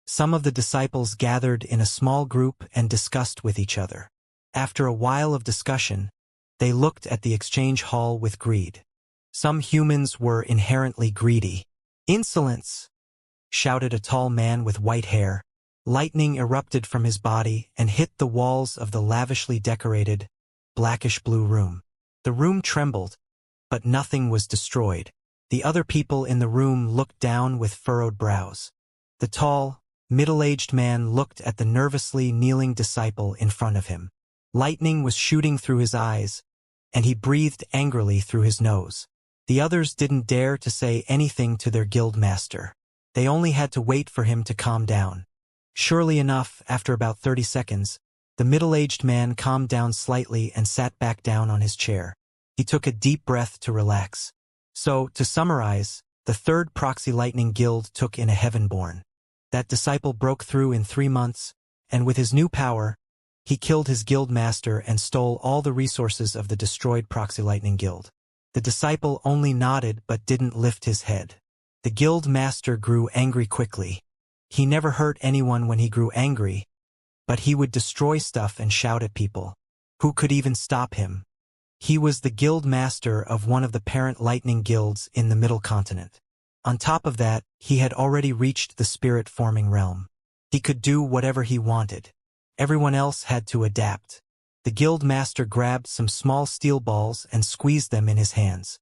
Some of the disciples gathered in a small group and discussed with each other. After a while of discussion, they looked at the exchange hall with greed. Some humans were inherently greedy. "Insolence!" shouted a tall man with white hair. Lightning erupted from his body and hit the walls of the lavishly decorated, blackish-blue room. The room trembled, but nothing was destroyed. The other people in the room looked down with furrowed brows. The tall, middle-aged man looked at the nervously kneeling disciple in front of him. Lightning was shooting through his eyes, and he breathed angrily through his nose. The others didn't dare to say anything to their guild master. They only had to wait for him to calm down. Surely enough, after about 30 seconds, the middle-aged man calmed down slightly and sat back down on his chair. He took a deep breath to relax. So, to summarize, the third proxy lightning guild took in a heavenborn. That disciple broke through in 3 months, and with his new power, he killed his guild master and stole all the resources of the destroyed proxy lightning guild. The disciple only nodded but didn't lift his head. The guild master grew angry quickly. He never hurt anyone when he grew angry, but he would destroy stuff and shout at people. Who could even stop him? He was the guild master of one of the parent lightning guilds in the Middle Continent. On top of that, he had already reached the spirit-forming realm. He could do whatever he wanted. Everyone else had to adapt. The guild master grabbed some small steel balls and squeezed them in his hands.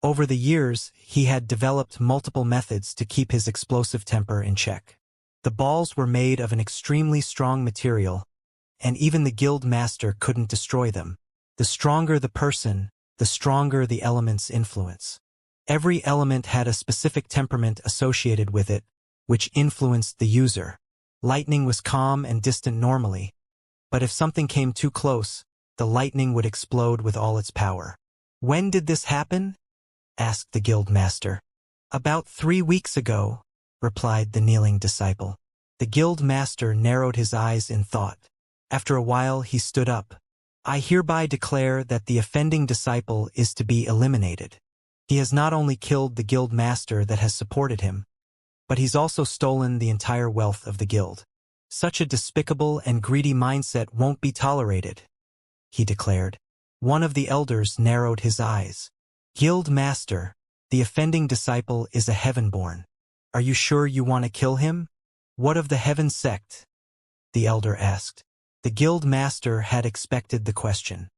Over the years, he had developed multiple methods to keep his explosive temper in check. The balls were made of an extremely strong material, and even the guild master couldn't destroy them. The stronger the person, the stronger the element's influence. Every element had a specific temperament associated with it, which influenced the user. Lightning was calm and distant normally, but if something came too close, the lightning would explode with all its power. "When did this happen?" asked the guild master. "About 3 weeks ago," replied the kneeling disciple. The guild master narrowed his eyes in thought. After a while he stood up. "I hereby declare that the offending disciple is to be eliminated. He has not only killed the guild master that has supported him, but he's also stolen the entire wealth of the guild. Such a despicable and greedy mindset won't be tolerated," he declared. One of the elders narrowed his eyes. "Guild master, the offending disciple is a heavenborn. Are you sure you want to kill him?" "What of the heaven sect?" the elder asked. The guild master had expected the question.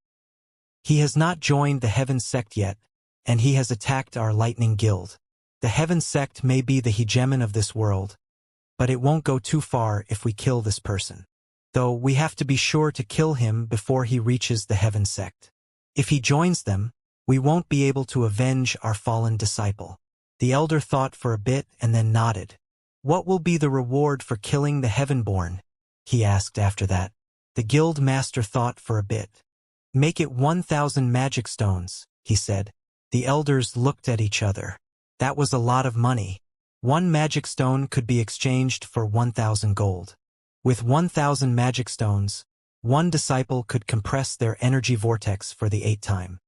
"He has not joined the heaven sect yet, and he has attacked our lightning guild. The heaven sect may be the hegemon of this world, but it won't go too far if we kill this person. Though we have to be sure to kill him before he reaches the heaven sect. If he joins them, we won't be able to avenge our fallen disciple." The elder thought for a bit and then nodded. "What will be the reward for killing the heavenborn?" he asked after that. The guild master thought for a bit. "Make it 1,000 magic stones," he said. The elders looked at each other. That was a lot of money. 1 magic stone could be exchanged for 1,000 gold. With 1,000 magic stones, one disciple could compress their energy vortex for the 8th time.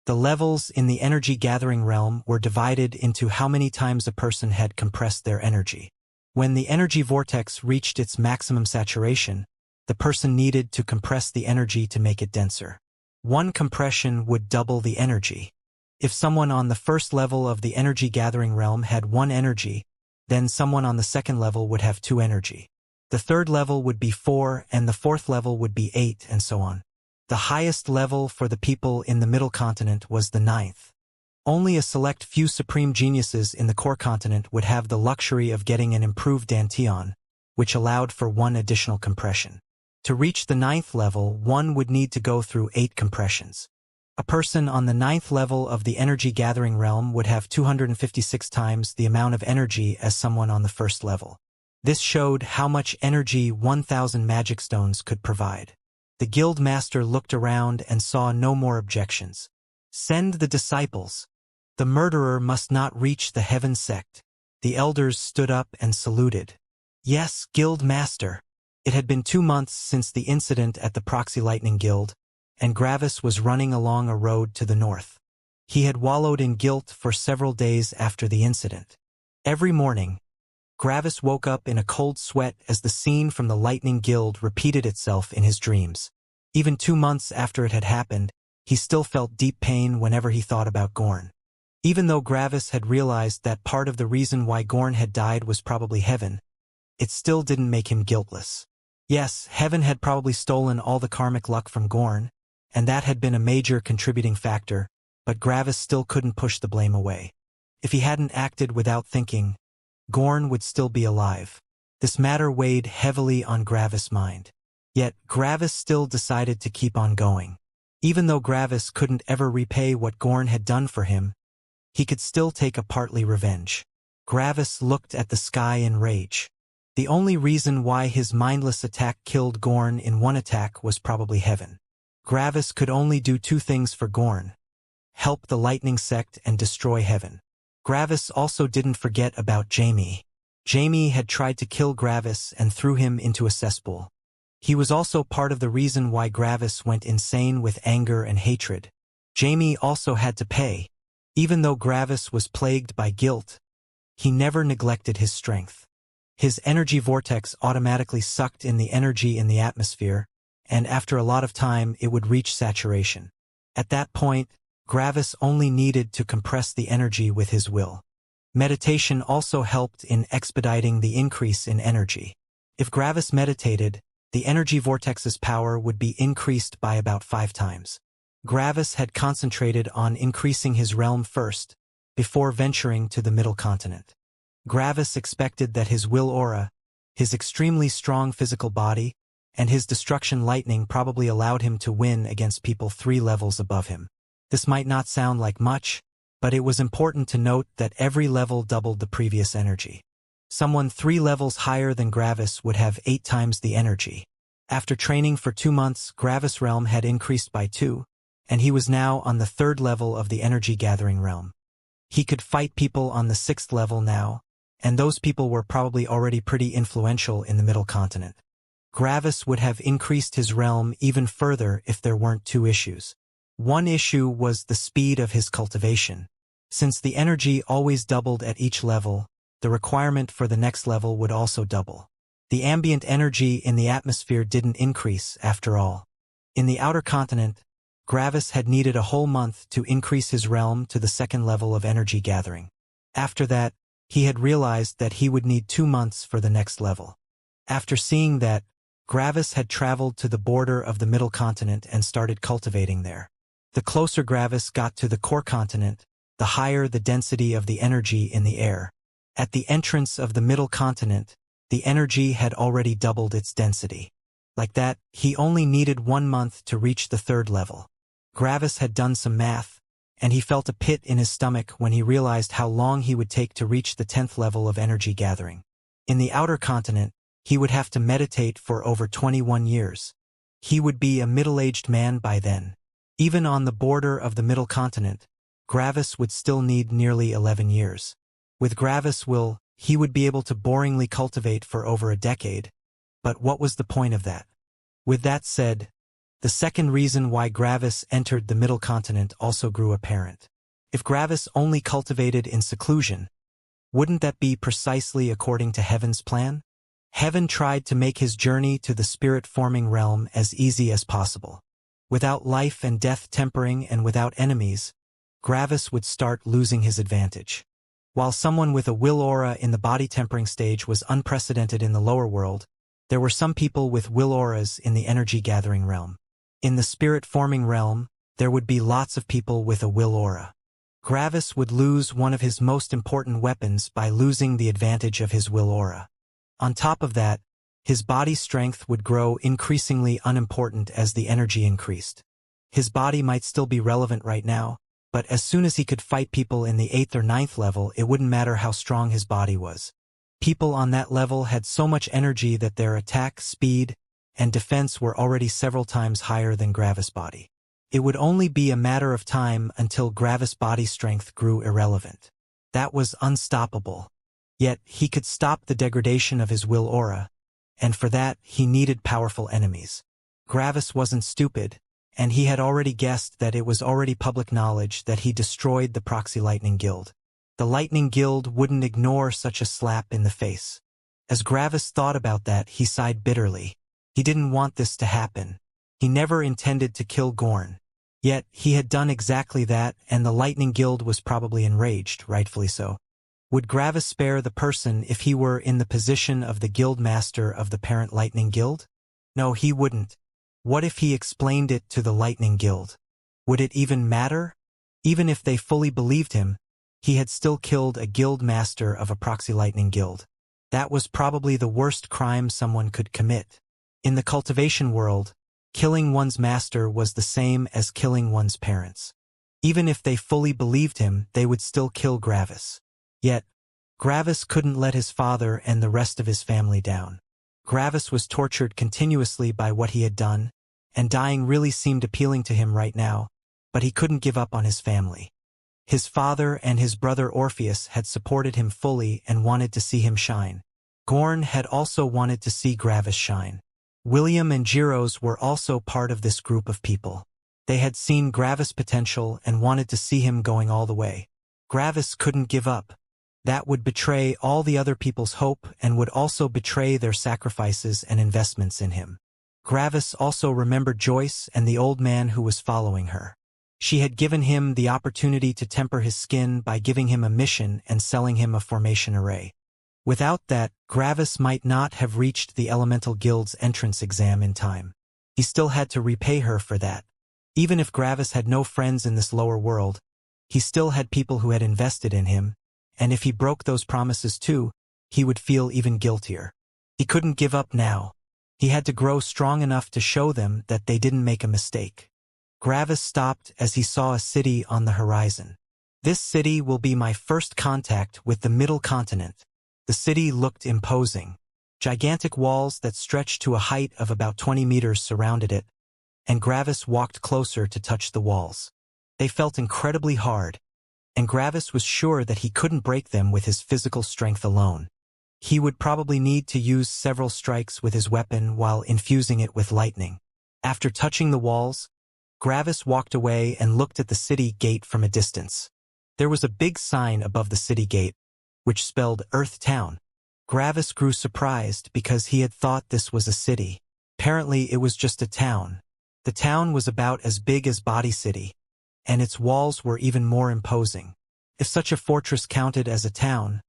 The levels in the energy gathering realm were divided into how many times a person had compressed their energy. When the energy vortex reached its maximum saturation, the person needed to compress the energy to make it denser. 1 compression would double the energy. If someone on the first level of the energy gathering realm had 1 energy, then someone on the second level would have 2 energy. The third level would be 4, and the fourth level would be 8, and so on. The highest level for the people in the Middle Continent was the 9th. Only a select few supreme geniuses in the core continent would have the luxury of getting an improved Dantian, which allowed for 1 additional compression. To reach the 9th level, one would need to go through 8 compressions. A person on the 9th level of the energy gathering realm would have 256 times the amount of energy as someone on the first level. This showed how much energy 1,000 magic stones could provide. The guild master looked around and saw no more objections. "Send the disciples. The murderer must not reach the heaven sect." The elders stood up and saluted. "Yes, guild master." It had been 2 months since the incident at the Proxy Lightning Guild, and Gravis was running along a road to the north. He had wallowed in guilt for several days after the incident. Every morning, Gravis woke up in a cold sweat as the scene from the Lightning Guild repeated itself in his dreams. Even 2 months after it had happened, he still felt deep pain whenever he thought about Gorn. Even though Gravis had realized that part of the reason why Gorn had died was probably heaven, it still didn't make him guiltless. Yes, heaven had probably stolen all the karmic luck from Gorn, and that had been a major contributing factor, but Gravis still couldn't push the blame away. If he hadn't acted without thinking, Gorn would still be alive. This matter weighed heavily on Gravis' mind. Yet, Gravis still decided to keep on going. Even though Gravis couldn't ever repay what Gorn had done for him, he could still take a partly revenge. Gravis looked at the sky in rage. The only reason why his mindless attack killed Gorn in one attack was probably heaven. Gravis could only do 2 things for Gorn: help the Lightning Sect and destroy heaven. Gravis also didn't forget about Jamie. Jamie had tried to kill Gravis and threw him into a cesspool. He was also part of the reason why Gravis went insane with anger and hatred. Jamie also had to pay. Even though Gravis was plagued by guilt, he never neglected his strength. His energy vortex automatically sucked in the energy in the atmosphere, and after a lot of time it would reach saturation. At that point, Gravis only needed to compress the energy with his will. Meditation also helped in expediting the increase in energy. If Gravis meditated, the energy vortex's power would be increased by about 5 times. Gravis had concentrated on increasing his realm first, before venturing to the middle continent. Gravis expected that his will aura, his extremely strong physical body, and his destruction lightning probably allowed him to win against people 3 levels above him. This might not sound like much, but it was important to note that every level doubled the previous energy. Someone 3 levels higher than Gravis would have 8 times the energy. After training for 2 months, Gravis' realm had increased by 2, and he was now on the 3rd level of the energy-gathering realm. He could fight people on the 6th level now, and those people were probably already pretty influential in the middle continent. Gravis would have increased his realm even further if there weren't 2 issues. One issue was the speed of his cultivation. Since the energy always doubled at each level, the requirement for the next level would also double. The ambient energy in the atmosphere didn't increase, after all. In the outer continent, Gravis had needed a whole month to increase his realm to the 2nd level of energy gathering. After that, he had realized that he would need 2 months for the next level. After seeing that, Gravis had traveled to the border of the middle continent and started cultivating there. The closer Gravis got to the core continent, the higher the density of the energy in the air. At the entrance of the middle continent, the energy had already doubled its density. Like that, he only needed 1 month to reach the 3rd level. Gravis had done some math, and he felt a pit in his stomach when he realized how long he would take to reach the 10th level of energy gathering. In the outer continent, he would have to meditate for over 21 years. He would be a middle-aged man by then. Even on the border of the middle continent, Gravis would still need nearly 11 years. With Gravis' will, he would be able to boringly cultivate for over a decade. But what was the point of that? With that said, the second reason why Gravis entered the middle continent also grew apparent. If Gravis only cultivated in seclusion, wouldn't that be precisely according to Heaven's plan? Heaven tried to make his journey to the spirit-forming realm as easy as possible. Without life and death tempering and without enemies, Gravis would start losing his advantage. While someone with a will aura in the body tempering stage was unprecedented in the lower world, there were some people with will auras in the energy-gathering realm. In the spirit-forming realm, there would be lots of people with a will aura. Gravis would lose one of his most important weapons by losing the advantage of his will aura. On top of that, his body strength would grow increasingly unimportant as the energy increased. His body might still be relevant right now, but as soon as he could fight people in the 8th or 9th level, it wouldn't matter how strong his body was. People on that level had so much energy that their attack, speed, and defense were already several times higher than Gravis' body. It would only be a matter of time until Gravis' body strength grew irrelevant. That was unstoppable. Yet, he could stop the degradation of his will aura, and for that he needed powerful enemies. Gravis wasn't stupid, and he had already guessed that it was already public knowledge that he destroyed the Proxy Lightning Guild. The Lightning Guild wouldn't ignore such a slap in the face. As Gravis thought about that, he sighed bitterly. He didn't want this to happen. He never intended to kill Gorn. Yet, he had done exactly that, and the Lightning Guild was probably enraged, rightfully so. Would Gravis spare the person if he were in the position of the guild master of the parent Lightning Guild? No, he wouldn't. What if he explained it to the Lightning Guild? Would it even matter? Even if they fully believed him, he had still killed a guild master of a proxy Lightning Guild. That was probably the worst crime someone could commit. In the cultivation world, killing one's master was the same as killing one's parents. Even if they fully believed him, they would still kill Gravis. Yet, Gravis couldn't let his father and the rest of his family down. Gravis was tortured continuously by what he had done, and dying really seemed appealing to him right now, but he couldn't give up on his family. His father and his brother Orpheus had supported him fully and wanted to see him shine. Gorn had also wanted to see Gravis shine. William and Giros were also part of this group of people. They had seen Gravis' potential and wanted to see him going all the way. Gravis couldn't give up. That would betray all the other people's hope and would also betray their sacrifices and investments in him. Gravis also remembered Joyce and the old man who was following her. She had given him the opportunity to temper his skin by giving him a mission and selling him a formation array. Without that, Gravis might not have reached the Elemental Guild's entrance exam in time. He still had to repay her for that. Even if Gravis had no friends in this lower world, he still had people who had invested in him, and if he broke those promises too, he would feel even guiltier. He couldn't give up now. He had to grow strong enough to show them that they didn't make a mistake. Gravis stopped as he saw a city on the horizon. This city will be my first contact with the Middle Continent. The city looked imposing. Gigantic walls that stretched to a height of about 20 meters surrounded it, and Gravis walked closer to touch the walls. They felt incredibly hard, and Gravis was sure that he couldn't break them with his physical strength alone. He would probably need to use several strikes with his weapon while infusing it with lightning. After touching the walls, Gravis walked away and looked at the city gate from a distance. There was a big sign above the city gate, which spelled Earth Town. Gravis grew surprised because he had thought this was a city. Apparently it was just a town. The town was about as big as Body City, and its walls were even more imposing. If such a fortress counted as a town,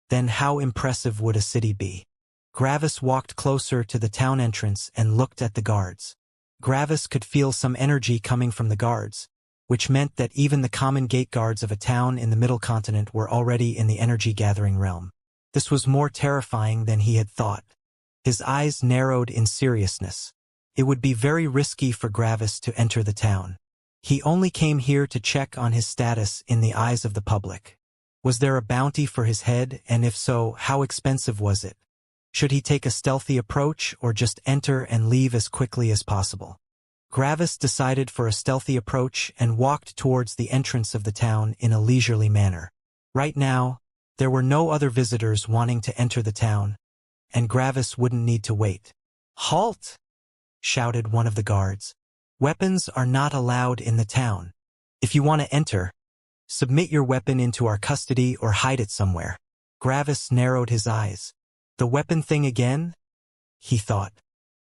then how impressive would a city be? Gravis walked closer to the town entrance and looked at the guards. Gravis could feel some energy coming from the guards, which meant that even the common gate guards of a town in the Middle Continent were already in the energy-gathering realm. This was more terrifying than he had thought. His eyes narrowed in seriousness. It would be very risky for Gravis to enter the town. He only came here to check on his status in the eyes of the public. Was there a bounty for his head, and if so, how expensive was it? Should he take a stealthy approach or just enter and leave as quickly as possible? Gravis decided for a stealthy approach and walked towards the entrance of the town in a leisurely manner. Right now, there were no other visitors wanting to enter the town, and Gravis wouldn't need to wait. "Halt!" shouted one of the guards. "Weapons are not allowed in the town. If you want to enter, submit your weapon into our custody or hide it somewhere." Gravis narrowed his eyes. The weapon thing again? He thought.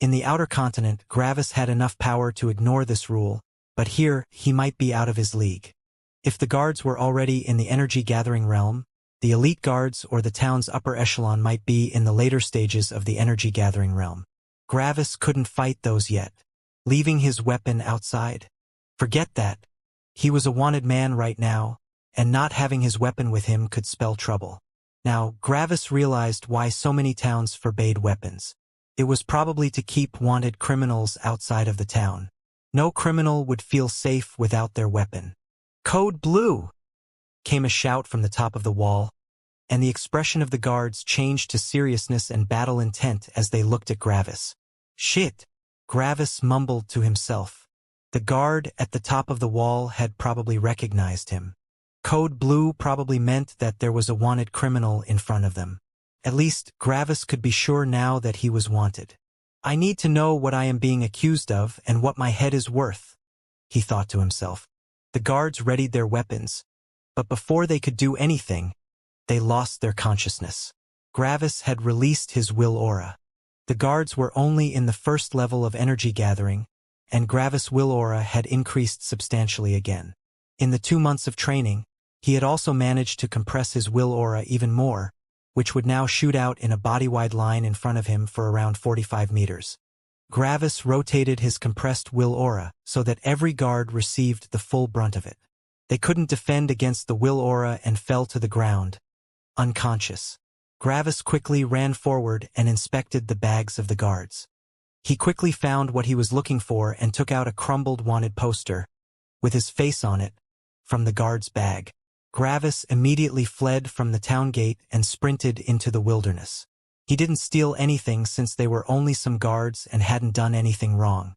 In the outer continent, Gravis had enough power to ignore this rule, but here he might be out of his league. If the guards were already in the energy-gathering realm, the elite guards or the town's upper echelon might be in the later stages of the energy-gathering realm. Gravis couldn't fight those yet. Leaving his weapon outside? Forget that. He was a wanted man right now, and not having his weapon with him could spell trouble. Now, Gravis realized why so many towns forbade weapons. It was probably to keep wanted criminals outside of the town. No criminal would feel safe without their weapon. "Code Blue!" came a shout from the top of the wall, and the expression of the guards changed to seriousness and battle intent as they looked at Gravis. "Shit!" Gravis mumbled to himself. The guard at the top of the wall had probably recognized him. Code Blue probably meant that there was a wanted criminal in front of them. At least, Gravis could be sure now that he was wanted. I need to know what I am being accused of and what my head is worth, he thought to himself. The guards readied their weapons, but before they could do anything, they lost their consciousness. Gravis had released his will aura. The guards were only in the first level of energy gathering, and Gravis' will aura had increased substantially again. In the 2 months of training, he had also managed to compress his will aura even more, which would now shoot out in a body-wide line in front of him for around 45 meters. Gravis rotated his compressed will aura so that every guard received the full brunt of it. They couldn't defend against the will aura and fell to the ground, unconscious. Gravis quickly ran forward and inspected the bags of the guards. He quickly found what he was looking for and took out a crumbled wanted poster, with his face on it, from the guard's bag. Gravis immediately fled from the town gate and sprinted into the wilderness. He didn't steal anything since they were only some guards and hadn't done anything wrong.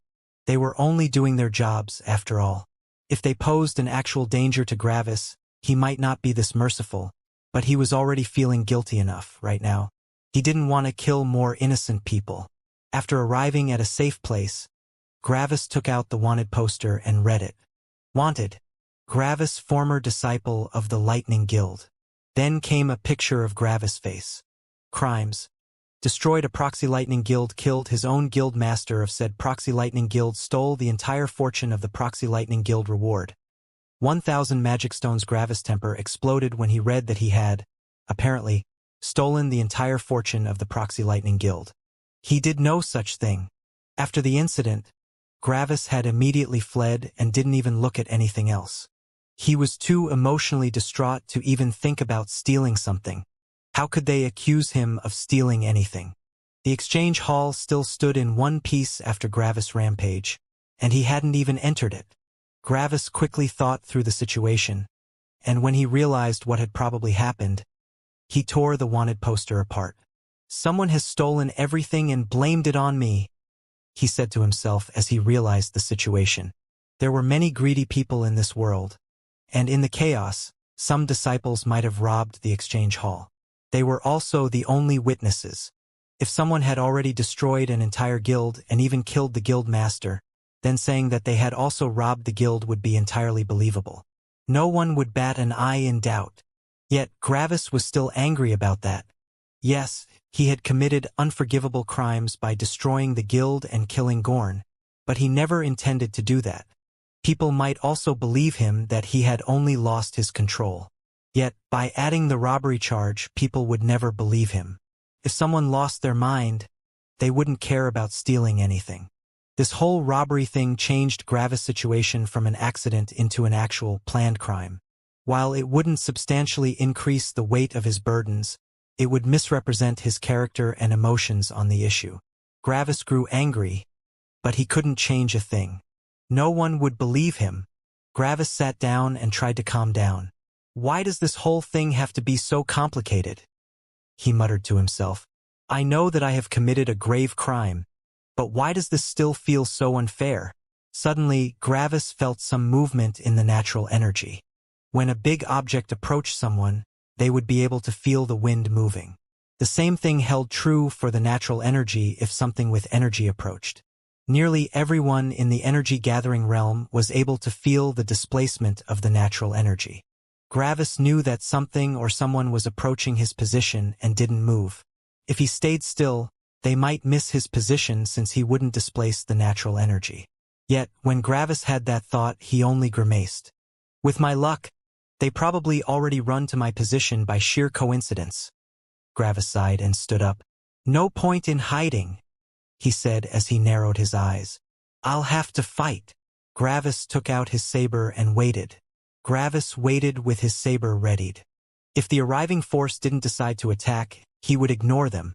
They were only doing their jobs, after all. If they posed an actual danger to Gravis, he might not be this merciful, but he was already feeling guilty enough right now. He didn't want to kill more innocent people. After arriving at a safe place, Gravis took out the wanted poster and read it. Wanted. Gravis, former disciple of the Lightning Guild. Then came a picture of Gravis' face. Crimes. Destroyed a proxy Lightning Guild, killed his own guild master of said proxy Lightning Guild, stole the entire fortune of the proxy Lightning Guild reward. 1,000 magic stones. Gravis' temper exploded when he read that he had, apparently, stolen the entire fortune of the proxy Lightning Guild. He did no such thing. After the incident, Gravis had immediately fled and didn't even look at anything else. He was too emotionally distraught to even think about stealing something. How could they accuse him of stealing anything? The exchange hall still stood in one piece after Gravis' rampage, and he hadn't even entered it. Gravis quickly thought through the situation, and when he realized what had probably happened, he tore the wanted poster apart. Someone has stolen everything and blamed it on me, he said to himself as he realized the situation. There were many greedy people in this world, and in the chaos, some disciples might have robbed the exchange hall. They were also the only witnesses. If someone had already destroyed an entire guild and even killed the guild master, then saying that they had also robbed the guild would be entirely believable. No one would bat an eye in doubt. Yet Gravis was still angry about that. Yes, he had committed unforgivable crimes by destroying the guild and killing Gorn, but he never intended to do that. People might also believe him that he had only lost his control. Yet, by adding the robbery charge, people would never believe him. If someone lost their mind, they wouldn't care about stealing anything. This whole robbery thing changed Gravis' situation from an accident into an actual planned crime. While it wouldn't substantially increase the weight of his burdens, it would misrepresent his character and emotions on the issue. Gravis grew angry, but he couldn't change a thing. No one would believe him. Gravis sat down and tried to calm down. Why does this whole thing have to be so complicated? He muttered to himself. I know that I have committed a grave crime, but why does this still feel so unfair? Suddenly, Gravis felt some movement in the natural energy. When a big object approached someone, they would be able to feel the wind moving. The same thing held true for the natural energy if something with energy approached. Nearly everyone in the energy-gathering realm was able to feel the displacement of the natural energy. Gravis knew that something or someone was approaching his position and didn't move. If he stayed still, they might miss his position since he wouldn't displace the natural energy. Yet, when Gravis had that thought, he only grimaced. With my luck, they probably already run to my position by sheer coincidence. Gravis sighed and stood up. No point in hiding, he said as he narrowed his eyes. I'll have to fight. Gravis took out his saber and waited. Gravis waited with his saber readied. If the arriving force didn't decide to attack, he would ignore them.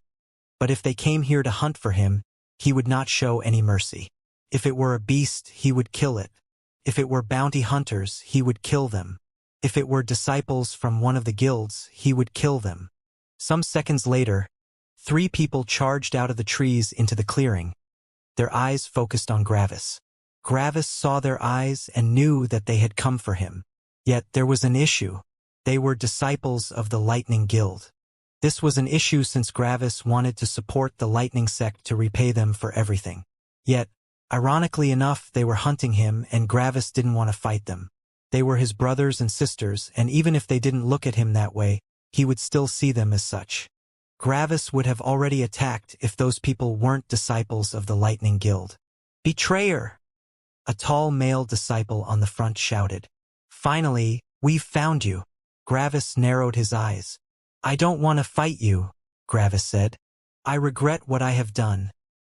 But if they came here to hunt for him, he would not show any mercy. If it were a beast, he would kill it. If it were bounty hunters, he would kill them. If it were disciples from one of the guilds, he would kill them. Some seconds later, 3 people charged out of the trees into the clearing, their eyes focused on Gravis. Gravis saw their eyes and knew that they had come for him. Yet there was an issue. They were disciples of the Lightning Guild. This was an issue since Gravis wanted to support the Lightning sect to repay them for everything. Yet, ironically enough, they were hunting him and Gravis didn't want to fight them. They were his brothers and sisters, and even if they didn't look at him that way, he would still see them as such. Gravis would have already attacked if those people weren't disciples of the Lightning Guild. Betrayer! A tall male disciple on the front shouted. Finally, we've found you. Gravis narrowed his eyes. I don't want to fight you, Gravis said. I regret what I have done,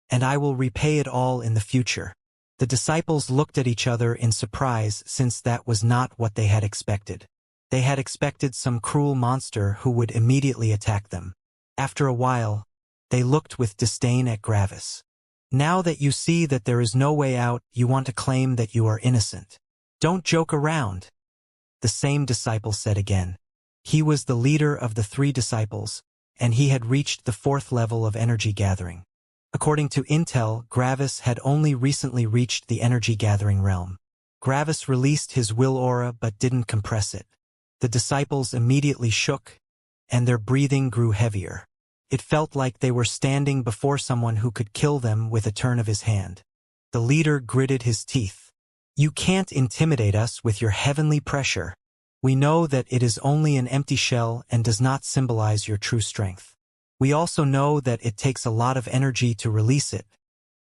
and I will repay it all in the future. The disciples looked at each other in surprise since that was not what they had expected. They had expected some cruel monster who would immediately attack them. After a while, they looked with disdain at Gravis. Now that you see that there is no way out, you want to claim that you are innocent. Don't joke around. The same disciple said again. He was the leader of the 3 disciples, and he had reached the 4th level of energy gathering. According to intel, Gravis had only recently reached the energy gathering realm. Gravis released his will aura but didn't compress it. The disciples immediately shook, and their breathing grew heavier. It felt like they were standing before someone who could kill them with a turn of his hand. The leader gritted his teeth. You can't intimidate us with your heavenly pressure. We know that it is only an empty shell and does not symbolize your true strength. We also know that it takes a lot of energy to release it.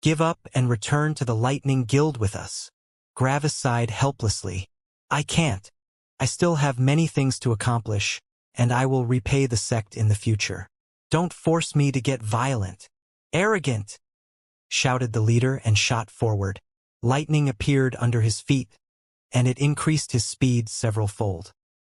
Give up and return to the Lightning Guild with us. Gravis sighed helplessly. I can't. I still have many things to accomplish, and I will repay the sect in the future. Don't force me to get violent. Arrogant! Shouted the leader and shot forward. Lightning appeared under his feet, and it increased his speed several-fold.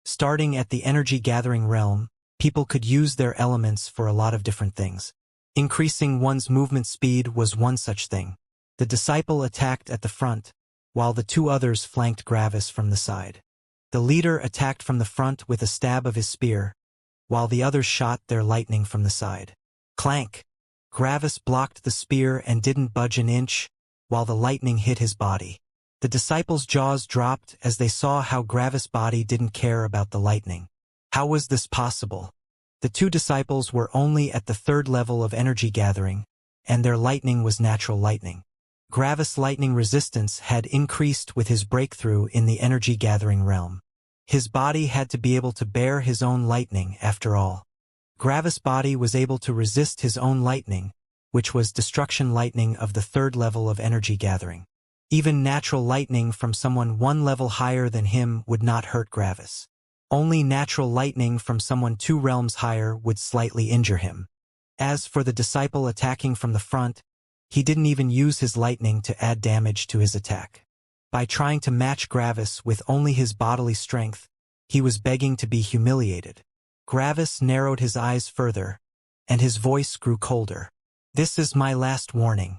Starting at the energy-gathering realm, people could use their elements for a lot of different things. Increasing one's movement speed was one such thing. The disciple attacked at the front, while the 2 others flanked Gravis from the side. The leader attacked from the front with a stab of his spear, while the others shot their lightning from the side. Clank! Gravis blocked the spear and didn't budge an inch, while the lightning hit his body. The disciples' jaws dropped as they saw how Gravis' body didn't care about the lightning. How was this possible? The 2 disciples were only at the 3rd level of energy gathering, and their lightning was natural lightning. Gravis' lightning resistance had increased with his breakthrough in the energy gathering realm. His body had to be able to bear his own lightning after all. Gravis' body was able to resist his own lightning, which was destruction lightning of the 3rd level of energy gathering. Even natural lightning from someone 1 level higher than him would not hurt Gravis. Only natural lightning from someone 2 realms higher would slightly injure him. As for the disciple attacking from the front, he didn't even use his lightning to add damage to his attack. By trying to match Gravis with only his bodily strength, he was begging to be humiliated. Gravis narrowed his eyes further, and his voice grew colder. This is my last warning.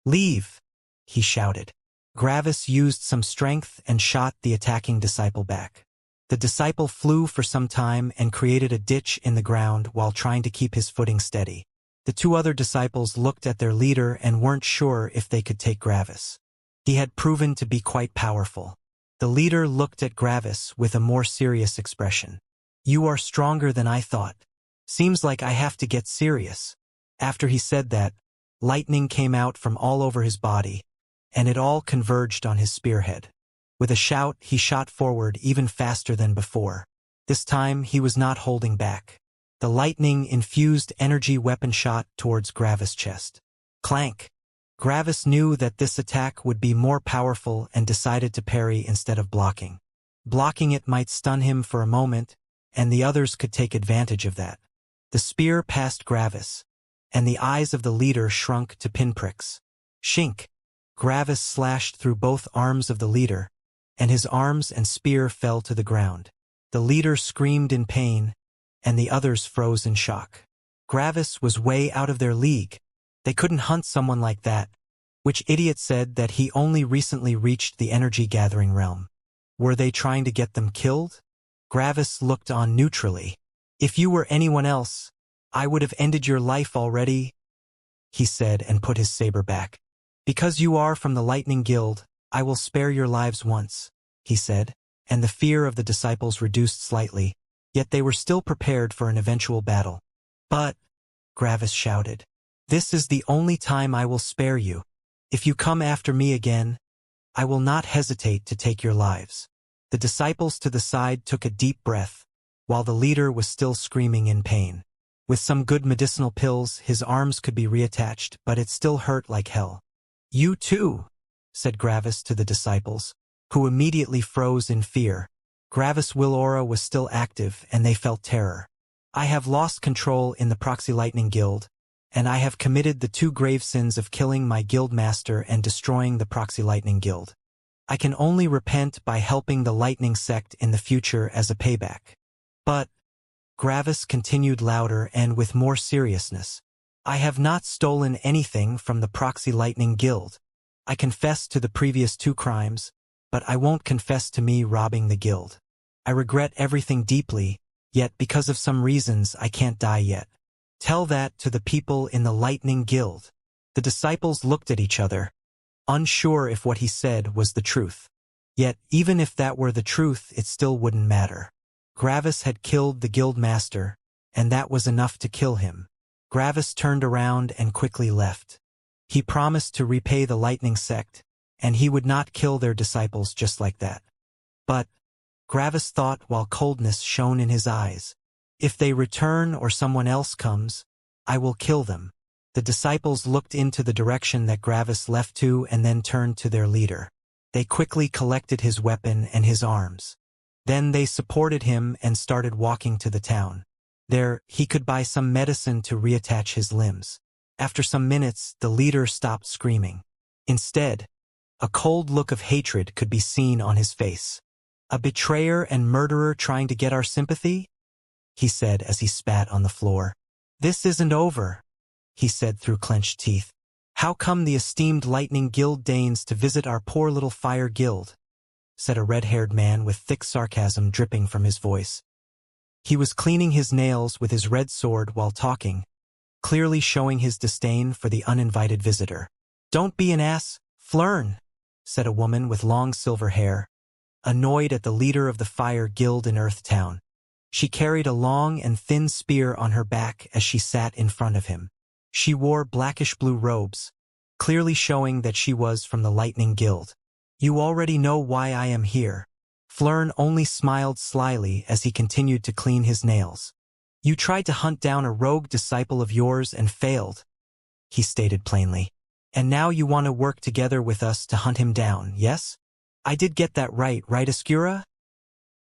Leave! He shouted. Gravis used some strength and shot the attacking disciple back. The disciple flew for some time and created a ditch in the ground while trying to keep his footing steady. The 2 other disciples looked at their leader and weren't sure if they could take Gravis. He had proven to be quite powerful. The leader looked at Gravis with a more serious expression. You are stronger than I thought. Seems like I have to get serious. After he said that, lightning came out from all over his body, and it all converged on his spearhead. With a shout, he shot forward even faster than before. This time, he was not holding back. The lightning-infused energy weapon shot towards Gravis' chest. Clank! Gravis knew that this attack would be more powerful and decided to parry instead of blocking. Blocking it might stun him for a moment, and the others could take advantage of that. The spear passed Gravis, and the eyes of the leader shrunk to pinpricks. Shink! Gravis slashed through both arms of the leader, and his arms and spear fell to the ground. The leader screamed in pain, and the others froze in shock. Gravis was way out of their league. They couldn't hunt someone like that. Which idiot said that he only recently reached the energy-gathering realm? Were they trying to get them killed? Gravis looked on neutrally. If you were anyone else, I would have ended your life already, he said and put his saber back. Because you are from the Lightning Guild, I will spare your lives once, he said, and the fear of the disciples reduced slightly, yet they were still prepared for an eventual battle. But, Gravis shouted, this is the only time I will spare you. If you come after me again, I will not hesitate to take your lives. The disciples to the side took a deep breath, while the leader was still screaming in pain. With some good medicinal pills, his arms could be reattached, but it still hurt like hell. You too, said Gravis to the disciples, who immediately froze in fear. Gravis' will aura was still active, and they felt terror. I have lost control in the Proxy Lightning Guild, and I have committed the 2 grave sins of killing my guild master and destroying the Proxy Lightning Guild. I can only repent by helping the Lightning Sect in the future as a payback. But, Gravis continued louder and with more seriousness, I have not stolen anything from the Proxy Lightning Guild. I confess to the previous 2 crimes, but I won't confess to me robbing the guild. I regret everything deeply, yet because of some reasons I can't die yet. Tell that to the people in the Lightning Guild. The disciples looked at each other, unsure if what he said was the truth. Yet, even if that were the truth, it still wouldn't matter. Gravis had killed the guild master, and that was enough to kill him. Gravis turned around and quickly left. He promised to repay the Lightning Sect, and he would not kill their disciples just like that. But, Gravis thought while coldness shone in his eyes, if they return or someone else comes, I will kill them. The disciples looked into the direction that Gravis left to and then turned to their leader. They quickly collected his weapon and his arms. Then they supported him and started walking to the town. There, he could buy some medicine to reattach his limbs. After some minutes, the leader stopped screaming. Instead, a cold look of hatred could be seen on his face. A betrayer and murderer trying to get our sympathy? He said as he spat on the floor. This isn't over, he said through clenched teeth. How come the esteemed Lightning Guild deigns to visit our poor little fire guild? Said a red-haired man with thick sarcasm dripping from his voice. He was cleaning his nails with his red sword while talking, clearly showing his disdain for the uninvited visitor. Don't be an ass, Flern, said a woman with long silver hair, annoyed at the leader of the fire guild in Earthtown. She carried a long and thin spear on her back as she sat in front of him. She wore blackish-blue robes, clearly showing that she was from the Lightning Guild. You already know why I am here. Flern only smiled slyly as he continued to clean his nails. You tried to hunt down a rogue disciple of yours and failed, he stated plainly. And now you want to work together with us to hunt him down, yes? I did get that right, Ascura?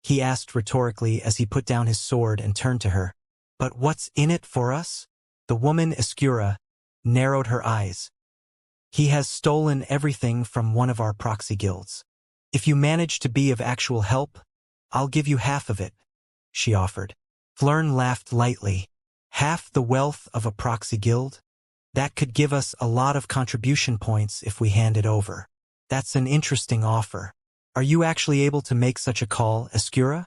He asked rhetorically as he put down his sword and turned to her. But what's in it for us? The woman Ascura narrowed her eyes. He has stolen everything from one of our proxy guilds. If you manage to be of actual help, I'll give you half of it, she offered. Flern laughed lightly. Half the wealth of a proxy guild? That could give us a lot of contribution points if we hand it over. That's an interesting offer. Are you actually able to make such a call, Ascura?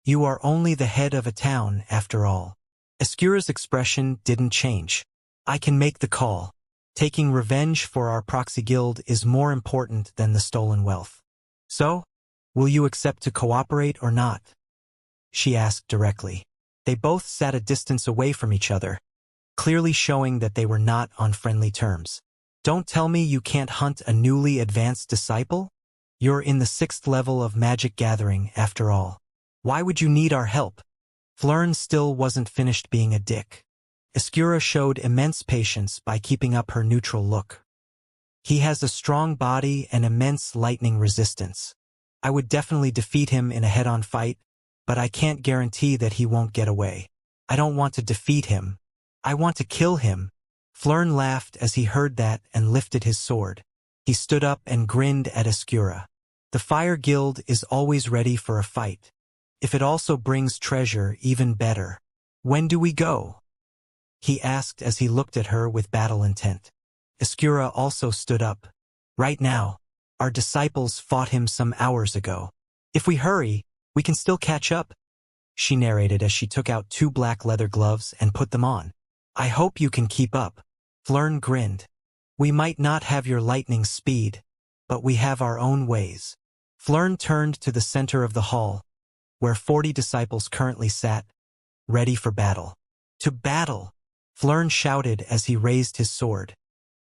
You are only the head of a town, after all. Ascura's expression didn't change. I can make the call. Taking revenge for our proxy guild is more important than the stolen wealth. So, will you accept to cooperate or not? She asked directly. They both sat a distance away from each other, clearly showing that they were not on friendly terms. Don't tell me you can't hunt a newly advanced disciple? You're in the 6th level of magic gathering, after all. Why would you need our help? Flern still wasn't finished being a dick. Ascura showed immense patience by keeping up her neutral look. He has a strong body and immense lightning resistance. I would definitely defeat him in a head-on fight, but I can't guarantee that he won't get away. I don't want to defeat him. I want to kill him. Flern laughed as he heard that and lifted his sword. He stood up and grinned at Ascura. The Fire Guild is always ready for a fight. If it also brings treasure, even better. When do we go? He asked as he looked at her with battle intent. Ascura also stood up. Right now. Our disciples fought him some hours ago. If we hurry, we can still catch up, she narrated as she took out 2 black leather gloves and put them on. I hope you can keep up. Flern grinned. We might not have your lightning speed, but we have our own ways. Flern turned to the center of the hall, where 40 disciples currently sat, ready for battle. To battle! Flern shouted as he raised his sword.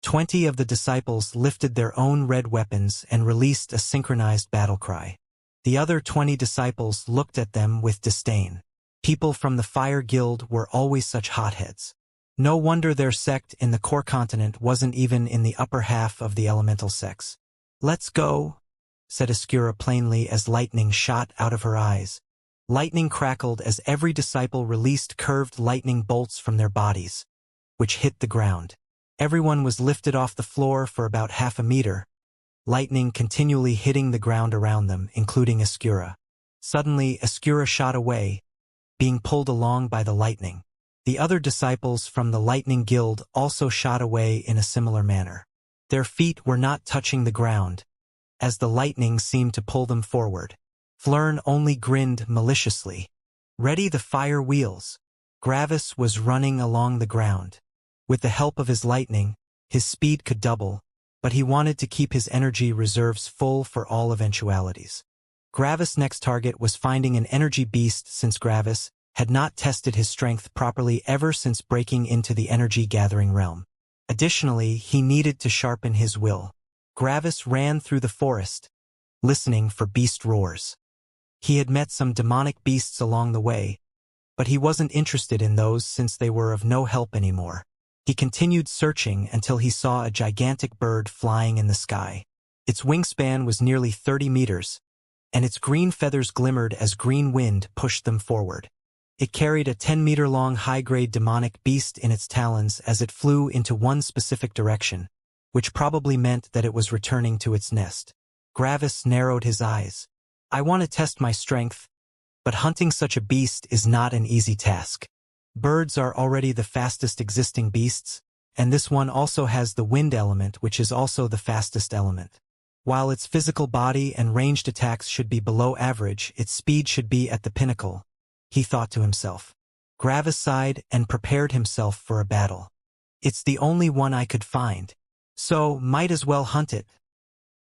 20 of the disciples lifted their own red weapons and released a synchronized battle cry. The other 20 disciples looked at them with disdain. People from the Fire Guild were always such hotheads. No wonder their sect in the core continent wasn't even in the upper half of the elemental sects. "Let's go," said Xianxia plainly as lightning shot out of her eyes. Lightning crackled as every disciple released curved lightning bolts from their bodies, which hit the ground. Everyone was lifted off the floor for about half a meter, lightning continually hitting the ground around them, including Xianxia. Suddenly, Xianxia shot away, being pulled along by the lightning. The other disciples from the Lightning Guild also shot away in a similar manner. Their feet were not touching the ground, as the lightning seemed to pull them forward. Flern only grinned maliciously. "Ready the fire wheels." Gravis was running along the ground. With the help of his lightning, his speed could double, but he wanted to keep his energy reserves full for all eventualities. Gravis' next target was finding an energy beast, since Gravis had not tested his strength properly ever since breaking into the energy-gathering realm. Additionally, he needed to sharpen his will. Gravis ran through the forest, listening for beast roars. He had met some demonic beasts along the way, but he wasn't interested in those since they were of no help anymore. He continued searching until he saw a gigantic bird flying in the sky. Its wingspan was nearly 30 meters, and its green feathers glimmered as green wind pushed them forward. It carried a 10-meter-long high-grade demonic beast in its talons as it flew into one specific direction, which probably meant that it was returning to its nest. Gravis narrowed his eyes. "I want to test my strength, but hunting such a beast is not an easy task. Birds are already the fastest existing beasts, and this one also has the wind element, which is also the fastest element. While its physical body and ranged attacks should be below average, its speed should be at the pinnacle," he thought to himself. Gravis sighed and prepared himself for a battle. "It's the only one I could find, so might as well hunt it,"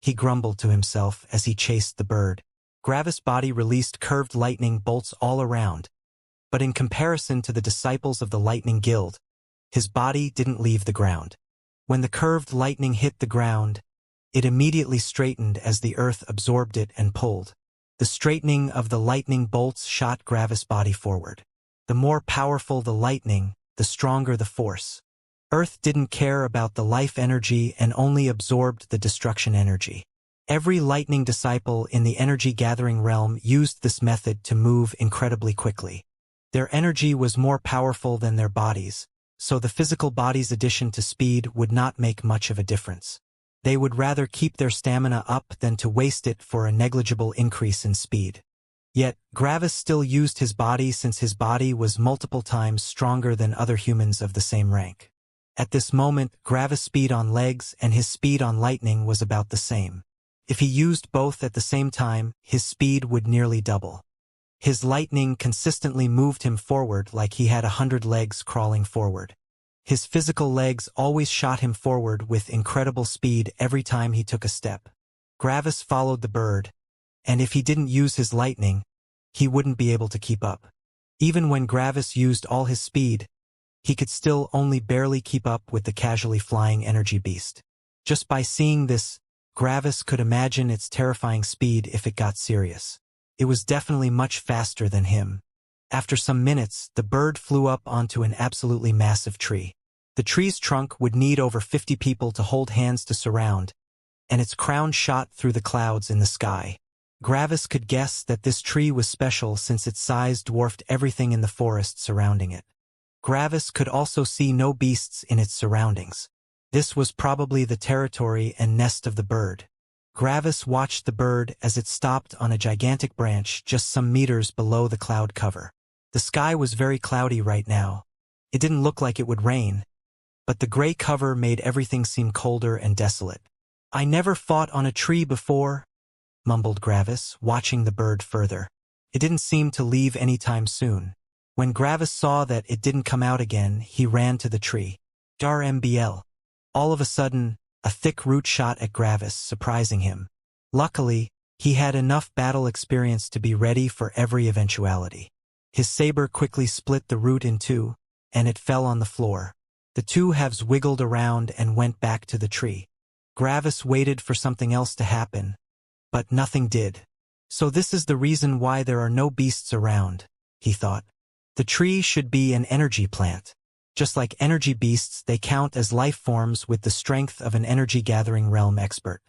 he grumbled to himself as he chased the bird. Gravis' body released curved lightning bolts all around, but in comparison to the disciples of the Lightning Guild, his body didn't leave the ground. When the curved lightning hit the ground, it immediately straightened as the earth absorbed it and pulled. The straightening of the lightning bolts shot Gravis' body forward. The more powerful the lightning, the stronger the force. Earth didn't care about the life energy and only absorbed the destruction energy. Every lightning disciple in the energy-gathering realm used this method to move incredibly quickly. Their energy was more powerful than their bodies, so the physical body's addition to speed would not make much of a difference. They would rather keep their stamina up than to waste it for a negligible increase in speed. Yet, Gravis still used his body since his body was multiple times stronger than other humans of the same rank. At this moment, Gravis' speed on legs and his speed on lightning was about the same. If he used both at the same time, his speed would nearly double. His lightning consistently moved him forward like he had 100 legs crawling forward. His physical legs always shot him forward with incredible speed every time he took a step. Gravis followed the bird, and if he didn't use his lightning, he wouldn't be able to keep up. Even when Gravis used all his speed, he could still only barely keep up with the casually flying energy beast. Just by seeing this, Gravis could imagine its terrifying speed if it got serious. It was definitely much faster than him. After some minutes, the bird flew up onto an absolutely massive tree. The tree's trunk would need over 50 people to hold hands to surround, and its crown shot through the clouds in the sky. Gravis could guess that this tree was special since its size dwarfed everything in the forest surrounding it. Gravis could also see no beasts in its surroundings. This was probably the territory and nest of the bird. Gravis watched the bird as it stopped on a gigantic branch just some meters below the cloud cover. The sky was very cloudy right now. It didn't look like it would rain, but the gray cover made everything seem colder and desolate. "I never fought on a tree before," mumbled Gravis, watching the bird further. It didn't seem to leave any time soon. When Gravis saw that it didn't come out again, he ran to the tree. RMBL. All of a sudden, a thick root shot at Gravis, surprising him. Luckily, he had enough battle experience to be ready for every eventuality. His saber quickly split the root in two, and it fell on the floor. The two halves wiggled around and went back to the tree. Gravis waited for something else to happen, but nothing did. So this is the reason why there are no beasts around, he thought. The tree should be an energy plant. Just like energy beasts, they count as life forms with the strength of an energy-gathering realm expert.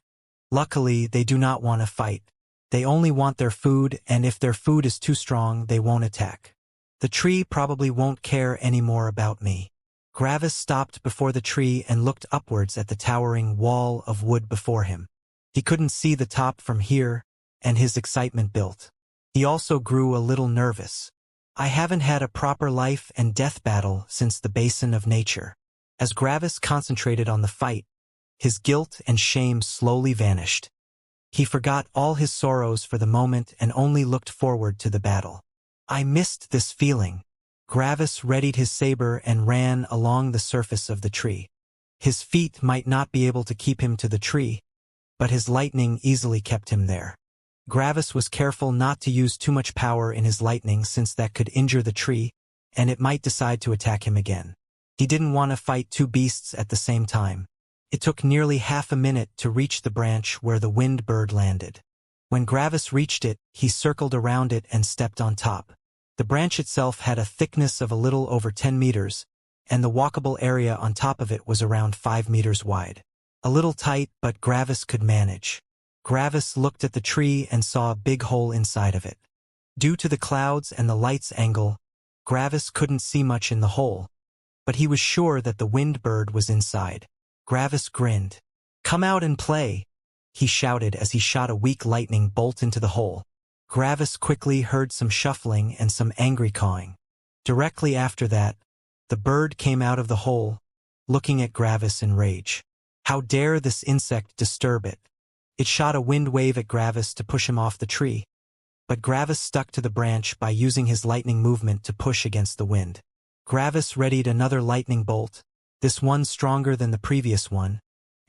Luckily, they do not want to fight. They only want their food, and if their food is too strong, they won't attack. The tree probably won't care anymore about me. Gravis stopped before the tree and looked upwards at the towering wall of wood before him. He couldn't see the top from here, and his excitement built. He also grew a little nervous. I haven't had a proper life and death battle since the Basin of Nature. As Gravis concentrated on the fight, his guilt and shame slowly vanished. He forgot all his sorrows for the moment and only looked forward to the battle. I missed this feeling. Gravis readied his saber and ran along the surface of the tree. His feet might not be able to keep him to the tree, but his lightning easily kept him there. Gravis was careful not to use too much power in his lightning since that could injure the tree, and it might decide to attack him again. He didn't want to fight two beasts at the same time. It took nearly half a minute to reach the branch where the wind bird landed. When Gravis reached it, he circled around it and stepped on top. The branch itself had a thickness of a little over 10 meters, and the walkable area on top of it was around 5 meters wide. A little tight, but Gravis could manage. Gravis looked at the tree and saw a big hole inside of it. Due to the clouds and the light's angle, Gravis couldn't see much in the hole, but he was sure that the wind bird was inside. Gravis grinned. "Come out and play," he shouted as he shot a weak lightning bolt into the hole. Gravis quickly heard some shuffling and some angry cawing. Directly after that, the bird came out of the hole, looking at Gravis in rage. How dare this insect disturb it? It shot a wind wave at Gravis to push him off the tree, but Gravis stuck to the branch by using his lightning movement to push against the wind. Gravis readied another lightning bolt, this one stronger than the previous one,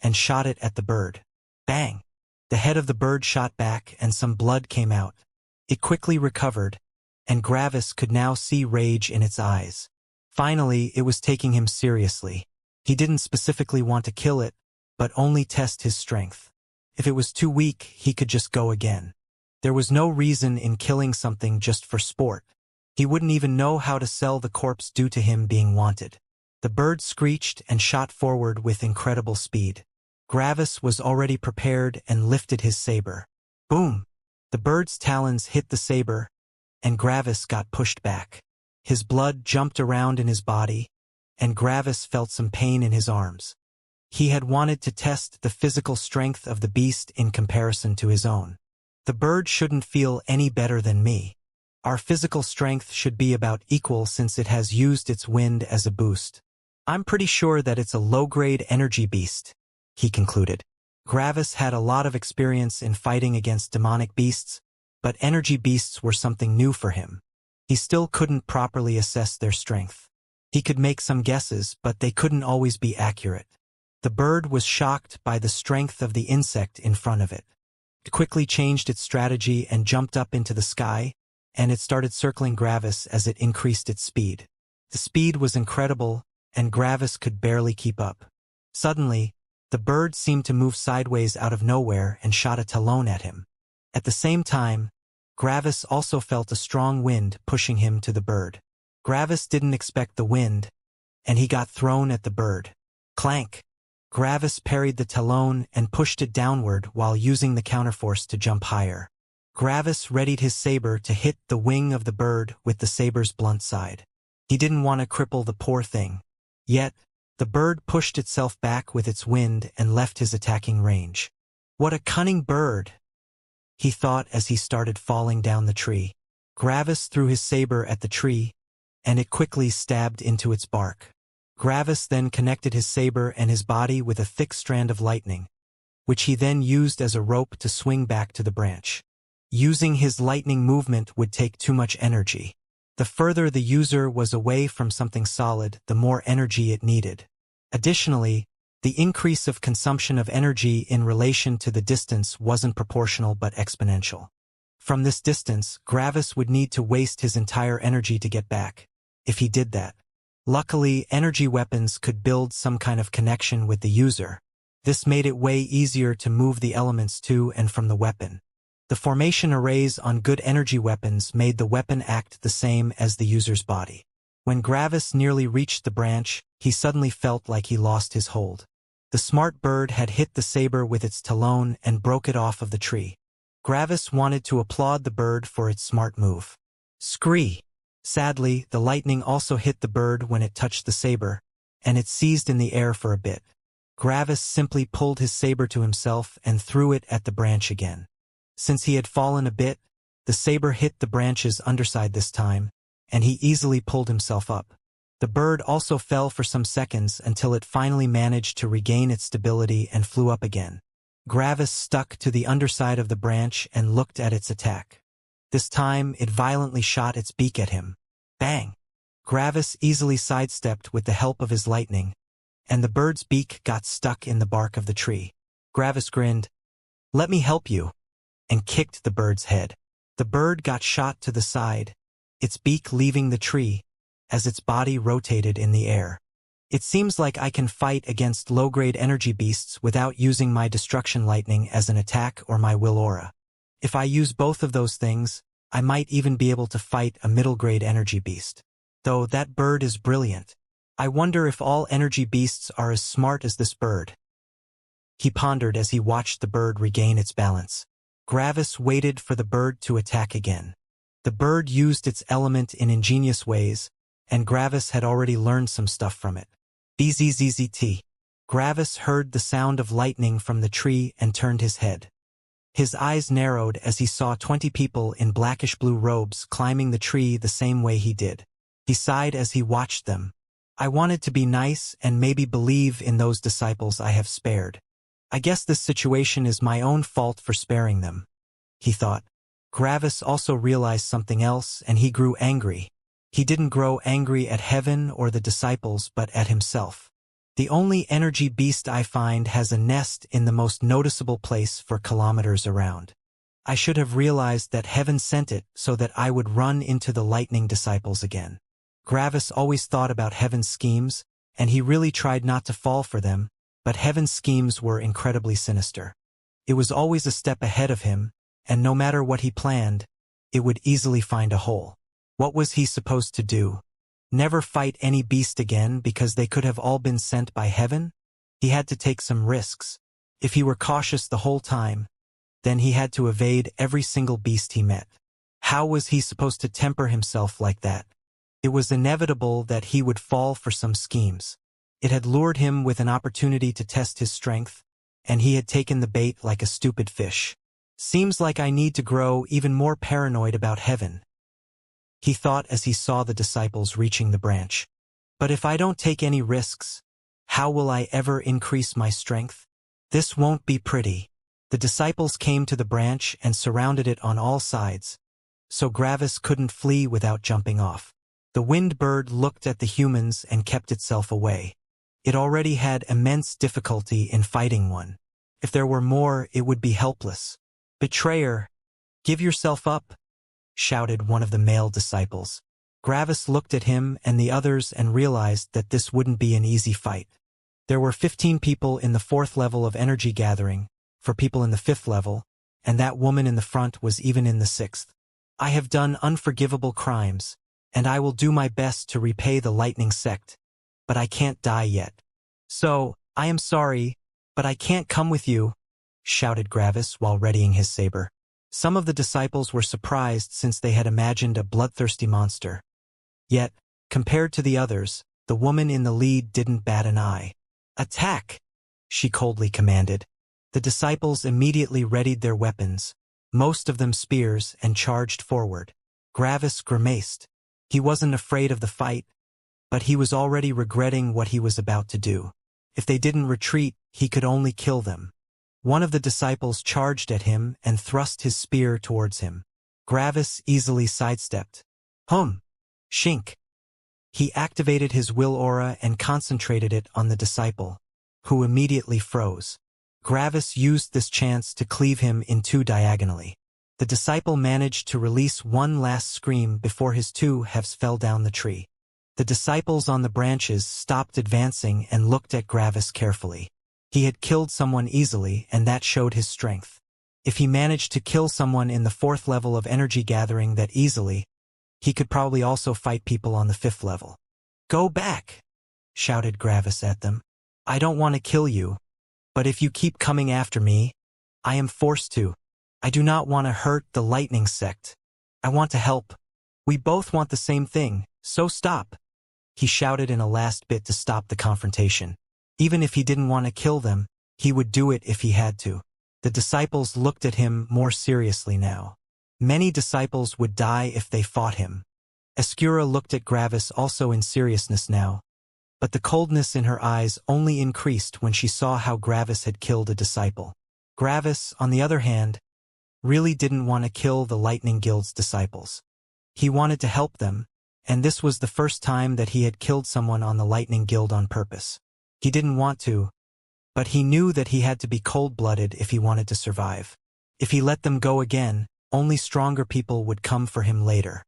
and shot it at the bird. Bang! The head of the bird shot back and some blood came out. It quickly recovered, and Gravis could now see rage in its eyes. Finally, it was taking him seriously. He didn't specifically want to kill it, but only test his strength. If it was too weak, he could just go again. There was no reason in killing something just for sport. He wouldn't even know how to sell the corpse due to him being wanted. The bird screeched and shot forward with incredible speed. Gravis was already prepared and lifted his saber. Boom! The bird's talons hit the saber, and Gravis got pushed back. His blood jumped around in his body, and Gravis felt some pain in his arms. He had wanted to test the physical strength of the beast in comparison to his own. The bird shouldn't feel any better than me. Our physical strength should be about equal since it has used its wind as a boost. I'm pretty sure that it's a low-grade energy beast, he concluded. Gravis had a lot of experience in fighting against demonic beasts, but energy beasts were something new for him. He still couldn't properly assess their strength. He could make some guesses, but they couldn't always be accurate. The bird was shocked by the strength of the insect in front of it. It quickly changed its strategy and jumped up into the sky, and it started circling Gravis as it increased its speed. The speed was incredible, and Gravis could barely keep up. Suddenly, the bird seemed to move sideways out of nowhere and shot a talon at him. At the same time, Gravis also felt a strong wind pushing him to the bird. Gravis didn't expect the wind, and he got thrown at the bird. Clank! Gravis parried the talon and pushed it downward while using the counterforce to jump higher. Gravis readied his saber to hit the wing of the bird with the saber's blunt side. He didn't want to cripple the poor thing. Yet, the bird pushed itself back with its wind and left his attacking range. What a cunning bird, he thought as he started falling down the tree. Gravis threw his saber at the tree, and it quickly stabbed into its bark. Gravis then connected his saber and his body with a thick strand of lightning, which he then used as a rope to swing back to the branch. Using his lightning movement would take too much energy. The further the user was away from something solid, the more energy it needed. Additionally, the increase of consumption of energy in relation to the distance wasn't proportional but exponential. From this distance, Gravis would need to waste his entire energy to get back. If he did that, Luckily, energy weapons could build some kind of connection with the user. This made it way easier to move the elements to and from the weapon. The formation arrays on good energy weapons made the weapon act the same as the user's body. When Gravis nearly reached the branch, he suddenly felt like he lost his hold. The smart bird had hit the saber with its talon and broke it off of the tree. Gravis wanted to applaud the bird for its smart move. Scree! Sadly, the lightning also hit the bird when it touched the saber, and it seized in the air for a bit. Gravis simply pulled his saber to himself and threw it at the branch again. Since he had fallen a bit, the saber hit the branch's underside this time, and he easily pulled himself up. The bird also fell for some seconds until it finally managed to regain its stability and flew up again. Gravis stuck to the underside of the branch and looked at its attack. This time, it violently shot its beak at him. Bang! Gravis easily sidestepped with the help of his lightning, and the bird's beak got stuck in the bark of the tree. Gravis grinned, "Let me help you," and kicked the bird's head. The bird got shot to the side, its beak leaving the tree, as its body rotated in the air. It seems like I can fight against low-grade energy beasts without using my destruction lightning as an attack or my will aura. If I use both of those things, I might even be able to fight a middle-grade energy beast. Though that bird is brilliant. I wonder if all energy beasts are as smart as this bird. He pondered as he watched the bird regain its balance. Gravis waited for the bird to attack again. The bird used its element in ingenious ways, and Gravis had already learned some stuff from it. Bzzzt. Gravis heard the sound of lightning from the tree and turned his head. His eyes narrowed as he saw 20 people in blackish-blue robes climbing the tree the same way he did. He sighed as he watched them. I wanted to be nice and maybe believe in those disciples I have spared. I guess this situation is my own fault for sparing them, he thought. Gravis also realized something else, and he grew angry. He didn't grow angry at heaven or the disciples, but at himself. The only energy beast I find has a nest in the most noticeable place for kilometers around. I should have realized that heaven sent it so that I would run into the lightning disciples again. Gravis always thought about heaven's schemes, and he really tried not to fall for them, but heaven's schemes were incredibly sinister. It was always a step ahead of him, and no matter what he planned, it would easily find a hole. What was he supposed to do? Never fight any beast again because they could have all been sent by heaven? He had to take some risks. If he were cautious the whole time, then he had to evade every single beast he met. How was he supposed to temper himself like that? It was inevitable that he would fall for some schemes. It had lured him with an opportunity to test his strength, and he had taken the bait like a stupid fish. Seems like I need to grow even more paranoid about heaven, he thought as he saw the disciples reaching the branch. But if I don't take any risks, how will I ever increase my strength? This won't be pretty. The disciples came to the branch and surrounded it on all sides, so Gravis couldn't flee without jumping off. The wind bird looked at the humans and kept itself away. It already had immense difficulty in fighting one. If there were more, it would be helpless. Betrayer! Give yourself up! Shouted one of the male disciples. Gravis looked at him and the others and realized that this wouldn't be an easy fight. There were 15 people in the 4th level of energy gathering, for people in the 5th level, and that woman in the front was even in the 6th. I have done unforgivable crimes, and I will do my best to repay the lightning sect, but I can't die yet. So, I am sorry, but I can't come with you, shouted Gravis while readying his saber. Some of the disciples were surprised since they had imagined a bloodthirsty monster. Yet, compared to the others, the woman in the lead didn't bat an eye. Attack! She coldly commanded. The disciples immediately readied their weapons, most of them spears, and charged forward. Gravis grimaced. He wasn't afraid of the fight, but he was already regretting what he was about to do. If they didn't retreat, he could only kill them. One of the disciples charged at him and thrust his spear towards him. Gravis easily sidestepped. Shink. He activated his will aura and concentrated it on the disciple, who immediately froze. Gravis used this chance to cleave him in two diagonally. The disciple managed to release one last scream before his two halves fell down the tree. The disciples on the branches stopped advancing and looked at Gravis carefully. He had killed someone easily, and that showed his strength. If he managed to kill someone in the 4th level of energy gathering that easily, he could probably also fight people on the 5th level. "Go back!" shouted Gravis at them. "I don't want to kill you, but if you keep coming after me, I am forced to. I do not want to hurt the lightning sect. I want to help. We both want the same thing, so stop." He shouted in a last bit to stop the confrontation. Even if he didn't want to kill them, he would do it if he had to. The disciples looked at him more seriously now. Many disciples would die if they fought him. Xianxia looked at Gravis also in seriousness now, but the coldness in her eyes only increased when she saw how Gravis had killed a disciple. Gravis, on the other hand, really didn't want to kill the Lightning Guild's disciples. He wanted to help them, and this was the first time that he had killed someone on the Lightning Guild on purpose. He didn't want to, but he knew that he had to be cold-blooded if he wanted to survive. If he let them go again, only stronger people would come for him later.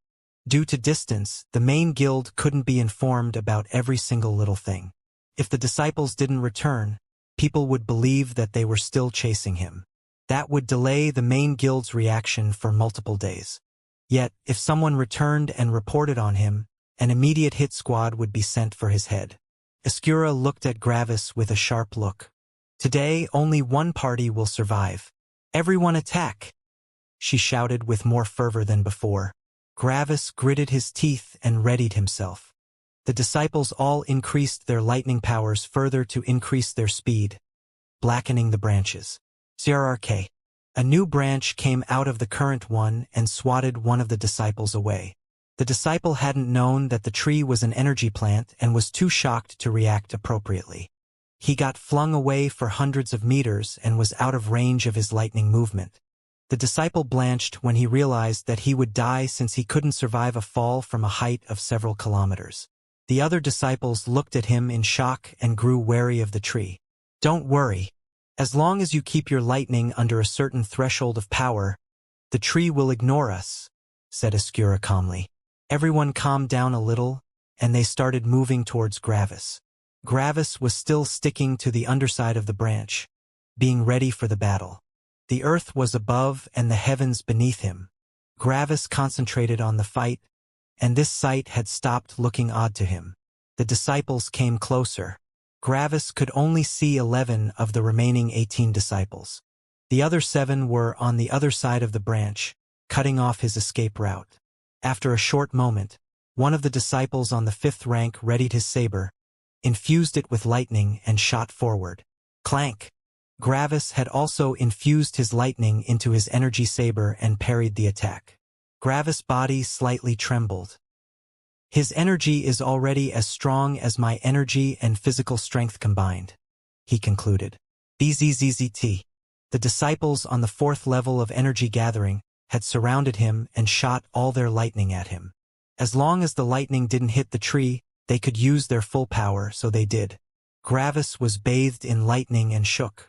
Due to distance, the main guild couldn't be informed about every single little thing. If the disciples didn't return, people would believe that they were still chasing him. That would delay the main guild's reaction for multiple days. Yet, if someone returned and reported on him, an immediate hit squad would be sent for his head. Xianxia looked at Gravis with a sharp look. "Today, only one party will survive. Everyone attack!" she shouted with more fervor than before. Gravis gritted his teeth and readied himself. The disciples all increased their lightning powers further to increase their speed, blackening the branches. CRRK. A new branch came out of the current one and swatted one of the disciples away. The disciple hadn't known that the tree was an energy plant and was too shocked to react appropriately. He got flung away for hundreds of meters and was out of range of his lightning movement. The disciple blanched when he realized that he would die since he couldn't survive a fall from a height of several kilometers. The other disciples looked at him in shock and grew wary of the tree. "Don't worry. As long as you keep your lightning under a certain threshold of power, the tree will ignore us," said Xianxia calmly. Everyone calmed down a little, and they started moving towards Gravis. Gravis was still sticking to the underside of the branch, being ready for the battle. The earth was above and the heavens beneath him. Gravis concentrated on the fight, and this sight had stopped looking odd to him. The disciples came closer. Gravis could only see 11 of the remaining 18 disciples. The other 7 were on the other side of the branch, cutting off his escape route. After a short moment, one of the disciples on the 5th rank readied his saber, infused it with lightning, and shot forward. Clank! Gravis had also infused his lightning into his energy saber and parried the attack. Gravis' body slightly trembled. "His energy is already as strong as my energy and physical strength combined," he concluded. BZZZT. The disciples on the 4th level of energy gathering had surrounded him and shot all their lightning at him. As long as the lightning didn't hit the tree, they could use their full power, so they did. Gravis was bathed in lightning and shook.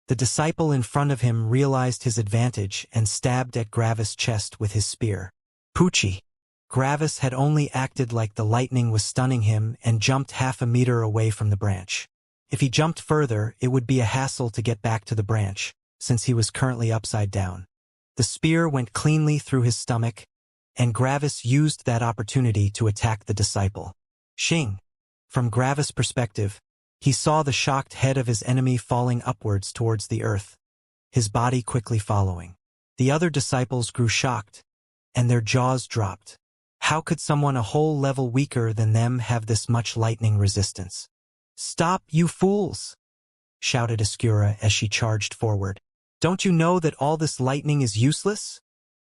The disciple in front of him realized his advantage and stabbed at Gravis' chest with his spear. Poochie! Gravis had only acted like the lightning was stunning him and jumped half a meter away from the branch. If he jumped further, it would be a hassle to get back to the branch, since he was currently upside down. The spear went cleanly through his stomach, and Gravis used that opportunity to attack the disciple. Xing! From Gravis' perspective, he saw the shocked head of his enemy falling upwards towards the earth, his body quickly following. The other disciples grew shocked, and their jaws dropped. How could someone a whole level weaker than them have this much lightning resistance? "Stop, you fools!" shouted Xianxia as she charged forward. "Don't you know that all this lightning is useless?"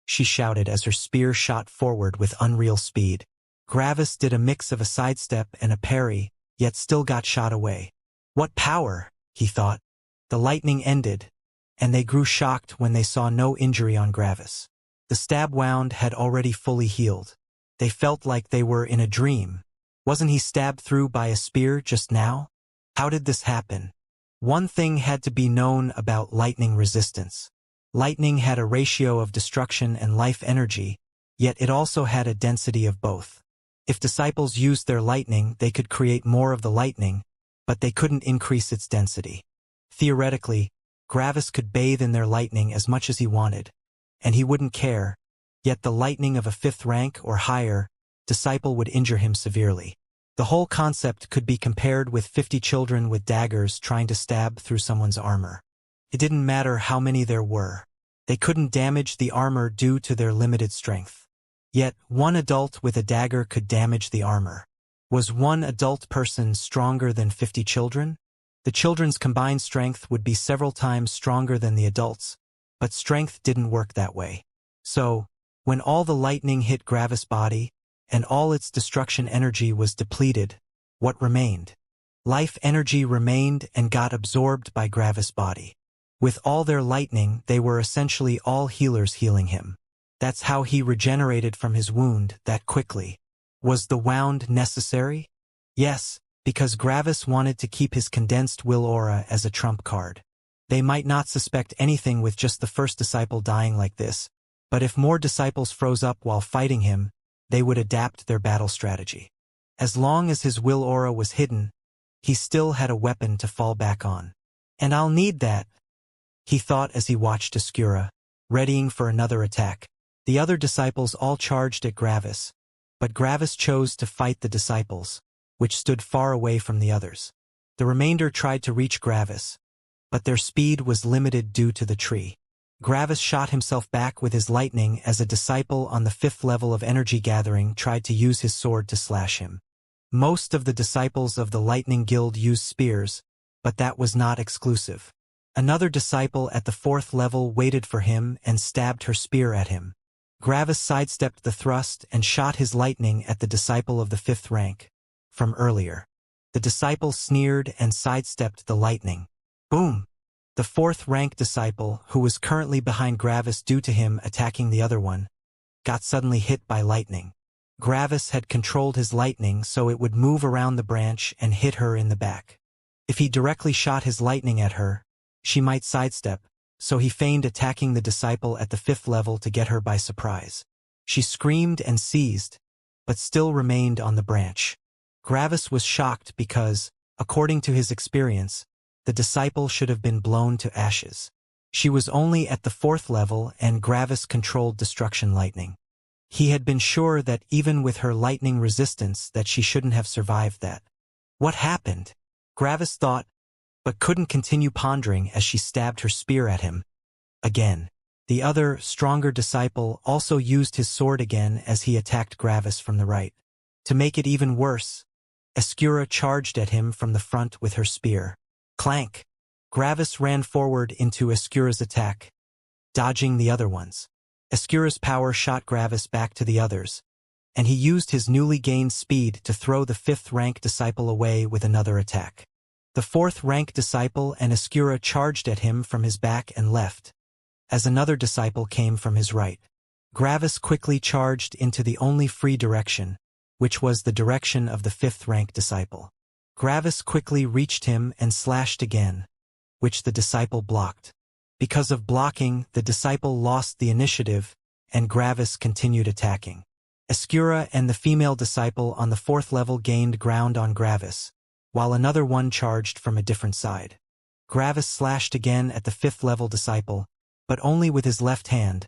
she shouted as her spear shot forward with unreal speed. Gravis did a mix of a sidestep and a parry, yet still got shot away. What power, he thought. The lightning ended, and they grew shocked when they saw no injury on Gravis. The stab wound had already fully healed. They felt like they were in a dream. Wasn't he stabbed through by a spear just now? How did this happen? One thing had to be known about lightning resistance. Lightning had a ratio of destruction and life energy, yet it also had a density of both. If disciples used their lightning, they could create more of the lightning, but they couldn't increase its density. Theoretically, Gravis could bathe in their lightning as much as he wanted, and he wouldn't care, yet the lightning of a 5th rank or higher disciple would injure him severely. The whole concept could be compared with 50 children with daggers trying to stab through someone's armor. It didn't matter how many there were. They couldn't damage the armor due to their limited strength. Yet, one adult with a dagger could damage the armor. Was one adult person stronger than 50 children? The children's combined strength would be several times stronger than the adults, but strength didn't work that way. So, when all the lightning hit Gravis' body, and all its destruction energy was depleted, what remained? Life energy remained and got absorbed by Gravis' body. With all their lightning, they were essentially all healers healing him. That's how he regenerated from his wound that quickly. Was the wound necessary? Yes, because Gravis wanted to keep his condensed will aura as a trump card. They might not suspect anything with just the first disciple dying like this, but if more disciples froze up while fighting him, they would adapt their battle strategy. As long as his will aura was hidden, he still had a weapon to fall back on. And I'll need that, he thought as he watched Xianxia, readying for another attack. The other disciples all charged at Gravis, but Gravis chose to fight the disciples, which stood far away from the others. The remainder tried to reach Gravis, but their speed was limited due to the tree. Gravis shot himself back with his lightning as a disciple on the 5th level of energy gathering tried to use his sword to slash him. Most of the disciples of the Lightning Guild used spears, but that was not exclusive. Another disciple at the 4th level waited for him and stabbed her spear at him. Gravis sidestepped the thrust and shot his lightning at the disciple of the 5th rank from earlier. The disciple sneered and sidestepped the lightning. Boom! The 4th rank disciple, who was currently behind Gravis due to him attacking the other one, got suddenly hit by lightning. Gravis had controlled his lightning so it would move around the branch and hit her in the back. If he directly shot his lightning at her, she might sidestep, so he feigned attacking the disciple at the 5th level to get her by surprise. She screamed and seized, but still remained on the branch. Gravis was shocked because, according to his experience, the disciple should have been blown to ashes. She was only at the 4th level and Gravis controlled destruction lightning. He had been sure that even with her lightning resistance that she shouldn't have survived that. What happened? Gravis thought, but couldn't continue pondering as she stabbed her spear at him. Again. The other, stronger disciple also used his sword again as he attacked Gravis from the right. To make it even worse, Xianxia charged at him from the front with her spear. Clank! Gravis ran forward into Xianxia's attack, dodging the other ones. Xianxia's power shot Gravis back to the others, and he used his newly gained speed to throw the 5th rank disciple away with another attack. The 4th rank disciple and Xianxia charged at him from his back and left, as another disciple came from his right. Gravis quickly charged into the only free direction, which was the direction of the 5th rank disciple. Gravis quickly reached him and slashed again, which the disciple blocked. Because of blocking, the disciple lost the initiative, and Gravis continued attacking. Xianxia and the female disciple on the 4th level gained ground on Gravis, while another one charged from a different side. Gravis slashed again at the 5th level disciple, but only with his left hand,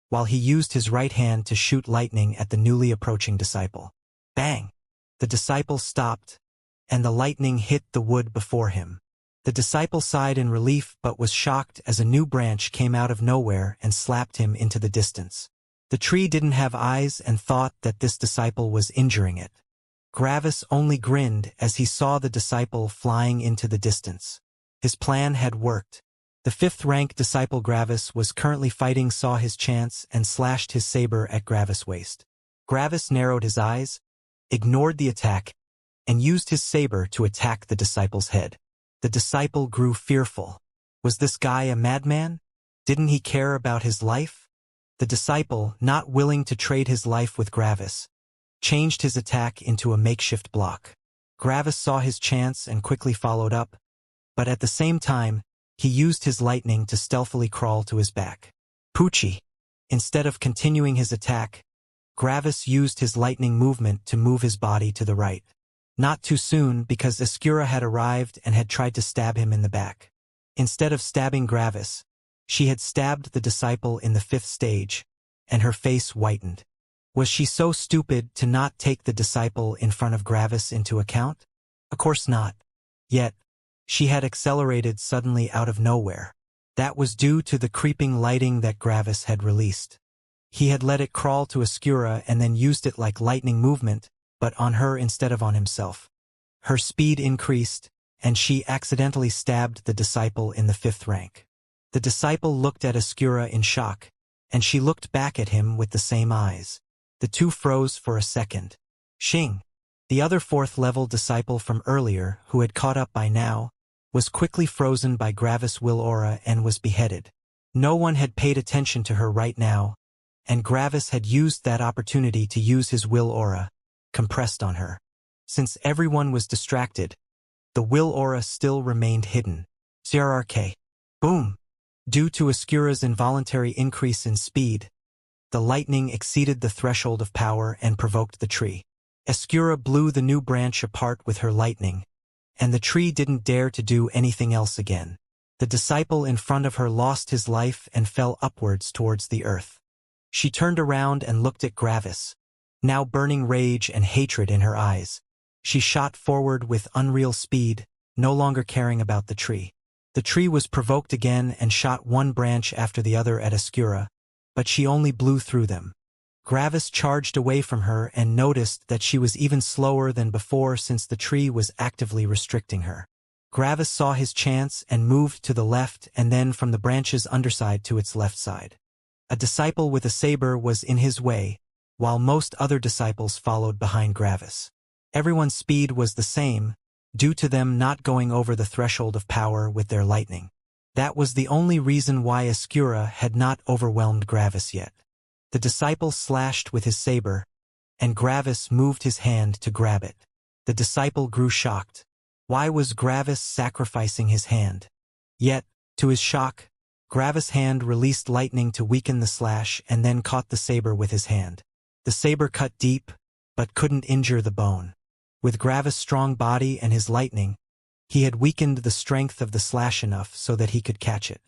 while he used his right hand to shoot lightning at the newly approaching disciple. Bang! The disciple stopped, and the lightning hit the wood before him. The disciple sighed in relief but was shocked as a new branch came out of nowhere and slapped him into the distance. The tree didn't have eyes and thought that this disciple was injuring it. Gravis only grinned as he saw the disciple flying into the distance. His plan had worked. The 5th rank disciple Gravis was currently fighting saw his chance and slashed his saber at Gravis' waist. Gravis narrowed his eyes, ignored the attack, and used his saber to attack the disciple's head. The disciple grew fearful. Was this guy a madman? Didn't he care about his life? The disciple, not willing to trade his life with Gravis, changed his attack into a makeshift block. Gravis saw his chance and quickly followed up, but at the same time, he used his lightning to stealthily crawl to his back. Poochie! Instead of continuing his attack, Gravis used his lightning movement to move his body to the right. Not too soon, because Xianxia had arrived and had tried to stab him in the back. Instead of stabbing Gravis, she had stabbed the disciple in the 5th stage, and her face whitened. Was she so stupid to not take the disciple in front of Gravis into account? Of course not. Yet, she had accelerated suddenly out of nowhere. That was due to the creeping lighting that Gravis had released. He had let it crawl to Xianxia and then used it like lightning movement, but on her instead of on himself. Her speed increased, and she accidentally stabbed the disciple in the 5th rank. The disciple looked at Xianxia in shock, and she looked back at him with the same eyes. The two froze for a second. Xing, the other 4th-level disciple from earlier, who had caught up by now, was quickly frozen by Gravis' will aura and was beheaded. No one had paid attention to her right now, and Gravis had used that opportunity to use his will aura, compressed on her. Since everyone was distracted, the will aura still remained hidden. CRRK. Boom! Due to Xianxia's involuntary increase in speed, the lightning exceeded the threshold of power and provoked the tree. Xianxia blew the new branch apart with her lightning, and the tree didn't dare to do anything else again. The disciple in front of her lost his life and fell upwards towards the earth. She turned around and looked at Gravis, now burning rage and hatred in her eyes. She shot forward with unreal speed, no longer caring about the tree. The tree was provoked again and shot one branch after the other at Xianxia, but she only blew through them. Gravis charged away from her and noticed that she was even slower than before since the tree was actively restricting her. Gravis saw his chance and moved to the left and then from the branch's underside to its left side. A disciple with a saber was in his way, while most other disciples followed behind Gravis. Everyone's speed was the same, due to them not going over the threshold of power with their lightning. That was the only reason why Xianxia had not overwhelmed Gravis yet. The disciple slashed with his saber, and Gravis moved his hand to grab it. The disciple grew shocked. Why was Gravis sacrificing his hand? Yet, to his shock, Gravis' hand released lightning to weaken the slash and then caught the saber with his hand. The saber cut deep, but couldn't injure the bone. With Gravis' strong body and his lightning, he had weakened the strength of the slash enough so that he could catch it.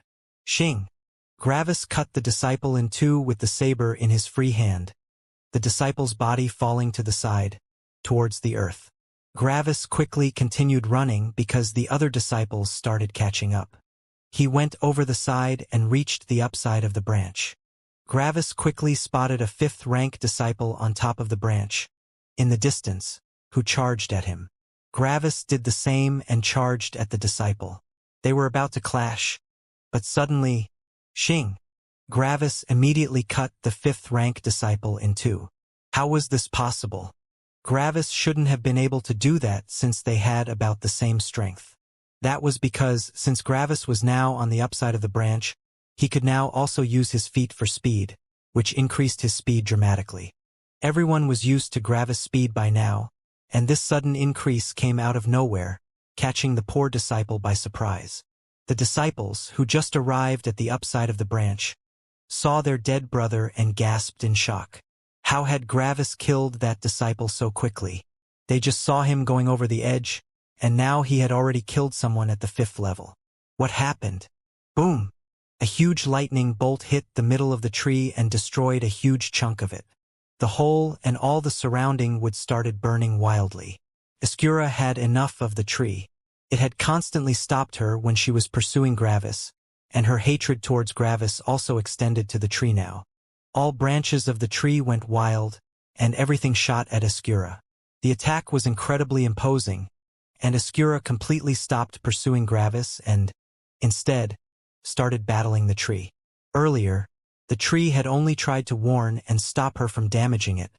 Xing! Gravis cut the disciple in two with the saber in his free hand, the disciple's body falling to the side, towards the earth. Gravis quickly continued running because the other disciples started catching up. He went over the side and reached the upside of the branch. Gravis quickly spotted a 5th-rank disciple on top of the branch, in the distance, who charged at him. Gravis did the same and charged at the disciple. They were about to clash, but suddenly, Xing! Gravis immediately cut the 5th-rank disciple in two. How was this possible? Gravis shouldn't have been able to do that since they had about the same strength. That was because, since Gravis was now on the upside of the branch, he could now also use his feet for speed, which increased his speed dramatically. Everyone was used to Gravis' speed by now, and this sudden increase came out of nowhere, catching the poor disciple by surprise. The disciples, who just arrived at the upside of the branch, saw their dead brother and gasped in shock. How had Gravis killed that disciple so quickly? They just saw him going over the edge, and now he had already killed someone at the 5th level. What happened? Boom! A huge lightning bolt hit the middle of the tree and destroyed a huge chunk of it. The hole and all the surrounding wood started burning wildly. Xianxia had enough of the tree. It had constantly stopped her when she was pursuing Gravis, and her hatred towards Gravis also extended to the tree now. All branches of the tree went wild, and everything shot at Xianxia. The attack was incredibly imposing, and Xianxia completely stopped pursuing Gravis and, instead, started battling the tree. Earlier, the tree had only tried to warn and stop her from damaging it,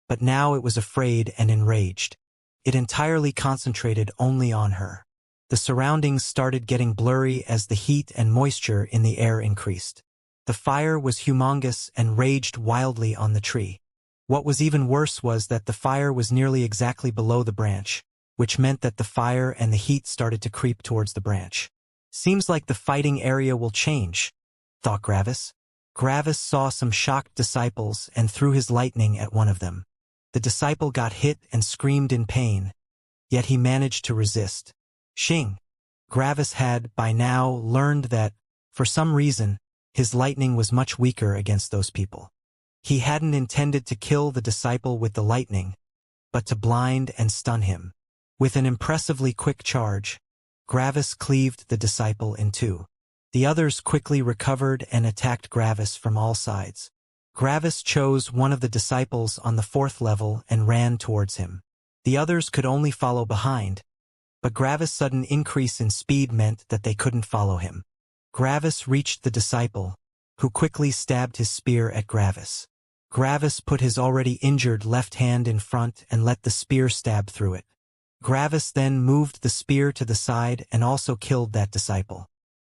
but now it was afraid and enraged. It entirely concentrated only on her. The surroundings started getting blurry as the heat and moisture in the air increased. The fire was humongous and raged wildly on the tree. What was even worse was that the fire was nearly exactly below the branch, which meant that the fire and the heat started to creep towards the branch. Seems like the fighting area will change, thought Gravis. Gravis saw some shocked disciples and threw his lightning at one of them. The disciple got hit and screamed in pain, yet he managed to resist. Xing. Gravis had, by now, learned that, for some reason, his lightning was much weaker against those people. He hadn't intended to kill the disciple with the lightning, but to blind and stun him. With an impressively quick charge, Gravis cleaved the disciple in two. The others quickly recovered and attacked Gravis from all sides. Gravis chose one of the disciples on the 4th level and ran towards him. The others could only follow behind, but Gravis' sudden increase in speed meant that they couldn't follow him. Gravis reached the disciple, who quickly stabbed his spear at Gravis. Gravis put his already injured left hand in front and let the spear stab through it. Gravis then moved the spear to the side and also killed that disciple.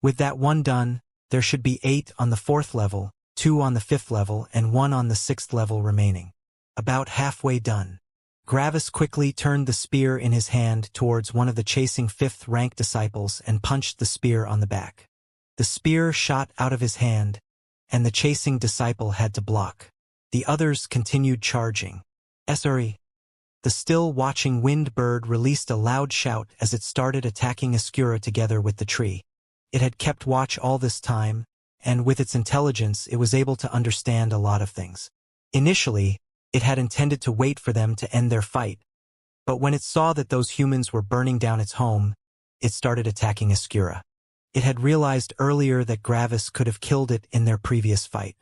With that one done, there should be 8 on the 4th level, 2 on the 5th level, and 1 on the 6th level remaining. About halfway done. Gravis quickly turned the spear in his hand towards one of the chasing 5th rank disciples and punched the spear on the back. The spear shot out of his hand, and the chasing disciple had to block. The others continued charging. Sorry. The still watching wind bird released a loud shout as it started attacking Ascura together with the tree. It had kept watch all this time, and with its intelligence it was able to understand a lot of things. Initially, it had intended to wait for them to end their fight, but when it saw that those humans were burning down its home, it started attacking Ascura. It had realized earlier that Gravis could have killed it in their previous fight.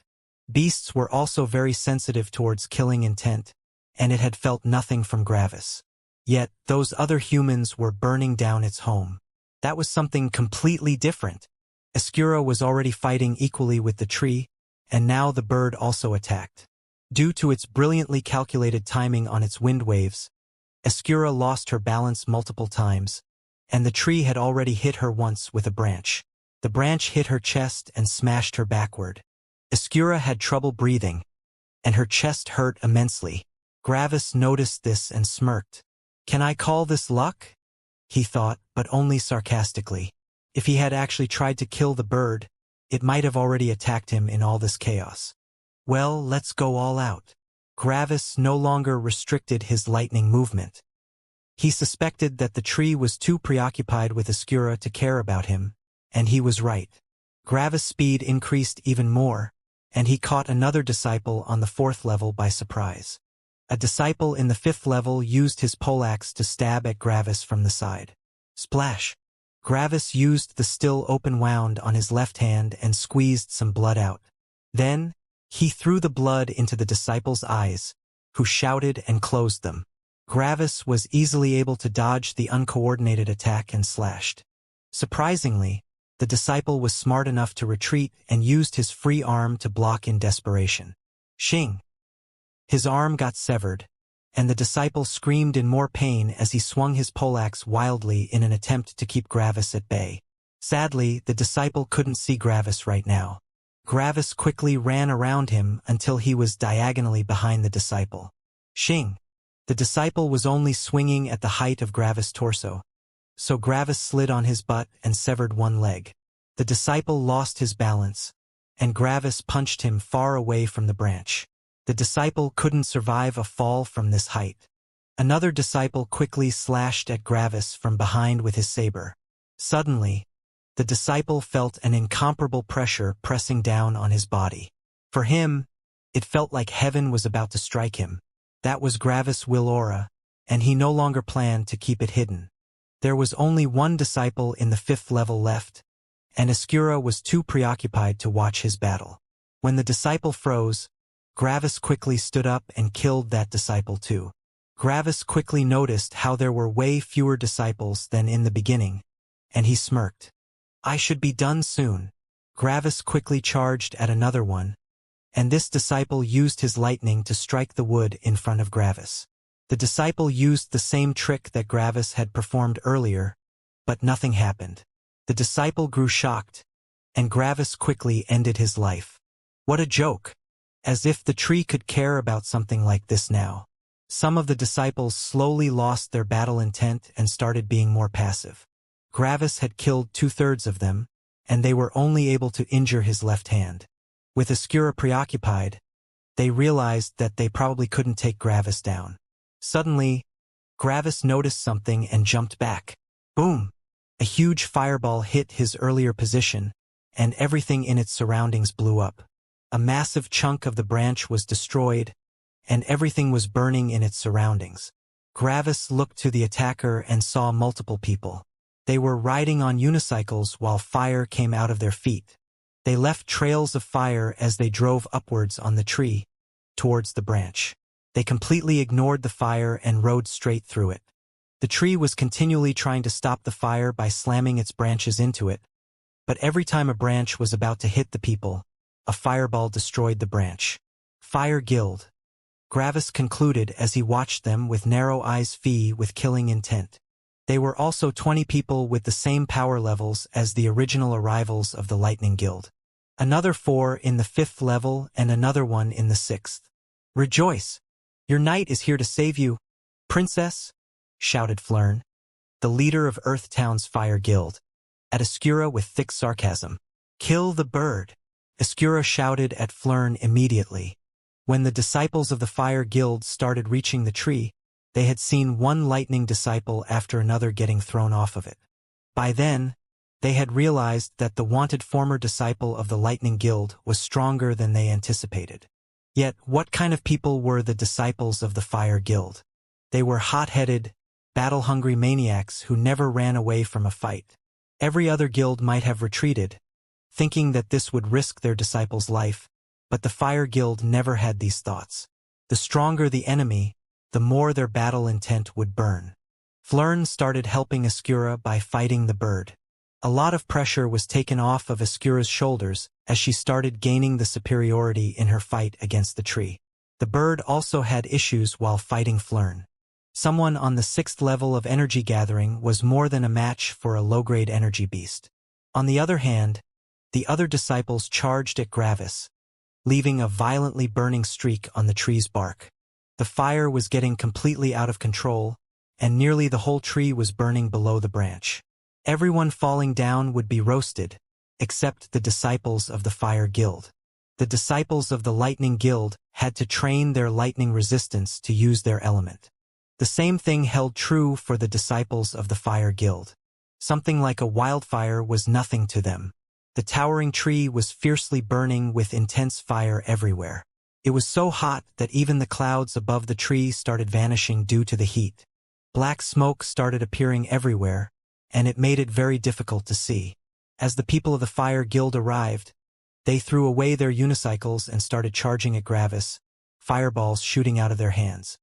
Beasts were also very sensitive towards killing intent, and it had felt nothing from Gravis. Yet, those other humans were burning down its home. That was something completely different. Ascura was already fighting equally with the tree, and now the bird also attacked. Due to its brilliantly calculated timing on its wind waves, Ascura lost her balance multiple times, and the tree had already hit her once with a branch. The branch hit her chest and smashed her backward. Ascura had trouble breathing, and her chest hurt immensely. Gravis noticed this and smirked. "Can I call this luck?" he thought, but only sarcastically. If he had actually tried to kill the bird, it might have already attacked him in all this chaos. Well, let's go all out. Gravis no longer restricted his lightning movement. He suspected that the tree was too preoccupied with Ascura to care about him, and he was right. Gravis' speed increased even more, and he caught another disciple on the 4th level by surprise. A disciple in the 5th level used his poleaxe to stab at Gravis from the side. Splash! Gravis used the still open wound on his left hand and squeezed some blood out. Then, he threw the blood into the disciple's eyes, who shouted and closed them. Gravis was easily able to dodge the uncoordinated attack and slashed. Surprisingly, the disciple was smart enough to retreat and used his free arm to block in desperation. Xing! His arm got severed, and the disciple screamed in more pain as he swung his poleaxe wildly in an attempt to keep Gravis at bay. Sadly, the disciple couldn't see Gravis right now. Gravis quickly ran around him until he was diagonally behind the disciple. Xing! The disciple was only swinging at the height of Gravis' torso, so Gravis slid on his butt and severed one leg. The disciple lost his balance, and Gravis punched him far away from the branch. The disciple couldn't survive a fall from this height. Another disciple quickly slashed at Gravis from behind with his saber. Suddenly, the disciple felt an incomparable pressure pressing down on his body. For him, it felt like heaven was about to strike him. That was Gravis' will aura, and he no longer planned to keep it hidden. There was only one disciple in the 5th level left, and Ascura was too preoccupied to watch his battle. When the disciple froze, Gravis quickly stood up and killed that disciple too. Gravis quickly noticed how there were way fewer disciples than in the beginning, and he smirked. I should be done soon. Gravis quickly charged at another one, and this disciple used his lightning to strike the wood in front of Gravis. The disciple used the same trick that Gravis had performed earlier, but nothing happened. The disciple grew shocked, and Gravis quickly ended his life. What a joke! As if the tree could care about something like this now. Some of the disciples slowly lost their battle intent and started being more passive. Gravis had killed 2/3 of them, and they were only able to injure his left hand. With Ascura preoccupied, they realized that they probably couldn't take Gravis down. Suddenly, Gravis noticed something and jumped back. Boom! A huge fireball hit his earlier position, and everything in its surroundings blew up. A massive chunk of the branch was destroyed, and everything was burning in its surroundings. Gravis looked to the attacker and saw multiple people. They were riding on unicycles while fire came out of their feet. They left trails of fire as they drove upwards on the tree, towards the branch. They completely ignored the fire and rode straight through it. The tree was continually trying to stop the fire by slamming its branches into it, but every time a branch was about to hit the people, a fireball destroyed the branch. Fire Guild, Gravis concluded as he watched them with narrow eyes with killing intent. They were also 20 people with the same power levels as the original arrivals of the Lightning Guild. Another 4 in the 5th level and another one in the 6th. Rejoice! Your knight is here to save you, princess! Shouted Flern, the leader of Earthtown's Fire Guild, at Ascura with thick sarcasm. Kill the bird! Ascura shouted at Flern immediately. When the disciples of the Fire Guild started reaching the tree, they had seen one lightning disciple after another getting thrown off of it. By then, they had realized that the wanted former disciple of the Lightning Guild was stronger than they anticipated. Yet, what kind of people were the disciples of the Fire Guild? They were hot-headed, battle-hungry maniacs who never ran away from a fight. Every other guild might have retreated, thinking that this would risk their disciple's life, but the Fire Guild never had these thoughts. The stronger the enemy, the more their battle intent would burn. Flern started helping Ascura by fighting the bird. A lot of pressure was taken off of Ascura's shoulders as she started gaining the superiority in her fight against the tree. The bird also had issues while fighting Flern. Someone on the 6th level of energy gathering was more than a match for a low-grade energy beast. On the other hand, the other disciples charged at Gravis, leaving a violently burning streak on the tree's bark. The fire was getting completely out of control, and nearly the whole tree was burning below the branch. Everyone falling down would be roasted, except the disciples of the Fire Guild. The disciples of the Lightning Guild had to train their lightning resistance to use their element. The same thing held true for the disciples of the Fire Guild. Something like a wildfire was nothing to them. The towering tree was fiercely burning with intense fire everywhere. It was so hot that even the clouds above the tree started vanishing due to the heat. Black smoke started appearing everywhere, and it made it very difficult to see. As the people of the Fire Guild arrived, they threw away their unicycles and started charging at Gravis, fireballs shooting out of their hands.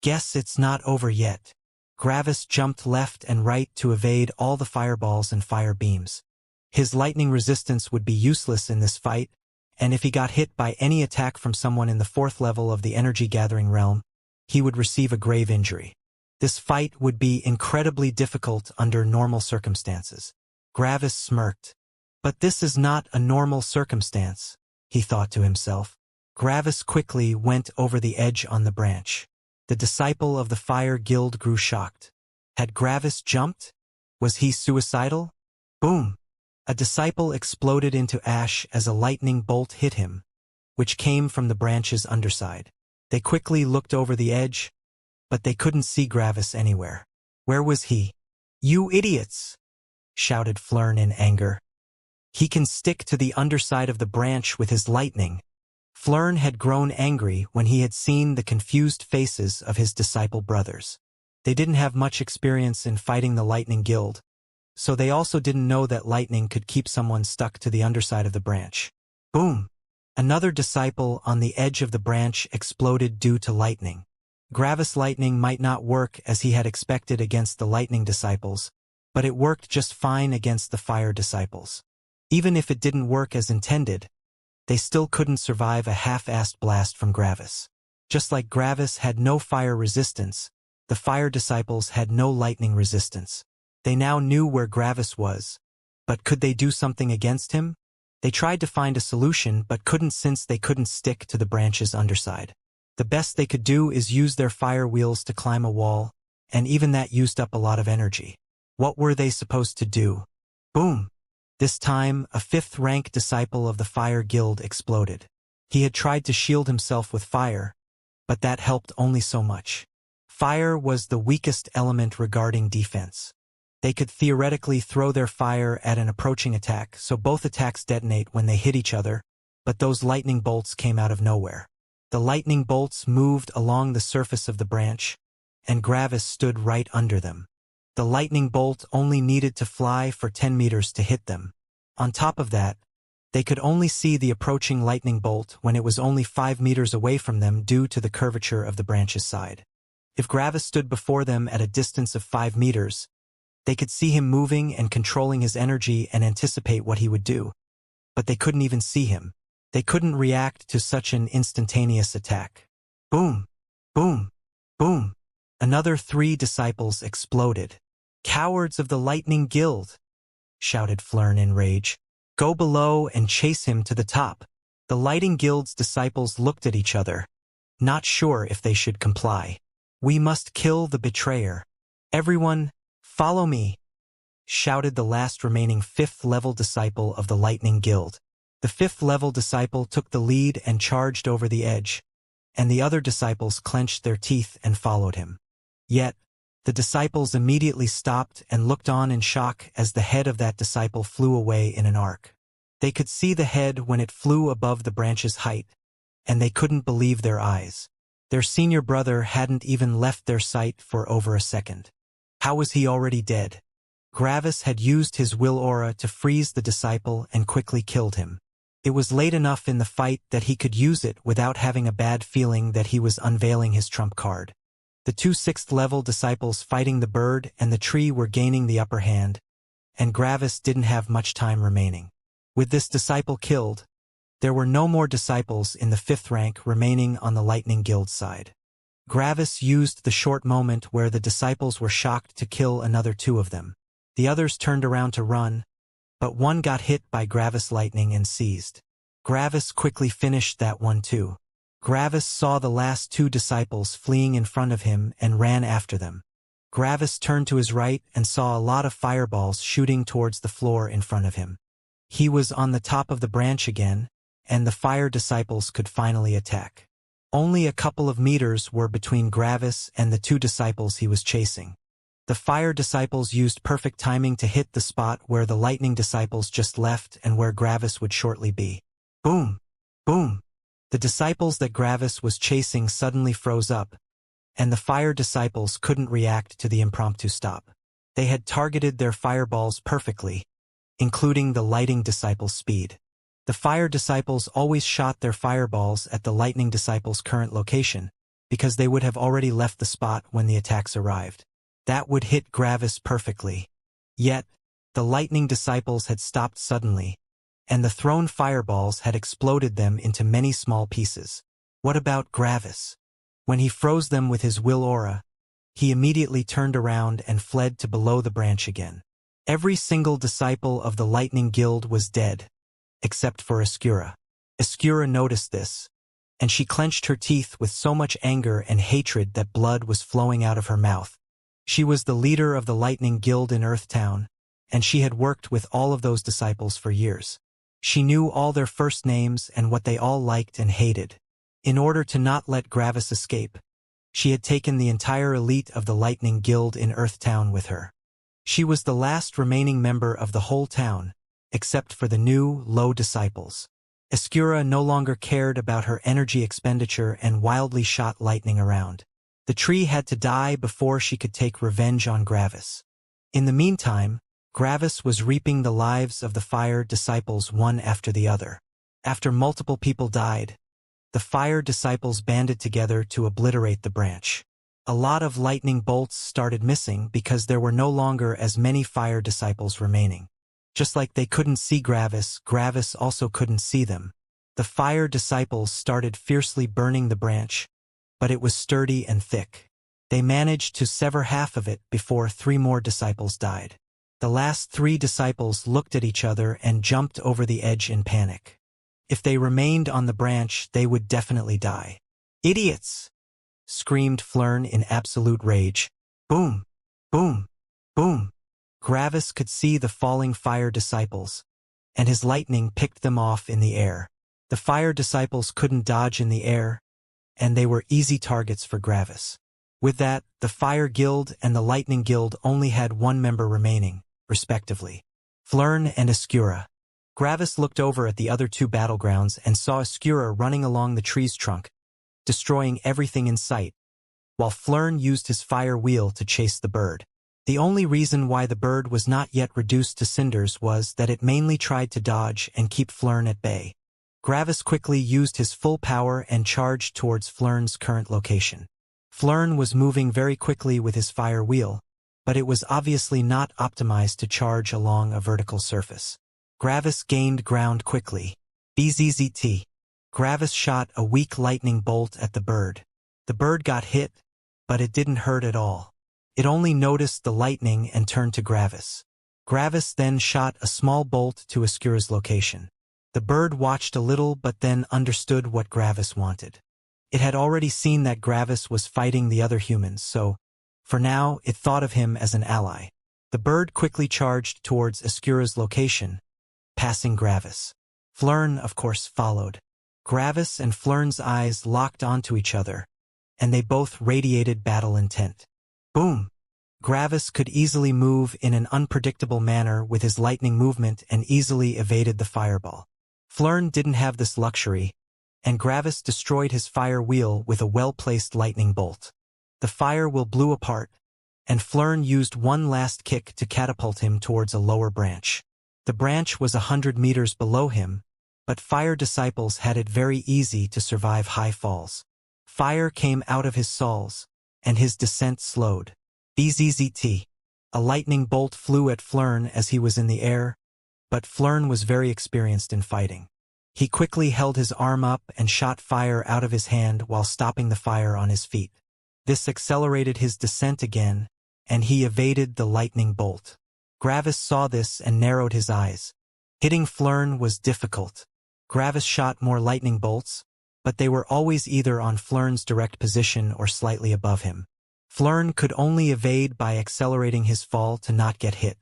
Guess it's not over yet. Gravis jumped left and right to evade all the fireballs and fire beams. His lightning resistance would be useless in this fight, and if he got hit by any attack from someone in the 4th level of the energy-gathering realm, he would receive a grave injury. This fight would be incredibly difficult under normal circumstances. Gravis smirked. But this is not a normal circumstance, he thought to himself. Gravis quickly went over the edge on the branch. The disciple of the Fire Guild grew shocked. Had Gravis jumped? Was he suicidal? Boom! A disciple exploded into ash as a lightning bolt hit him, which came from the branch's underside. They quickly looked over the edge, but they couldn't see Gravis anywhere. Where was he? You idiots! Shouted Flern in anger. He can stick to the underside of the branch with his lightning. Flern had grown angry when he had seen the confused faces of his disciple brothers. They didn't have much experience in fighting the Lightning Guild, so they also didn't know that lightning could keep someone stuck to the underside of the branch. Boom! Another disciple on the edge of the branch exploded due to lightning. Gravis lightning might not work as he had expected against the lightning disciples, but it worked just fine against the fire disciples. Even if it didn't work as intended, they still couldn't survive a half-assed blast from Gravis. Just like Gravis had no fire resistance, the fire disciples had no lightning resistance. They now knew where Gravis was, but could they do something against him? They tried to find a solution but couldn't since they couldn't stick to the branch's underside. The best they could do is use their fire wheels to climb a wall, and even that used up a lot of energy. What were they supposed to do? Boom! This time, a fifth-rank disciple of the Fire Guild exploded. He had tried to shield himself with fire, but that helped only so much. Fire was the weakest element regarding defense. They could theoretically throw their fire at an approaching attack, so both attacks detonate when they hit each other, but those lightning bolts came out of nowhere. The lightning bolts moved along the surface of the branch, and Gravis stood right under them. The lightning bolt only needed to fly for 10 meters to hit them. On top of that, they could only see the approaching lightning bolt when it was only 5 meters away from them due to the curvature of the branch's side. If Gravis stood before them at a distance of 5 meters, they could see him moving and controlling his energy and anticipate what he would do. But they couldn't even see him. They couldn't react to such an instantaneous attack. Boom! Boom! Boom! Another 3 disciples exploded. "Cowards of the Lightning Guild!" shouted Flern in rage. "Go below and chase him to the top." The Lightning Guild's disciples looked at each other, not sure if they should comply. "We must kill the betrayer. Everyone, follow me!" shouted the last remaining 5th-level disciple of the Lightning Guild. The 5th-level disciple took the lead and charged over the edge, and the other disciples clenched their teeth and followed him. Yet, the disciples immediately stopped and looked on in shock as the head of that disciple flew away in an arc. They could see the head when it flew above the branch's height, and they couldn't believe their eyes. Their senior brother hadn't even left their sight for over a second. How was he already dead? Gravis had used his will aura to freeze the disciple and quickly killed him. It was late enough in the fight that he could use it without having a bad feeling that he was unveiling his trump card. The 2 6th-level disciples fighting the bird and the tree were gaining the upper hand, and Gravis didn't have much time remaining. With this disciple killed, there were no more disciples in the 5th rank remaining on the Lightning Guild side. Gravis used the short moment where the disciples were shocked to kill another 2 of them. The others turned around to run, but one got hit by Gravis' lightning and seized. Gravis quickly finished that one too. Gravis saw the last 2 disciples fleeing in front of him and ran after them. Gravis turned to his right and saw a lot of fireballs shooting towards the floor in front of him. He was on the top of the branch again, and the fire disciples could finally attack. Only a couple of meters were between Gravis and the 2 disciples he was chasing. The fire disciples used perfect timing to hit the spot where the lightning disciples just left and where Gravis would shortly be. Boom! Boom! The disciples that Gravis was chasing suddenly froze up, and the fire disciples couldn't react to the impromptu stop. They had targeted their fireballs perfectly, including the lighting disciples' speed. The fire disciples always shot their fireballs at the lightning disciples' current location, because they would have already left the spot when the attacks arrived. That would hit Gravis perfectly. Yet, the lightning disciples had stopped suddenly, and the thrown fireballs had exploded them into many small pieces. What about Gravis? When he froze them with his will aura, he immediately turned around and fled to below the branch again. Every single disciple of the Lightning Guild was dead, except for Xianxia. Xianxia noticed this, and she clenched her teeth with so much anger and hatred that blood was flowing out of her mouth. She was the leader of the Lightning Guild in Earthtown, and she had worked with all of those disciples for years. She knew all their first names and what they all liked and hated. In order to not let Gravis escape, she had taken the entire elite of the Lightning Guild in Earthtown with her. She was the last remaining member of the whole town, except for the new, low disciples. Xianxia no longer cared about her energy expenditure and wildly shot lightning around. The tree had to die before she could take revenge on Gravis. In the meantime, Gravis was reaping the lives of the fire disciples one after the other. After multiple people died, the fire disciples banded together to obliterate the branch. A lot of lightning bolts started missing because there were no longer as many fire disciples remaining. Just like they couldn't see Gravis, Gravis also couldn't see them. The fire disciples started fiercely burning the branch, but it was sturdy and thick. They managed to sever half of it before 3 more disciples died. The last 3 disciples looked at each other and jumped over the edge in panic. If they remained on the branch, they would definitely die. "Idiots!" screamed Flern in absolute rage. Boom! Boom! Boom! Gravis could see the falling fire disciples, and his lightning picked them off in the air. The fire disciples couldn't dodge in the air, and they were easy targets for Gravis. With that, the Fire Guild and the Lightning Guild only had one member remaining, respectively. Flern and Escura. Gravis looked over at the other two battlegrounds and saw Escura running along the tree's trunk, destroying everything in sight, while Flern used his fire wheel to chase the bird. The only reason why the bird was not yet reduced to cinders was that it mainly tried to dodge and keep Flern at bay. Gravis quickly used his full power and charged towards Flern's current location. Flern was moving very quickly with his fire wheel, but it was obviously not optimized to charge along a vertical surface. Gravis gained ground quickly. BZZT. Gravis shot a weak lightning bolt at the bird. The bird got hit, but it didn't hurt at all. It only noticed the lightning and turned to Gravis. Gravis then shot a small bolt to Escura's location. The bird watched a little but then understood what Gravis wanted. It had already seen that Gravis was fighting the other humans, so, for now, it thought of him as an ally. The bird quickly charged towards Escura's location, passing Gravis. Flern, of course, followed. Gravis and Flern's eyes locked onto each other, and they both radiated battle intent. Boom! Gravis could easily move in an unpredictable manner with his lightning movement and easily evaded the fireball. Flern didn't have this luxury, and Gravis destroyed his fire wheel with a well-placed lightning bolt. The fire wheel blew apart, and Flern used one last kick to catapult him towards a lower branch. The branch was 100 meters below him, but fire disciples had it very easy to survive high falls. Fire came out of his soles, and his descent slowed. BZZT. A lightning bolt flew at Flern as he was in the air, but Flern was very experienced in fighting. He quickly held his arm up and shot fire out of his hand while stopping the fire on his feet. This accelerated his descent again, and he evaded the lightning bolt. Gravis saw this and narrowed his eyes. Hitting Flern was difficult. Gravis shot more lightning bolts, but they were always either on Flern's direct position or slightly above him. Flern could only evade by accelerating his fall to not get hit.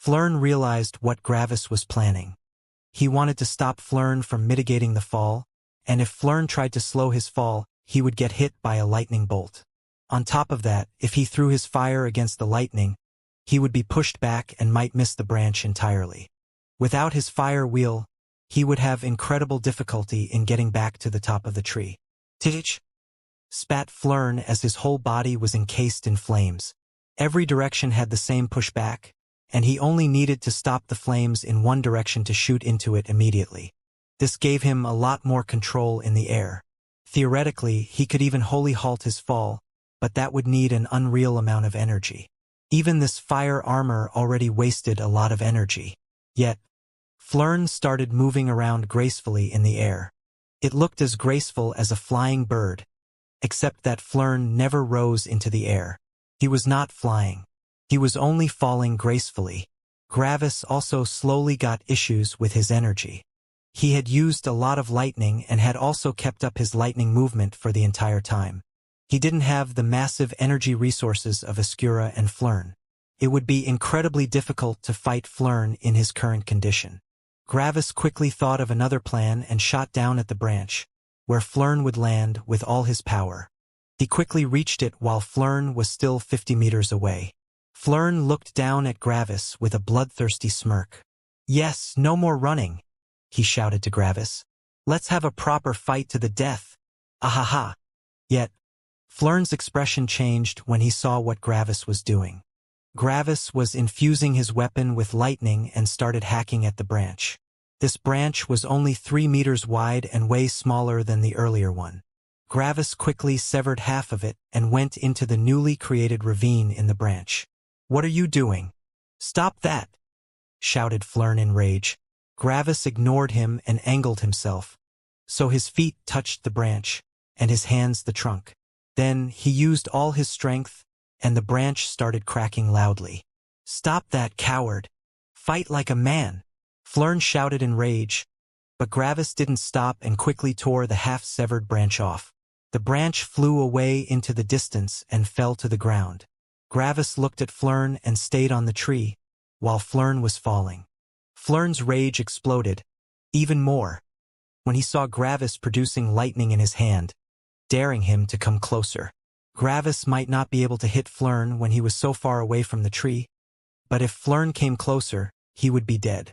Flern realized what Gravis was planning. He wanted to stop Flern from mitigating the fall, and if Flern tried to slow his fall, he would get hit by a lightning bolt. On top of that, if he threw his fire against the lightning, he would be pushed back and might miss the branch entirely. Without his fire wheel, he would have incredible difficulty in getting back to the top of the tree. Titch! Spat Flern as his whole body was encased in flames. Every direction had the same pushback, and he only needed to stop the flames in one direction to shoot into it immediately. This gave him a lot more control in the air. Theoretically, he could even wholly halt his fall, but that would need an unreal amount of energy. Even this fire armor already wasted a lot of energy. Yet, Flern started moving around gracefully in the air. It looked as graceful as a flying bird, except that Flern never rose into the air. He was not flying. He was only falling gracefully. Gravis also slowly got issues with his energy. He had used a lot of lightning and had also kept up his lightning movement for the entire time. He didn't have the massive energy resources of Escura and Flern. It would be incredibly difficult to fight Flern in his current condition. Gravis quickly thought of another plan and shot down at the branch, where Flern would land with all his power. He quickly reached it while Flern was still 50 meters away. Flern looked down at Gravis with a bloodthirsty smirk. "Yes, no more running," he shouted to Gravis. "Let's have a proper fight to the death. Ahaha." Yet, Flern's expression changed when he saw what Gravis was doing. Gravis was infusing his weapon with lightning and started hacking at the branch. This branch was only 3 meters wide and way smaller than the earlier one. Gravis quickly severed half of it and went into the newly created ravine in the branch. "What are you doing? Stop that!" shouted Flern in rage. Gravis ignored him and angled himself, so his feet touched the branch, and his hands the trunk. Then he used all his strength, and the branch started cracking loudly. "Stop that, coward! Fight like a man!" Flern shouted in rage, but Gravis didn't stop and quickly tore the half-severed branch off. The branch flew away into the distance and fell to the ground. Gravis looked at Flern and stayed on the tree, while Flern was falling. Flern's rage exploded, even more, when he saw Gravis producing lightning in his hand, daring him to come closer. Gravis might not be able to hit Flern when he was so far away from the tree, but if Flern came closer, he would be dead.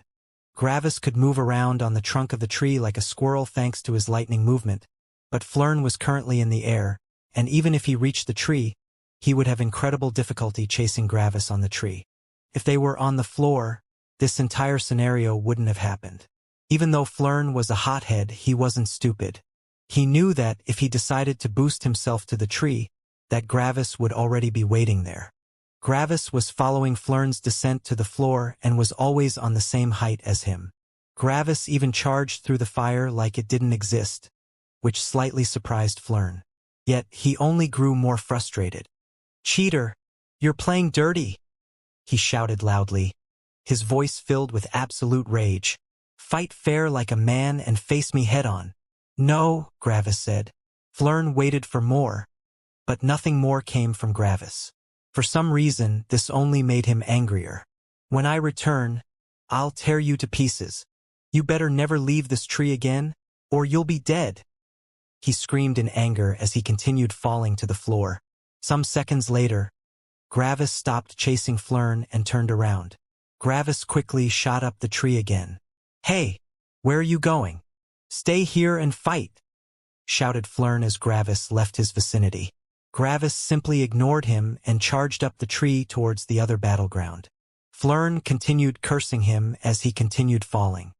Gravis could move around on the trunk of the tree like a squirrel thanks to his lightning movement, but Flern was currently in the air, and even if he reached the tree, he would have incredible difficulty chasing Gravis on the tree. If they were on the floor, this entire scenario wouldn't have happened. Even though Flern was a hothead, he wasn't stupid. He knew that if he decided to boost himself to the tree, that Gravis would already be waiting there. Gravis was following Flern's descent to the floor and was always on the same height as him. Gravis even charged through the fire like it didn't exist, which slightly surprised Flern. Yet he only grew more frustrated. "Cheater! You're playing dirty!" he shouted loudly, his voice filled with absolute rage. "Fight fair like a man and face me head-on." "No," Gravis said. Flern waited for more, but nothing more came from Gravis. For some reason, this only made him angrier. "When I return, I'll tear you to pieces. You better never leave this tree again, or you'll be dead," he screamed in anger as he continued falling to the floor. Some seconds later, Gravis stopped chasing Flern and turned around. Gravis quickly shot up the tree again. "Hey, where are you going? Stay here and fight," shouted Flern as Gravis left his vicinity. Gravis simply ignored him and charged up the tree towards the other battleground. Flern continued cursing him as he continued falling.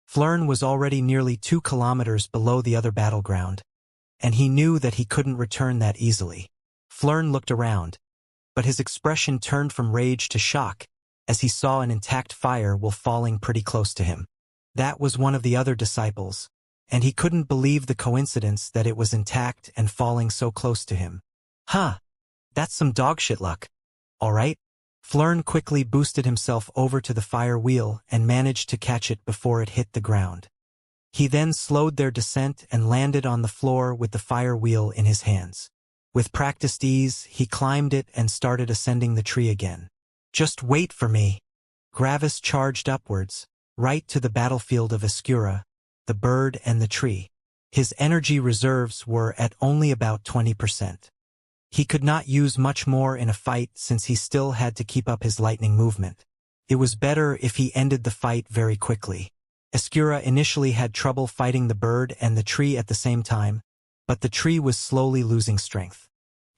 Flern was already nearly 2 kilometers below the other battleground, and he knew that he couldn't return that easily. Flern looked around, but his expression turned from rage to shock as he saw an intact fire while falling pretty close to him. That was one of the other disciples, and he couldn't believe the coincidence that it was intact and falling so close to him. "Huh, that's some dogshit luck. All right." Flern quickly boosted himself over to the fire wheel and managed to catch it before it hit the ground. He then slowed their descent and landed on the floor with the fire wheel in his hands. With practiced ease, he climbed it and started ascending the tree again. "Just wait for me." Gravis charged upwards, right to the battlefield of Escura, the bird and the tree. His energy reserves were at only about 20%. He could not use much more in a fight since he still had to keep up his lightning movement. It was better if he ended the fight very quickly. Escura initially had trouble fighting the bird and the tree at the same time, but the tree was slowly losing strength.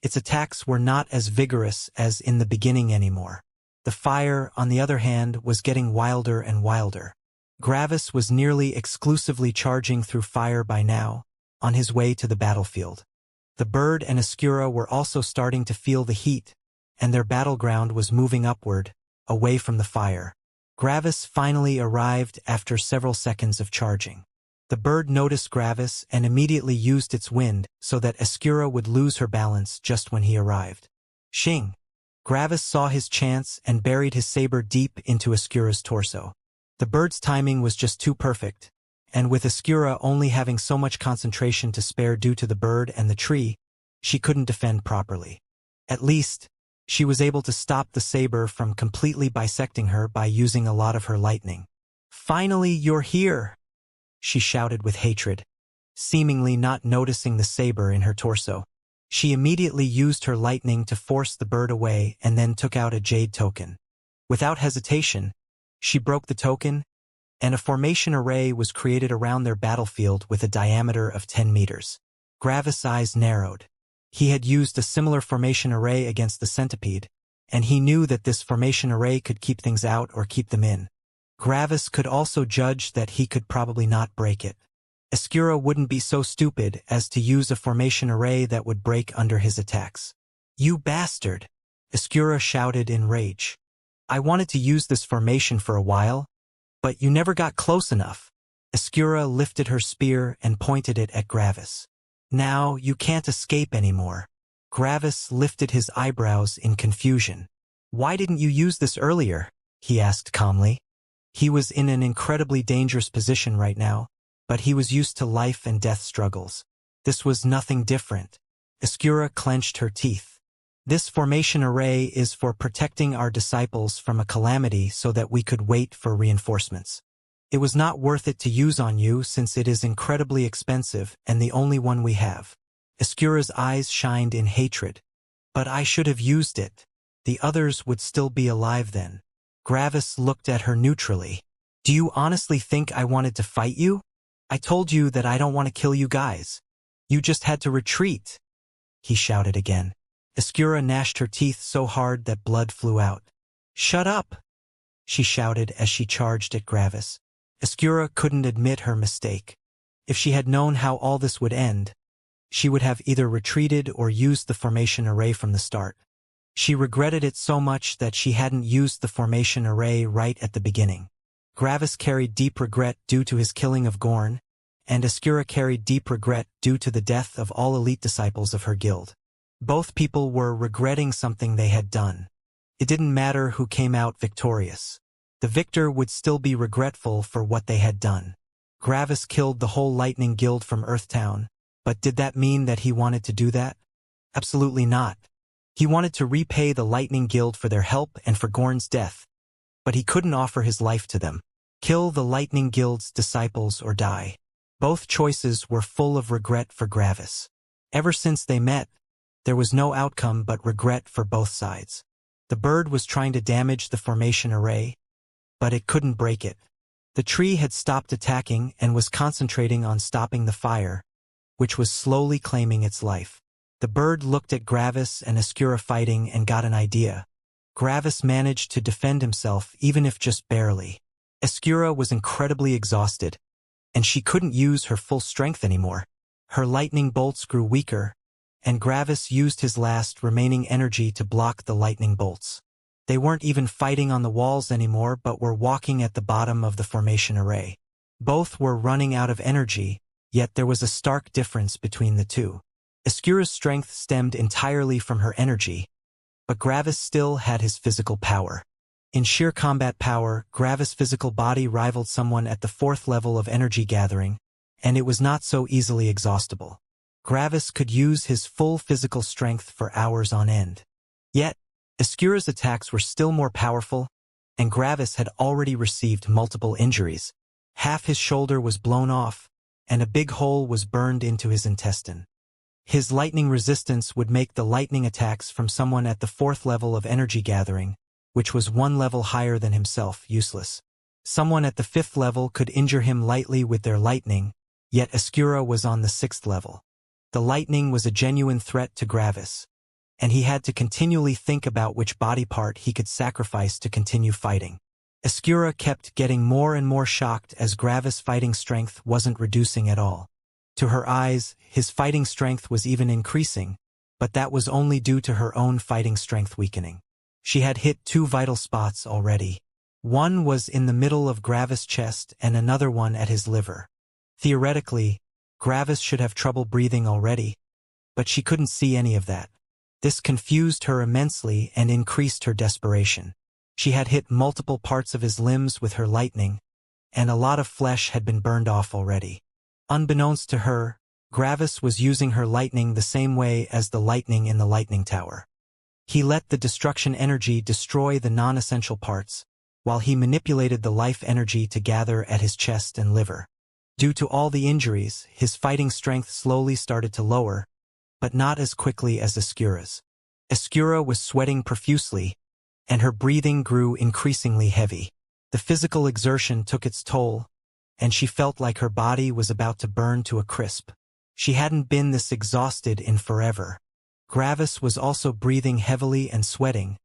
Its attacks were not as vigorous as in the beginning anymore. The fire, on the other hand, was getting wilder and wilder. Gravis was nearly exclusively charging through fire by now, on his way to the battlefield. The bird and Escura were also starting to feel the heat, and their battleground was moving upward, away from the fire. Gravis finally arrived after several seconds of charging. The bird noticed Gravis and immediately used its wind so that Escura would lose her balance just when he arrived. Shing! Gravis saw his chance and buried his saber deep into Escura's torso. The bird's timing was just too perfect, and with Escura only having so much concentration to spare due to the bird and the tree, she couldn't defend properly. At least, she was able to stop the saber from completely bisecting her by using a lot of her lightning. "Finally, you're here!" she shouted with hatred, seemingly not noticing the saber in her torso. She immediately used her lightning to force the bird away and then took out a jade token. Without hesitation, she broke the token, and a formation array was created around their battlefield with a diameter of 10 meters. Gravis' eyes narrowed. He had used a similar formation array against the centipede, and he knew that this formation array could keep things out or keep them in. Gravis could also judge that he could probably not break it. Escura wouldn't be so stupid as to use a formation array that would break under his attacks. "You bastard!" Escura shouted in rage. "I wanted to use this formation for a while, but you never got close enough." Escura lifted her spear and pointed it at Gravis. "Now you can't escape anymore." Gravis lifted his eyebrows in confusion. "Why didn't you use this earlier?" he asked calmly. He was in an incredibly dangerous position right now, but he was used to life and death struggles. This was nothing different. Escura clenched her teeth. This formation array is for protecting our disciples from a calamity so that we could wait for reinforcements. It was not worth it to use on you since it is incredibly expensive and the only one we have. Escura's eyes shined in hatred. But I should have used it. The others would still be alive then. Gravis looked at her neutrally. Do you honestly think I wanted to fight you? I told you that I don't want to kill you guys. You just had to retreat. He shouted again. Escura gnashed her teeth so hard that blood flew out. Shut up! She shouted as she charged at Gravis. Escura couldn't admit her mistake. If she had known how all this would end, she would have either retreated or used the formation array from the start. She regretted it so much that she hadn't used the formation array right at the beginning. Gravis carried deep regret due to his killing of Gorn, and Escura carried deep regret due to the death of all elite disciples of her guild. Both people were regretting something they had done. It didn't matter who came out victorious. The victor would still be regretful for what they had done. Gravis killed the whole Lightning Guild from Earthtown, but did that mean that he wanted to do that? Absolutely not. He wanted to repay the Lightning Guild for their help and for Gorn's death, but he couldn't offer his life to them. Kill the Lightning Guild's disciples or die. Both choices were full of regret for Gravis. Ever since they met, there was no outcome but regret for both sides. The bird was trying to damage the formation array, but it couldn't break it. The tree had stopped attacking and was concentrating on stopping the fire, which was slowly claiming its life. The bird looked at Gravis and Escura fighting and got an idea. Gravis managed to defend himself even if just barely. Escura was incredibly exhausted, and she couldn't use her full strength anymore. Her lightning bolts grew weaker, and Gravis used his last remaining energy to block the lightning bolts. They weren't even fighting on the walls anymore but were walking at the bottom of the formation array. Both were running out of energy, yet there was a stark difference between the two. Escura's strength stemmed entirely from her energy, but Gravis still had his physical power. In sheer combat power, Gravis' physical body rivaled someone at the 4th level of energy gathering, and it was not so easily exhaustible. Gravis could use his full physical strength for hours on end. Yet, Escura's attacks were still more powerful, and Gravis had already received multiple injuries. Half his shoulder was blown off, and a big hole was burned into his intestine. His lightning resistance would make the lightning attacks from someone at the 4th level of energy gathering, which was 1 level higher than himself, useless. Someone at the 5th level could injure him lightly with their lightning, yet Escura was on the 6th level. The lightning was a genuine threat to Gravis, and he had to continually think about which body part he could sacrifice to continue fighting. Escura kept getting more and more shocked as Gravis' fighting strength wasn't reducing at all. To her eyes, his fighting strength was even increasing, but that was only due to her own fighting strength weakening. She had hit 2 vital spots already. One was in the middle of Gravis' chest and another one at his liver. Theoretically, Gravis should have trouble breathing already, but she couldn't see any of that. This confused her immensely and increased her desperation. She had hit multiple parts of his limbs with her lightning, and a lot of flesh had been burned off already. Unbeknownst to her, Gravis was using her lightning the same way as the lightning in the lightning tower. He let the destruction energy destroy the non-essential parts, while he manipulated the life energy to gather at his chest and liver. Due to all the injuries, his fighting strength slowly started to lower, but not as quickly as Escura's. Escura was sweating profusely, and her breathing grew increasingly heavy. The physical exertion took its toll, and she felt like her body was about to burn to a crisp. She hadn't been this exhausted in forever. Gravis was also breathing heavily and sweating,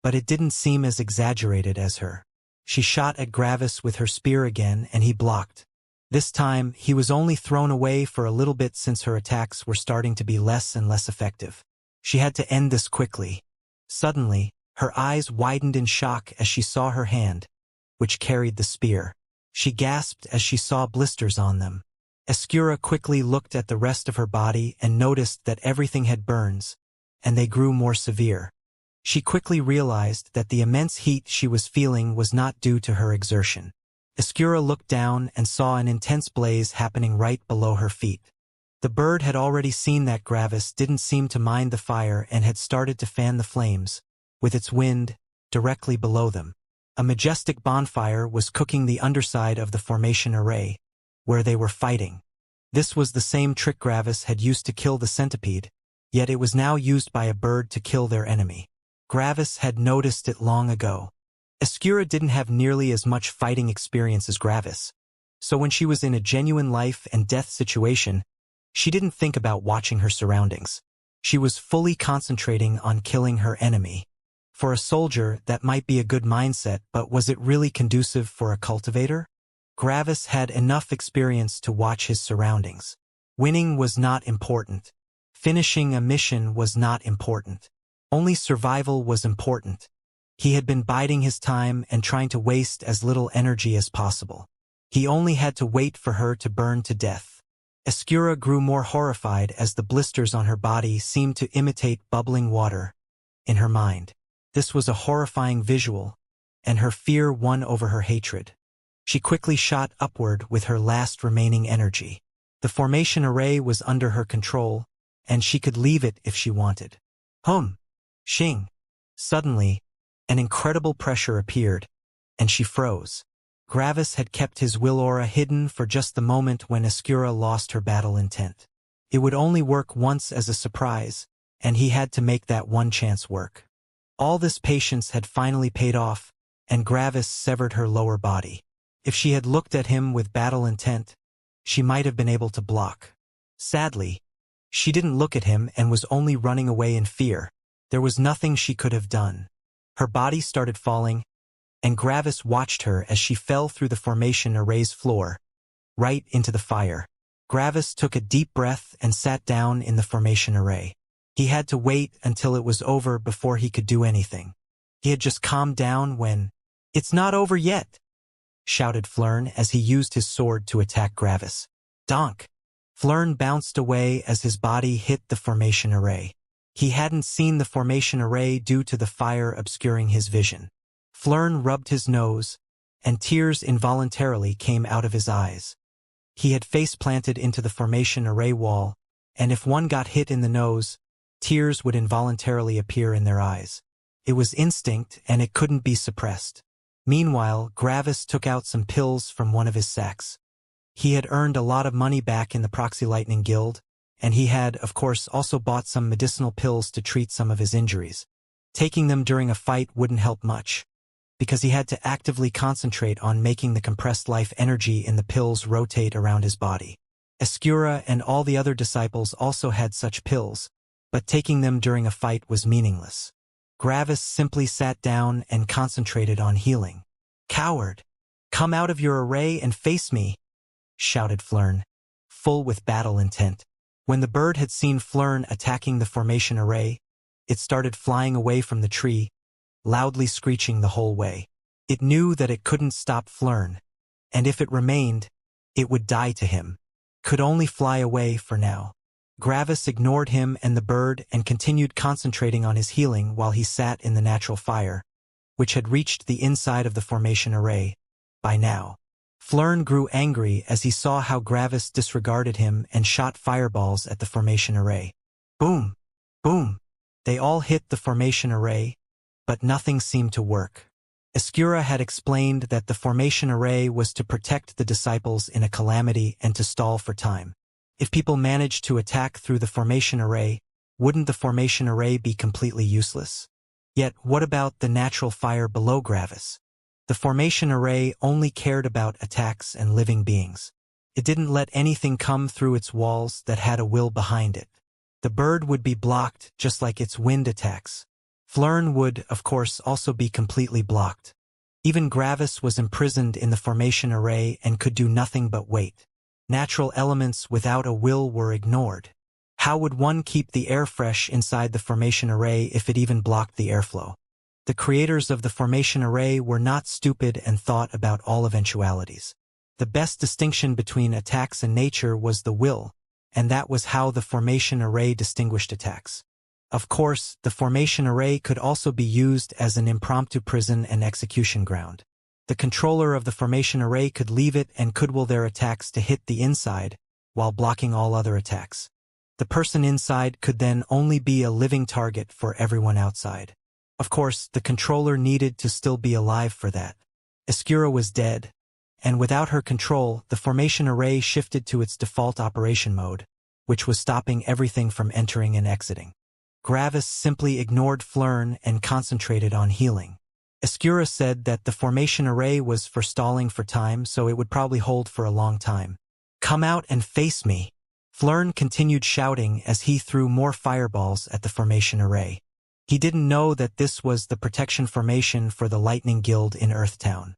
but it didn't seem as exaggerated as her. She shot at Gravis with her spear again, and he blocked. This time, he was only thrown away for a little bit since her attacks were starting to be less and less effective. She had to end this quickly. Suddenly, her eyes widened in shock as she saw her hand, which carried the spear. She gasped as she saw blisters on them. Escura quickly looked at the rest of her body and noticed that everything had burns, and they grew more severe. She quickly realized that the immense heat she was feeling was not due to her exertion. Escura looked down and saw an intense blaze happening right below her feet. The bird had already seen that Gravis didn't seem to mind the fire and had started to fan the flames, with its wind, directly below them. A majestic bonfire was cooking the underside of the formation array, where they were fighting. This was the same trick Gravis had used to kill the centipede, yet it was now used by a bird to kill their enemy. Gravis had noticed it long ago. Xianxia didn't have nearly as much fighting experience as Gravis, so when she was in a genuine life and death situation, she didn't think about watching her surroundings. She was fully concentrating on killing her enemy. For a soldier, that might be a good mindset, but was it really conducive for a cultivator? Gravis had enough experience to watch his surroundings. Winning was not important. Finishing a mission was not important. Only survival was important. He had been biding his time and trying to waste as little energy as possible. He only had to wait for her to burn to death. Xianxia grew more horrified as the blisters on her body seemed to imitate bubbling water. In her mind, this was a horrifying visual, and her fear won over her hatred. She quickly shot upward with her last remaining energy. The formation array was under her control, and she could leave it if she wanted. Xing. Suddenly, an incredible pressure appeared, and she froze. Gravis had kept his will aura hidden for just the moment when Xianxia lost her battle intent. It would only work once as a surprise, and he had to make that one chance work. All this patience had finally paid off, and Gravis severed her lower body. If she had looked at him with battle intent, she might have been able to block. Sadly, she didn't look at him and was only running away in fear. There was nothing she could have done. Her body started falling, and Gravis watched her as she fell through the formation array's floor, right into the fire. Gravis took a deep breath and sat down in the formation array. He had to wait until it was over before he could do anything. He had just calmed down when, "It's not over yet," shouted Flern as he used his sword to attack Gravis. Donk! Flern bounced away as his body hit the formation array. He hadn't seen the formation array due to the fire obscuring his vision. Flern rubbed his nose, and tears involuntarily came out of his eyes. He had face-planted into the formation array wall, and if one got hit in the nose, tears would involuntarily appear in their eyes. It was instinct, and it couldn't be suppressed. Meanwhile, Gravis took out some pills from one of his sacks. He had earned a lot of money back in the Proxy Lightning Guild, and he had, of course, also bought some medicinal pills to treat some of his injuries. Taking them during a fight wouldn't help much, because he had to actively concentrate on making the compressed life energy in the pills rotate around his body. Xianxia and all the other disciples also had such pills, but taking them during a fight was meaningless. Gravis simply sat down and concentrated on healing. "Coward! Come out of your array and face me!" shouted Flern, full with battle intent. When the bird had seen Flern attacking the formation array, it started flying away from the tree, loudly screeching the whole way. It knew that it couldn't stop Flern, and if it remained, it would die to him. Could only fly away for now. Gravis ignored him and the bird and continued concentrating on his healing while he sat in the natural fire, which had reached the inside of the formation array by now. Flern grew angry as he saw how Gravis disregarded him and shot fireballs at the formation array. Boom! Boom! They all hit the formation array, but nothing seemed to work. Xianxia had explained that the formation array was to protect the disciples in a calamity and to stall for time. If people managed to attack through the formation array, wouldn't the formation array be completely useless? Yet what about the natural fire below Gravis? The formation array only cared about attacks and living beings. It didn't let anything come through its walls that had a will behind it. The bird would be blocked just like its wind attacks. Flern would, of course, also be completely blocked. Even Gravis was imprisoned in the formation array and could do nothing but wait. Natural elements without a will were ignored. How would one keep the air fresh inside the formation array if it even blocked the airflow? The creators of the formation array were not stupid and thought about all eventualities. The best distinction between attacks and nature was the will, and that was how the formation array distinguished attacks. Of course, the formation array could also be used as an impromptu prison and execution ground. The controller of the formation array could leave it and could will their attacks to hit the inside, while blocking all other attacks. The person inside could then only be a living target for everyone outside. Of course, the controller needed to still be alive for that. Xianxia was dead, and without her control, the formation array shifted to its default operation mode, which was stopping everything from entering and exiting. Gravis simply ignored Flern and concentrated on healing. Xianxia said that the formation array was for stalling for time, so it would probably hold for a long time. "Come out and face me!" Flern continued shouting as he threw more fireballs at the formation array. He didn't know that this was the protection formation for the Lightning Guild in Earthtown.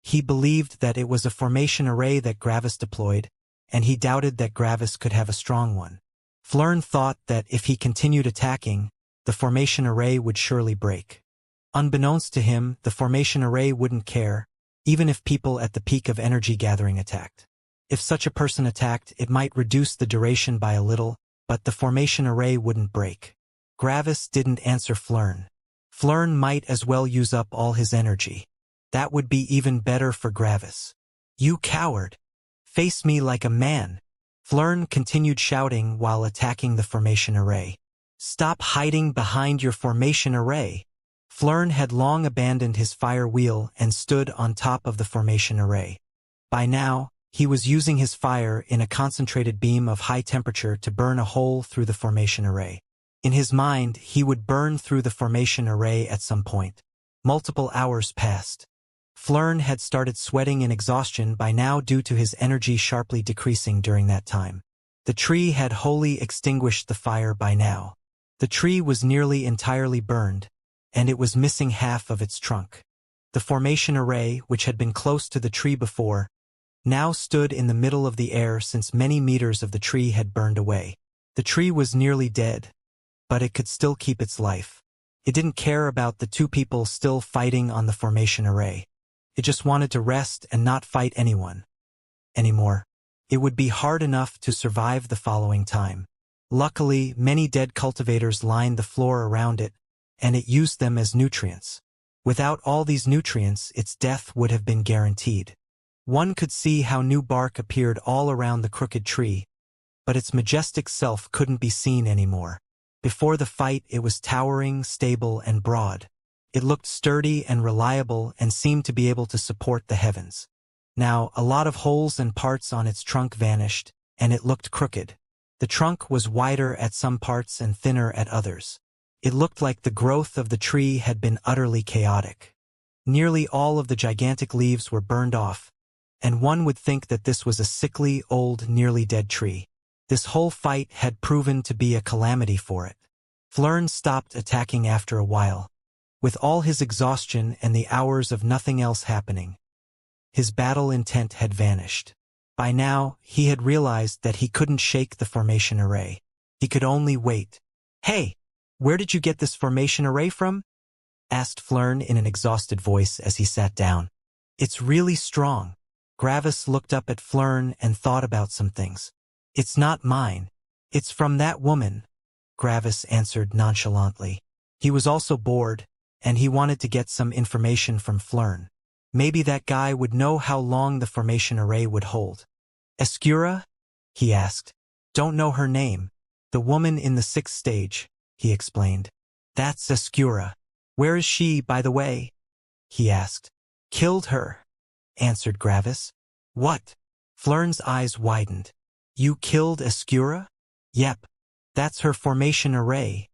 He believed that it was a formation array that Gravis deployed, and he doubted that Gravis could have a strong one. Flern thought that if he continued attacking, the formation array would surely break. Unbeknownst to him, the formation array wouldn't care, even if people at the peak of energy gathering attacked. If such a person attacked, it might reduce the duration by a little, but the formation array wouldn't break. Gravis didn't answer Flern. Flern might as well use up all his energy. That would be even better for Gravis. "You coward! Face me like a man!" Flern continued shouting while attacking the formation array. "Stop hiding behind your formation array!" Flern had long abandoned his fire wheel and stood on top of the formation array. By now, he was using his fire in a concentrated beam of high temperature to burn a hole through the formation array. In his mind, he would burn through the formation array at some point. Multiple hours passed. Flern had started sweating in exhaustion by now due to his energy sharply decreasing during that time. The tree had wholly extinguished the fire by now. The tree was nearly entirely burned, and it was missing half of its trunk. The formation array, which had been close to the tree before, now stood in the middle of the air since many meters of the tree had burned away. The tree was nearly dead, but it could still keep its life. It didn't care about the two people still fighting on the formation array. It just wanted to rest and not fight anyone anymore. It would be hard enough to survive the following time. Luckily, many dead cultivators lined the floor around it, and it used them as nutrients. Without all these nutrients, its death would have been guaranteed. One could see how new bark appeared all around the crooked tree, but its majestic self couldn't be seen anymore. Before the fight, it was towering, stable, and broad. It looked sturdy and reliable and seemed to be able to support the heavens. Now, a lot of holes and parts on its trunk vanished, and it looked crooked. The trunk was wider at some parts and thinner at others. It looked like the growth of the tree had been utterly chaotic. Nearly all of the gigantic leaves were burned off, and one would think that this was a sickly, old, nearly dead tree. This whole fight had proven to be a calamity for it. Flern stopped attacking after a while. With all his exhaustion and the hours of nothing else happening, his battle intent had vanished. By now, he had realized that he couldn't shake the formation array. He could only wait. "Hey, where did you get this formation array from?" asked Flern in an exhausted voice as he sat down. "It's really strong." Gravis looked up at Flern and thought about some things. "It's not mine. It's from that woman," Gravis answered nonchalantly. He was also bored, and he wanted to get some information from Flern. Maybe that guy would know how long the formation array would hold. "Xianxia?" he asked. "Don't know her name. The woman in the 6th stage," he explained. "That's Xianxia. Where is she, by the way?" he asked. "Killed her," answered Gravis. "What?" Flern's eyes widened. "You killed Xianxia?" "Yep. That's her formation array,"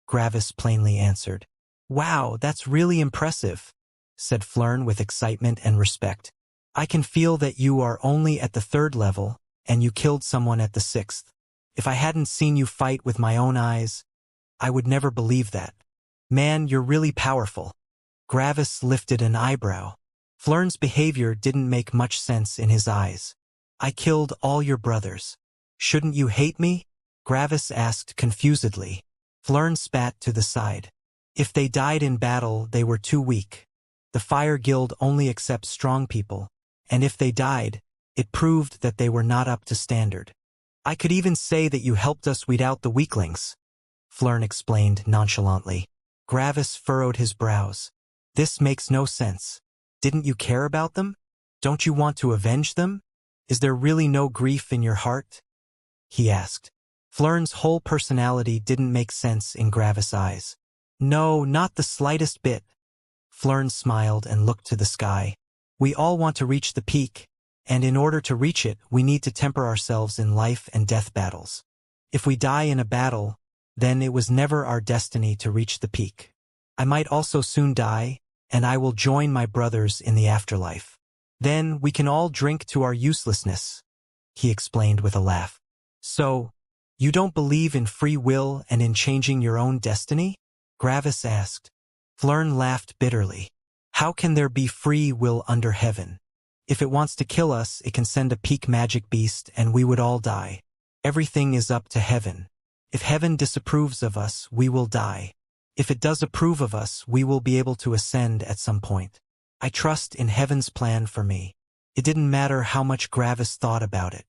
Gravis plainly answered. "Wow, that's really impressive," said Flern with excitement and respect. "I can feel that you are only at the 3rd level, and you killed someone at the 6th. If I hadn't seen you fight with my own eyes, I would never believe that. Man, you're really powerful." Gravis lifted an eyebrow. Flern's behavior didn't make much sense in his eyes. "I killed all your brothers. Shouldn't you hate me?" Gravis asked confusedly. Flern spat to the side. "If they died in battle, they were too weak. The Fire Guild only accepts strong people, and if they died, it proved that they were not up to standard. I could even say that you helped us weed out the weaklings," Flern explained nonchalantly. Gravis furrowed his brows. "This makes no sense. Didn't you care about them? Don't you want to avenge them? Is there really no grief in your heart?" he asked. Flern's whole personality didn't make sense in Gravis' eyes. No, not the slightest bit. Flern smiled and looked to the sky. We all want to reach the peak, and in order to reach it, we need to temper ourselves in life and death battles. If we die in a battle, then it was never our destiny to reach the peak. I might also soon die, and I will join my brothers in the afterlife. Then we can all drink to our uselessness, he explained with a laugh. So, you don't believe in free will and in changing your own destiny? Gravis asked. Flern laughed bitterly. How can there be free will under heaven? If it wants to kill us, it can send a peak magic beast and we would all die. Everything is up to heaven. If heaven disapproves of us, we will die. If it does approve of us, we will be able to ascend at some point. I trust in heaven's plan for me. It didn't matter how much Gravis thought about it.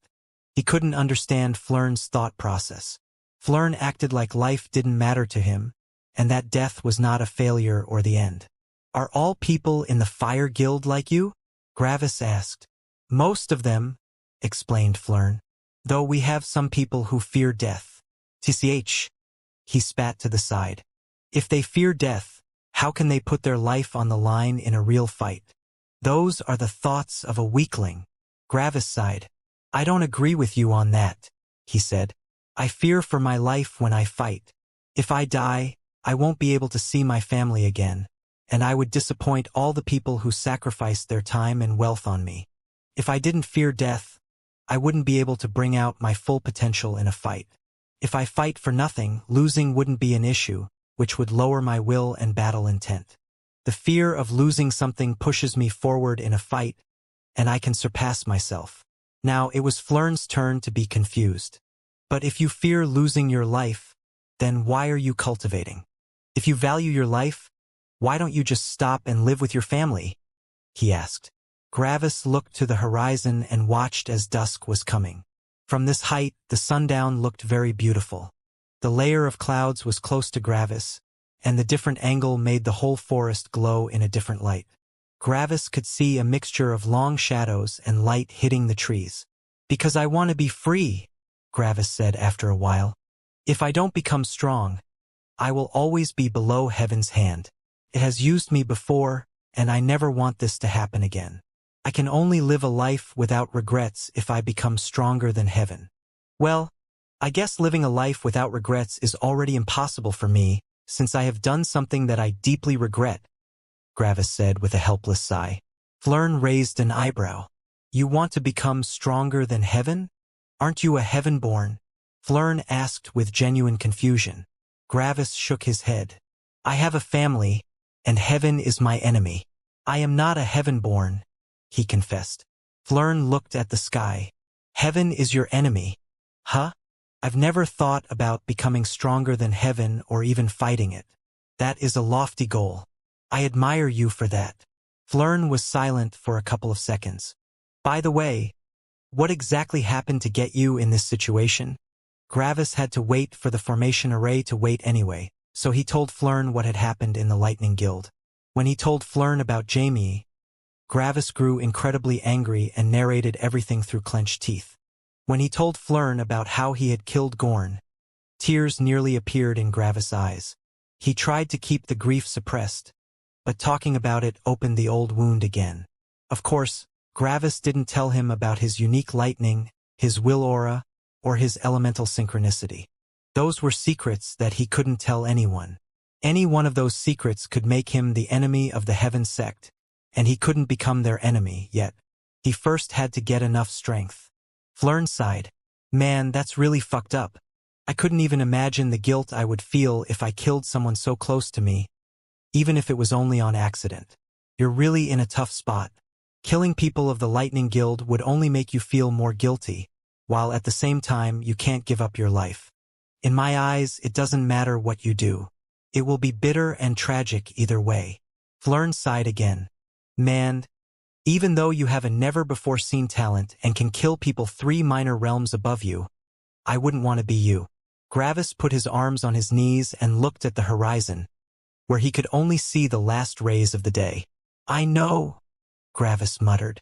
He couldn't understand Flern's thought process. Flern acted like life didn't matter to him, and that death was not a failure or the end. Are all people in the Fire Guild like you? Gravis asked. Most of them, explained Flern. Though we have some people who fear death. TCH. He spat to the side. If they fear death, how can they put their life on the line in a real fight? Those are the thoughts of a weakling. Gravis sighed. I don't agree with you on that, he said. I fear for my life when I fight. If I die, I won't be able to see my family again, and I would disappoint all the people who sacrificed their time and wealth on me. If I didn't fear death, I wouldn't be able to bring out my full potential in a fight. If I fight for nothing, losing wouldn't be an issue, which would lower my will and battle intent. The fear of losing something pushes me forward in a fight, and I can surpass myself. Now it was Flern's turn to be confused. But if you fear losing your life, then why are you cultivating? If you value your life, why don't you just stop and live with your family? He asked. Gravis looked to the horizon and watched as dusk was coming. From this height, the sundown looked very beautiful. The layer of clouds was close to Gravis, and the different angle made the whole forest glow in a different light. Gravis could see a mixture of long shadows and light hitting the trees. Because I want to be free, Gravis said after a while. If I don't become strong, I will always be below heaven's hand. It has used me before, and I never want this to happen again. I can only live a life without regrets if I become stronger than heaven. Well, I guess living a life without regrets is already impossible for me, since I have done something that I deeply regret, Gravis said with a helpless sigh. Flern raised an eyebrow. You want to become stronger than heaven? Aren't you a heaven-born? Flern asked with genuine confusion. Gravis shook his head. I have a family, and heaven is my enemy. I am not a heaven-born, he confessed. Flern looked at the sky. Heaven is your enemy. Huh? I've never thought about becoming stronger than heaven or even fighting it. That is a lofty goal. I admire you for that. Flern was silent for a couple of seconds. By the way, what exactly happened to get you in this situation? Gravis had to wait for the formation array to wait anyway, so he told Flern what had happened in the Lightning Guild. When he told Flern about Jamie, Gravis grew incredibly angry and narrated everything through clenched teeth. When he told Flern about how he had killed Gorn, tears nearly appeared in Gravis' eyes. He tried to keep the grief suppressed, but talking about it opened the old wound again. Of course, Gravis didn't tell him about his unique lightning, his will aura, or his elemental synchronicity. Those were secrets that he couldn't tell anyone. Any one of those secrets could make him the enemy of the Heaven sect, and he couldn't become their enemy yet. He first had to get enough strength. Flern sighed. Man, that's really fucked up. I couldn't even imagine the guilt I would feel if I killed someone so close to me, even if it was only on accident. You're really in a tough spot. Killing people of the Lightning Guild would only make you feel more guilty, while at the same time you can't give up your life. In my eyes, it doesn't matter what you do. It will be bitter and tragic either way. Flern sighed again. Man, even though you have a never-before-seen talent and can kill people 3 minor realms above you, I wouldn't want to be you. Gravis put his arms on his knees and looked at the horizon, where he could only see the last rays of the day. I know, Gravis muttered.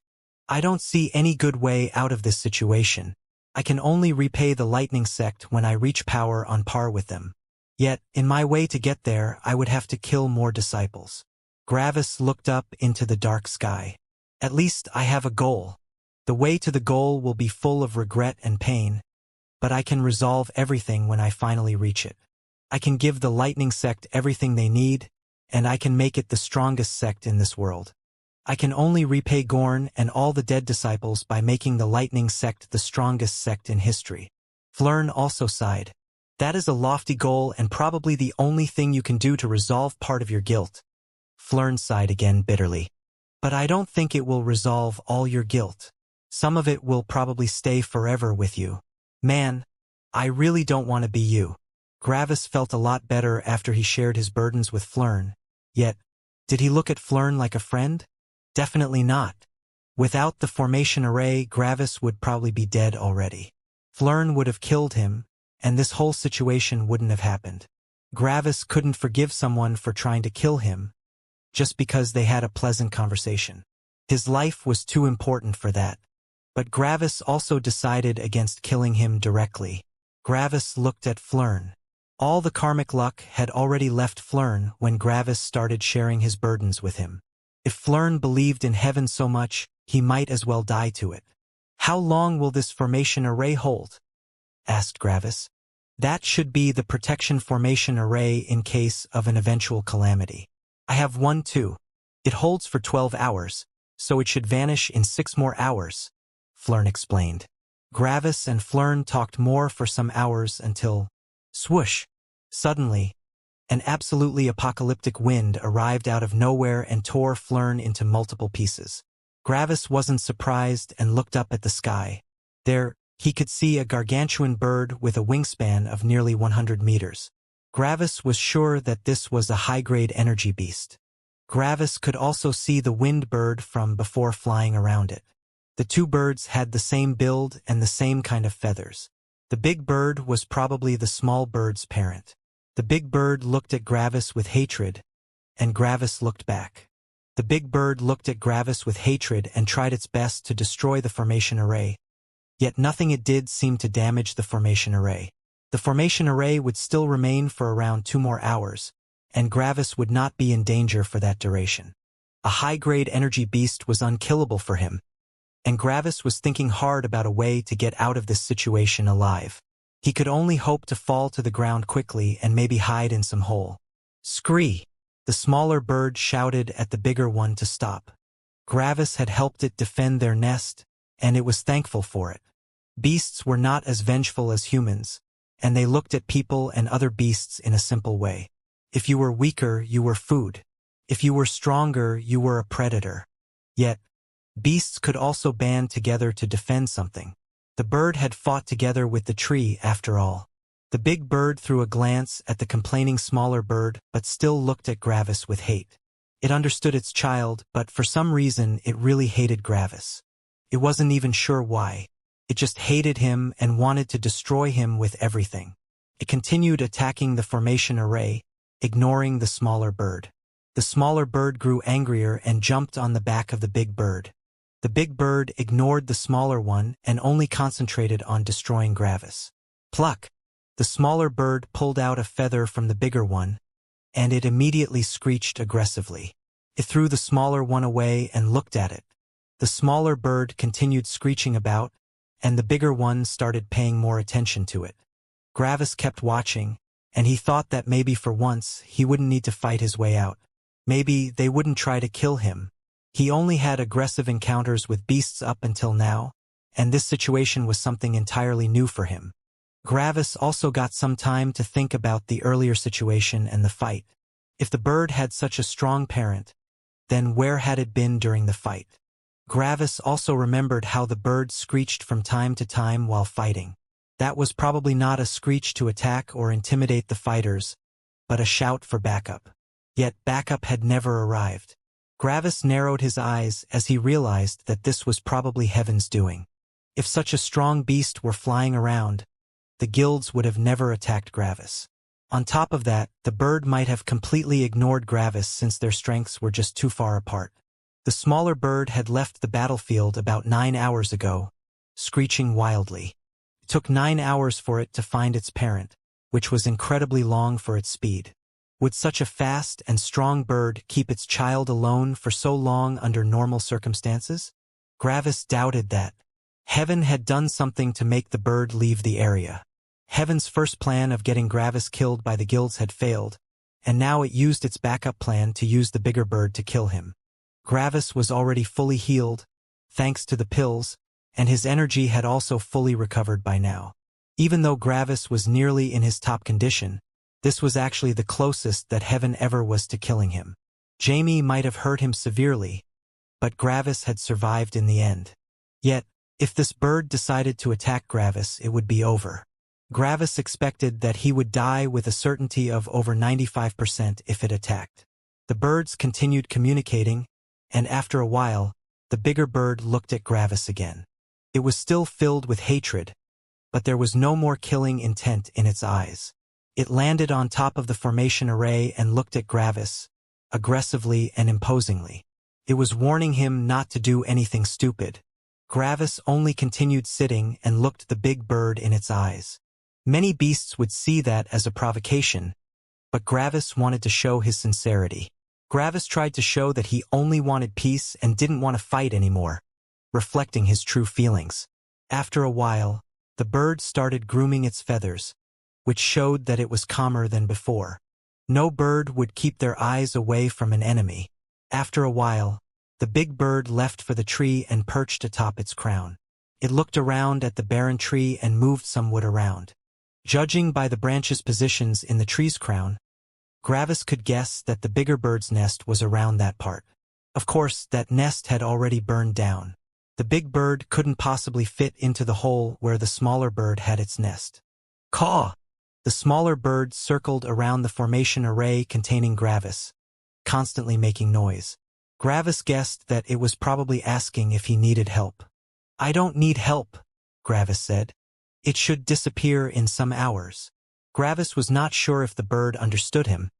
I don't see any good way out of this situation. I can only repay the lightning sect when I reach power on par with them. Yet, in my way to get there, I would have to kill more disciples. Gravis looked up into the dark sky. At least I have a goal. The way to the goal will be full of regret and pain, but I can resolve everything when I finally reach it. I can give the lightning sect everything they need, and I can make it the strongest sect in this world. I can only repay Gorn and all the dead disciples by making the lightning sect the strongest sect in history. Flern also sighed. That is a lofty goal and probably the only thing you can do to resolve part of your guilt. Flern sighed again bitterly. But I don't think it will resolve all your guilt. Some of it will probably stay forever with you. Man, I really don't want to be you. Gravis felt a lot better after he shared his burdens with Flern. Yet, did he look at Flern like a friend? Definitely not. Without the formation array, Gravis would probably be dead already. Flern would have killed him, and this whole situation wouldn't have happened. Gravis couldn't forgive someone for trying to kill him, just because they had a pleasant conversation. His life was too important for that. But Gravis also decided against killing him directly. Gravis looked at Flern. All the karmic luck had already left Flern when Gravis started sharing his burdens with him. If Flern believed in heaven so much, he might as well die to it. How long will this formation array hold? Asked Gravis. That should be the protection formation array in case of an eventual calamity. I have one too. It holds for 12 hours, so it should vanish in 6 more hours, Flern explained. Gravis and Flern talked more for some hours until, swoosh! Suddenly, an absolutely apocalyptic wind arrived out of nowhere and tore Flern into multiple pieces. Gravis wasn't surprised and looked up at the sky. There, he could see a gargantuan bird with a wingspan of nearly 100 meters. Gravis was sure that this was a high-grade energy beast. Gravis could also see the wind bird from before flying around it. The two birds had the same build and the same kind of feathers. The big bird was probably the small bird's parent. The big bird looked at Gravis with hatred, and Gravis looked back. The big bird looked at Gravis with hatred and tried its best to destroy the formation array. Yet nothing it did seemed to damage the formation array. The formation array would still remain for around 2 more hours, and Gravis would not be in danger for that duration. A high-grade energy beast was unkillable for him, and Gravis was thinking hard about a way to get out of this situation alive. He could only hope to fall to the ground quickly and maybe hide in some hole. Scree! The smaller bird shouted at the bigger one to stop. Gravis had helped it defend their nest, and it was thankful for it. Beasts were not as vengeful as humans, and they looked at people and other beasts in a simple way. If you were weaker, you were food. If you were stronger, you were a predator. Yet, beasts could also band together to defend something. The bird had fought together with the tree, after all. The big bird threw a glance at the complaining smaller bird, but still looked at Gravis with hate. It understood its child, but for some reason it really hated Gravis. It wasn't even sure why. It just hated him and wanted to destroy him with everything. It continued attacking the formation array, ignoring the smaller bird. The smaller bird grew angrier and jumped on the back of the big bird. The big bird ignored the smaller one and only concentrated on destroying Gravis. Pluck! The smaller bird pulled out a feather from the bigger one, and it immediately screeched aggressively. It threw the smaller one away and looked at it. The smaller bird continued screeching about, and the bigger one started paying more attention to it. Gravis kept watching, and he thought that maybe for once he wouldn't need to fight his way out. Maybe they wouldn't try to kill him. He only had aggressive encounters with beasts up until now, and this situation was something entirely new for him. Gravis also got some time to think about the earlier situation and the fight. If the bird had such a strong parent, then where had it been during the fight? Gravis also remembered how the bird screeched from time to time while fighting. That was probably not a screech to attack or intimidate the fighters, but a shout for backup. Yet backup had never arrived. Gravis narrowed his eyes as he realized that this was probably heaven's doing. If such a strong beast were flying around, the guilds would have never attacked Gravis. On top of that, the bird might have completely ignored Gravis since their strengths were just too far apart. The smaller bird had left the battlefield about 9 hours ago, screeching wildly. took 9 hours for it to find its parent, which was incredibly long for its speed. Would such a fast and strong bird keep its child alone for so long under normal circumstances? Gravis doubted that. Heaven had done something to make the bird leave the area. Heaven's first plan of getting Gravis killed by the guilds had failed, and now it used its backup plan to use the bigger bird to kill him. Gravis was already fully healed, thanks to the pills, and his energy had also fully recovered by now. Even though Gravis was nearly in his top condition, this was actually the closest that Heaven ever was to killing him. Jamie might have hurt him severely, but Gravis had survived in the end. Yet, if this bird decided to attack Gravis, it would be over. Gravis expected that he would die with a certainty of over 95% if it attacked. The birds continued communicating, and after a while, the bigger bird looked at Gravis again. It was still filled with hatred, but there was no more killing intent in its eyes. It landed on top of the formation array and looked at Gravis, aggressively and imposingly. It was warning him not to do anything stupid. Gravis only continued sitting and looked the big bird in its eyes. Many beasts would see that as a provocation, but Gravis wanted to show his sincerity. Gravis tried to show that he only wanted peace and didn't want to fight anymore, reflecting his true feelings. After a while, the bird started grooming its feathers, which showed that it was calmer than before. No bird would keep their eyes away from an enemy. After a while, the big bird left for the tree and perched atop its crown. It looked around at the barren tree and moved some wood around. Judging by the branches' positions in the tree's crown, Gravis could guess that the bigger bird's nest was around that part. Of course, that nest had already burned down. The big bird couldn't possibly fit into the hole where the smaller bird had its nest. Caw! The smaller bird circled around the formation array containing Gravis, constantly making noise. Gravis guessed that it was probably asking if he needed help. "I don't need help," Gravis said. "It should disappear in some hours." Gravis was not sure if the bird understood him,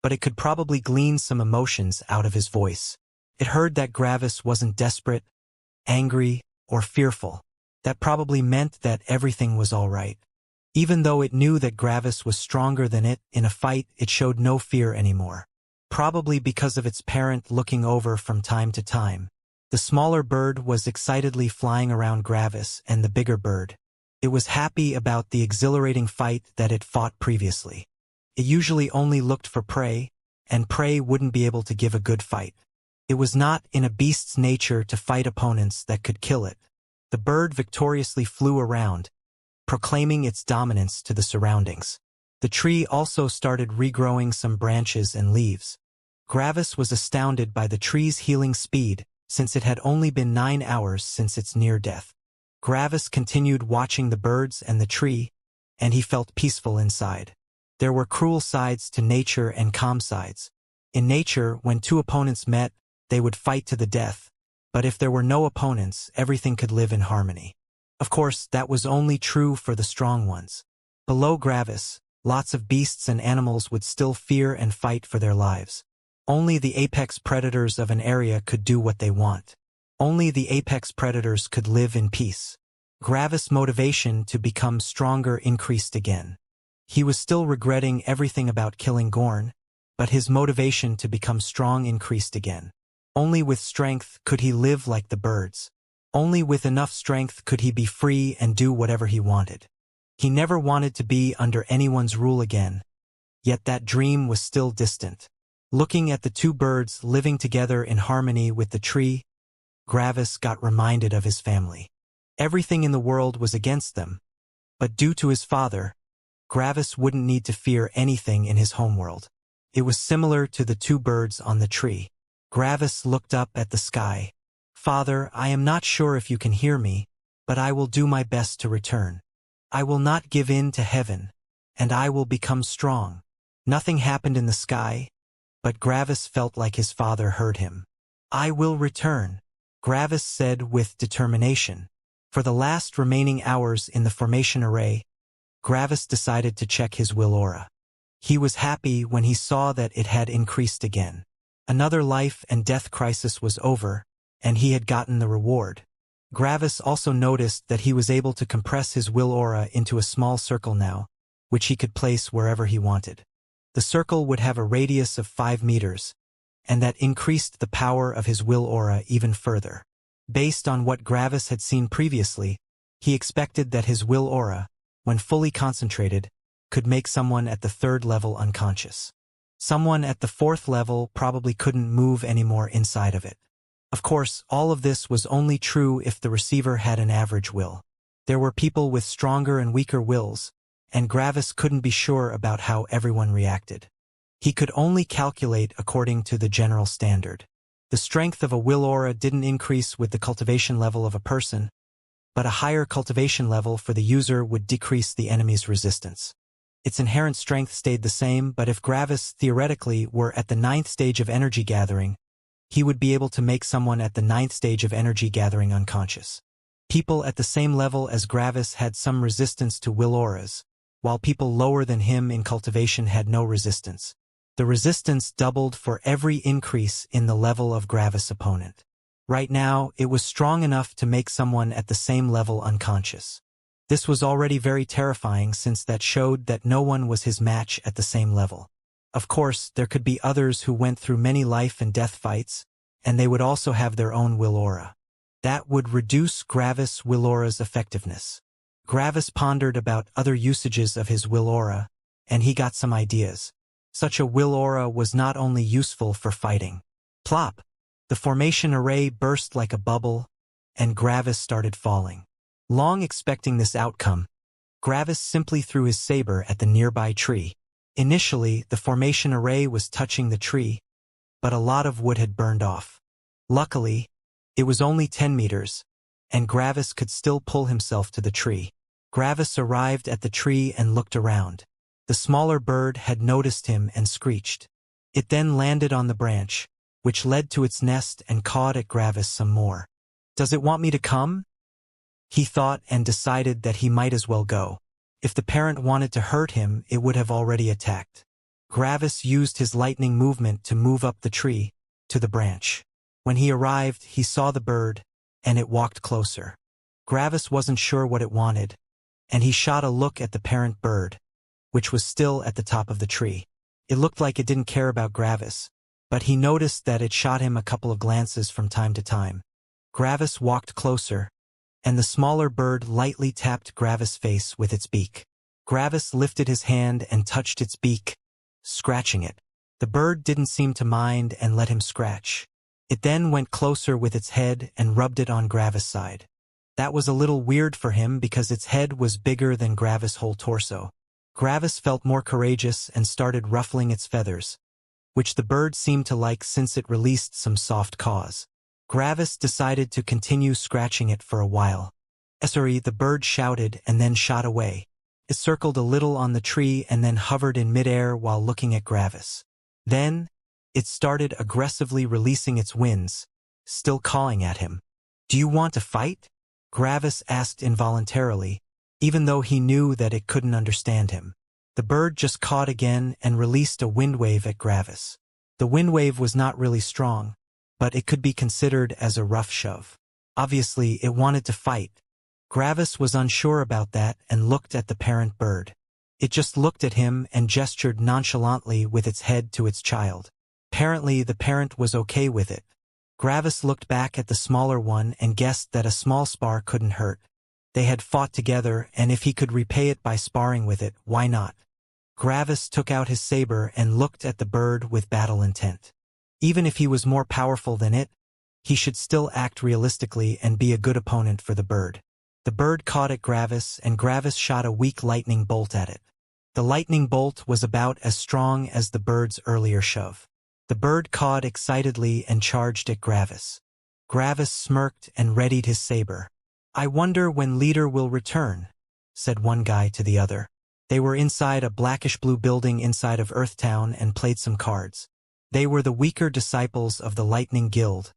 but it could probably glean some emotions out of his voice. It heard that Gravis wasn't desperate, angry, or fearful. That probably meant that everything was all right. Even though it knew that Gravis was stronger than it, in a fight it showed no fear anymore. Probably because of its parent looking over from time to time. The smaller bird was excitedly flying around Gravis and the bigger bird. It was happy about the exhilarating fight that it fought previously. It usually only looked for prey, and prey wouldn't be able to give a good fight. It was not in a beast's nature to fight opponents that could kill it. The bird victoriously flew around, proclaiming its dominance to the surroundings. The tree also started regrowing some branches and leaves. Gravis was astounded by the tree's healing speed, since it had only been 9 hours since its near death. Gravis continued watching the birds and the tree, and he felt peaceful inside. There were cruel sides to nature and calm sides. In nature, when two opponents met, they would fight to the death, but if there were no opponents, everything could live in harmony. Of course, that was only true for the strong ones. Below Gravis, lots of beasts and animals would still fear and fight for their lives. Only the apex predators of an area could do what they want. Only the apex predators could live in peace. Gravis' motivation to become stronger increased again. He was still regretting everything about killing Gorn, but his motivation to become strong increased again. Only with strength could he live like the birds. Only with enough strength could he be free and do whatever he wanted. He never wanted to be under anyone's rule again, yet that dream was still distant. Looking at the two birds living together in harmony with the tree, Gravis got reminded of his family. Everything in the world was against them, but due to his father, Gravis wouldn't need to fear anything in his homeworld. It was similar to the two birds on the tree. Gravis looked up at the sky. "Father, I am not sure if you can hear me, but I will do my best to return. I will not give in to heaven, and I will become strong." Nothing happened in the sky, but Gravis felt like his father heard him. "I will return," Gravis said with determination. For the last remaining hours in the formation array, Gravis decided to check his will aura. He was happy when he saw that it had increased again. Another life and death crisis was over, and he had gotten the reward. Gravis also noticed that he was able to compress his will aura into a small circle now, which he could place wherever he wanted. The circle would have a radius of 5 meters, and that increased the power of his will aura even further. Based on what Gravis had seen previously, he expected that his will aura, when fully concentrated, could make someone at the 3rd level unconscious. Someone at the 4th level probably couldn't move anymore inside of it. Of course, all of this was only true if the receiver had an average will. There were people with stronger and weaker wills, and Gravis couldn't be sure about how everyone reacted. He could only calculate according to the general standard. The strength of a will aura didn't increase with the cultivation level of a person, but a higher cultivation level for the user would decrease the enemy's resistance. Its inherent strength stayed the same, but if Gravis theoretically were at the 9th stage of energy gathering, he would be able to make someone at the 9th stage of energy gathering unconscious. People at the same level as Gravis had some resistance to will auras, while people lower than him in cultivation had no resistance. The resistance doubled for every increase in the level of Gravis' opponent. Right now, it was strong enough to make someone at the same level unconscious. This was already very terrifying since that showed that no one was his match at the same level. Of course, there could be others who went through many life and death fights, and they would also have their own will aura. That would reduce Gravis' will aura's effectiveness. Gravis pondered about other usages of his will aura, and he got some ideas. Such a will aura was not only useful for fighting. Plop! The formation array burst like a bubble, and Gravis started falling. Long expecting this outcome, Gravis simply threw his saber at the nearby tree. Initially, the formation array was touching the tree, but a lot of wood had burned off. Luckily, it was only 10 meters, and Gravis could still pull himself to the tree. Gravis arrived at the tree and looked around. The smaller bird had noticed him and screeched. It then landed on the branch, which led to its nest and cawed at Gravis some more. "Does it want me to come?" He thought and decided that he might as well go. If the parent wanted to hurt him, it would have already attacked. Gravis used his lightning movement to move up the tree, to the branch. When he arrived, he saw the bird, and it walked closer. Gravis wasn't sure what it wanted, and he shot a look at the parent bird, which was still at the top of the tree. It looked like it didn't care about Gravis, but he noticed that it shot him a couple of glances from time to time. Gravis walked closer, and the smaller bird lightly tapped Gravis' face with its beak. Gravis lifted his hand and touched its beak, scratching it. The bird didn't seem to mind and let him scratch. It then went closer with its head and rubbed it on Gravis' side. That was a little weird for him because its head was bigger than Gravis' whole torso. Gravis felt more courageous and started ruffling its feathers, which the bird seemed to like since it released some soft caws. Gravis decided to continue scratching it for a while. "Sorry," the bird shouted and then shot away. It circled a little on the tree and then hovered in midair while looking at Gravis. Then, it started aggressively releasing its wings, still cawing at him. "Do you want to fight?" Gravis asked involuntarily, even though he knew that it couldn't understand him. The bird just cawed again and released a wind wave at Gravis. The wind wave was not really strong, but it could be considered as a rough shove. Obviously, it wanted to fight. Gravis was unsure about that and looked at the parent bird. It just looked at him and gestured nonchalantly with its head to its child. Apparently, the parent was okay with it. Gravis looked back at the smaller one and guessed that a small spar couldn't hurt. They had fought together, and if he could repay it by sparring with it, why not? Gravis took out his saber and looked at the bird with battle intent. Even if he was more powerful than it, he should still act realistically and be a good opponent for the bird. The bird caught at Gravis, and Gravis shot a weak lightning bolt at it. The lightning bolt was about as strong as the bird's earlier shove. The bird cawed excitedly and charged at Gravis. Gravis smirked and readied his saber. "I wonder when leader will return," said one guy to the other. They were inside a blackish-blue building inside of Earthtown and played some cards. They were the weaker disciples of the Lightning Guild,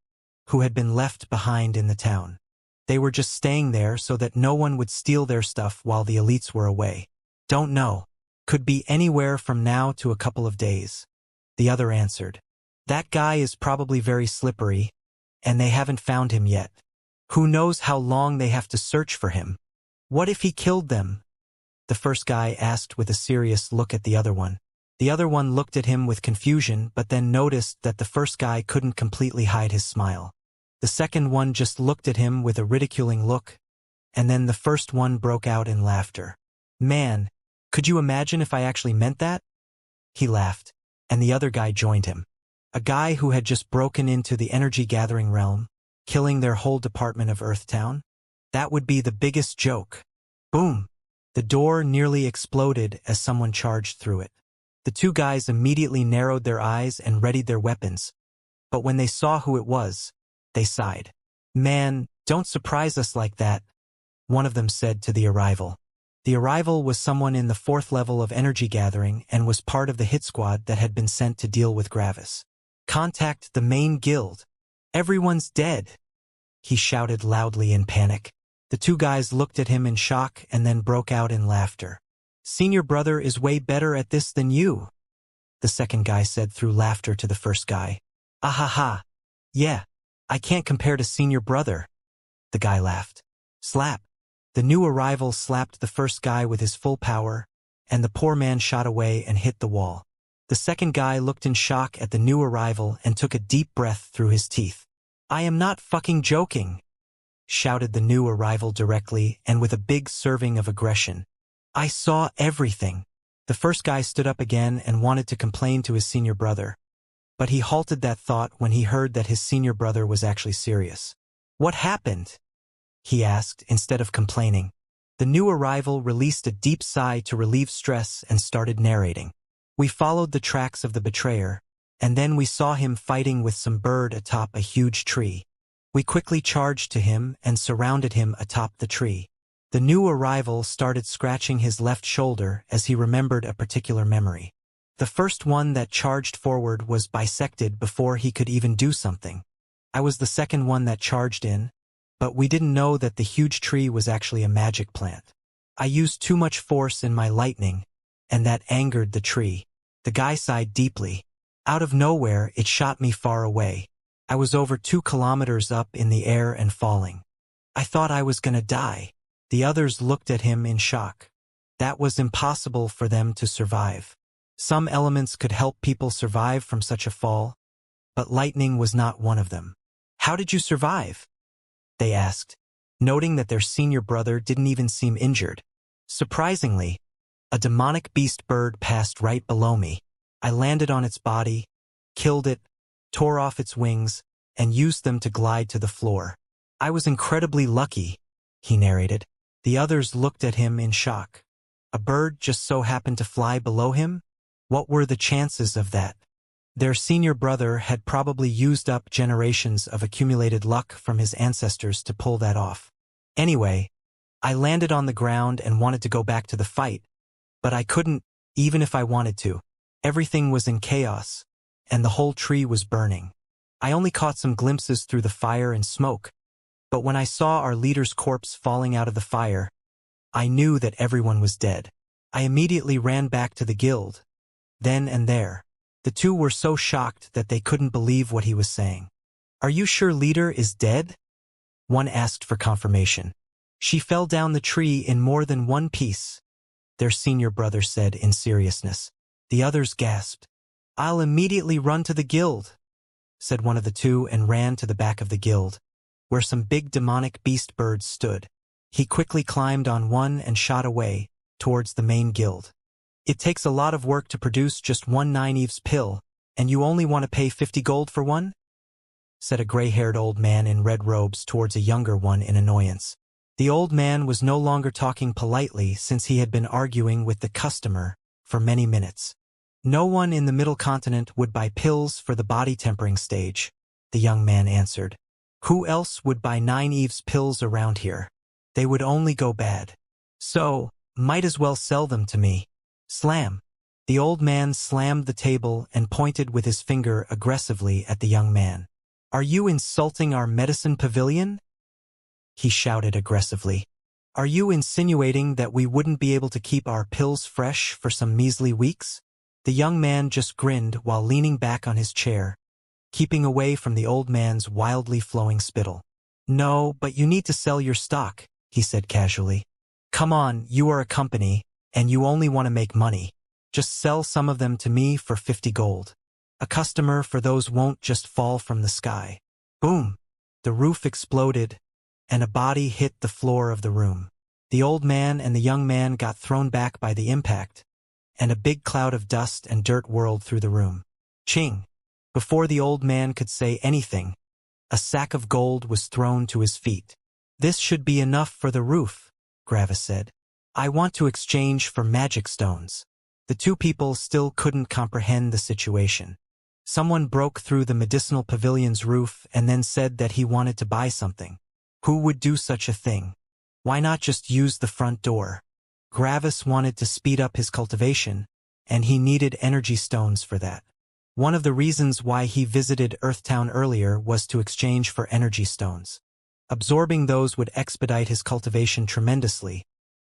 who had been left behind in the town. They were just staying there so that no one would steal their stuff while the elites were away. "Don't know. Could be anywhere from now to a couple of days," the other answered. "That guy is probably very slippery, and they haven't found him yet." Who knows how long they have to search for him? What if he killed them? The first guy asked with a serious look at the other one. The other one looked at him with confusion but then noticed that the first guy couldn't completely hide his smile. The second one just looked at him with a ridiculing look, and then the first one broke out in laughter. Man, could you imagine if I actually meant that? He laughed, and the other guy joined him. A guy who had just broken into the energy-gathering realm, killing their whole department of Earthtown? That would be the biggest joke. Boom! The door nearly exploded as someone charged through it. The two guys immediately narrowed their eyes and readied their weapons, but when they saw who it was, they sighed. Man, don't surprise us like that, one of them said to the arrival. The arrival was someone in the 4th level of energy gathering and was part of the hit squad that had been sent to deal with Gravis. Contact the main guild. Everyone's dead, he shouted loudly in panic. The two guys looked at him in shock and then broke out in laughter. Senior brother is way better at this than you, the second guy said through laughter to the first guy. Ahaha. Yeah, I can't compare to senior brother, the guy laughed. Slap. The new arrival slapped the first guy with his full power, and the poor man shot away and hit the wall. The second guy looked in shock at the new arrival and took a deep breath through his teeth. I am not fucking joking, shouted the new arrival directly and with a big serving of aggression. I saw everything. The first guy stood up again and wanted to complain to his senior brother, but he halted that thought when he heard that his senior brother was actually serious. What happened? He asked instead of complaining. The new arrival released a deep sigh to relieve stress and started narrating. We followed the tracks of the betrayer, and then we saw him fighting with some bird atop a huge tree. We quickly charged to him and surrounded him atop the tree. The new arrival started scratching his left shoulder as he remembered a particular memory. The first one that charged forward was bisected before he could even do something. I was the second one that charged in, but we didn't know that the huge tree was actually a magic plant. I used too much force in my lightning, and that angered the tree. The guy sighed deeply. Out of nowhere, it shot me far away. I was over 2 kilometers up in the air and falling. I thought I was gonna die. The others looked at him in shock. That was impossible for them to survive. Some elements could help people survive from such a fall, but lightning was not one of them. How did you survive? They asked, noting that their senior brother didn't even seem injured. Surprisingly, a demonic beast bird passed right below me. I landed on its body, killed it, tore off its wings, and used them to glide to the floor. I was incredibly lucky, he narrated. The others looked at him in shock. A bird just so happened to fly below him? What were the chances of that? Their senior brother had probably used up generations of accumulated luck from his ancestors to pull that off. Anyway, I landed on the ground and wanted to go back to the fight, but I couldn't, even if I wanted to. Everything was in chaos, and the whole tree was burning. I only caught some glimpses through the fire and smoke, but when I saw our leader's corpse falling out of the fire, I knew that everyone was dead. I immediately ran back to the guild. Then and there. The two were so shocked that they couldn't believe what he was saying. Are you sure leader is dead? One asked for confirmation. She fell down the tree in more than one piece, their senior brother said in seriousness. The others gasped. I'll immediately run to the guild, said one of the two and ran to the back of the guild, where some big demonic beast birds stood. He quickly climbed on one and shot away, towards the main guild. It takes a lot of work to produce just one 9-Eves pill, and you only want to pay 50 gold for one? Said a gray-haired old man in red robes towards a younger one in annoyance. The old man was no longer talking politely since he had been arguing with the customer for many minutes. No one in the middle continent would buy pills for the body tempering stage, the young man answered. Who else would buy 9-Eves pills around here? They would only go bad. So, might as well sell them to me. Slam. The old man slammed the table and pointed with his finger aggressively at the young man. Are you insulting our medicine pavilion? He shouted aggressively. Are you insinuating that we wouldn't be able to keep our pills fresh for some measly weeks? The young man just grinned while leaning back on his chair, keeping away from the old man's wildly flowing spittle. No, but you need to sell your stock, he said casually. Come on, you are a company, and you only want to make money. Just sell some of them to me for 50 gold. A customer for those won't just fall from the sky. Boom! The roof exploded, and a body hit the floor of the room. The old man and the young man got thrown back by the impact, and a big cloud of dust and dirt whirled through the room. Ching! Before the old man could say anything, a sack of gold was thrown to his feet. This should be enough for the roof, Gravis said. I want to exchange for magic stones. The two people still couldn't comprehend the situation. Someone broke through the medicinal pavilion's roof and then said that he wanted to buy something. Who would do such a thing? Why not just use the front door? Gravis wanted to speed up his cultivation, and he needed energy stones for that. One of the reasons why he visited Earthtown earlier was to exchange for energy stones. Absorbing those would expedite his cultivation tremendously,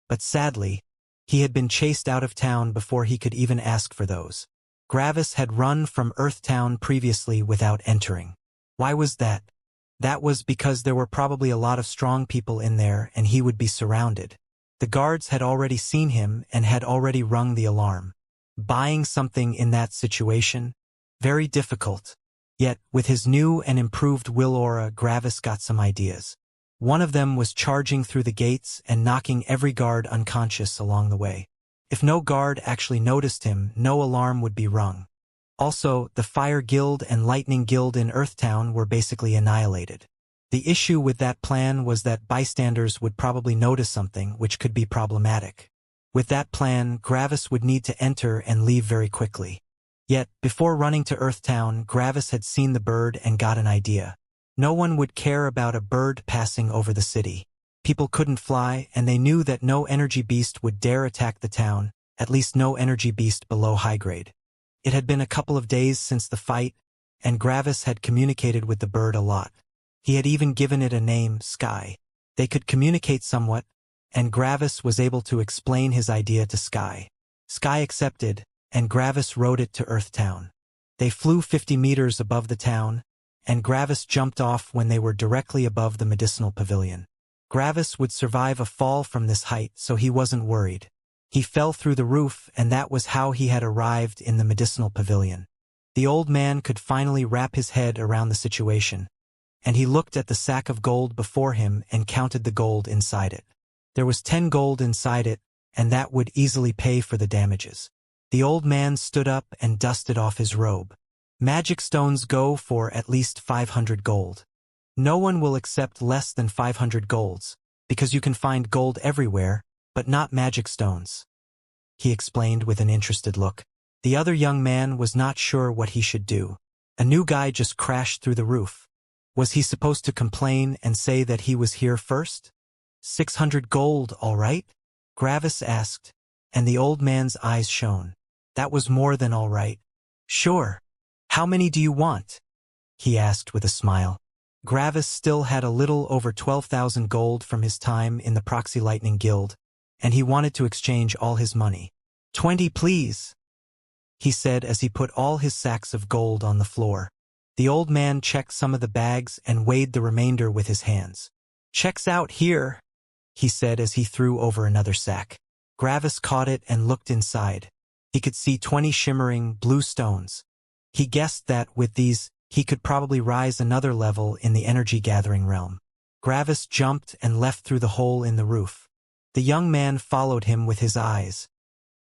but sadly, he had been chased out of town before he could even ask for those. Gravis had run from Earthtown previously without entering. Why was that? That was because there were probably a lot of strong people in there and he would be surrounded. The guards had already seen him and had already rung the alarm. Buying something in that situation? Very difficult. Yet, with his new and improved will aura, Gravis got some ideas. One of them was charging through the gates and knocking every guard unconscious along the way. If no guard actually noticed him, no alarm would be rung. Also, the Fire Guild and Lightning Guild in Earthtown were basically annihilated. The issue with that plan was that bystanders would probably notice something which could be problematic. With that plan, Gravis would need to enter and leave very quickly. Yet, before running to Earthtown, Gravis had seen the bird and got an idea. No one would care about a bird passing over the city. People couldn't fly, and they knew that no energy beast would dare attack the town, at least no energy beast below high grade. It had been a couple of days since the fight, and Gravis had communicated with the bird a lot. He had even given it a name, Sky. They could communicate somewhat, and Gravis was able to explain his idea to Sky. Sky accepted, and Gravis rode it to Earthtown. They flew 50 meters above the town, and Gravis jumped off when they were directly above the medicinal pavilion. Gravis would survive a fall from this height, so he wasn't worried. He fell through the roof, and that was how he had arrived in the medicinal pavilion. The old man could finally wrap his head around the situation, and he looked at the sack of gold before him and counted the gold inside it. There was 10 gold inside it, and that would easily pay for the damages. The old man stood up and dusted off his robe. Magic stones go for at least 500 gold. No one will accept less than 500 golds, because you can find gold everywhere, but not magic stones, he explained with an interested look. The other young man was not sure what he should do. A new guy just crashed through the roof. Was he supposed to complain and say that he was here first? 600 gold, all right? Gravis asked, and the old man's eyes shone. That was more than all right. Sure. How many do you want? He asked with a smile. Gravis still had a little over 12,000 gold from his time in the Proxy Lightning Guild, and he wanted to exchange all his money. 20, please, he said as he put all his sacks of gold on the floor. The old man checked some of the bags and weighed the remainder with his hands. Checks out here, he said as he threw over another sack. Gravis caught it and looked inside. He could see 20 shimmering blue stones. He guessed that with these, he could probably rise another level in the energy-gathering realm. Gravis jumped and left through the hole in the roof. The young man followed him with his eyes,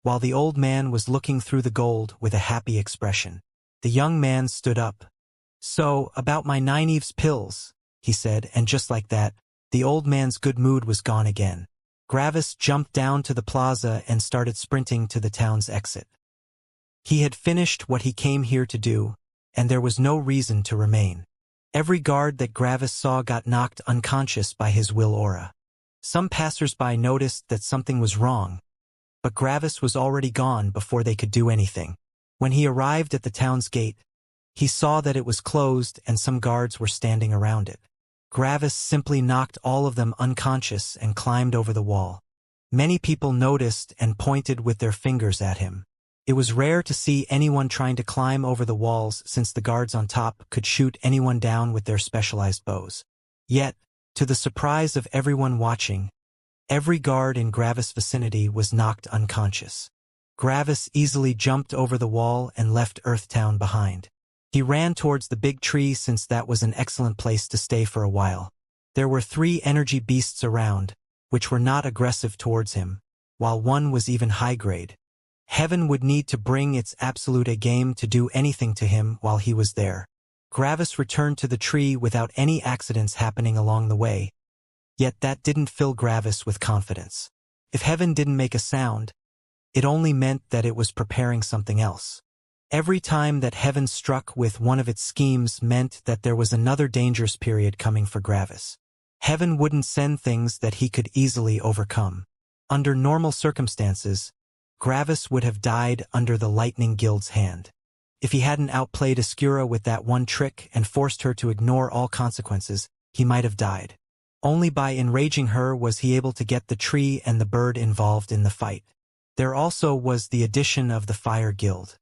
while the old man was looking through the gold with a happy expression. The young man stood up. So, about my 9 Eves pills, he said, and just like that, the old man's good mood was gone again. Gravis jumped down to the plaza and started sprinting to the town's exit. He had finished what he came here to do, and there was no reason to remain. Every guard that Gravis saw got knocked unconscious by his will aura. Some passers-by noticed that something was wrong, but Gravis was already gone before they could do anything. When he arrived at the town's gate, he saw that it was closed and some guards were standing around it. Gravis simply knocked all of them unconscious and climbed over the wall. Many people noticed and pointed with their fingers at him. It was rare to see anyone trying to climb over the walls since the guards on top could shoot anyone down with their specialized bows. Yet, To the surprise of everyone watching, every guard in Gravis' vicinity was knocked unconscious. Gravis easily jumped over the wall and left Earthtown behind. He ran towards the big tree since that was an excellent place to stay for a while. There were 3 energy beasts around, which were not aggressive towards him, while one was even high-grade. Heaven would need to bring its absolute A-game to do anything to him while he was there. Gravis returned to the tree without any accidents happening along the way, yet that didn't fill Gravis with confidence. If Heaven didn't make a sound, it only meant that it was preparing something else. Every time that Heaven struck with one of its schemes meant that there was another dangerous period coming for Gravis. Heaven wouldn't send things that he could easily overcome. Under normal circumstances, Gravis would have died under the Lightning Guild's hand. If he hadn't outplayed Ascura with that one trick and forced her to ignore all consequences, he might have died. Only by enraging her was he able to get the tree and the bird involved in the fight. There also was the addition of the Fire Guild.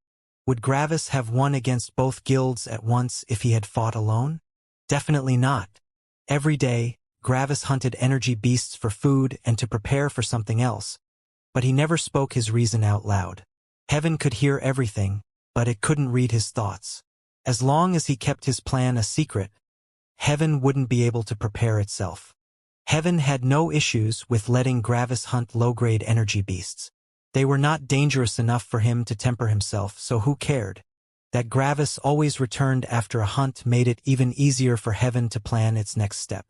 Would Gravis have won against both guilds at once if he had fought alone? Definitely not. Every day, Gravis hunted energy beasts for food and to prepare for something else, but he never spoke his reason out loud. Heaven could hear everything, but it couldn't read his thoughts. As long as he kept his plan a secret, Heaven wouldn't be able to prepare itself. Heaven had no issues with letting Gravis hunt low-grade energy beasts. They were not dangerous enough for him to temper himself, so who cared? That Gravis always returned after a hunt made it even easier for Heaven to plan its next step.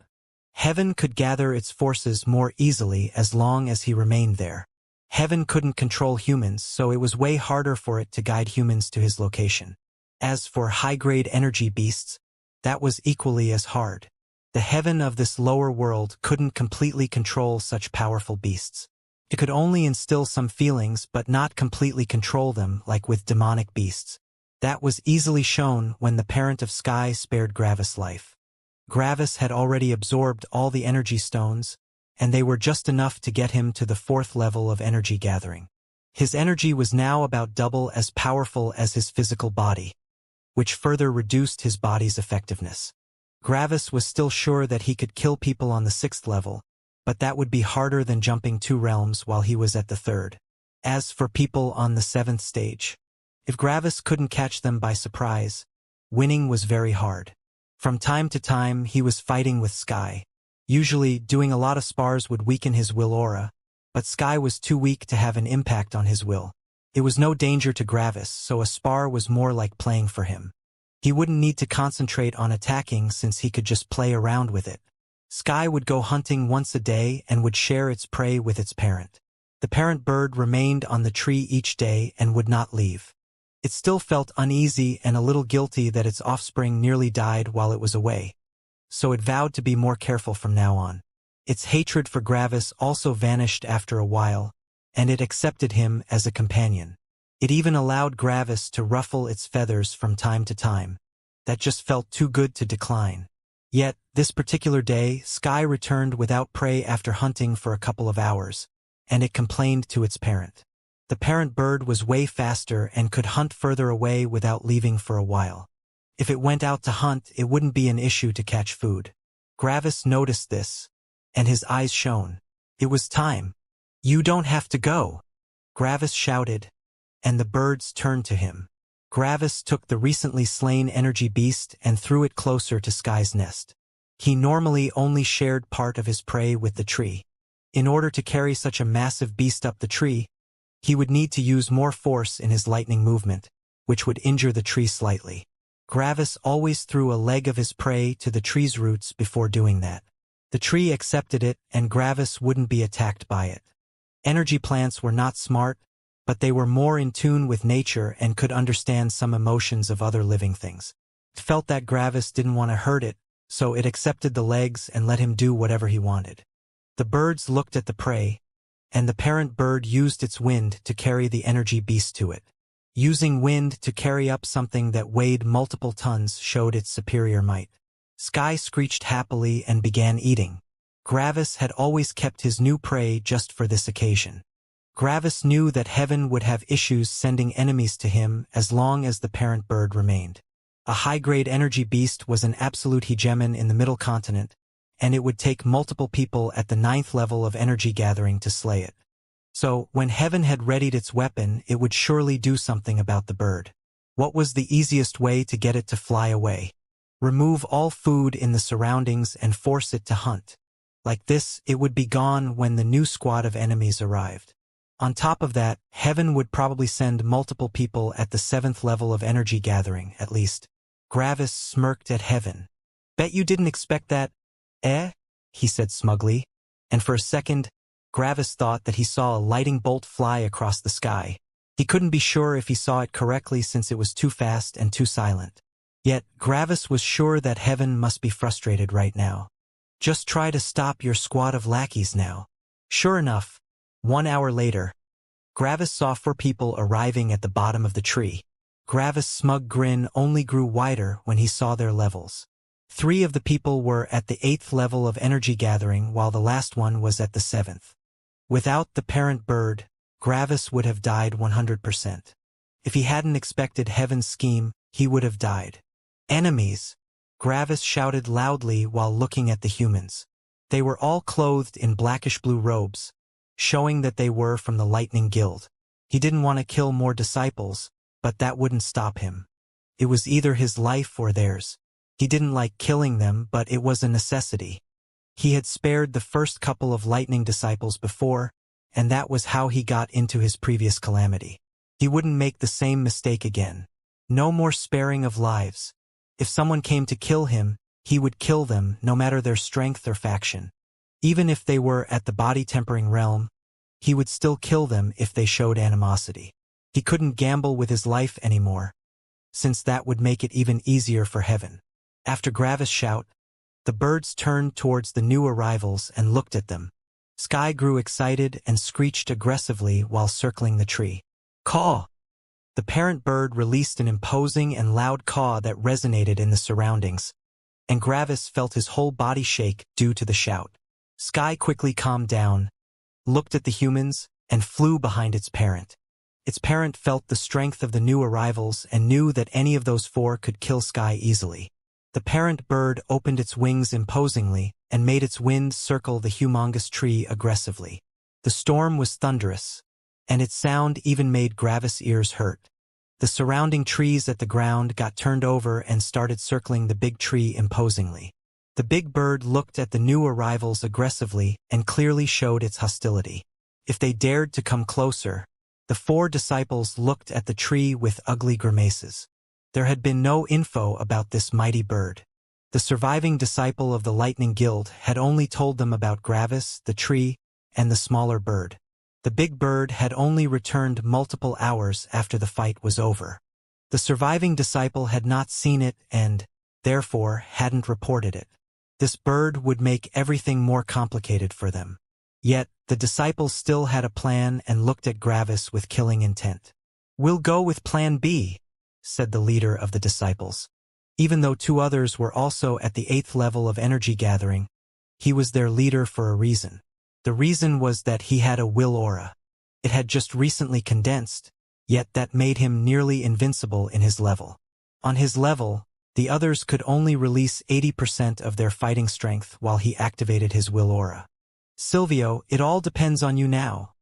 Heaven could gather its forces more easily as long as he remained there. Heaven couldn't control humans, so it was way harder for it to guide humans to his location. As for high-grade energy beasts, that was equally as hard. The Heaven of this lower world couldn't completely control such powerful beasts. It could only instill some feelings but not completely control them like with demonic beasts. That was easily shown when the parent of Sky spared Gravis' life. Gravis had already absorbed all the energy stones, and they were just enough to get him to the 4th level of energy gathering. His energy was now about double as powerful as his physical body, which further reduced his body's effectiveness. Gravis was still sure that he could kill people on the 6th level, but that would be harder than jumping 2 realms while he was at the 3rd. As for people on the 7th stage, if Gravis couldn't catch them by surprise, winning was very hard. From time to time he was fighting with Sky. Usually, doing a lot of spars would weaken his will aura, but Sky was too weak to have an impact on his will. It was no danger to Gravis, so a spar was more like playing for him. He wouldn't need to concentrate on attacking since he could just play around with it. Sky would go hunting once a day and would share its prey with its parent. The parent bird remained on the tree each day and would not leave. It still felt uneasy and a little guilty that its offspring nearly died while it was away, so it vowed to be more careful from now on. Its hatred for Gravis also vanished after a while, and it accepted him as a companion. It even allowed Gravis to ruffle its feathers from time to time. That just felt too good to decline. Yet, this particular day, Sky returned without prey after hunting for a couple of hours, and it complained to its parent. The parent bird was way faster and could hunt further away without leaving for a while. If it went out to hunt, it wouldn't be an issue to catch food. Gravis noticed this, and his eyes shone. It was time. "You don't have to go," Gravis shouted, and the birds turned to him. Gravis took the recently slain energy beast and threw it closer to Sky's nest. He normally only shared part of his prey with the tree. In order to carry such a massive beast up the tree, he would need to use more force in his lightning movement, which would injure the tree slightly. Gravis always threw a leg of his prey to the tree's roots before doing that. The tree accepted it, and Gravis wouldn't be attacked by it. Energy plants were not smart, but they were more in tune with nature and could understand some emotions of other living things. It felt that Gravis didn't want to hurt it, so it accepted the legs and let him do whatever he wanted. The birds looked at the prey, and the parent bird used its wind to carry the energy beast to it. Using wind to carry up something that weighed multiple tons showed its superior might. Sky screeched happily and began eating. Gravis had always kept his new prey just for this occasion. Gravis knew that Heaven would have issues sending enemies to him as long as the parent bird remained. A high-grade energy beast was an absolute hegemon in the Middle Continent, and it would take multiple people at the 9th level of energy gathering to slay it. So, when heaven had readied its weapon, it would surely do something about the bird. What was the easiest way to get it to fly away? Remove all food in the surroundings and force it to hunt. Like this, it would be gone when the new squad of enemies arrived. On top of that, heaven would probably send multiple people at the 7th level of energy gathering, at least. Gravis smirked at heaven. Bet you didn't expect that, eh? He said smugly. And for a second, Gravis thought that he saw a lightning bolt fly across the sky. He couldn't be sure if he saw it correctly since it was too fast and too silent. Yet, Gravis was sure that heaven must be frustrated right now. Just try to stop your squad of lackeys now. Sure enough, 1 hour later, Gravis saw 4 people arriving at the bottom of the tree. Gravis' smug grin only grew wider when he saw their levels. 3 of the people were at the 8th level of energy gathering while the last one was at the 7th. Without the parent bird, Gravis would have died 100%. If he hadn't expected heaven's scheme, he would have died. Enemies! Gravis shouted loudly while looking at the humans. They were all clothed in blackish-blue robes, showing that they were from the Lightning Guild. He didn't want to kill more disciples, but that wouldn't stop him. It was either his life or theirs. He didn't like killing them, but it was a necessity. He had spared the first couple of lightning disciples before, and that was how he got into his previous calamity. He wouldn't make the same mistake again. No more sparing of lives. If someone came to kill him, he would kill them no matter their strength or faction. Even if they were at the body-tempering realm, he would still kill them if they showed animosity. He couldn't gamble with his life anymore, since that would make it even easier for heaven. After Gravis' shout, the birds turned towards the new arrivals and looked at them. Sky grew excited and screeched aggressively while circling the tree. Caw! The parent bird released an imposing and loud caw that resonated in the surroundings, and Gravis felt his whole body shake due to the shout. Sky quickly calmed down, looked at the humans, and flew behind its parent. Its parent felt the strength of the new arrivals and knew that any of those 4 could kill Sky easily. The parent bird opened its wings imposingly and made its wind circle the humongous tree aggressively. The storm was thunderous, and its sound even made Gravis' ears hurt. The surrounding trees at the ground got turned over and started circling the big tree imposingly. The big bird looked at the new arrivals aggressively and clearly showed its hostility. If they dared to come closer, the 4 disciples looked at the tree with ugly grimaces. There had been no info about this mighty bird. The surviving disciple of the Lightning Guild had only told them about Gravis, the tree, and the smaller bird. The big bird had only returned multiple hours after the fight was over. The surviving disciple had not seen it and, therefore, hadn't reported it. This bird would make everything more complicated for them. Yet, the disciples still had a plan and looked at Gravis with killing intent. "We'll go with Plan B," said the leader of the disciples. Even though 2 others were also at the 8th level of energy gathering, he was their leader for a reason. The reason was that he had a will aura. It had just recently condensed, yet that made him nearly invincible in his level. On his level, the others could only release 80% of their fighting strength while he activated his will aura. "Silvio, it all depends on you now,"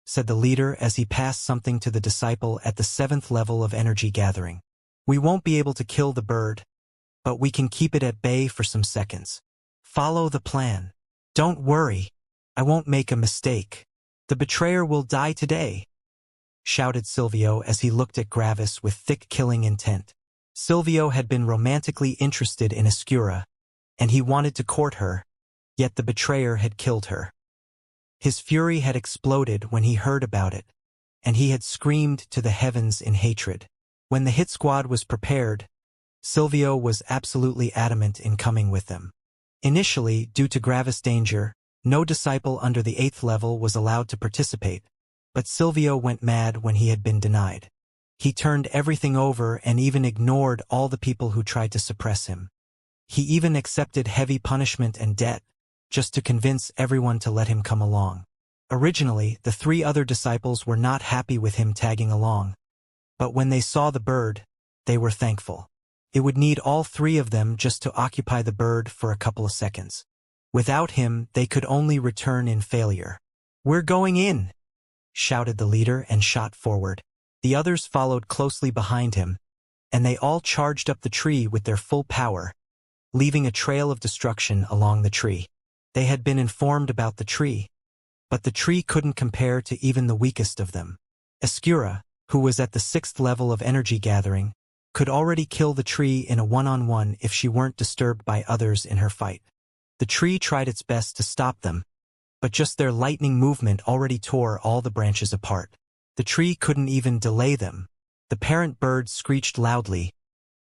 said the leader as he passed something to the disciple at the 7th level of energy gathering. "We won't be able to kill the bird, but we can keep it at bay for some seconds. Follow the plan. Don't worry, I won't make a mistake. The betrayer will die today," shouted Silvio as he looked at Gravis with thick killing intent. Silvio had been romantically interested in Escura, and he wanted to court her, yet the betrayer had killed her. His fury had exploded when he heard about it, and he had screamed to the heavens in hatred. When the hit squad was prepared, Silvio was absolutely adamant in coming with them. Initially, due to Gravis' danger, no disciple under the 8th level was allowed to participate, but Silvio went mad when he had been denied. He turned everything over and even ignored all the people who tried to suppress him. He even accepted heavy punishment and debt, just to convince everyone to let him come along. Originally, the 3 other disciples were not happy with him tagging along, but when they saw the bird, they were thankful. It would need all 3 of them just to occupy the bird for a couple of seconds. Without him, they could only return in failure. "We're going in!" shouted the leader and shot forward. The others followed closely behind him, and they all charged up the tree with their full power, leaving a trail of destruction along the tree. They had been informed about the tree, but the tree couldn't compare to even the weakest of them. Xianxia, who was at the 6th level of energy gathering, could already kill the tree in a one-on-one if she weren't disturbed by others in her fight. The tree tried its best to stop them, but just their lightning movement already tore all the branches apart. The tree couldn't even delay them. The parent bird screeched loudly,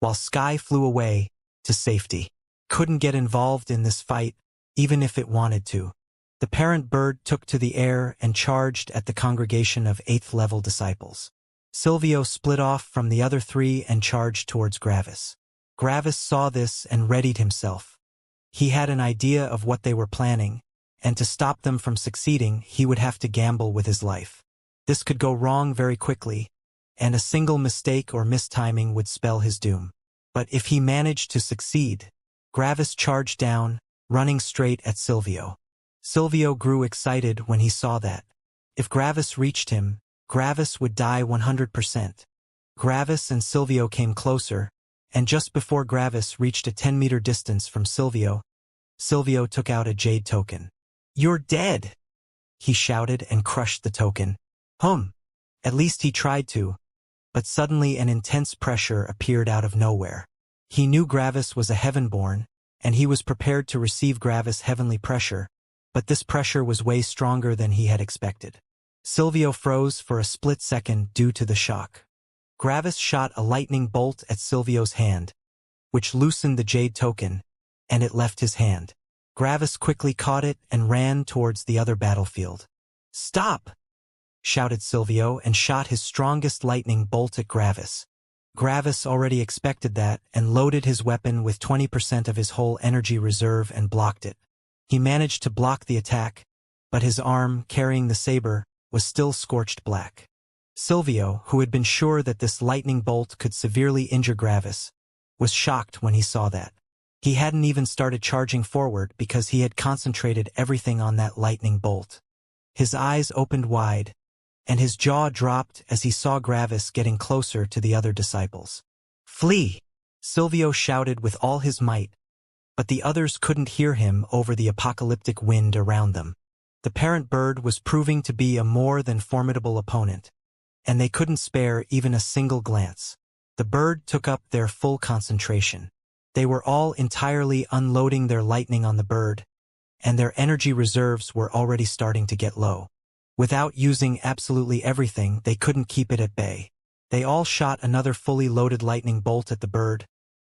while Sky flew away to safety. Couldn't get involved in this fight, even if it wanted to. The parent bird took to the air and charged at the congregation of 8th-level disciples. Silvio split off from the other 3 and charged towards Gravis. Gravis saw this and readied himself. He had an idea of what they were planning, and to stop them from succeeding, he would have to gamble with his life. This could go wrong very quickly, and a single mistake or mistiming would spell his doom. But if he managed to succeed, Gravis charged down, running straight at Silvio. Silvio grew excited when he saw that. If Gravis reached him, Gravis would die 100%. Gravis and Silvio came closer, and just before Gravis reached a 10-meter distance from Silvio, Silvio took out a jade token. "You're dead!" he shouted and crushed the token. At least he tried to, but suddenly an intense pressure appeared out of nowhere. He knew Gravis was a heavenborn, and he was prepared to receive Gravis' heavenly pressure, but this pressure was way stronger than he had expected. Silvio froze for a split second due to the shock. Gravis shot a lightning bolt at Silvio's hand, which loosened the jade token, and it left his hand. Gravis quickly caught it and ran towards the other battlefield. "Stop!" shouted Silvio and shot his strongest lightning bolt at Gravis. Gravis already expected that and loaded his weapon with 20% of his whole energy reserve and blocked it. He managed to block the attack, but his arm, carrying the saber, was still scorched black. Silvio, who had been sure that this lightning bolt could severely injure Gravis, was shocked when he saw that. He hadn't even started charging forward because he had concentrated everything on that lightning bolt. His eyes opened wide, and his jaw dropped as he saw Gravis getting closer to the other disciples. "Flee!" Silvio shouted with all his might, but the others couldn't hear him over the apocalyptic wind around them. The parent bird was proving to be a more than formidable opponent, and they couldn't spare even a single glance. The bird took up their full concentration. They were all entirely unloading their lightning on the bird, and their energy reserves were already starting to get low. Without using absolutely everything, they couldn't keep it at bay. They all shot another fully loaded lightning bolt at the bird,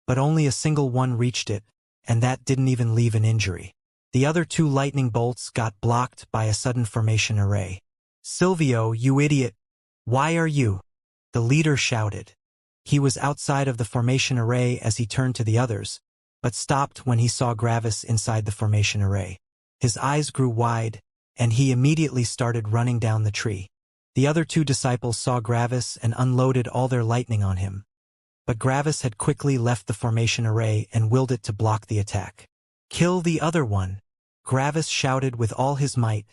but only a single one reached it, and that didn't even leave an injury. The other 2 lightning bolts got blocked by a sudden formation array. "Silvio, you idiot! Why are you?" the leader shouted. He was outside of the formation array as he turned to the others, but stopped when he saw Gravis inside the formation array. His eyes grew wide, and he immediately started running down the tree. The other 2 disciples saw Gravis and unloaded all their lightning on him, but Gravis had quickly left the formation array and willed it to block the attack. "Kill the other one!" Gravis shouted with all his might,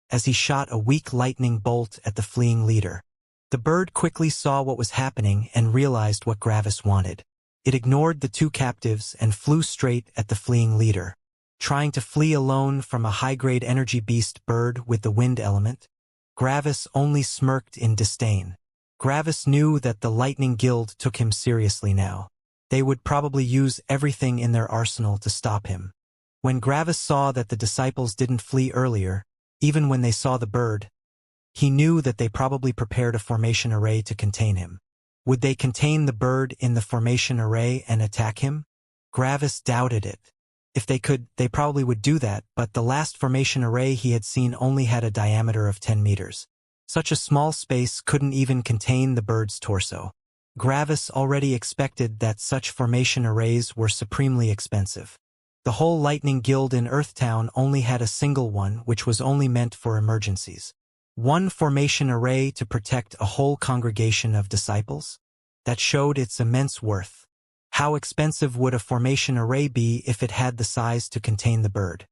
as he shot a weak lightning bolt at the fleeing leader. The bird quickly saw what was happening and realized what Gravis wanted. It ignored the 2 captives and flew straight at the fleeing leader. Trying to flee alone from a high-grade energy beast bird with the wind element, Gravis only smirked in disdain. Gravis knew that the Lightning Guild took him seriously now. They would probably use everything in their arsenal to stop him. When Gravis saw that the disciples didn't flee earlier, even when they saw the bird, he knew that they probably prepared a formation array to contain him. Would they contain the bird in the formation array and attack him? Gravis doubted it. If they could, they probably would do that, but the last formation array he had seen only had a diameter of 10 meters. Such a small space couldn't even contain the bird's torso. Gravis already expected that such formation arrays were supremely expensive. The whole Lightning Guild in Earthtown only had a single one, which was only meant for emergencies. One formation array to protect a whole congregation of disciples? That showed its immense worth. How expensive would a formation array be if it had the size to contain the bird?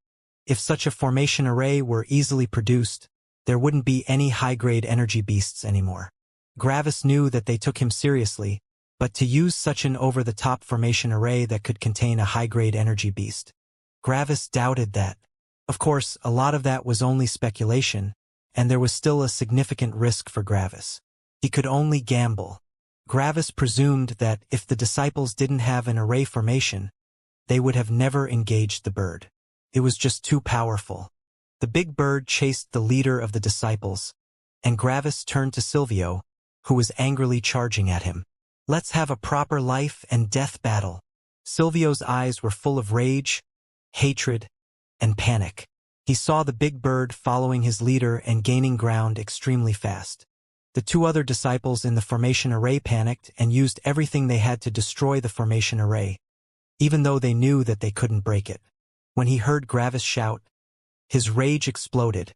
If such a formation array were easily produced, there wouldn't be any high-grade energy beasts anymore. Gravis knew that they took him seriously, but to use such an over-the-top formation array that could contain a high-grade energy beast, Gravis doubted that. Of course, a lot of that was only speculation, and there was still a significant risk for Gravis. He could only gamble. Gravis presumed that if the disciples didn't have an array formation, they would have never engaged the bird. It was just too powerful. The big bird chased the leader of the disciples, and Gravis turned to Silvio, who was angrily charging at him. "Let's have a proper life and death battle." Silvio's eyes were full of rage, hatred, and panic. He saw the big bird following his leader and gaining ground extremely fast. The two other disciples in the formation array panicked and used everything they had to destroy the formation array, even though they knew that they couldn't break it. When he heard Gravis shout, his rage exploded,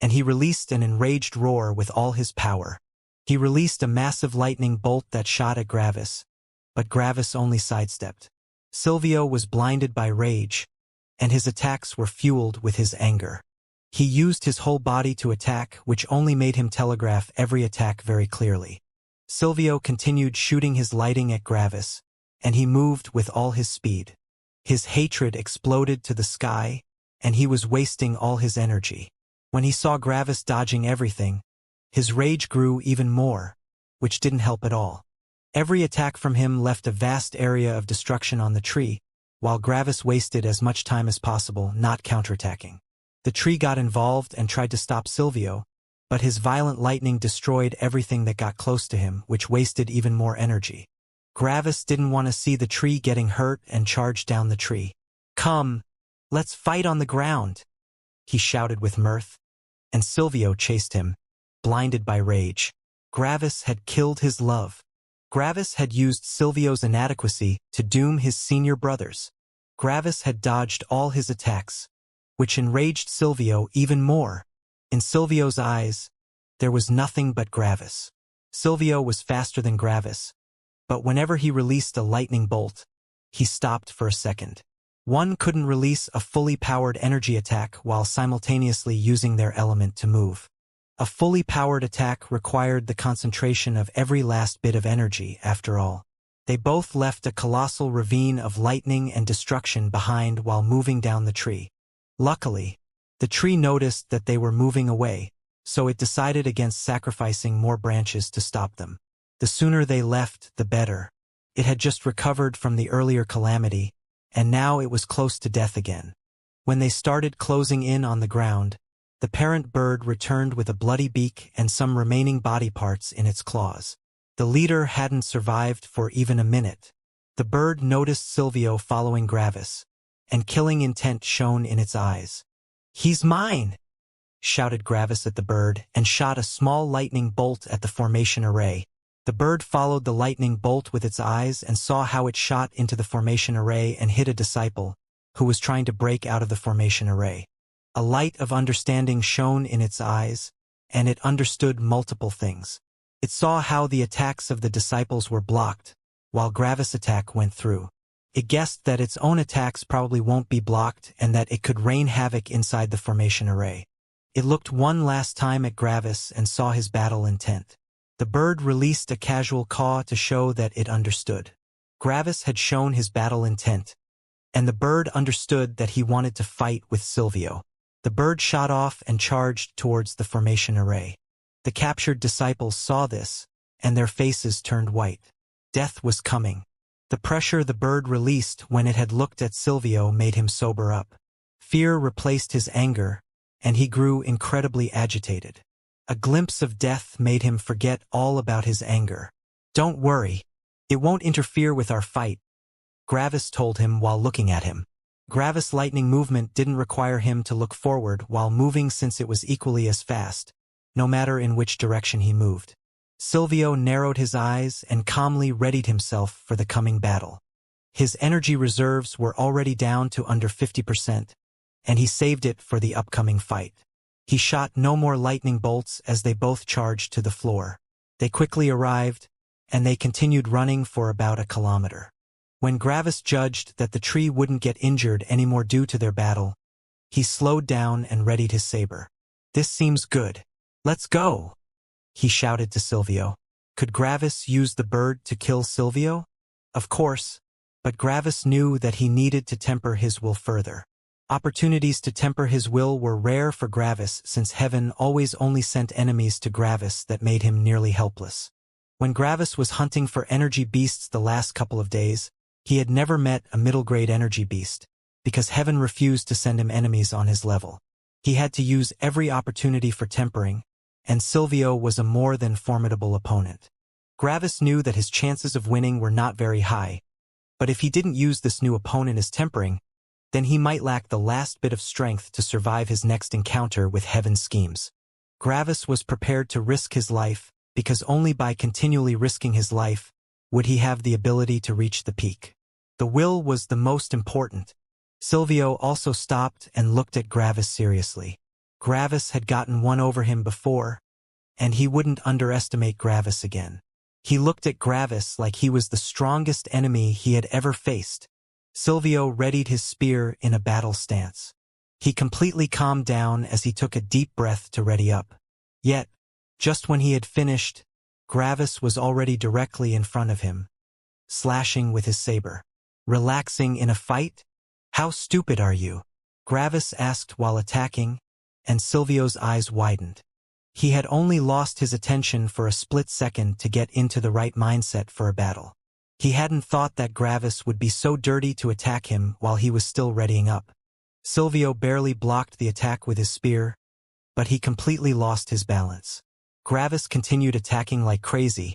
and he released an enraged roar with all his power. He released a massive lightning bolt that shot at Gravis, but Gravis only sidestepped. Silvio was blinded by rage, and his attacks were fueled with his anger. He used his whole body to attack, which only made him telegraph every attack very clearly. Silvio continued shooting his lightning at Gravis, and he moved with all his speed. His hatred exploded to the sky, and he was wasting all his energy. When he saw Gravis dodging everything, his rage grew even more, which didn't help at all. Every attack from him left a vast area of destruction on the tree, while Gravis wasted as much time as possible not counterattacking. The tree got involved and tried to stop Silvio, but his violent lightning destroyed everything that got close to him, which wasted even more energy. Gravis didn't want to see the tree getting hurt and charged down the tree. "Come, let's fight on the ground," he shouted with mirth, and Silvio chased him, blinded by rage. Gravis had killed his love. Gravis had used Silvio's inadequacy to doom his senior brothers. Gravis had dodged all his attacks, which enraged Silvio even more. In Silvio's eyes, there was nothing but Gravis. Silvio was faster than Gravis, but whenever he released a lightning bolt, he stopped for a second. One couldn't release a fully powered energy attack while simultaneously using their element to move. A fully powered attack required the concentration of every last bit of energy, after all. They both left a colossal ravine of lightning and destruction behind while moving down the tree. Luckily, the tree noticed that they were moving away, so it decided against sacrificing more branches to stop them. The sooner they left, the better. It had just recovered from the earlier calamity, and now it was close to death again. When they started closing in on the ground, the parent bird returned with a bloody beak and some remaining body parts in its claws. The leader hadn't survived for even a minute. The bird noticed Silvio following Gravis, and killing intent shone in its eyes. "He's mine!" shouted Gravis at the bird and shot a small lightning bolt at the formation array. The bird followed the lightning bolt with its eyes and saw how it shot into the formation array and hit a disciple, who was trying to break out of the formation array. A light of understanding shone in its eyes, and it understood multiple things. It saw how the attacks of the disciples were blocked, while Gravis' attack went through. It guessed that its own attacks probably won't be blocked and that it could rain havoc inside the formation array. It looked one last time at Gravis and saw his battle intent. The bird released a casual caw to show that it understood. Gravis had shown his battle intent, and the bird understood that he wanted to fight with Silvio. The bird shot off and charged towards the formation array. The captured disciples saw this, and their faces turned white. Death was coming. The pressure the bird released when it had looked at Silvio made him sober up. Fear replaced his anger, and he grew incredibly agitated. A glimpse of death made him forget all about his anger. "Don't worry. It won't interfere with our fight," Gravis told him while looking at him. Gravis' lightning movement didn't require him to look forward while moving since it was equally as fast, no matter in which direction he moved. Silvio narrowed his eyes and calmly readied himself for the coming battle. His energy reserves were already down to under 50%, and he saved it for the upcoming fight. He shot no more lightning bolts as they both charged to the floor. They quickly arrived, and they continued running for about a kilometer. When Gravis judged that the tree wouldn't get injured anymore due to their battle, He slowed down and readied his saber. "This seems good. Let's go!" he shouted to Silvio. Could Gravis use the bird to kill Silvio? Of course, but Gravis knew that he needed to temper his will further. Opportunities to temper his will were rare for Gravis since heaven always only sent enemies to Gravis that made him nearly helpless. When Gravis was hunting for energy beasts the last couple of days, he had never met a middle-grade energy beast, because heaven refused to send him enemies on his level. He had to use every opportunity for tempering, and Silvio was a more than formidable opponent. Gravis knew that his chances of winning were not very high, but if he didn't use this new opponent as tempering, then he might lack the last bit of strength to survive his next encounter with heaven's schemes. Gravis was prepared to risk his life, because only by continually risking his life would he have the ability to reach the peak. The will was the most important. Silvio also stopped and looked at Gravis seriously. Gravis had gotten one over him before, and he wouldn't underestimate Gravis again. He looked at Gravis like he was the strongest enemy he had ever faced. Silvio readied his spear in a battle stance. He completely calmed down as he took a deep breath to ready up. Yet, just when he had finished, Gravis was already directly in front of him, slashing with his saber. "Relaxing in a fight? How stupid are you?" Gravis asked while attacking, and Silvio's eyes widened. He had only lost his attention for a split second to get into the right mindset for a battle. He hadn't thought that Gravis would be so dirty to attack him while he was still readying up. Silvio barely blocked the attack with his spear, but he completely lost his balance. Gravis continued attacking like crazy,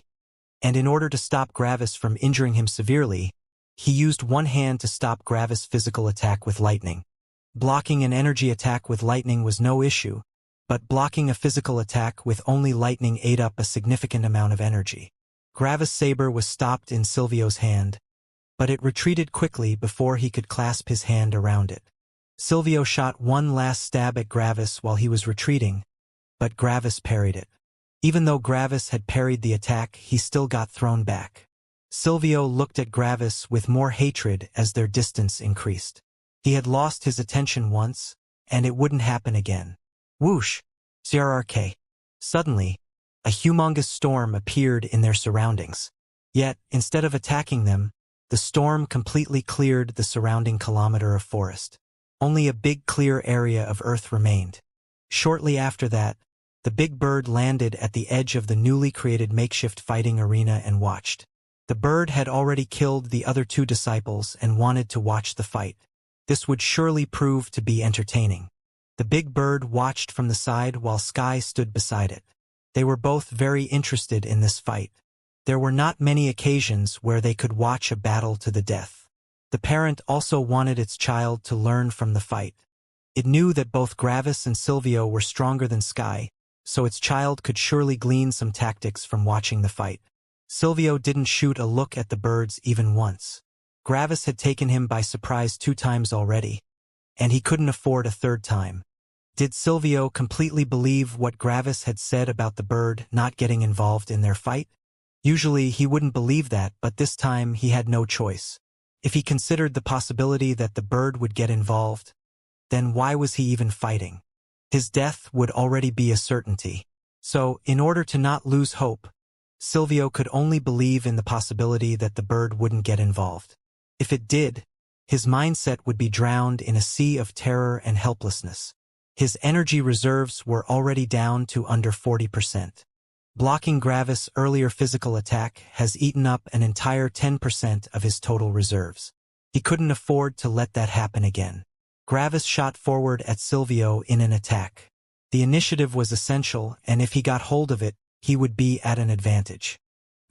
and in order to stop Gravis from injuring him severely, he used one hand to stop Gravis' physical attack with lightning. Blocking an energy attack with lightning was no issue, but blocking a physical attack with only lightning ate up a significant amount of energy. Gravis' saber was stopped in Silvio's hand, but it retreated quickly before he could clasp his hand around it. Silvio shot one last stab at Gravis while he was retreating, but Gravis parried it. Even though Gravis had parried the attack, he still got thrown back. Silvio looked at Gravis with more hatred as their distance increased. He had lost his attention once, and it wouldn't happen again. Whoosh! CRRK. Suddenly, a humongous storm appeared in their surroundings. Yet, instead of attacking them, the storm completely cleared the surrounding kilometer of forest. Only a big clear area of earth remained. Shortly after that, the big bird landed at the edge of the newly created makeshift fighting arena and watched. The bird had already killed the other two disciples and wanted to watch the fight. This would surely prove to be entertaining. The big bird watched from the side while Sky stood beside it. They were both very interested in this fight. There were not many occasions where they could watch a battle to the death. The parent also wanted its child to learn from the fight. It knew that both Gravis and Silvio were stronger than Sky, so its child could surely glean some tactics from watching the fight. Silvio didn't shoot a look at the birds even once. Gravis had taken him by surprise 2 times already, and he couldn't afford a third time. Did Silvio completely believe what Gravis had said about the bird not getting involved in their fight? Usually he wouldn't believe that, but this time he had no choice. If he considered the possibility that the bird would get involved, then why was he even fighting? His death would already be a certainty. So, in order to not lose hope, Silvio could only believe in the possibility that the bird wouldn't get involved. If it did, his mindset would be drowned in a sea of terror and helplessness. His energy reserves were already down to under 40%. Blocking Gravis' earlier physical attack has eaten up an entire 10% of his total reserves. He couldn't afford to let that happen again. Gravis shot forward at Silvio in an attack. The initiative was essential, and if he got hold of it, he would be at an advantage.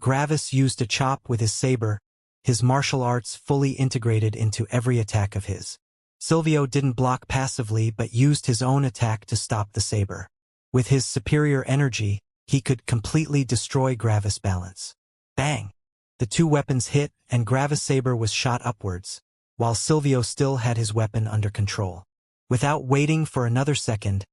Gravis used a chop with his saber, his martial arts fully integrated into every attack of his. Silvio didn't block passively but used his own attack to stop the saber. With his superior energy, he could completely destroy Gravis' balance. Bang! The 2 weapons hit, and Gravis' saber was shot upwards, while Silvio still had his weapon under control. Without waiting for another second,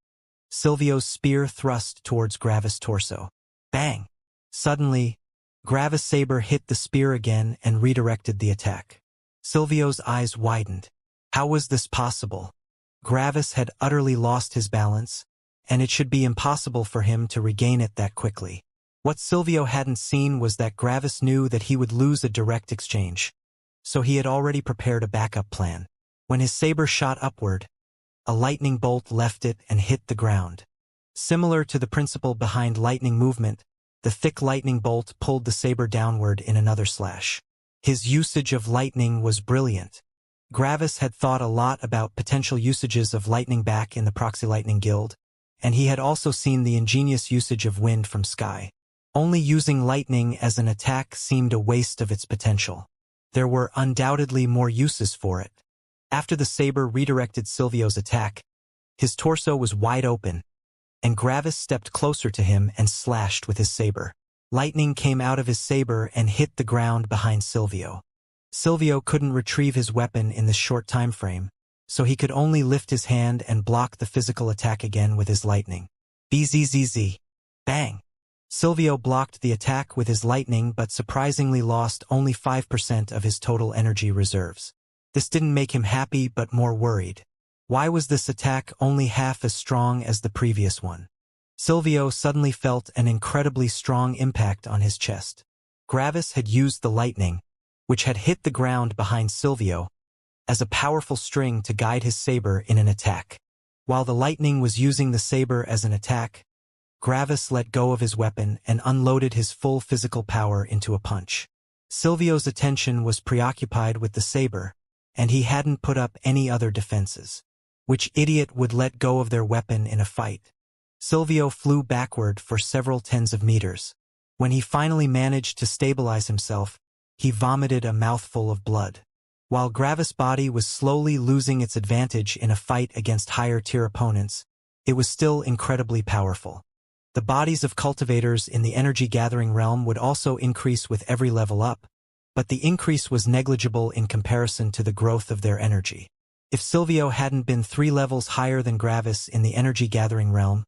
Silvio's spear thrust towards Gravis' torso. Bang! Suddenly, Gravis' saber hit the spear again and redirected the attack. Silvio's eyes widened. How was this possible? Gravis had utterly lost his balance, and it should be impossible for him to regain it that quickly. What Silvio hadn't seen was that Gravis knew that he would lose a direct exchange, so he had already prepared a backup plan. When his saber shot upward, a lightning bolt left it and hit the ground. Similar to the principle behind lightning movement, the thick lightning bolt pulled the saber downward in another slash. His usage of lightning was brilliant. Gravis had thought a lot about potential usages of lightning back in the Proxy Lightning Guild, and he had also seen the ingenious usage of wind from sky. Only using lightning as an attack seemed a waste of its potential. There were undoubtedly more uses for it. After the saber redirected Silvio's attack, his torso was wide open, and Gravis stepped closer to him and slashed with his saber. Lightning came out of his saber and hit the ground behind Silvio. Silvio couldn't retrieve his weapon in this short time frame, so he could only lift his hand and block the physical attack again with his lightning. Bzzz. Bang! Silvio blocked the attack with his lightning but surprisingly lost only 5% of his total energy reserves. This didn't make him happy but more worried. Why was this attack only half as strong as the previous one? Silvio suddenly felt an incredibly strong impact on his chest. Gravis had used the lightning, which had hit the ground behind Silvio, as a powerful string to guide his saber in an attack. While the lightning was using the saber as an attack, Gravis let go of his weapon and unloaded his full physical power into a punch. Silvio's attention was preoccupied with the saber, and he hadn't put up any other defenses. Which idiot would let go of their weapon in a fight? Silvio flew backward for several tens of meters. When he finally managed to stabilize himself, he vomited a mouthful of blood. While Gravis' body was slowly losing its advantage in a fight against higher-tier opponents, it was still incredibly powerful. The bodies of cultivators in the energy-gathering realm would also increase with every level up, but the increase was negligible in comparison to the growth of their energy. If Silvio hadn't been 3 levels higher than Gravis in the energy-gathering realm,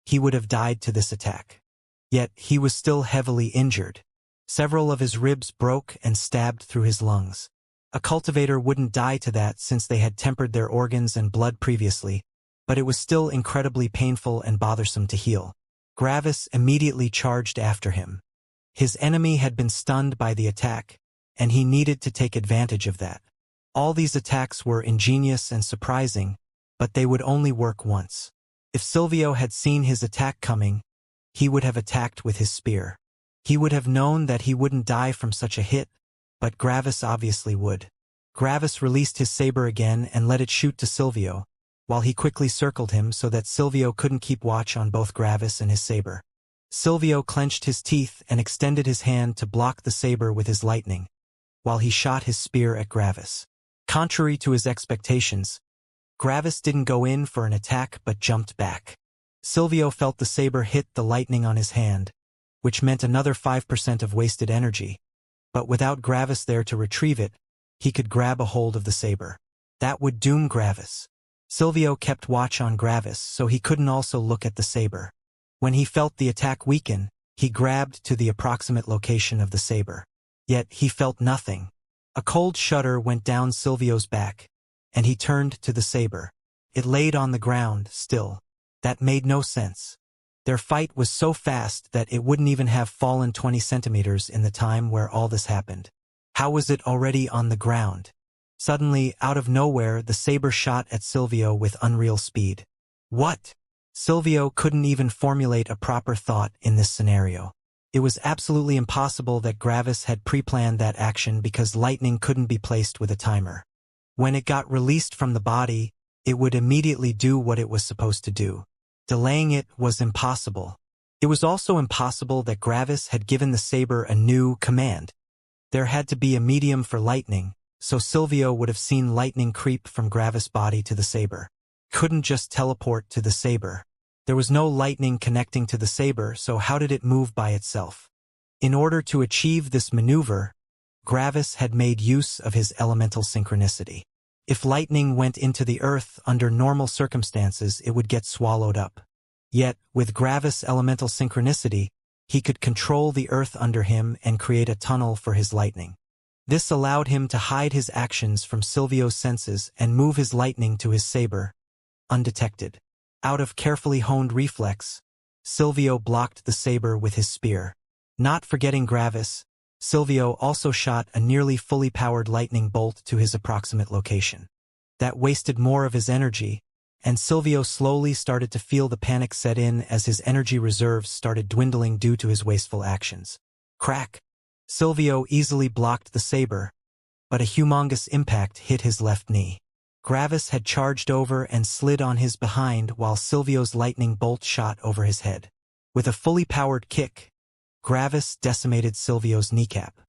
he would have died to this attack. Yet he was still heavily injured. Several of his ribs broke and stabbed through his lungs. A cultivator wouldn't die to that since they had tempered their organs and blood previously, but it was still incredibly painful and bothersome to heal. Gravis immediately charged after him. His enemy had been stunned by the attack, and he needed to take advantage of that. All these attacks were ingenious and surprising, but they would only work once. If Silvio had seen his attack coming, he would have attacked with his spear. He would have known that he wouldn't die from such a hit, but Gravis obviously would. Gravis released his saber again and let it shoot to Silvio, while he quickly circled him so that Silvio couldn't keep watch on both Gravis and his saber. Silvio clenched his teeth and extended his hand to block the saber with his lightning, while he shot his spear at Gravis. Contrary to his expectations, Gravis didn't go in for an attack but jumped back. Silvio felt the saber hit the lightning on his hand, which meant another 5% of wasted energy, but without Gravis there to retrieve it, he could grab a hold of the saber. That would doom Gravis. Silvio kept watch on Gravis so he couldn't also look at the saber. When he felt the attack weaken, he grabbed to the approximate location of the saber. Yet he felt nothing. A cold shudder went down Silvio's back, and he turned to the saber. It laid on the ground, still. That made no sense. Their fight was so fast that it wouldn't even have fallen 20 centimeters in the time where all this happened. How was it already on the ground? Suddenly, out of nowhere, the saber shot at Silvio with unreal speed. What? Silvio couldn't even formulate a proper thought in this scenario. It was absolutely impossible that Gravis had pre-planned that action because lightning couldn't be placed with a timer. When it got released from the body, it would immediately do what it was supposed to do. Delaying it was impossible. It was also impossible that Gravis had given the saber a new command. There had to be a medium for lightning, so Silvio would have seen lightning creep from Gravis' body to the saber. Couldn't just teleport to the saber. There was no lightning connecting to the saber, so how did it move by itself? In order to achieve this maneuver, Gravis had made use of his elemental synchronicity. If lightning went into the earth under normal circumstances, it would get swallowed up. Yet, with Gravis' elemental synchronicity, he could control the earth under him and create a tunnel for his lightning. This allowed him to hide his actions from Silvio's senses and move his lightning to his saber, undetected. Out of carefully honed reflex, Silvio blocked the saber with his spear. Not forgetting Gravis, Silvio also shot a nearly fully powered lightning bolt to his approximate location. That wasted more of his energy, and Silvio slowly started to feel the panic set in as his energy reserves started dwindling due to his wasteful actions. Crack! Silvio easily blocked the saber, but a humongous impact hit his left knee. Gravis had charged over and slid on his behind while Silvio's lightning bolt shot over his head. With a fully powered kick, Gravis decimated Silvio's kneecap.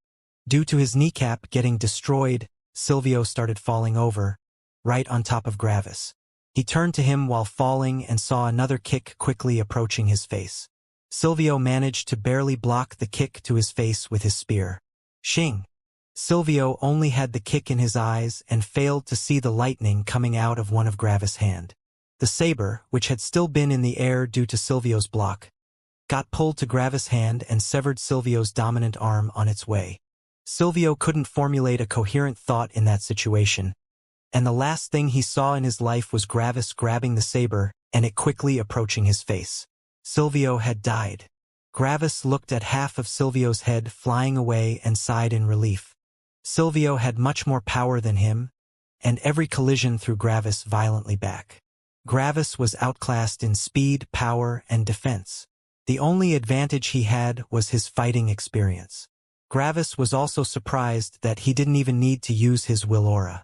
Due to his kneecap getting destroyed, Silvio started falling over, right on top of Gravis. He turned to him while falling and saw another kick quickly approaching his face. Silvio managed to barely block the kick to his face with his spear. Shing! Silvio only had the kick in his eyes and failed to see the lightning coming out of one of Gravis' hand. The saber, which had still been in the air due to Silvio's block, got pulled to Gravis' hand and severed Silvio's dominant arm on its way. Silvio couldn't formulate a coherent thought in that situation, and the last thing he saw in his life was Gravis grabbing the saber and it quickly approaching his face. Silvio had died. Gravis looked at half of Silvio's head flying away and sighed in relief. Silvio had much more power than him, and every collision threw Gravis violently back. Gravis was outclassed in speed, power, and defense. The only advantage he had was his fighting experience. Gravis was also surprised that he didn't even need to use his will aura.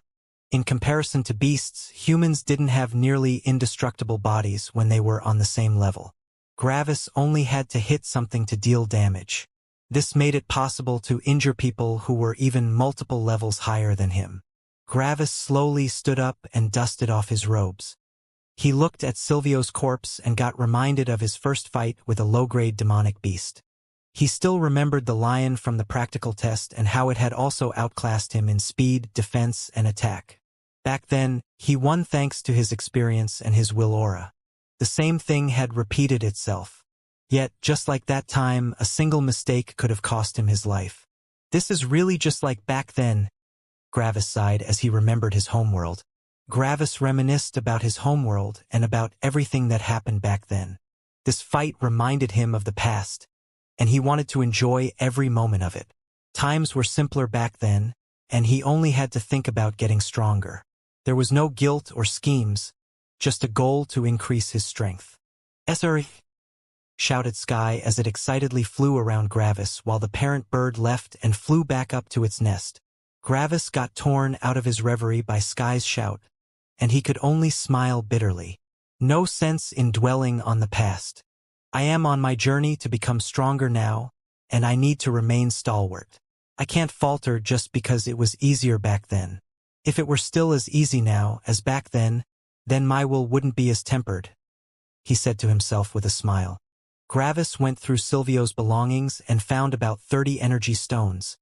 In comparison to beasts, humans didn't have nearly indestructible bodies when they were on the same level. Gravis only had to hit something to deal damage. This made it possible to injure people who were even multiple levels higher than him. Gravis slowly stood up and dusted off his robes. He looked at Silvio's corpse and got reminded of his first fight with a low-grade demonic beast. He still remembered the lion from the practical test and how it had also outclassed him in speed, defense, and attack. Back then, he won thanks to his experience and his will aura. The same thing had repeated itself. Yet, just like that time, a single mistake could have cost him his life. This is really just like back then, Gravis sighed as he remembered his homeworld. Gravis reminisced about his homeworld and about everything that happened back then. This fight reminded him of the past, and he wanted to enjoy every moment of it. Times were simpler back then, and he only had to think about getting stronger. There was no guilt or schemes, just a goal to increase his strength. "Esri!" shouted Sky as it excitedly flew around Gravis while the parent bird left and flew back up to its nest. Gravis got torn out of his reverie by Sky's shout, and he could only smile bitterly. No sense in dwelling on the past. I am on my journey to become stronger now, and I need to remain stalwart. I can't falter just because it was easier back then. If it were still as easy now as back then my will wouldn't be as tempered, he said to himself with a smile. Gravis went through Silvio's belongings and found about 30 energy stones,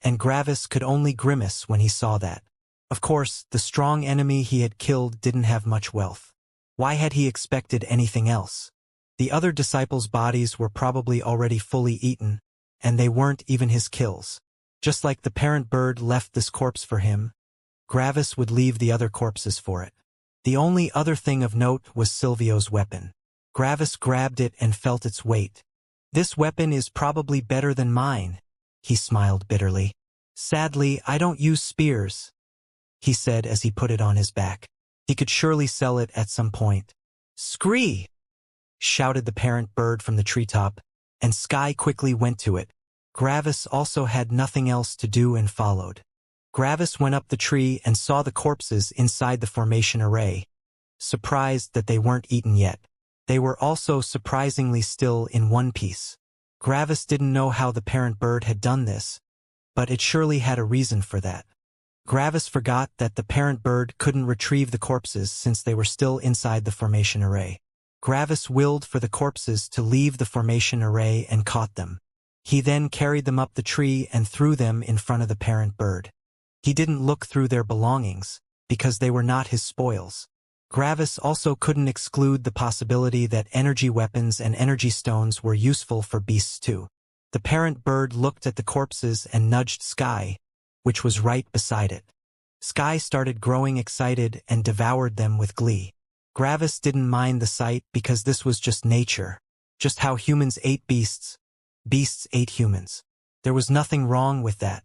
and Gravis could only grimace when he saw that. Of course, the strong enemy he had killed didn't have much wealth. Why had he expected anything else? The other disciples' bodies were probably already fully eaten, and they weren't even his kills. Just like the parent bird left this corpse for him, Gravis would leave the other corpses for it. The only other thing of note was Silvio's weapon. Gravis grabbed it and felt its weight. This weapon is probably better than mine, he smiled bitterly. Sadly, I don't use spears, he said as he put it on his back. He could surely sell it at some point. "Scree!" shouted the parent bird from the treetop, and Sky quickly went to it. Gravis also had nothing else to do and followed. Gravis went up the tree and saw the corpses inside the formation array, surprised that they weren't eaten yet. They were also surprisingly still in one piece. Gravis didn't know how the parent bird had done this, but it surely had a reason for that. Gravis forgot that the parent bird couldn't retrieve the corpses since they were still inside the formation array. Gravis willed for the corpses to leave the formation array and caught them. He then carried them up the tree and threw them in front of the parent bird. He didn't look through their belongings, because they were not his spoils. Gravis also couldn't exclude the possibility that energy weapons and energy stones were useful for beasts too. The parent bird looked at the corpses and nudged Sky, which was right beside it. Sky started growing excited and devoured them with glee. Gravis didn't mind the sight because this was just nature, just how humans ate beasts. Beasts ate humans. There was nothing wrong with that.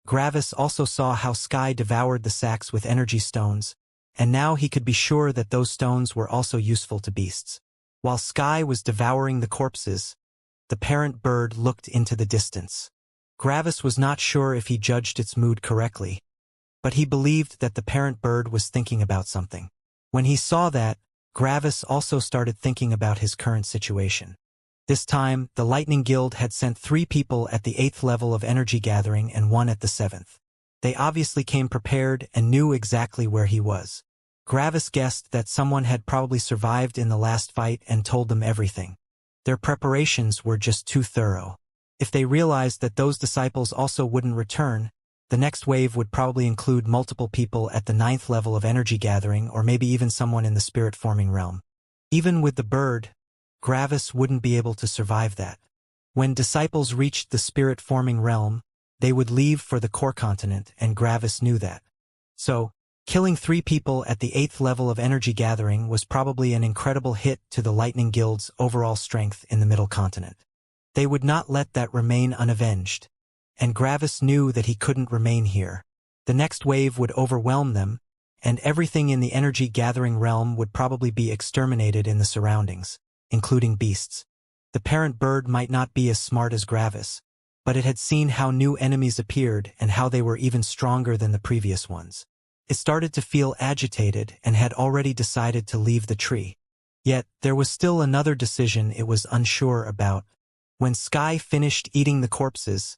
Gravis also saw how Sky devoured the sacks with energy stones, and now he could be sure that those stones were also useful to beasts. While Sky was devouring the corpses, the parent bird looked into the distance. Gravis was not sure if he judged its mood correctly, but he believed that the parent bird was thinking about something. When he saw that, Gravis also started thinking about his current situation. This time, the Lightning Guild had sent 3 people at the 8th level of energy gathering and 1 at the 7th. They obviously came prepared and knew exactly where he was. Gravis guessed that someone had probably survived in the last fight and told them everything. Their preparations were just too thorough. If they realized that those disciples also wouldn't return, the next wave would probably include multiple people at the 9th level of energy gathering or maybe even someone in the spirit-forming realm. Even with the bird, Gravis wouldn't be able to survive that. When disciples reached the spirit-forming realm, they would leave for the core continent, and Gravis knew that. So, killing 3 people at the 8th level of energy gathering was probably an incredible hit to the Lightning Guild's overall strength in the middle continent. They would not let that remain unavenged, and Gravis knew that he couldn't remain here. The next wave would overwhelm them, and everything in the energy gathering realm would probably be exterminated in the surroundings, including beasts. The parent bird might not be as smart as Gravis, but it had seen how new enemies appeared and how they were even stronger than the previous ones. It started to feel agitated and had already decided to leave the tree. Yet, there was still another decision it was unsure about. When Sky finished eating the corpses,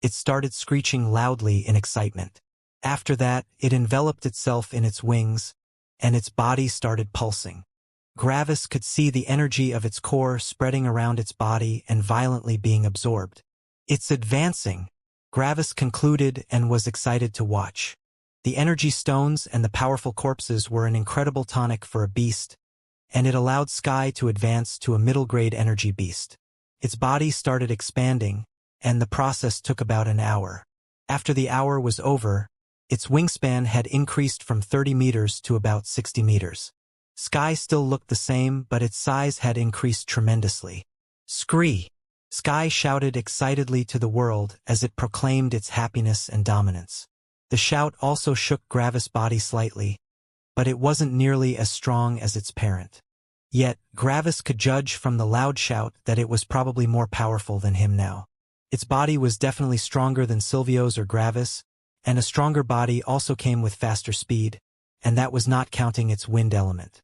it started screeching loudly in excitement. After that, it enveloped itself in its wings, and its body started pulsing. Gravis could see the energy of its core spreading around its body and violently being absorbed. "It's advancing," Gravis concluded and was excited to watch. The energy stones and the powerful corpses were an incredible tonic for a beast, and it allowed Sky to advance to a middle-grade energy beast. Its body started expanding, and the process took about an hour. After the hour was over, its wingspan had increased from 30 meters to about 60 meters. Sky still looked the same, but its size had increased tremendously. "Scree!" Sky shouted excitedly to the world as it proclaimed its happiness and dominance. The shout also shook Gravis' body slightly, but it wasn't nearly as strong as its parent. Yet, Gravis could judge from the loud shout that it was probably more powerful than him now. Its body was definitely stronger than Silvio's or Gravis, and a stronger body also came with faster speed, and that was not counting its wind element.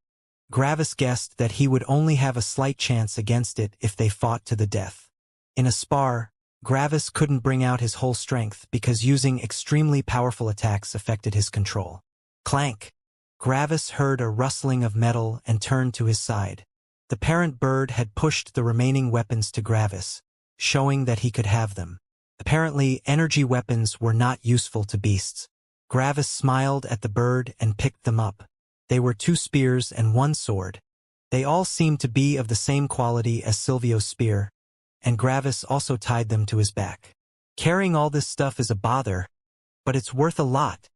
Gravis guessed that he would only have a slight chance against it if they fought to the death. In a spar, Gravis couldn't bring out his whole strength because using extremely powerful attacks affected his control. Clank! Gravis heard a rustling of metal and turned to his side. The parent bird had pushed the remaining weapons to Gravis, showing that he could have them. Apparently, energy weapons were not useful to beasts. Gravis smiled at the bird and picked them up. They were 2 spears and 1 sword. They all seemed to be of the same quality as Silvio's spear, and Gravis also tied them to his back. "Carrying all this stuff is a bother, but it's worth a lot,"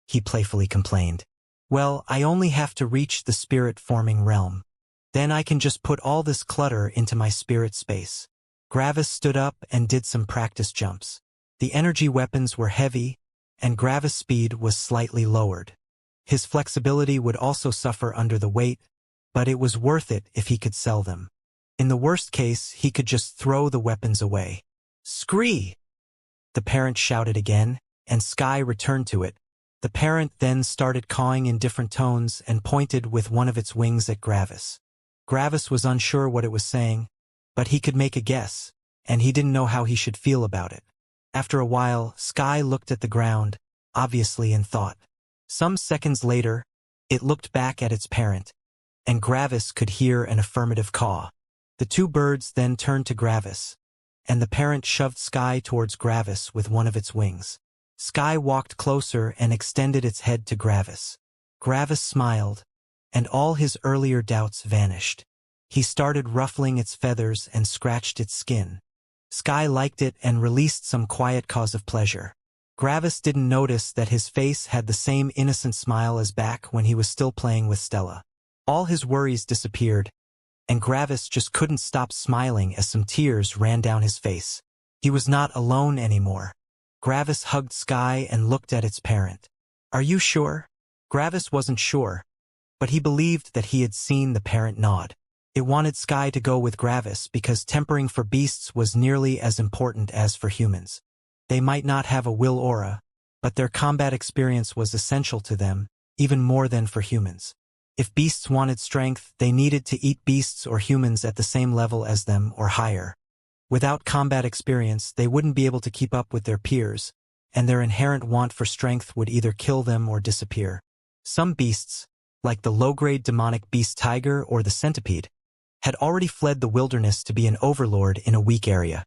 he playfully complained. "Well, I only have to reach the spirit-forming realm. Then I can just put all this clutter into my spirit space." Gravis stood up and did some practice jumps. The energy weapons were heavy, and Gravis' speed was slightly lowered. His flexibility would also suffer under the weight, but it was worth it if he could sell them. In the worst case, he could just throw the weapons away. "Scree!" the parent shouted again, and Sky returned to it. The parent then started cawing in different tones and pointed with one of its wings at Gravis. Gravis was unsure what it was saying, but he could make a guess, and he didn't know how he should feel about it. After a while, Sky looked at the ground, obviously in thought. Some seconds later, it looked back at its parent, and Gravis could hear an affirmative caw. The 2 birds then turned to Gravis, and the parent shoved Sky towards Gravis with one of its wings. Sky walked closer and extended its head to Gravis. Gravis smiled, and all his earlier doubts vanished. He started ruffling its feathers and scratched its skin. Sky liked it and released some quiet caws of pleasure. Gravis didn't notice that his face had the same innocent smile as back when he was still playing with Stella. All his worries disappeared, and Gravis just couldn't stop smiling as some tears ran down his face. He was not alone anymore. Gravis hugged Sky and looked at its parent. "Are you sure?" Gravis wasn't sure, but he believed that he had seen the parent nod. It wanted Sky to go with Gravis because tempering for beasts was nearly as important as for humans. They might not have a will aura, but their combat experience was essential to them, even more than for humans. If beasts wanted strength, they needed to eat beasts or humans at the same level as them or higher. Without combat experience, they wouldn't be able to keep up with their peers, and their inherent want for strength would either kill them or disappear. Some beasts, like the low-grade demonic beast tiger or the centipede, had already fled the wilderness to be an overlord in a weak area.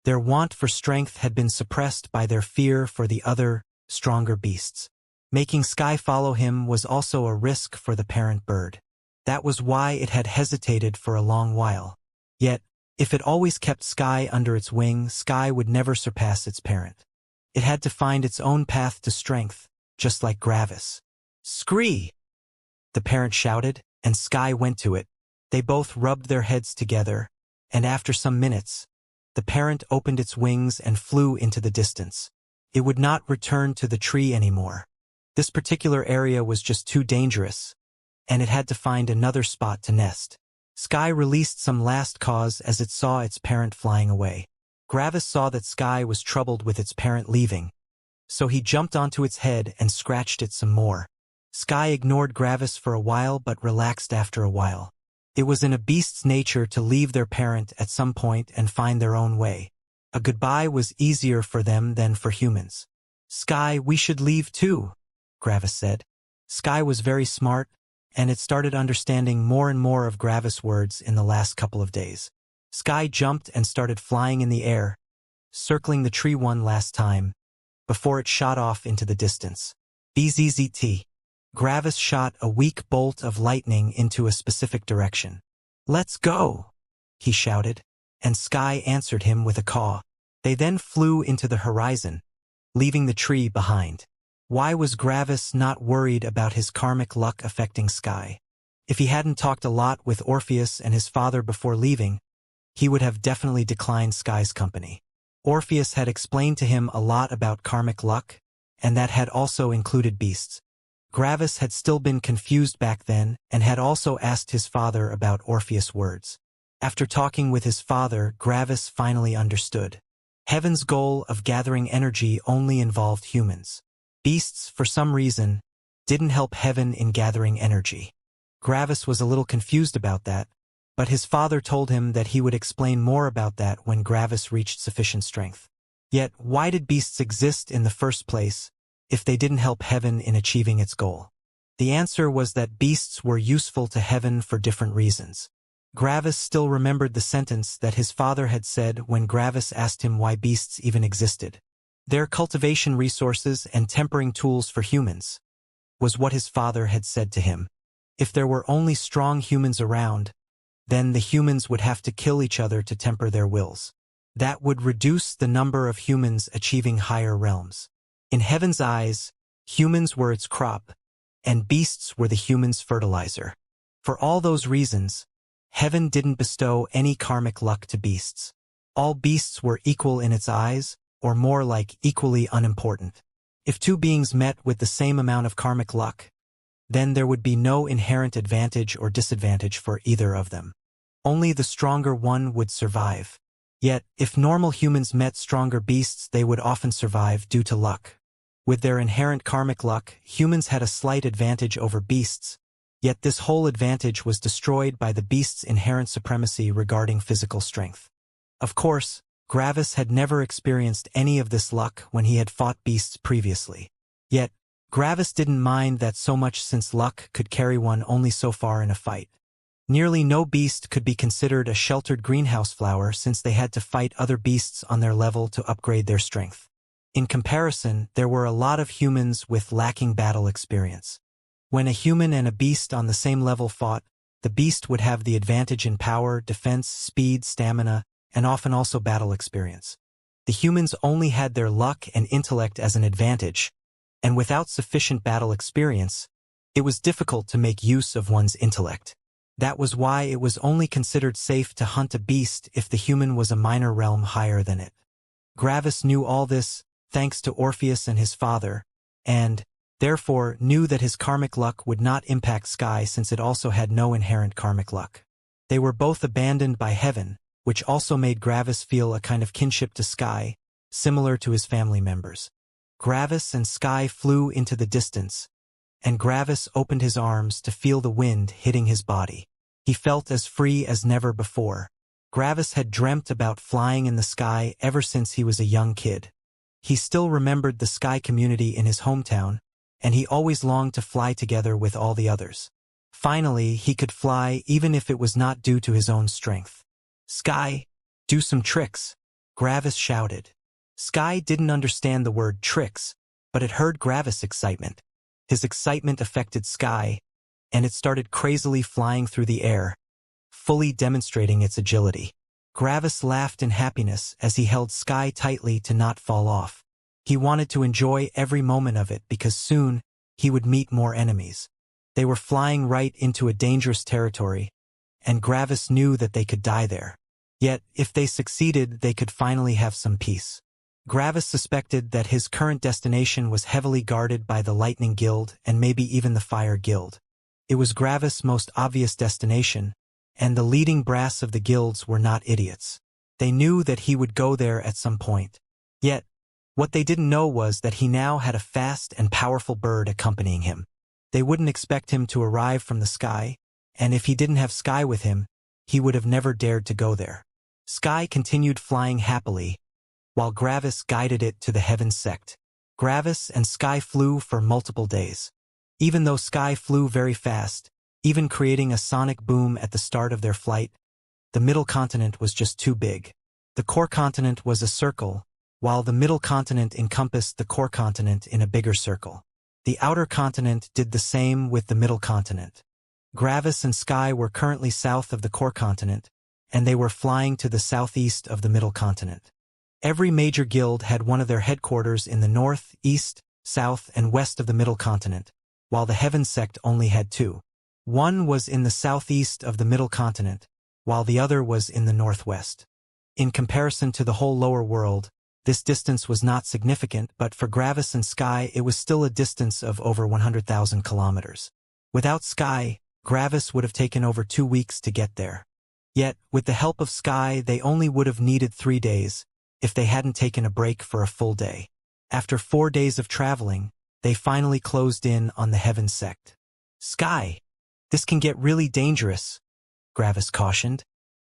Their want for strength had been suppressed by their fear for the other, stronger beasts. Making Sky follow him was also a risk for the parent bird. That was why it had hesitated for a long while. Yet, if it always kept Sky under its wing, Sky would never surpass its parent. It had to find its own path to strength, just like Gravis. "Scree!" the parent shouted, and Sky went to it. They both rubbed their heads together, and after some minutes, the parent opened its wings and flew into the distance. It would not return to the tree anymore. This particular area was just too dangerous, and it had to find another spot to nest. Sky released some last cause as it saw its parent flying away. Gravis saw that Sky was troubled with its parent leaving, so he jumped onto its head and scratched it some more. Sky ignored Gravis for a while but relaxed after a while. It was in a beast's nature to leave their parent at some point and find their own way. A goodbye was easier for them than for humans. "Sky, we should leave too," Gravis said. Sky was very smart, and it started understanding more and more of Gravis' words in the last couple of days. Sky jumped and started flying in the air, circling the tree one last time, before it shot off into the distance. Bzzzt. Gravis shot a weak bolt of lightning into a specific direction. "Let's go!" he shouted, and Sky answered him with a caw. They then flew into the horizon, leaving the tree behind. Why was Gravis not worried about his karmic luck affecting Sky? If he hadn't talked a lot with Orpheus and his father before leaving, he would have definitely declined Sky's company. Orpheus had explained to him a lot about karmic luck, and that had also included beasts. Gravis had still been confused back then and had also asked his father about Orpheus' words. After talking with his father, Gravis finally understood. Heaven's goal of gathering energy only involved humans. Beasts, for some reason, didn't help Heaven in gathering energy. Gravis was a little confused about that, but his father told him that he would explain more about that when Gravis reached sufficient strength. Yet, why did beasts exist in the first place if they didn't help Heaven in achieving its goal? The answer was that beasts were useful to Heaven for different reasons. Gravis still remembered the sentence that his father had said when Gravis asked him why beasts even existed. "Their cultivation resources and tempering tools for humans," was what his father had said to him. If there were only strong humans around, then the humans would have to kill each other to temper their wills. That would reduce the number of humans achieving higher realms. In Heaven's eyes, humans were its crop, and beasts were the humans' fertilizer. For all those reasons, Heaven didn't bestow any karmic luck to beasts. All beasts were equal in its eyes, or more like equally unimportant. If two beings met with the same amount of karmic luck, then there would be no inherent advantage or disadvantage for either of them. Only the stronger one would survive. Yet, if normal humans met stronger beasts, they would often survive due to luck. With their inherent karmic luck, humans had a slight advantage over beasts, yet this whole advantage was destroyed by the beast's inherent supremacy regarding physical strength. Of course, Gravis had never experienced any of this luck when he had fought beasts previously. Yet, Gravis didn't mind that so much since luck could carry one only so far in a fight. Nearly no beast could be considered a sheltered greenhouse flower since they had to fight other beasts on their level to upgrade their strength. In comparison, there were a lot of humans with lacking battle experience. When a human and a beast on the same level fought, the beast would have the advantage in power, defense, speed, stamina, and often also battle experience. The humans only had their luck and intellect as an advantage, and without sufficient battle experience, It was difficult to make use of one's intellect. That was why it was only considered safe to hunt a beast if the human was a minor realm higher than it. Gravis knew all this, thanks to Orpheus and his father, and, therefore, knew that his karmic luck would not impact Sky since it also had no inherent karmic luck. They were both abandoned by heaven, which also made Gravis feel a kind of kinship to Sky, similar to his family members. Gravis and Sky flew into the distance, and Gravis opened his arms to feel the wind hitting his body. He felt as free as never before. Gravis had dreamt about flying in the sky ever since he was a young kid. He still remembered the sky community in his hometown, and he always longed to fly together with all the others. Finally, he could fly even if it was not due to his own strength. "Sky, do some tricks," Gravis shouted. Sky didn't understand the word tricks, but it heard Gravis' excitement. His excitement affected Sky, and it started crazily flying through the air, fully demonstrating its agility. Gravis laughed in happiness as he held Sky tightly to not fall off. He wanted to enjoy every moment of it because soon he would meet more enemies. They were flying right into a dangerous territory, and Gravis knew that they could die there. Yet, if they succeeded, they could finally have some peace. Gravis suspected that his current destination was heavily guarded by the Lightning Guild and maybe even the Fire Guild. It was Gravis' most obvious destination, and the leading brass of the guilds were not idiots. They knew that he would go there at some point. Yet, what they didn't know was that he now had a fast and powerful bird accompanying him. They wouldn't expect him to arrive from the sky, and if he didn't have Sky with him, he would have never dared to go there. Sky continued flying happily, while Gravis guided it to the Heaven Sect. Gravis and Sky flew for multiple days. Even though Sky flew very fast, even creating a sonic boom at the start of their flight, the middle continent was just too big. The core continent was a circle, while the middle continent encompassed the core continent in a bigger circle. The outer continent did the same with the middle continent. Gravis and Sky were currently south of the core continent, and they were flying to the southeast of the middle continent. Every major guild had one of their headquarters in the north, east, south, and west of the middle continent, while the Heaven Sect only had two. One was in the southeast of the middle continent, while the other was in the northwest. In comparison to the whole lower world, this distance was not significant, but for Gravis and Sky it was still a distance of over 100,000 kilometers. Without Sky, Gravis would have taken over 2 weeks to get there. Yet, with the help of Sky, they only would have needed 3 days, if they hadn't taken a break for a full day. After 4 days of traveling, they finally closed in on the Heaven Sect. "Sky, this can get really dangerous," Gravis cautioned.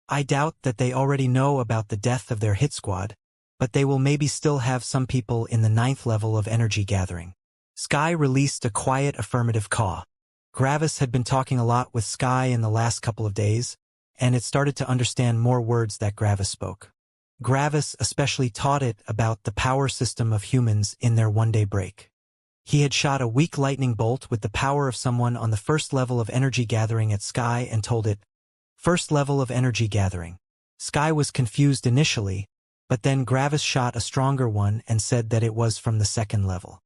"I doubt that they already know about the death of their hit squad, but they will maybe still have some people in the 9th level of energy gathering." Sky released a quiet affirmative caw. Gravis had been talking a lot with Sky in the last couple of days, and it started to understand more words that Gravis spoke. Gravis especially taught it about the power system of humans in their one-day break. He had shot a weak lightning bolt with the power of someone on the 1st level of energy gathering at Sky and told it, "First level of energy gathering." Sky was confused initially, but then Gravis shot a stronger one and said that it was from the 2nd level.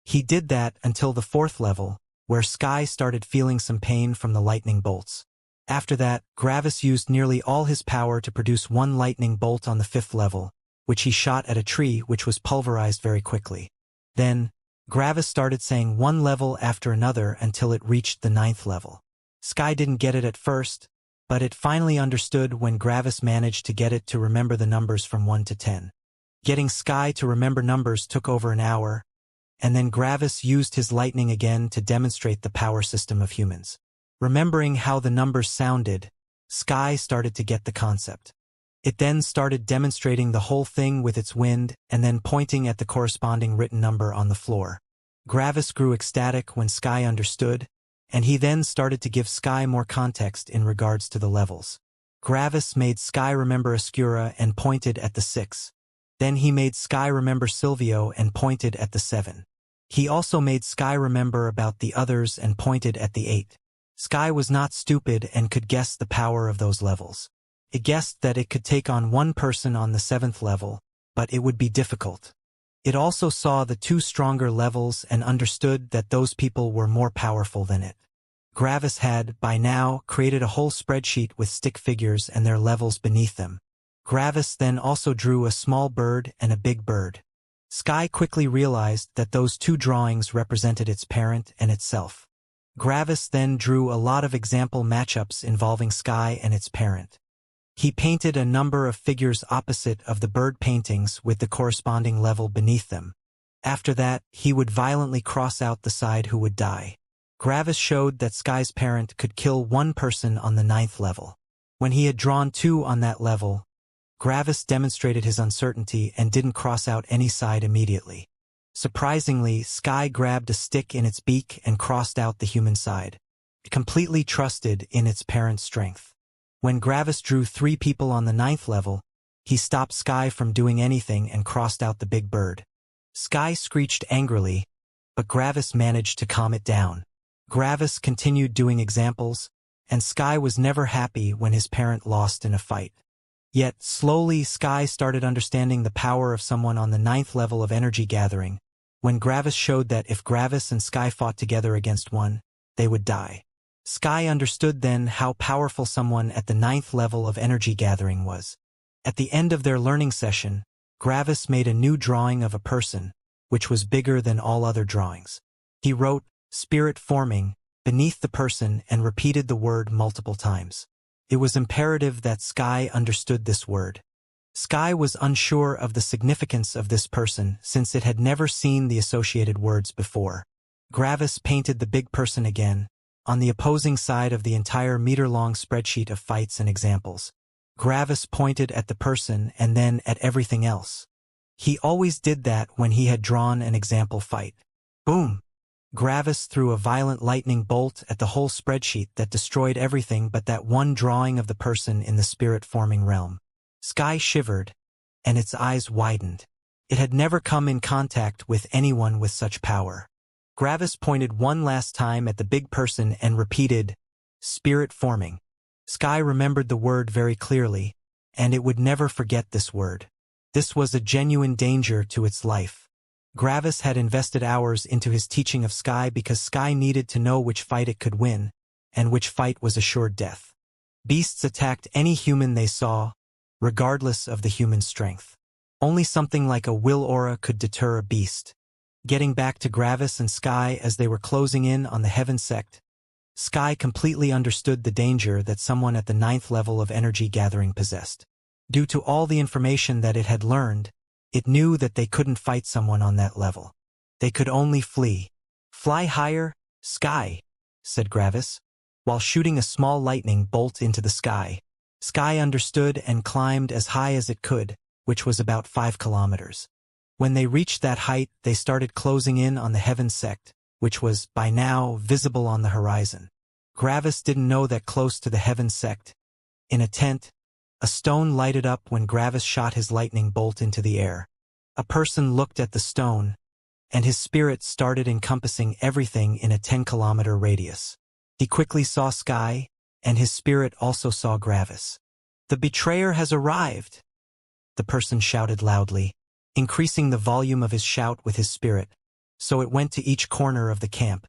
He did that until the 4th level, where Sky started feeling some pain from the lightning bolts. After that, Gravis used nearly all his power to produce one lightning bolt on the 5th level, which he shot at a tree which was pulverized very quickly. Then, Gravis started saying one level after another until it reached the 9th level. Sky didn't get it at first, but it finally understood when Gravis managed to get it to remember the numbers from 1 to 10. Getting Sky to remember numbers took over an hour, and then Gravis used his lightning again to demonstrate the power system of humans. Remembering how the numbers sounded, Sky started to get the concept. It then started demonstrating the whole thing with its wind and then pointing at the corresponding written number on the floor. Gravis grew ecstatic when Sky understood, and he then started to give Sky more context in regards to the levels. Gravis made Sky remember Escura and pointed at the 6. Then he made Sky remember Silvio and pointed at the 7. He also made Sky remember about the others and pointed at the 8. Sky was not stupid and could guess the power of those levels. It guessed that it could take on one person on the 7th level, but it would be difficult. It also saw the two stronger levels and understood that those people were more powerful than it. Gravis had, by now, created a whole spreadsheet with stick figures and their levels beneath them. Gravis then also drew a small bird and a big bird. Sky quickly realized that those two drawings represented its parent and itself. Gravis then drew a lot of example matchups involving Sky and its parent. He painted a number of figures opposite of the bird paintings with the corresponding level beneath them. After that, he would violently cross out the side who would die. Gravis showed that Sky's parent could kill one person on the 9th level. When he had drawn 2 on that level, Gravis demonstrated his uncertainty and didn't cross out any side immediately. Surprisingly, Sky grabbed a stick in its beak and crossed out the human side. It completely trusted in its parent's strength. When Gravis drew 3 people on the 9th level, he stopped Sky from doing anything and crossed out the big bird. Sky screeched angrily, but Gravis managed to calm it down. Gravis continued doing examples, and Sky was never happy when his parent lost in a fight. Yet, slowly Sky started understanding the power of someone on the 9th level of energy gathering, when Gravis showed that if Gravis and Sky fought together against one, they would die. Sky understood then how powerful someone at the 9th level of energy gathering was. At the end of their learning session, Gravis made a new drawing of a person, which was bigger than all other drawings. He wrote, "Spirit forming," beneath the person and repeated the word multiple times. It was imperative that Sky understood this word. Sky was unsure of the significance of this person since it had never seen the associated words before. Gravis painted the big person again, on the opposing side of the entire meter-long spreadsheet of fights and examples. Gravis pointed at the person and then at everything else. He always did that when he had drawn an example fight. Boom! Gravis threw a violent lightning bolt at the whole spreadsheet that destroyed everything but that one drawing of the person in the spirit-forming realm. Sky shivered, and its eyes widened. It had never come in contact with anyone with such power. Gravis pointed one last time at the big person and repeated, "Spirit forming." Sky remembered the word very clearly, and it would never forget this word. This was a genuine danger to its life. Gravis had invested hours into his teaching of Sky because Sky needed to know which fight it could win, and which fight was assured death. Beasts attacked any human they saw, regardless of the human's strength. Only something like a will aura could deter a beast. Getting back to Gravis and Sky as they were closing in on the Heaven Sect, Sky completely understood the danger that someone at the 9th level of energy gathering possessed. Due to all the information that it had learned, it knew that they couldn't fight someone on that level. They could only flee. "Fly higher, Sky," said Gravis, while shooting a small lightning bolt into the sky. Sky understood and climbed as high as it could, which was about 5 kilometers. When they reached that height, they started closing in on the Heaven Sect, which was, by now, visible on the horizon. Gravis didn't know that close to the Heaven Sect, in a tent, a stone lighted up when Gravis shot his lightning bolt into the air. A person looked at the stone, and his spirit started encompassing everything in a 10-kilometer radius. He quickly saw Sky, and his spirit also saw Gravis. "The betrayer has arrived!" the person shouted loudly, increasing the volume of his shout with his spirit, so it went to each corner of the camp.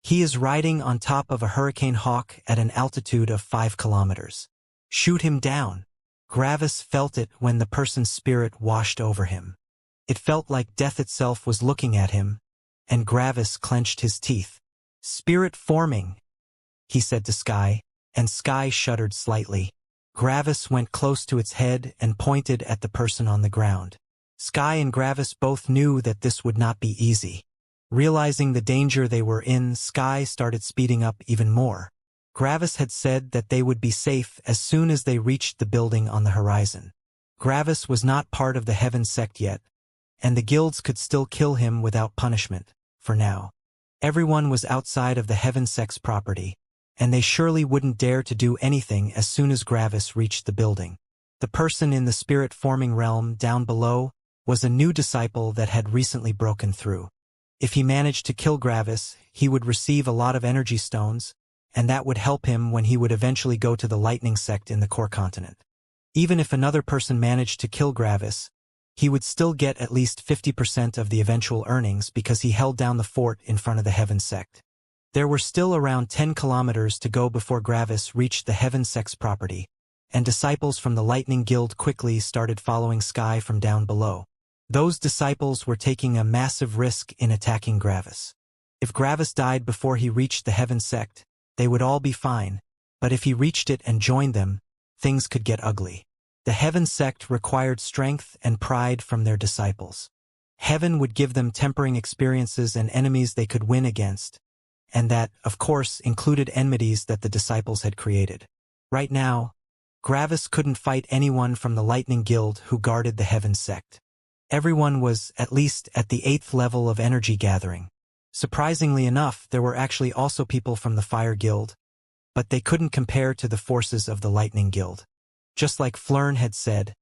"He is riding on top of a hurricane hawk at an altitude of 5 kilometers. Shoot him down." Gravis felt it when the person's spirit washed over him. It felt like death itself was looking at him, and Gravis clenched his teeth. "Spirit forming," he said to Sky, and Sky shuddered slightly. Gravis went close to its head and pointed at the person on the ground. Sky and Gravis both knew that this would not be easy. Realizing the danger they were in, Sky started speeding up even more. Gravis had said that they would be safe as soon as they reached the building on the horizon. Gravis was not part of the Heaven Sect yet, and the guilds could still kill him without punishment, for now. Everyone was outside of the Heaven Sect's property, and they surely wouldn't dare to do anything as soon as Gravis reached the building. The person in the spirit-forming realm down below was a new disciple that had recently broken through. If he managed to kill Gravis, he would receive a lot of energy stones, and that would help him when he would eventually go to the Lightning Sect in the core continent. Even if another person managed to kill Gravis, he would still get at least 50% of the eventual earnings because he held down the fort in front of the Heaven Sect. There were still around 10 kilometers to go before Gravis reached the Heaven Sect's property, and disciples from the Lightning Guild quickly started following Sky from down below. Those disciples were taking a massive risk in attacking Gravis. If Gravis died before he reached the Heaven Sect, they would all be fine, but if he reached it and joined them, things could get ugly. The Heaven Sect required strength and pride from their disciples. Heaven would give them tempering experiences and enemies they could win against, and that, of course, included enmities that the disciples had created. Right now, Gravis couldn't fight anyone from the Lightning Guild who guarded the Heaven Sect. Everyone was, at least, at the 8th level of energy gathering. Surprisingly enough, there were actually also people from the Fire Guild, but they couldn't compare to the forces of the Lightning Guild. Just like Flern had said,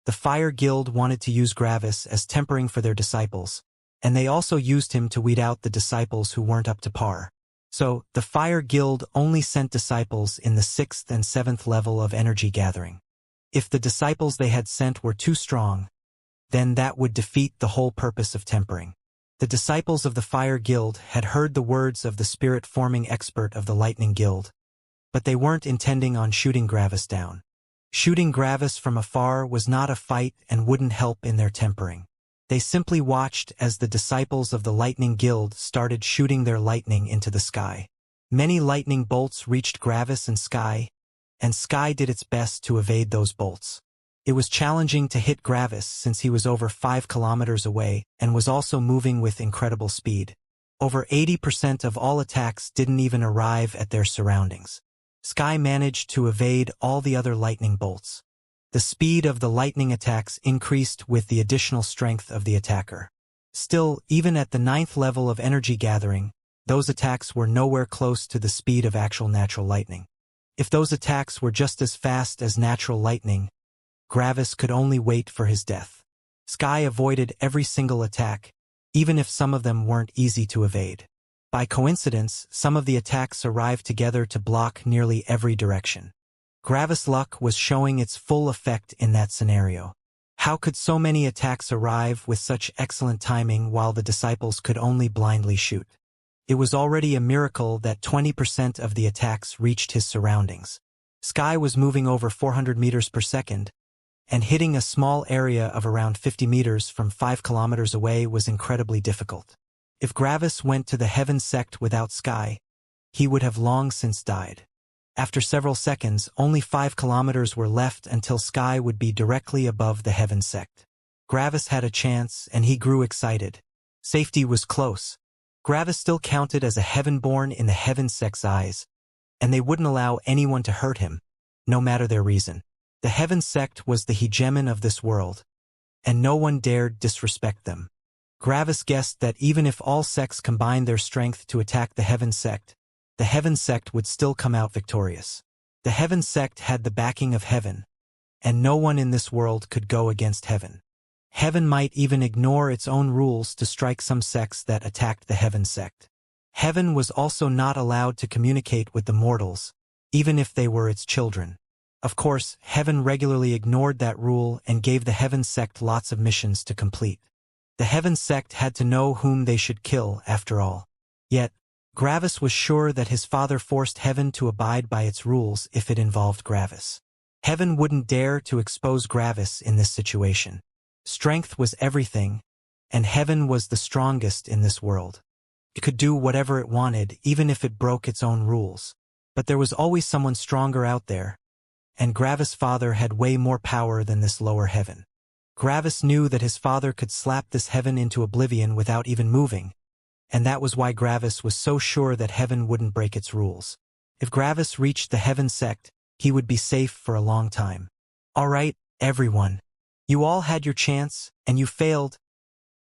the Fire Guild wanted to use Gravis as tempering for their disciples, and they also used him to weed out the disciples who weren't up to par. So, the Fire Guild only sent disciples in the 6th and 7th level of energy gathering. If the disciples they had sent were too strong, then that would defeat the whole purpose of tempering. The disciples of the Fire Guild had heard the words of the spirit-forming expert of the Lightning Guild, but they weren't intending on shooting Gravis down. Shooting Gravis from afar was not a fight and wouldn't help in their tempering. They simply watched as the disciples of the Lightning Guild started shooting their lightning into the sky. Many lightning bolts reached Gravis and Sky did its best to evade those bolts. It was challenging to hit Gravis since he was over 5 kilometers away and was also moving with incredible speed. Over 80% of all attacks didn't even arrive at their surroundings. Sky managed to evade all the other lightning bolts. The speed of the lightning attacks increased with the additional strength of the attacker. Still, even at the 9th level of energy gathering, those attacks were nowhere close to the speed of actual natural lightning. If those attacks were just as fast as natural lightning, Gravis could only wait for his death. Sky avoided every single attack, even if some of them weren't easy to evade. By coincidence, some of the attacks arrived together to block nearly every direction. Gravis' luck was showing its full effect in that scenario. How could so many attacks arrive with such excellent timing while the disciples could only blindly shoot? It was already a miracle that 20% of the attacks reached his surroundings. Sky was moving over 400 meters per second, and hitting a small area of around 50 meters from 5 kilometers away was incredibly difficult. If Gravis went to the Heaven Sect without Sky, he would have long since died. After several seconds, only 5 kilometers were left until Sky would be directly above the Heaven Sect. Gravis had a chance, and he grew excited. Safety was close. Gravis still counted as a Heaven-born in the Heaven Sect's eyes, and they wouldn't allow anyone to hurt him, no matter their reason. The Heaven Sect was the hegemon of this world, and no one dared disrespect them. Gravis guessed that even if all sects combined their strength to attack the Heaven Sect, the Heaven Sect would still come out victorious. The Heaven Sect had the backing of Heaven, and no one in this world could go against Heaven. Heaven might even ignore its own rules to strike some sects that attacked the Heaven Sect. Heaven was also not allowed to communicate with the mortals, even if they were its children. Of course, Heaven regularly ignored that rule and gave the Heaven Sect lots of missions to complete. The Heaven Sect had to know whom they should kill, after all. Yet, Gravis was sure that his father forced Heaven to abide by its rules if it involved Gravis. Heaven wouldn't dare to expose Gravis in this situation. Strength was everything, and Heaven was the strongest in this world. It could do whatever it wanted, even if it broke its own rules. But there was always someone stronger out there, and Gravis' father had way more power than this lower Heaven. Gravis knew that his father could slap this Heaven into oblivion without even moving, and that was why Gravis was so sure that Heaven wouldn't break its rules. If Gravis reached the Heaven Sect, he would be safe for a long time. "All right, everyone. You all had your chance, and you failed,"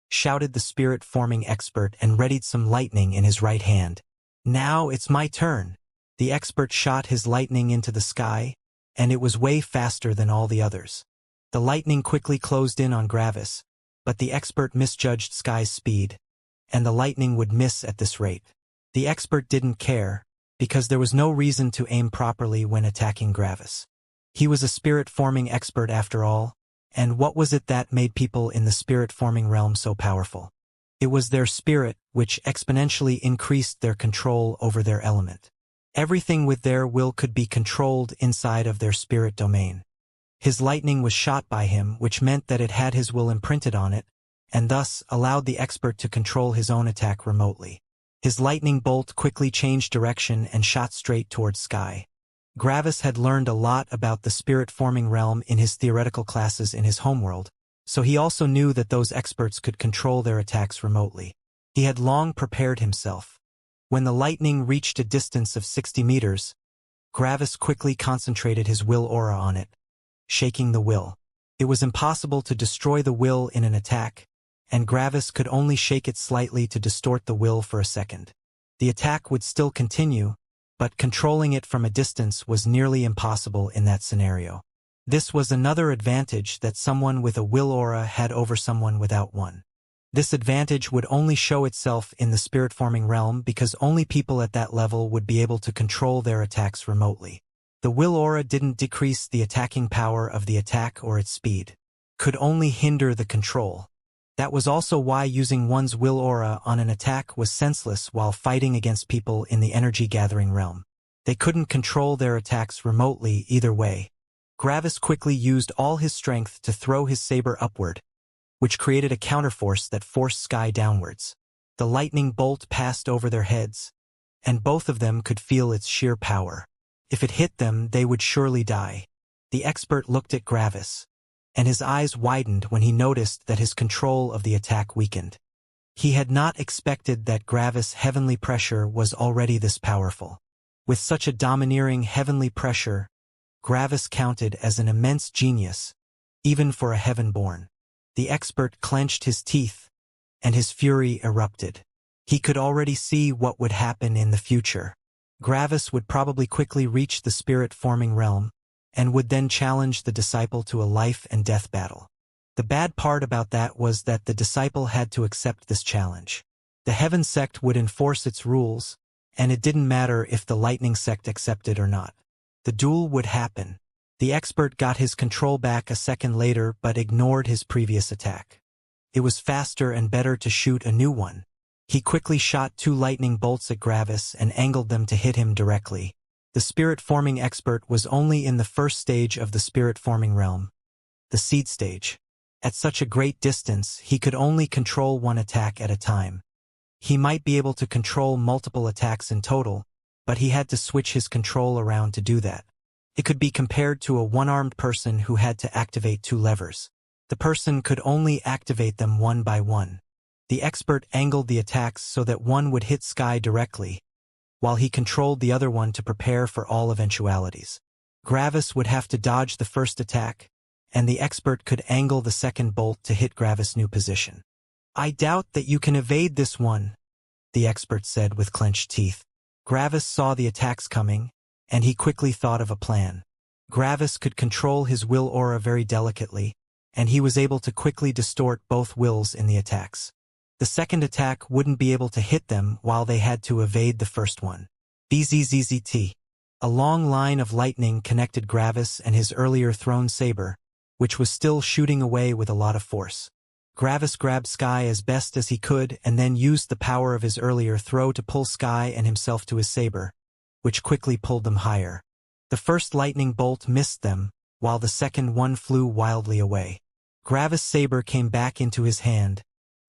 shouted the spirit-forming expert and readied some lightning in his right hand. "Now it's my turn." The expert shot his lightning into the sky, and it was way faster than all the others. The lightning quickly closed in on Gravis, but the expert misjudged Sky's speed, and the lightning would miss at this rate. The expert didn't care, because there was no reason to aim properly when attacking Gravis. He was a spirit-forming expert after all, And what was it that made people in the spirit-forming realm so powerful? It was their spirit, which exponentially increased their control over their element. Everything with their will could be controlled inside of their spirit domain. His lightning was shot by him, which meant that it had his will imprinted on it, and thus allowed the expert to control his own attack remotely. His lightning bolt quickly changed direction and shot straight towards Sky. Gravis had learned a lot about the spirit-forming realm in his theoretical classes in his homeworld, so he also knew that those experts could control their attacks remotely. He had long prepared himself. When the lightning reached a distance of 60 meters, Gravis quickly concentrated his will aura on it, shaking the will. It was impossible to destroy the will in an attack, and Gravis could only shake it slightly to distort the will for a second. The attack would still continue, but controlling it from a distance was nearly impossible in that scenario. This was another advantage that someone with a will aura had over someone without one. This advantage would only show itself in the spirit-forming realm because only people at that level would be able to control their attacks remotely. The will aura didn't decrease the attacking power of the attack or its speed. Could only hinder the control. That was also why using one's will aura on an attack was senseless while fighting against people in the energy-gathering realm. They couldn't control their attacks remotely either way. Gravis quickly used all his strength to throw his saber upward, which created a counterforce that forced Sky downwards. The lightning bolt passed over their heads, and both of them could feel its sheer power. If it hit them, they would surely die. The expert looked at Gravis, and his eyes widened when he noticed that his control of the attack weakened. He had not expected that Gravis' heavenly pressure was already this powerful. With such a domineering heavenly pressure, Gravis counted as an immense genius, even for a heaven-born. The expert clenched his teeth, and his fury erupted. He could already see what would happen in the future. Gravis would probably quickly reach the spirit-forming realm, and would then challenge the disciple to a life-and-death battle. The bad part about that was that the disciple had to accept this challenge. The Heaven sect would enforce its rules, and it didn't matter if the Lightning sect accepted or not. The duel would happen. The expert got his control back a second later but ignored his previous attack. It was faster and better to shoot a new one. He quickly shot 2 lightning bolts at Gravis and angled them to hit him directly. The spirit-forming expert was only in the first stage of the spirit-forming realm, the seed stage. At such a great distance, he could only control one attack at a time. He might be able to control multiple attacks in total, but he had to switch his control around to do that. It could be compared to a one-armed person who had to activate 2 levers. The person could only activate them one by one. The expert angled the attacks so that one would hit Sky directly, while he controlled the other one to prepare for all eventualities. Gravis would have to dodge the first attack, and the expert could angle the second bolt to hit Gravis' new position. "I doubt that you can evade this one," the expert said with clenched teeth. Gravis saw the attacks coming, and he quickly thought of a plan. Gravis could control his will aura very delicately, and he was able to quickly distort both wills in the attacks. The second attack wouldn't be able to hit them while they had to evade the first one. BZZZT. A long line of lightning connected Gravis and his earlier thrown saber, which was still shooting away with a lot of force. Gravis grabbed Sky as best as he could and then used the power of his earlier throw to pull Sky and himself to his saber, which quickly pulled them higher. The first lightning bolt missed them, while the second one flew wildly away. Gravis' saber came back into his hand,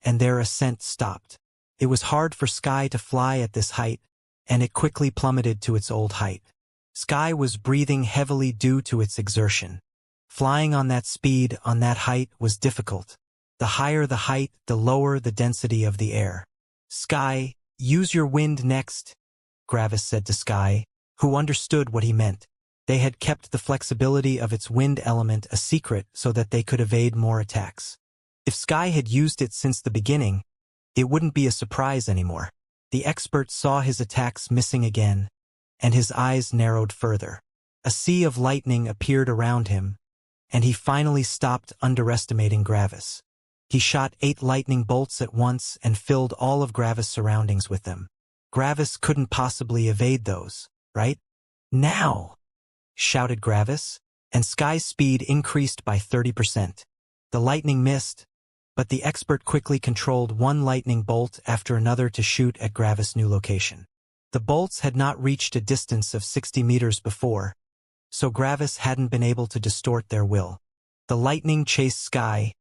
and their ascent stopped. It was hard for Sky to fly at this height, and it quickly plummeted to its old height. Sky was breathing heavily due to its exertion. Flying on that speed, on that height, was difficult. The higher the height, the lower the density of the air. "Sky, use your wind next," Gravis said to Sky, who understood what he meant. They had kept the flexibility of its wind element a secret so that they could evade more attacks. If Sky had used it since the beginning, it wouldn't be a surprise anymore. The expert saw his attacks missing again, and his eyes narrowed further. A sea of lightning appeared around him, and he finally stopped underestimating Gravis. He shot 8 lightning bolts at once and filled all of Gravis' surroundings with them. Gravis couldn't possibly evade those, right? "Now!" shouted Gravis, and Sky's speed increased by 30%. The lightning missed, but the expert quickly controlled one lightning bolt after another to shoot at Gravis' new location. The bolts had not reached a distance of 60 meters before, so Gravis hadn't been able to distort their will. The lightning chased Sky,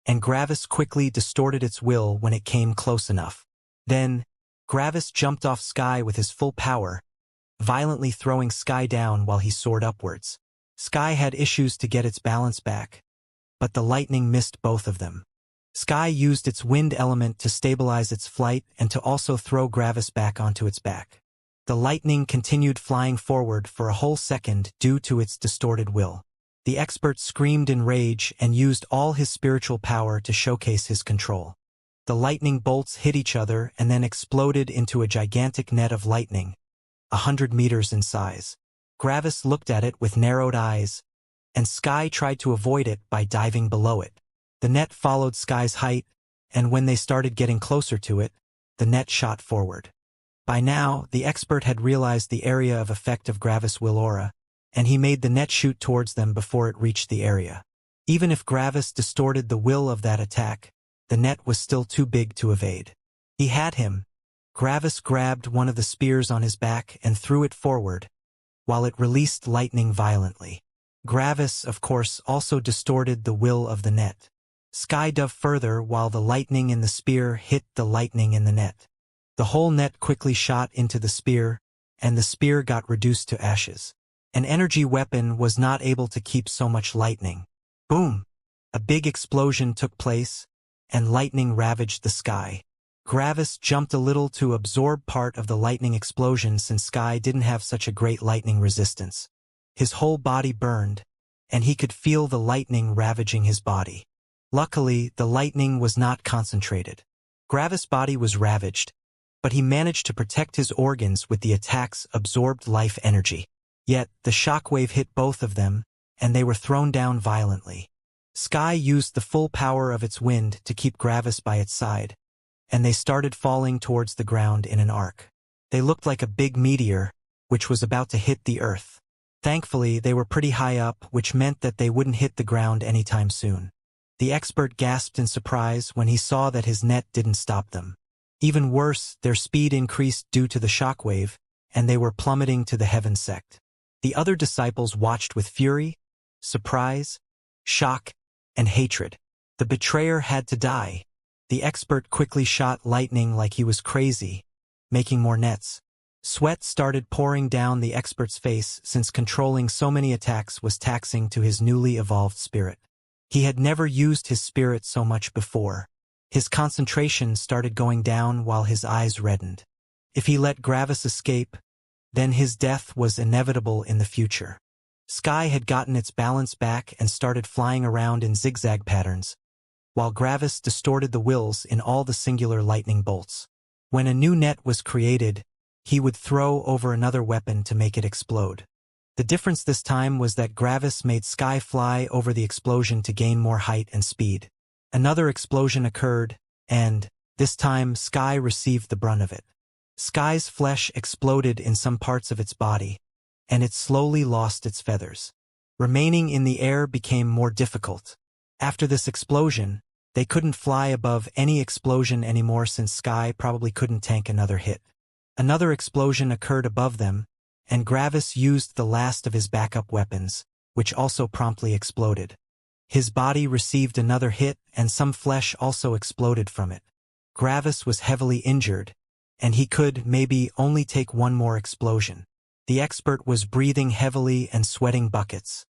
and Gravis quickly distorted its will when it came close enough. Then, Gravis jumped off Sky with his full power, violently throwing Sky down while he soared upwards. Sky had issues to get its balance back, but the lightning missed both of them. Sky used its wind element to stabilize its flight and to also throw Gravis back onto its back. The lightning continued flying forward for a whole second due to its distorted will. The expert screamed in rage and used all his spiritual power to showcase his control. The lightning bolts hit each other and then exploded into a gigantic net of lightning, 100 meters in size. Gravis looked at it with narrowed eyes, and Sky tried to avoid it by diving below it. The net followed Sky's height, and when they started getting closer to it, the net shot forward. By now, the expert had realized the area of effect of Gravis' will aura, and he made the net shoot towards them before it reached the area. Even if Gravis distorted the will of that attack, the net was still too big to evade. He had him. Gravis grabbed one of the spears on his back and threw it forward, while it released lightning violently. Gravis, of course, also distorted the will of the net. Sky dove further while the lightning in the spear hit the lightning in the net. The whole net quickly shot into the spear, and the spear got reduced to ashes. An energy weapon was not able to keep so much lightning. Boom! A big explosion took place, and lightning ravaged the sky. Gravis jumped a little to absorb part of the lightning explosion since Sky didn't have such a great lightning resistance. His whole body burned, and he could feel the lightning ravaging his body. Luckily, the lightning was not concentrated. Gravis' body was ravaged, but he managed to protect his organs with the attack's absorbed life energy. Yet, the shockwave hit both of them, and they were thrown down violently. Sky used the full power of its wind to keep Gravis by its side, and they started falling towards the ground in an arc. They looked like a big meteor, which was about to hit the earth. Thankfully, they were pretty high up, which meant that they wouldn't hit the ground anytime soon. The expert gasped in surprise when he saw that his net didn't stop them. Even worse, their speed increased due to the shockwave, and they were plummeting to the heaven sect. The other disciples watched with fury, surprise, shock, and hatred. The betrayer had to die. The expert quickly shot lightning like he was crazy, making more nets. Sweat started pouring down the expert's face since controlling so many attacks was taxing to his newly evolved spirit. He had never used his spirit so much before. His concentration started going down while his eyes reddened. If he let Gravis escape, then his death was inevitable in the future. Sky had gotten its balance back and started flying around in zigzag patterns, while Gravis distorted the wills in all the singular lightning bolts. When a new net was created, he would throw over another weapon to make it explode. The difference this time was that Gravis made Sky fly over the explosion to gain more height and speed. Another explosion occurred, and, this time, Sky received the brunt of it. Sky's flesh exploded in some parts of its body, and it slowly lost its feathers. Remaining in the air became more difficult. After this explosion, they couldn't fly above any explosion anymore since Sky probably couldn't tank another hit. Another explosion occurred above them, and Gravis used the last of his backup weapons, which also promptly exploded. His body received another hit and some flesh also exploded from it. Gravis was heavily injured, and he could maybe only take one more explosion. The expert was breathing heavily and sweating buckets.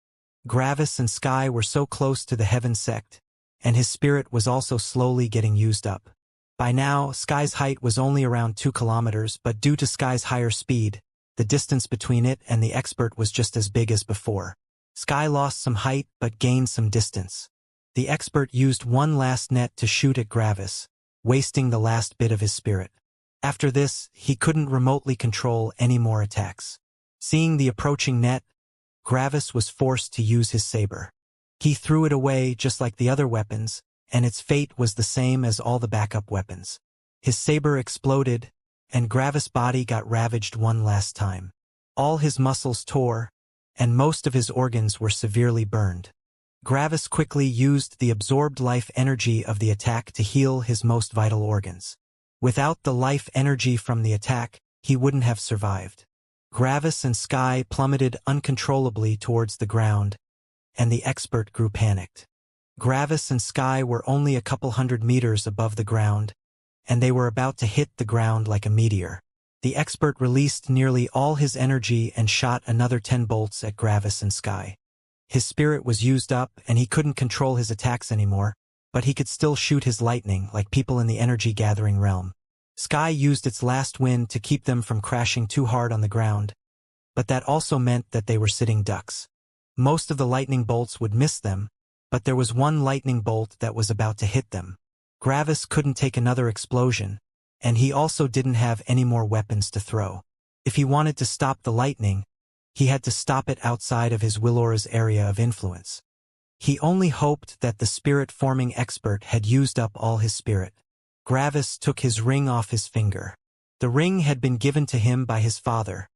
Gravis and Sky were so close to the heaven sect, and his spirit was also slowly getting used up. By now, Sky's height was only around 2 kilometers, but due to Sky's higher speed, the distance between it and the expert was just as big as before. Sky lost some height but gained some distance. The expert used one last net to shoot at Gravis, wasting the last bit of his spirit. After this, he couldn't remotely control any more attacks. Seeing the approaching net, Gravis was forced to use his saber. He threw it away just like the other weapons, and its fate was the same as all the backup weapons. His saber exploded, and Gravis' body got ravaged one last time. All his muscles tore, and most of his organs were severely burned. Gravis quickly used the absorbed life energy of the attack to heal his most vital organs. Without the life energy from the attack, he wouldn't have survived. Gravis and Sky plummeted uncontrollably towards the ground, and the expert grew panicked. Gravis and Sky were only a couple hundred meters above the ground, and they were about to hit the ground like a meteor. The expert released nearly all his energy and shot another 10 bolts at Gravis and Sky. His spirit was used up and he couldn't control his attacks anymore, but he could still shoot his lightning like people in the energy-gathering realm. Sky used its last wind to keep them from crashing too hard on the ground, but that also meant that they were sitting ducks. Most of the lightning bolts would miss them, but there was one lightning bolt that was about to hit them. Gravis couldn't take another explosion, and he also didn't have any more weapons to throw. If he wanted to stop the lightning, he had to stop it outside of his Willora's area of influence. He only hoped that the spirit-forming expert had used up all his spirit. Gravis took his ring off his finger. The ring had been given to him by his father,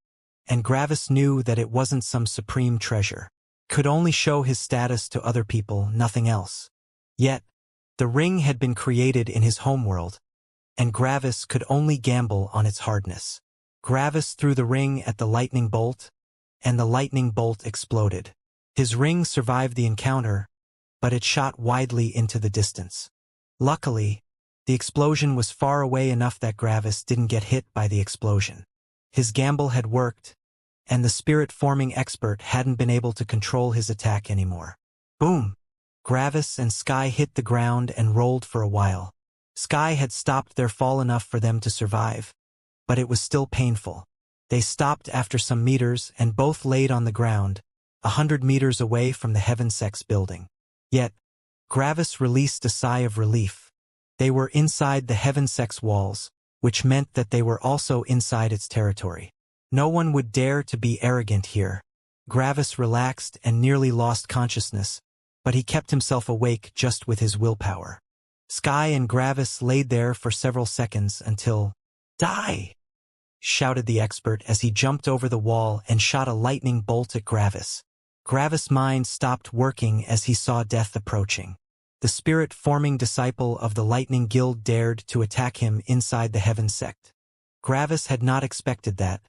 and Gravis knew that it wasn't some supreme treasure. Could only show his status to other people, nothing else. Yet, the ring had been created in his homeworld, and Gravis could only gamble on its hardness. Gravis threw the ring at the lightning bolt, and the lightning bolt exploded. His ring survived the encounter, but it shot widely into the distance. Luckily, the explosion was far away enough that Gravis didn't get hit by the explosion. His gamble had worked, and the spirit-forming expert hadn't been able to control his attack anymore. Boom! Gravis and Sky hit the ground and rolled for a while. Sky had stopped their fall enough for them to survive, but it was still painful. They stopped after some meters and both laid on the ground, 100 meters away from the Heavensex building. Yet, Gravis released a sigh of relief. They were inside the Heavensex walls, which meant that they were also inside its territory. No one would dare to be arrogant here. Gravis relaxed and nearly lost consciousness, but he kept himself awake just with his willpower. Sky and Gravis laid there for several seconds until, "Die!" shouted the expert as he jumped over the wall and shot a lightning bolt at Gravis. Gravis' mind stopped working as he saw death approaching. The spirit-forming disciple of the Lightning Guild dared to attack him inside the Heaven Sect. Gravis had not expected that,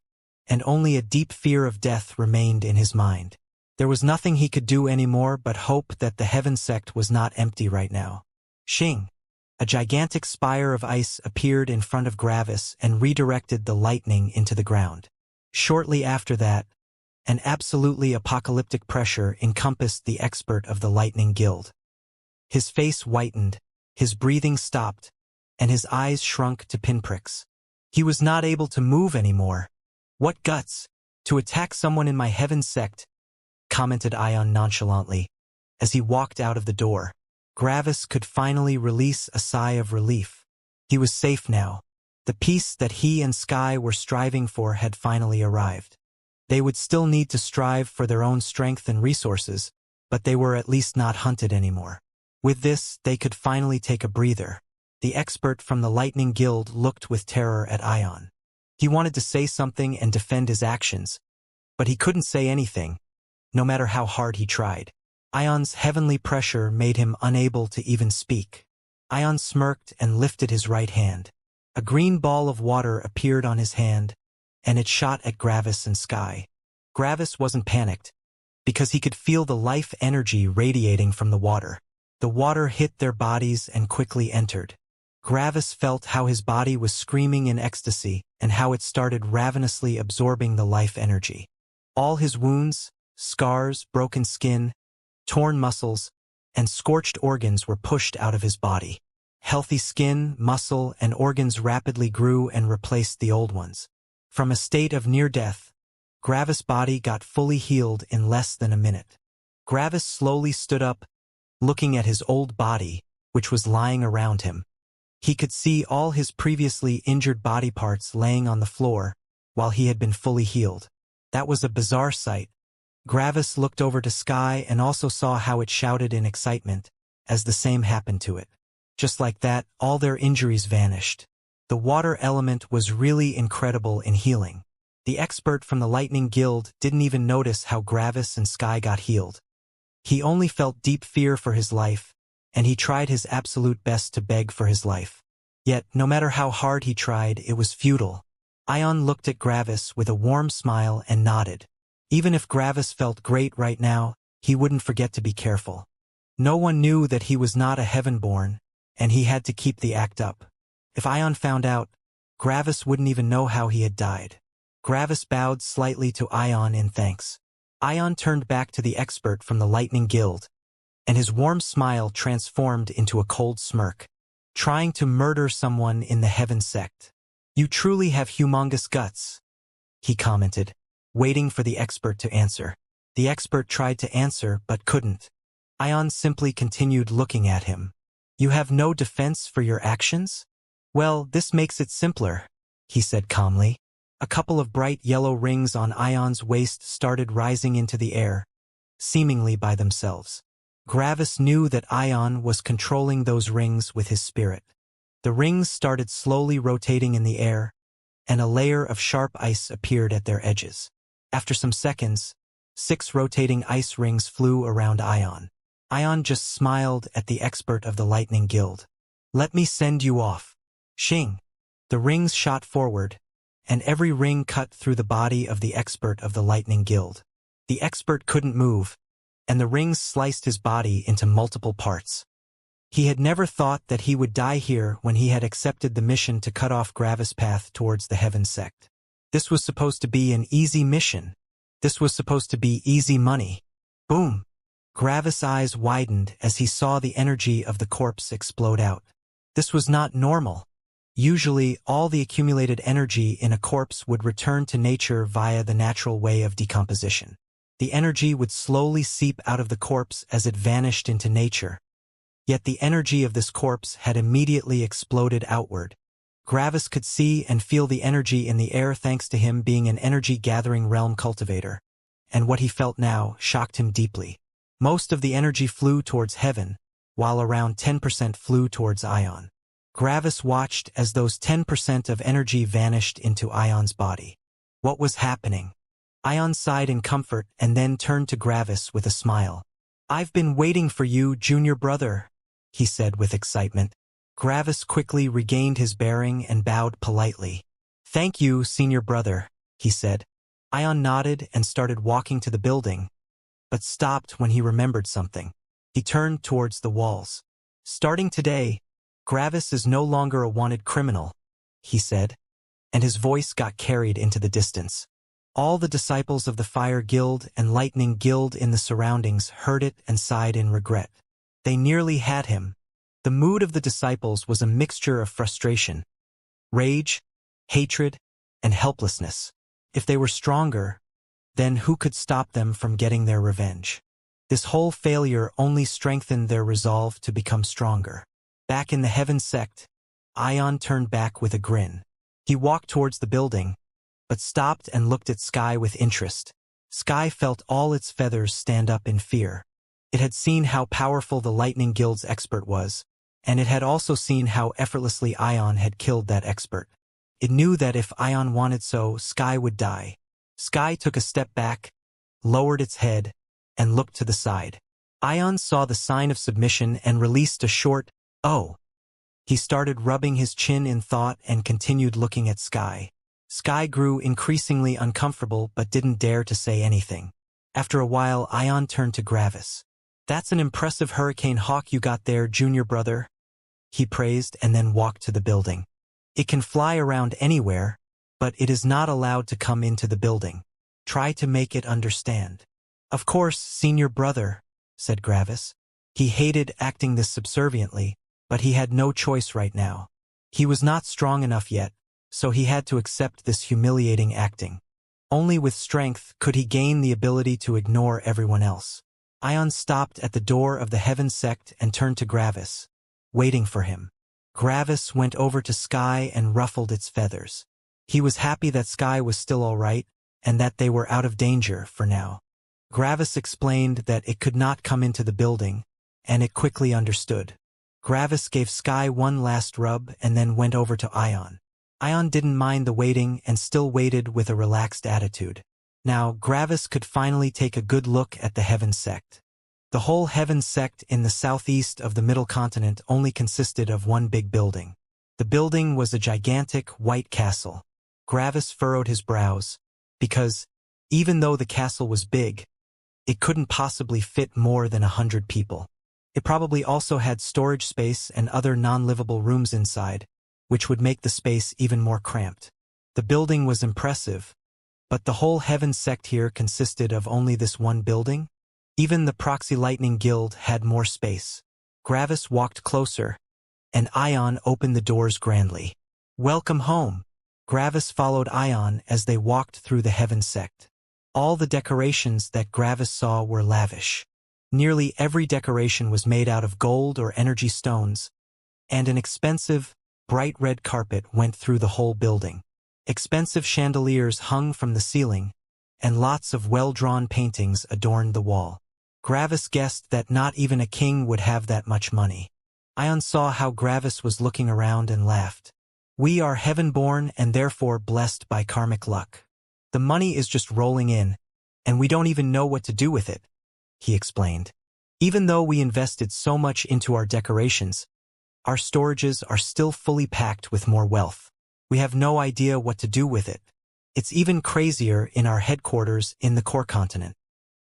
and only a deep fear of death remained in his mind. There was nothing he could do anymore but hope that the Heaven Sect was not empty right now. Xing! A gigantic spire of ice appeared in front of Gravis and redirected the lightning into the ground. Shortly after that, an absolutely apocalyptic pressure encompassed the expert of the Lightning Guild. His face whitened, his breathing stopped, and his eyes shrunk to pinpricks. He was not able to move anymore. "What guts! To attack someone in my Heaven Sect," commented Ion nonchalantly, as he walked out of the door. Gravis could finally release a sigh of relief. He was safe now. The peace that he and Sky were striving for had finally arrived. They would still need to strive for their own strength and resources, but they were at least not hunted anymore. With this, they could finally take a breather. The expert from the Lightning Guild looked with terror at Ion. He wanted to say something and defend his actions, but he couldn't say anything, no matter how hard he tried. Ion's heavenly pressure made him unable to even speak. Ion smirked and lifted his right hand. A green ball of water appeared on his hand, and it shot at Gravis and Sky. Gravis wasn't panicked, because he could feel the life energy radiating from the water. The water hit their bodies and quickly entered. Gravis felt how his body was screaming in ecstasy and how it started ravenously absorbing the life energy. All his wounds, scars, broken skin, torn muscles, and scorched organs were pushed out of his body. Healthy skin, muscle, and organs rapidly grew and replaced the old ones. From a state of near death, Gravis' body got fully healed in less than a minute. Gravis slowly stood up, looking at his old body, which was lying around him. He could see all his previously injured body parts laying on the floor, while he had been fully healed. That was a bizarre sight. Gravis looked over to Sky and also saw how it shouted in excitement, as the same happened to it. Just like that, all their injuries vanished. The water element was really incredible in healing. The expert from the Lightning Guild didn't even notice how Gravis and Sky got healed. He only felt deep fear for his life, and he tried his absolute best to beg for his life. Yet, no matter how hard he tried, it was futile. Ion looked at Gravis with a warm smile and nodded. Even if Gravis felt great right now, he wouldn't forget to be careful. No one knew that he was not a heaven-born, and he had to keep the act up. If Ion found out, Gravis wouldn't even know how he had died. Gravis bowed slightly to Ion in thanks. Ion turned back to the expert from the Lightning Guild, and his warm smile transformed into a cold smirk. Trying to murder someone in the Heaven Sect. You truly have humongous guts, he commented, waiting for the expert to answer. The expert tried to answer but couldn't. Ion simply continued looking at him. You have no defense for your actions? Well, this makes it simpler, he said calmly. A couple of bright yellow rings on Ion's waist started rising into the air, seemingly by themselves. Gravis knew that Ion was controlling those rings with his spirit. The rings started slowly rotating in the air, and a layer of sharp ice appeared at their edges. After some seconds, 6 rotating ice rings flew around Ion. Ion just smiled at the expert of the Lightning Guild. Let me send you off. Xing. The rings shot forward, and every ring cut through the body of the expert of the Lightning Guild. The expert couldn't move, and the rings sliced his body into multiple parts. He had never thought that he would die here when he had accepted the mission to cut off Gravis' path towards the Heaven Sect. This was supposed to be an easy mission. This was supposed to be easy money. Boom! Gravis' eyes widened as he saw the energy of the corpse explode out. This was not normal. Usually, all the accumulated energy in a corpse would return to nature via the natural way of decomposition. The energy would slowly seep out of the corpse as it vanished into nature. Yet the energy of this corpse had immediately exploded outward. Gravis could see and feel the energy in the air thanks to him being an energy-gathering realm cultivator. And what he felt now shocked him deeply. Most of the energy flew towards heaven, while around 10% flew towards Ion. Gravis watched as those 10% of energy vanished into Ion's body. What was happening? Ion sighed in comfort and then turned to Gravis with a smile. I've been waiting for you, junior brother, he said with excitement. Gravis quickly regained his bearing and bowed politely. Thank you, senior brother, he said. Ion nodded and started walking to the building, but stopped when he remembered something. He turned towards the walls. Starting today, Gravis is no longer a wanted criminal, he said, and his voice got carried into the distance. All the disciples of the Fire Guild and Lightning Guild in the surroundings heard it and sighed in regret. They nearly had him. The mood of the disciples was a mixture of frustration, rage, hatred, and helplessness. If they were stronger, then who could stop them from getting their revenge? This whole failure only strengthened their resolve to become stronger. Back in the Heaven Sect, Ion turned back with a grin. He walked towards the building, but stopped and looked at Sky with interest. Sky felt all its feathers stand up in fear. It had seen how powerful the Lightning Guild's expert was, and it had also seen how effortlessly Ion had killed that expert. It knew that if Ion wanted so, Sky would die. Sky took a step back, lowered its head, and looked to the side. Ion saw the sign of submission and released a short, "Oh." He started rubbing his chin in thought and continued looking at Sky. Sky grew increasingly uncomfortable but didn't dare to say anything. After a while, Ion turned to Gravis. That's an impressive hurricane hawk you got there, junior brother, he praised and then walked to the building. It can fly around anywhere, but it is not allowed to come into the building. Try to make it understand. Of course, senior brother, said Gravis. He hated acting this subserviently, but he had no choice right now. He was not strong enough yet, so he had to accept this humiliating acting. Only with strength could he gain the ability to ignore everyone else. Ion stopped at the door of the Heaven Sect and turned to Gravis, waiting for him. Gravis went over to Sky and ruffled its feathers. He was happy that Sky was still all right, and that they were out of danger for now. Gravis explained that it could not come into the building, and it quickly understood. Gravis gave Sky one last rub and then went over to Ion. Ion didn't mind the waiting and still waited with a relaxed attitude. Now, Gravis could finally take a good look at the Heaven Sect. The whole heaven sect in the southeast of the middle continent only consisted of one big building. The building was a gigantic white castle. Gravis furrowed his brows, because, even though the castle was big, it couldn't possibly fit more than 100 people. It probably also had storage space and other non-livable rooms inside, which would make the space even more cramped. The building was impressive, but the whole heaven sect here consisted of only this one building? Even the Proxy Lightning Guild had more space. Gravis walked closer, and Ion opened the doors grandly. "Welcome home." Gravis followed Ion as they walked through the heaven sect. All the decorations that Gravis saw were lavish. Nearly every decoration was made out of gold or energy stones, and an expensive, bright red carpet went through the whole building. Expensive chandeliers hung from the ceiling, and lots of well-drawn paintings adorned the wall. Gravis guessed that not even a king would have that much money. Ion saw how Gravis was looking around and laughed. "We are heaven-born and therefore blessed by karmic luck. The money is just rolling in, and we don't even know what to do with it," he explained. "Even though we invested so much into our decorations, our storages are still fully packed with more wealth. We have no idea what to do with it. It's even crazier in our headquarters in the core continent."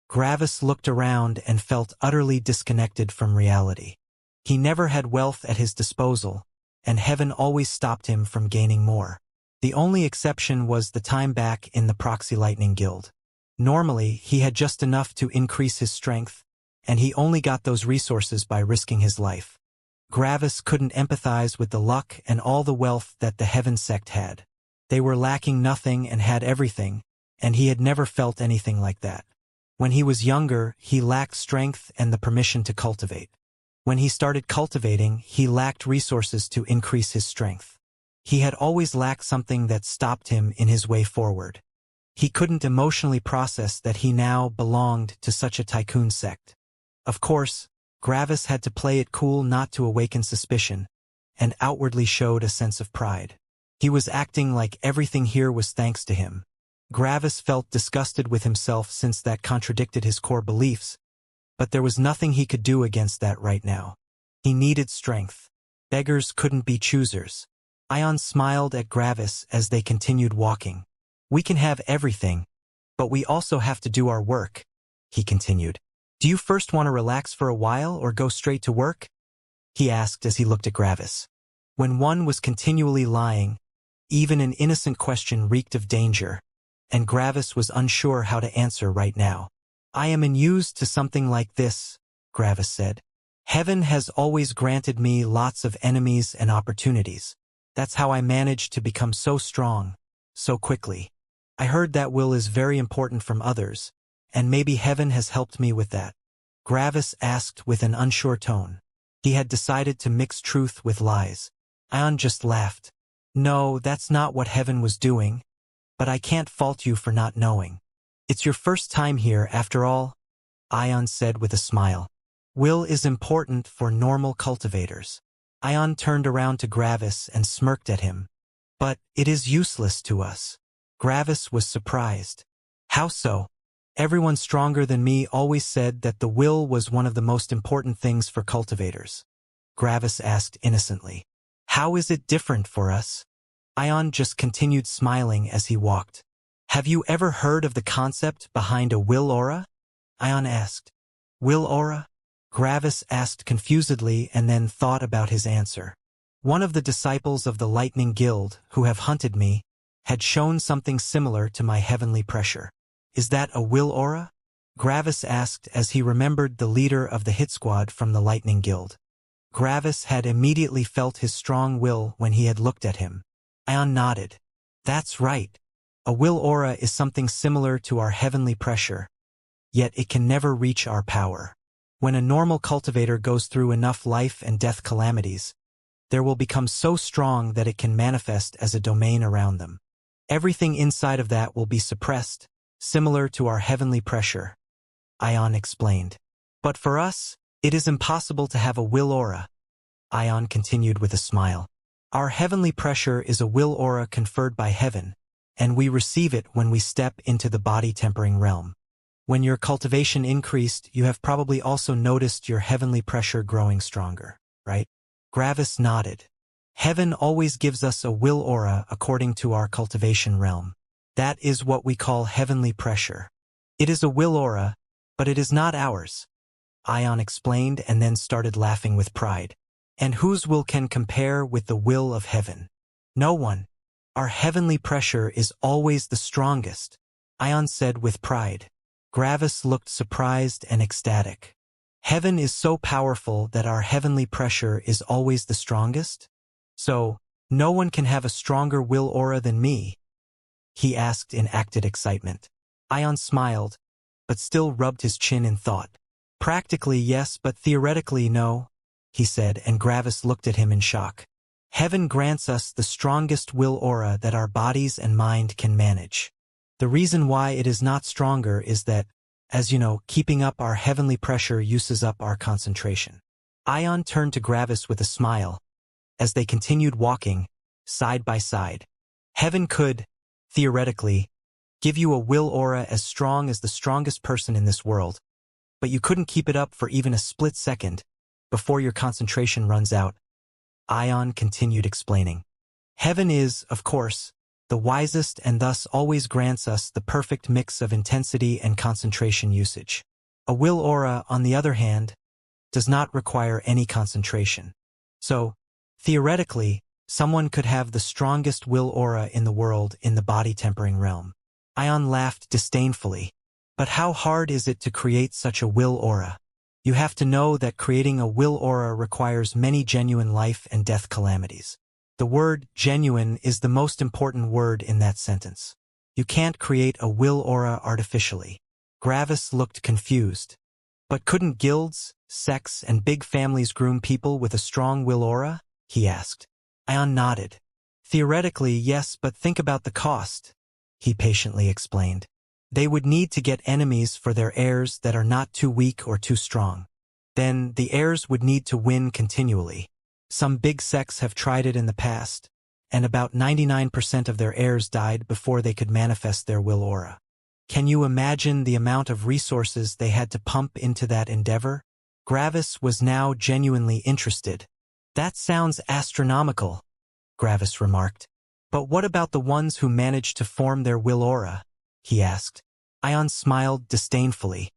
Gravis looked around and felt utterly disconnected from reality. He never had wealth at his disposal, and heaven always stopped him from gaining more. The only exception was the time back in the Proxy Lightning Guild. Normally, he had just enough to increase his strength, and he only got those resources by risking his life. Gravis couldn't empathize with the luck and all the wealth that the heaven sect had. They were lacking nothing and had everything, and he had never felt anything like that. When he was younger, he lacked strength and the permission to cultivate. When he started cultivating, he lacked resources to increase his strength. He had always lacked something that stopped him in his way forward. He couldn't emotionally process that he now belonged to such a tycoon sect. Of course, Gravis had to play it cool not to awaken suspicion, and outwardly showed a sense of pride. He was acting like everything here was thanks to him. Gravis felt disgusted with himself since that contradicted his core beliefs, but there was nothing he could do against that right now. He needed strength. Beggars couldn't be choosers. Ion smiled at Gravis as they continued walking. "We can have everything, but we also have to do our work," he continued. "Do you first want to relax for a while or go straight to work?" he asked as he looked at Gravis. When one was continually lying, even an innocent question reeked of danger, and Gravis was unsure how to answer right now. "I am unused to something like this," Gravis said. "Heaven has always granted me lots of enemies and opportunities. That's how I managed to become so strong, so quickly. I heard that will is very important from others, and maybe heaven has helped me with that." Gravis asked with an unsure tone. He had decided to mix truth with lies. Ion just laughed. "No, that's not what heaven was doing, but I can't fault you for not knowing. It's your first time here after all," Ion said with a smile. "Will is important for normal cultivators." Ion turned around to Gravis and smirked at him. "But it is useless to us." Gravis was surprised. "How so?" "Everyone stronger than me always said that the will was one of the most important things for cultivators," Gravis asked innocently. "How is it different for us?" Ion just continued smiling as he walked. "Have you ever heard of the concept behind a will aura?" Ion asked. "Will aura?" Gravis asked confusedly and then thought about his answer. "One of the disciples of the Lightning Guild, who have hunted me, had shown something similar to my heavenly pressure." "Is that a will aura?" Gravis asked as he remembered the leader of the hit squad from the Lightning Guild. Gravis had immediately felt his strong will when he had looked at him. Ion nodded. "That's right. A will aura is something similar to our heavenly pressure, yet it can never reach our power. When a normal cultivator goes through enough life and death calamities, there will become so strong that it can manifest as a domain around them. Everything inside of that will be suppressed, similar to our heavenly pressure," Ion explained. "But for us, it is impossible to have a will aura," Ion continued with a smile. "Our heavenly pressure is a will aura conferred by heaven, and we receive it when we step into the body-tempering realm. When your cultivation increased, you have probably also noticed your heavenly pressure growing stronger, right? Gravis nodded. Heaven always gives us a will aura according to our cultivation realm. That is what we call heavenly pressure. It is a will aura, but it is not ours. Ion explained and then started laughing with pride. And whose will can compare with the will of heaven? No one. Our heavenly pressure is always the strongest, Ion said with pride. Gravis looked surprised and ecstatic. Heaven is so powerful that our heavenly pressure is always the strongest? So, no one can have a stronger will aura than me? He asked in acted excitement. Ion smiled, but still rubbed his chin in thought. Practically yes, but theoretically no, he said, and Gravis looked at him in shock. Heaven grants us the strongest will aura that our bodies and mind can manage. The reason why it is not stronger is that, as you know, keeping up our heavenly pressure uses up our concentration. Ion turned to Gravis with a smile, as they continued walking, side by side. Heaven could, theoretically, give you a will aura as strong as the strongest person in this world, but you couldn't keep it up for even a split second, before your concentration runs out. Ion continued explaining. Heaven is, of course, the wisest and thus always grants us the perfect mix of intensity and concentration usage. A will aura, on the other hand, does not require any concentration. So, theoretically, someone could have the strongest will aura in the world in the body-tempering realm. Ion laughed disdainfully. But how hard is it to create such a will aura? You have to know that creating a will aura requires many genuine life and death calamities. The word genuine is the most important word in that sentence. You can't create a will aura artificially. Gravis looked confused. But couldn't guilds, sects, and big families groom people with a strong will aura? He asked. Ion nodded. Theoretically, yes, but think about the cost, he patiently explained. They would need to get enemies for their heirs that are not too weak or too strong. Then, the heirs would need to win continually. Some big sects have tried it in the past, and about 99% of their heirs died before they could manifest their will aura. Can you imagine the amount of resources they had to pump into that endeavor? Gravis was now genuinely interested. That sounds astronomical, Gravis remarked. But what about the ones who managed to form their will aura? He asked. Ion smiled disdainfully.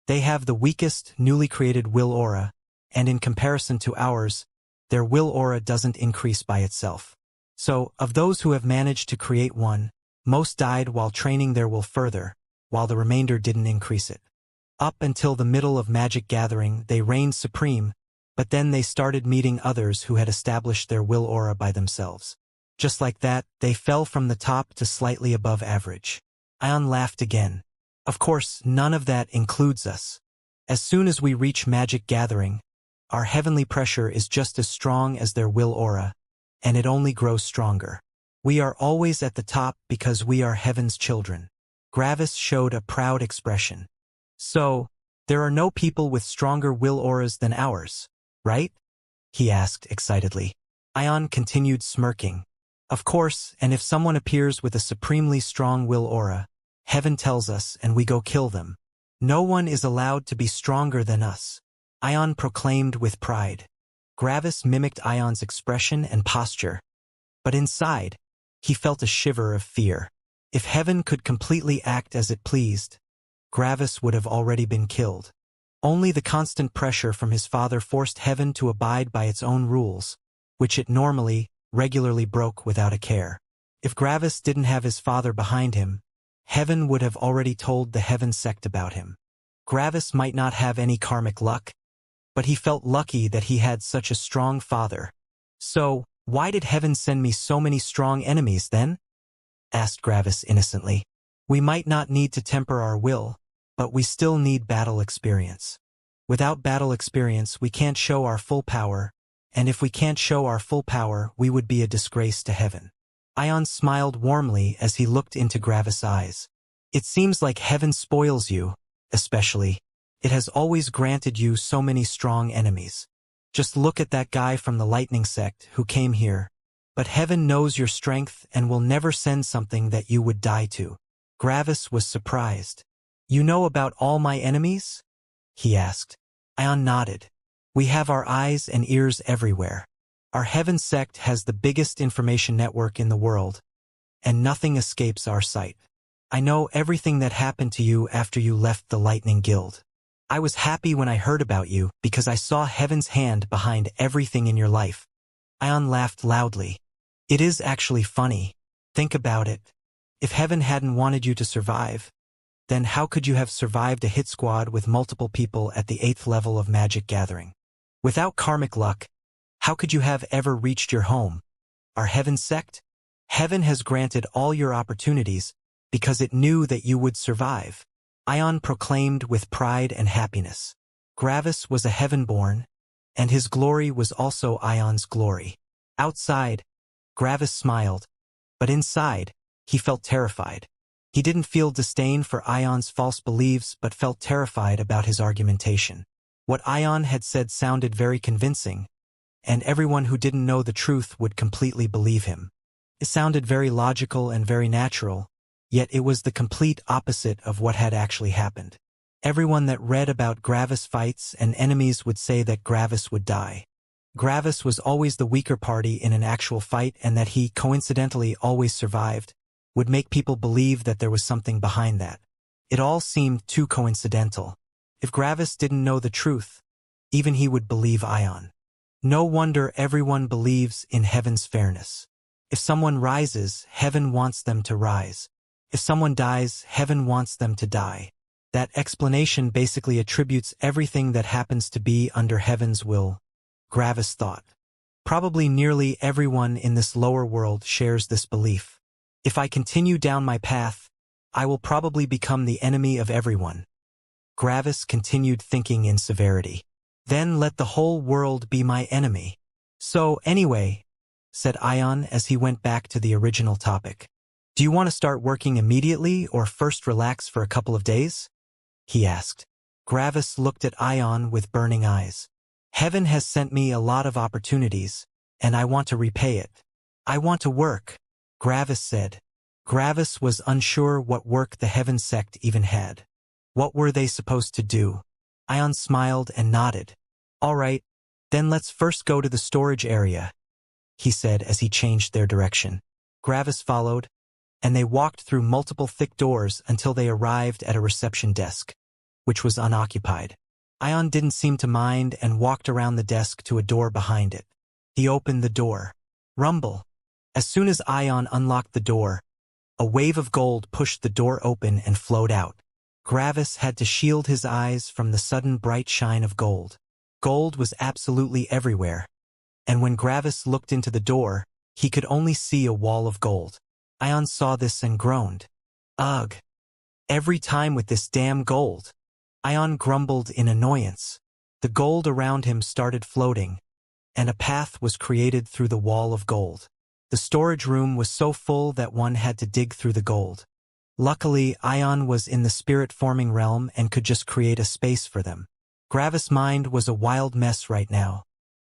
They have the weakest, newly created will aura, and in comparison to ours, their will aura doesn't increase by itself. So, of those who have managed to create one, most died while training their will further, while the remainder didn't increase it. Up until the middle of Magic Gathering, they reigned supreme, but then they started meeting others who had established their will aura by themselves. Just like that, they fell from the top to slightly above average. Ion laughed again. Of course, none of that includes us. As soon as we reach Magic Gathering, our heavenly pressure is just as strong as their will aura, and it only grows stronger. We are always at the top because we are heaven's children. Gravis showed a proud expression. So, there are no people with stronger will auras than ours, right? He asked excitedly. Ion continued smirking. Of course, and if someone appears with a supremely strong will aura, heaven tells us and we go kill them. No one is allowed to be stronger than us, Ion proclaimed with pride. Gravis mimicked Ion's expression and posture, but inside, he felt a shiver of fear. If heaven could completely act as it pleased, Gravis would have already been killed. Only the constant pressure from his father forced heaven to abide by its own rules, which it regularly broke without a care. If Gravis didn't have his father behind him, heaven would have already told the heaven sect about him. Gravis might not have any karmic luck, but he felt lucky that he had such a strong father. So, why did heaven send me so many strong enemies then? Asked Gravis innocently. We might not need to temper our will, but we still need battle experience. Without battle experience, we can't show our full power, and if we can't show our full power, we would be a disgrace to heaven. Ion smiled warmly as he looked into Gravis' eyes. It seems like heaven spoils you, especially. It has always granted you so many strong enemies. Just look at that guy from the lightning sect who came here. But heaven knows your strength and will never send something that you would die to. Gravis was surprised. You know about all my enemies? He asked. Ion nodded. We have our eyes and ears everywhere. Our heaven sect has the biggest information network in the world, and nothing escapes our sight. I know everything that happened to you after you left the Lightning Guild. I was happy when I heard about you because I saw heaven's hand behind everything in your life. Ion laughed loudly. It is actually funny. Think about it. If heaven hadn't wanted you to survive, then how could you have survived a hit squad with multiple people at the 8th level of Magic Gathering? Without karmic luck, how could you have ever reached your home? Our heaven sect? Heaven has granted all your opportunities because it knew that you would survive. Ion proclaimed with pride and happiness. Gravis was a heaven-born, and his glory was also Ion's glory. Outside, Gravis smiled, but inside, he felt terrified. He didn't feel disdain for Ion's false beliefs but felt terrified about his argumentation. What Ion had said sounded very convincing, and everyone who didn't know the truth would completely believe him. It sounded very logical and very natural, yet it was the complete opposite of what had actually happened. Everyone that read about Gravis fights and enemies would say that Gravis would die. Gravis was always the weaker party in an actual fight, and that he, coincidentally, always survived, would make people believe that there was something behind that. It all seemed too coincidental. If Gravis didn't know the truth, even he would believe Ion. No wonder everyone believes in heaven's fairness. If someone rises, heaven wants them to rise. If someone dies, heaven wants them to die. That explanation basically attributes everything that happens to be under heaven's will, Gravis thought. Probably nearly everyone in this lower world shares this belief. If I continue down my path, I will probably become the enemy of everyone. Gravis continued thinking in severity. Then let the whole world be my enemy. So, anyway, said Ion as he went back to the original topic. Do you want to start working immediately or first relax for a couple of days? He asked. Gravis looked at Ion with burning eyes. Heaven has sent me a lot of opportunities, and I want to repay it. I want to work, Gravis said. Gravis was unsure what work the heaven sect even had. What were they supposed to do? Ion smiled and nodded. All right, then let's first go to the storage area, he said as he changed their direction. Gravis followed, and they walked through multiple thick doors until they arrived at a reception desk, which was unoccupied. Ion didn't seem to mind and walked around the desk to a door behind it. He opened the door. Rumble. As soon as Ion unlocked the door, a wave of gold pushed the door open and flowed out. Gravis had to shield his eyes from the sudden bright shine of gold. Gold was absolutely everywhere, and when Gravis looked into the door, he could only see a wall of gold. Ion saw this and groaned. Ugh! Every time with this damn gold! Ion grumbled in annoyance. The gold around him started floating, and a path was created through the wall of gold. The storage room was so full that one had to dig through the gold. Luckily, Ion was in the spirit-forming realm and could just create a space for them. Gravis' mind was a wild mess right now.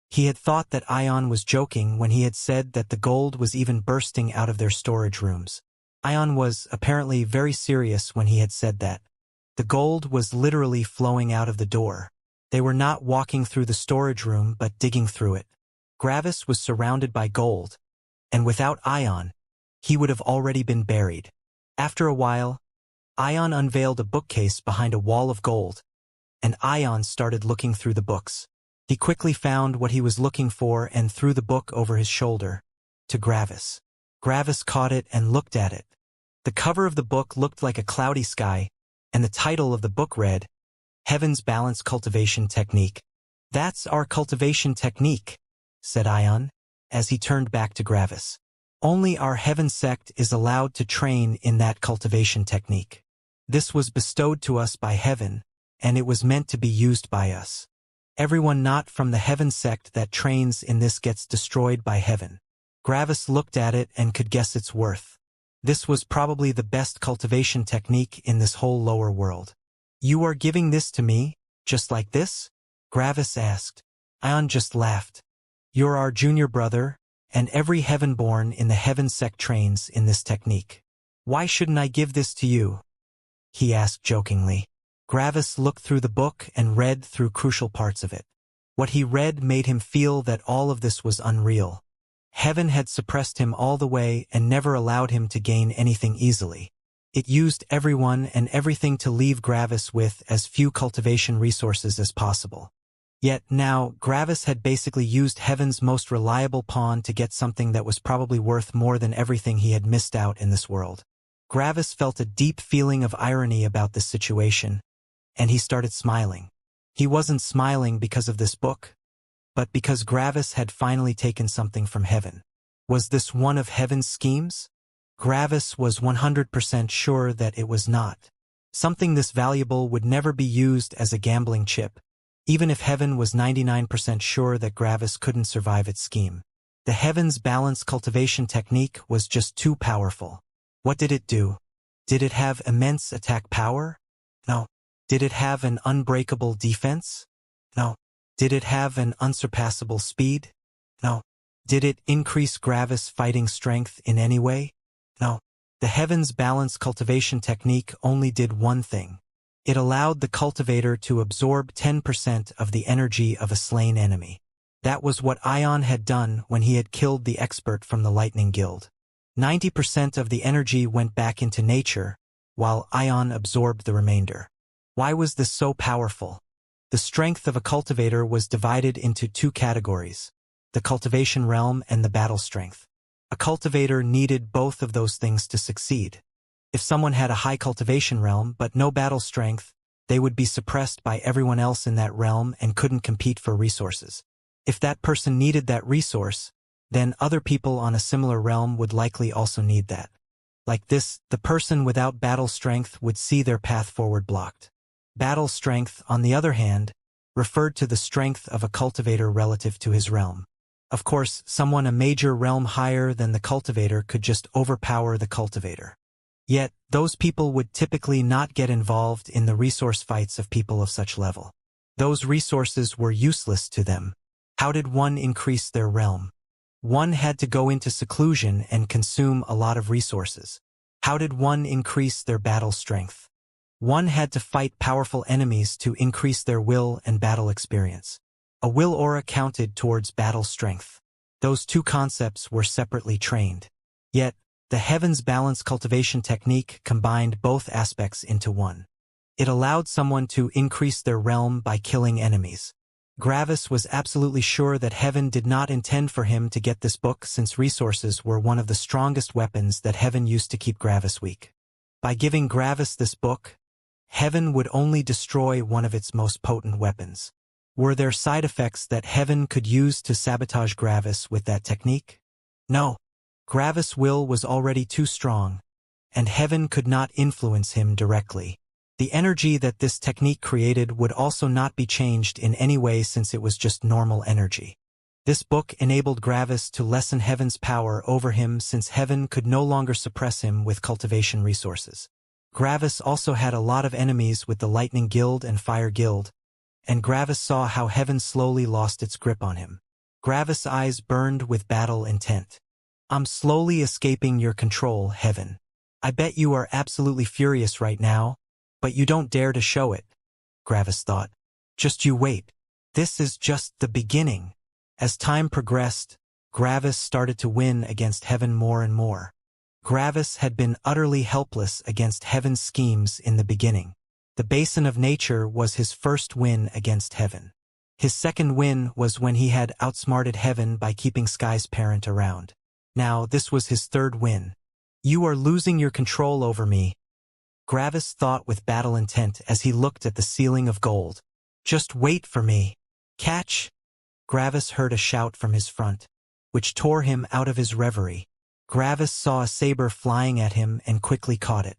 He had thought that Ion was joking when he had said that the gold was even bursting out of their storage rooms. Ion was apparently very serious when he had said that. The gold was literally flowing out of the door. They were not walking through the storage room but digging through it. Gravis was surrounded by gold, and without Ion, he would have already been buried. After a while, Ion unveiled a bookcase behind a wall of gold, and Ion started looking through the books. He quickly found what he was looking for and threw the book over his shoulder to Gravis. Gravis caught it and looked at it. The cover of the book looked like a cloudy sky, and the title of the book read, Heaven's Balanced Cultivation Technique. That's our cultivation technique, said Ion, as he turned back to Gravis. Only our heaven sect is allowed to train in that cultivation technique. This was bestowed to us by heaven, and it was meant to be used by us. Everyone not from the heaven sect that trains in this gets destroyed by heaven. Gravis looked at it and could guess its worth. This was probably the best cultivation technique in this whole lower world. You are giving this to me, just like this? Gravis asked. Ion just laughed. You're our junior brother, and every heaven-born in the heaven sect trains in this technique. Why shouldn't I give this to you? he asked jokingly. Gravis looked through the book and read through crucial parts of it. What he read made him feel that all of this was unreal. Heaven had suppressed him all the way and never allowed him to gain anything easily. It used everyone and everything to leave Gravis with as few cultivation resources as possible. Yet now, Gravis had basically used Heaven's most reliable pawn to get something that was probably worth more than everything he had missed out in this world. Gravis felt a deep feeling of irony about this situation, and he started smiling. He wasn't smiling because of this book, but because Gravis had finally taken something from Heaven. Was this one of Heaven's schemes? Gravis was 100% sure that it was not. Something this valuable would never be used as a gambling chip, even if Heaven was 99% sure that Gravis couldn't survive its scheme. The Heaven's balanced cultivation technique was just too powerful. What did it do? Did it have immense attack power? No. Did it have an unbreakable defense? No. Did it have an unsurpassable speed? No. Did it increase Gravis' fighting strength in any way? No. The Heaven's balanced cultivation technique only did one thing. It allowed the cultivator to absorb 10% of the energy of a slain enemy. That was what Ion had done when he had killed the expert from the Lightning Guild. 90% of the energy went back into nature, while Ion absorbed the remainder. Why was this so powerful? The strength of a cultivator was divided into two categories: the cultivation realm and the battle strength. A cultivator needed both of those things to succeed. If someone had a high cultivation realm but no battle strength, they would be suppressed by everyone else in that realm and couldn't compete for resources. If that person needed that resource, then other people on a similar realm would likely also need that. Like this, the person without battle strength would see their path forward blocked. Battle strength, on the other hand, referred to the strength of a cultivator relative to his realm. Of course, someone a major realm higher than the cultivator could just overpower the cultivator. Yet, those people would typically not get involved in the resource fights of people of such level. Those resources were useless to them. How did one increase their realm? One had to go into seclusion and consume a lot of resources. How did one increase their battle strength? One had to fight powerful enemies to increase their will and battle experience. A will aura counted towards battle strength. Those two concepts were separately trained. Yet, the Heaven's balanced cultivation technique combined both aspects into one. It allowed someone to increase their realm by killing enemies. Gravis was absolutely sure that Heaven did not intend for him to get this book, since resources were one of the strongest weapons that Heaven used to keep Gravis weak. By giving Gravis this book, Heaven would only destroy one of its most potent weapons. Were there side effects that Heaven could use to sabotage Gravis with that technique? No. Gravis' will was already too strong, and Heaven could not influence him directly. The energy that this technique created would also not be changed in any way, since it was just normal energy. This book enabled Gravis to lessen Heaven's power over him, since Heaven could no longer suppress him with cultivation resources. Gravis also had a lot of enemies with the Lightning Guild and Fire Guild, and Gravis saw how Heaven slowly lost its grip on him. Gravis' eyes burned with battle intent. I'm slowly escaping your control, Heaven. I bet you are absolutely furious right now, but you don't dare to show it, Gravis thought. Just you wait. This is just the beginning. As time progressed, Gravis started to win against Heaven more and more. Gravis had been utterly helpless against Heaven's schemes in the beginning. The Basin of Nature was his first win against Heaven. His second win was when he had outsmarted Heaven by keeping Sky's parent around. Now this was his third win. You are losing your control over me, Gravis thought with battle intent as he looked at the ceiling of gold. Just wait for me. Catch! Gravis heard a shout from his front, which tore him out of his reverie. Gravis saw a saber flying at him and quickly caught it.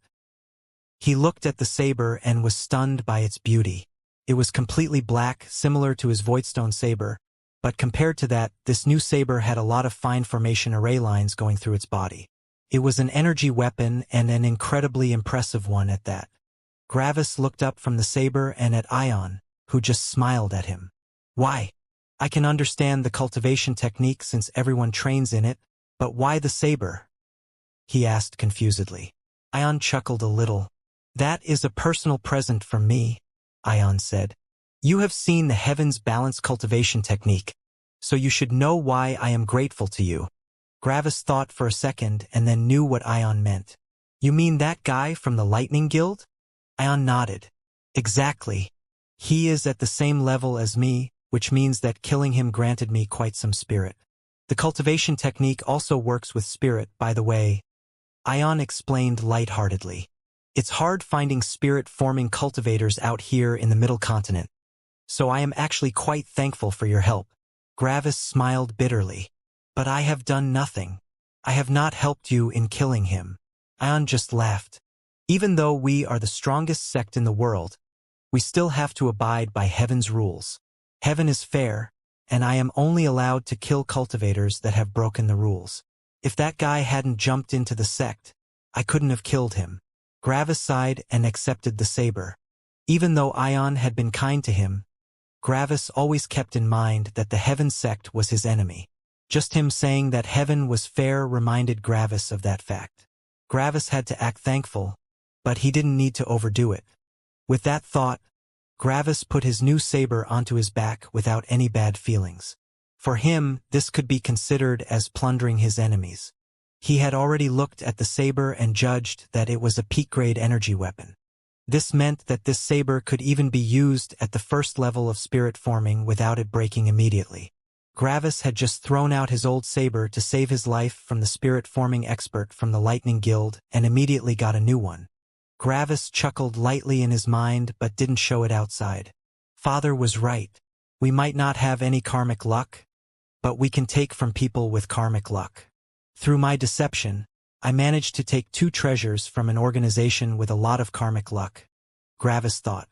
He looked at the saber and was stunned by its beauty. It was completely black, similar to his Voidstone saber, but compared to that, this new saber had a lot of fine formation array lines going through its body. It was an energy weapon, and an incredibly impressive one at that. Gravis looked up from the saber and at Ion, who just smiled at him. Why? I can understand the cultivation technique since everyone trains in it, but why the saber? He asked confusedly. Ion chuckled a little. That is a personal present from me, Ion said. You have seen the heavens balance cultivation technique, so you should know why I am grateful to you. Gravis thought for a second and then knew what Ion meant. You mean that guy from the Lightning Guild? Ion nodded. Exactly. He is at the same level as me, which means that killing him granted me quite some spirit. The cultivation technique also works with spirit, by the way, Ion explained lightheartedly. It's hard finding spirit-forming cultivators out here in the Middle Continent, so I am actually quite thankful for your help. Gravis smiled bitterly. But I have done nothing. I have not helped you in killing him. Ion just laughed. Even though we are the strongest sect in the world, we still have to abide by heaven's rules. Heaven is fair, and I am only allowed to kill cultivators that have broken the rules. If that guy hadn't jumped into the sect, I couldn't have killed him. Gravis sighed and accepted the saber. Even though Ion had been kind to him, Gravis always kept in mind that the Heaven sect was his enemy. Just him saying that heaven was fair reminded Gravis of that fact. Gravis had to act thankful, but he didn't need to overdo it. With that thought, Gravis put his new saber onto his back without any bad feelings. For him, this could be considered as plundering his enemies. He had already looked at the saber and judged that it was a peak-grade energy weapon. This meant that this saber could even be used at the first level of spirit forming without it breaking immediately. Gravis had just thrown out his old saber to save his life from the spirit-forming expert from the Lightning Guild and immediately got a new one. Gravis chuckled lightly in his mind but didn't show it outside. Father was right. We might not have any karmic luck, but we can take from people with karmic luck. Through my deception, I managed to take 2 treasures from an organization with a lot of karmic luck. Gravis thought.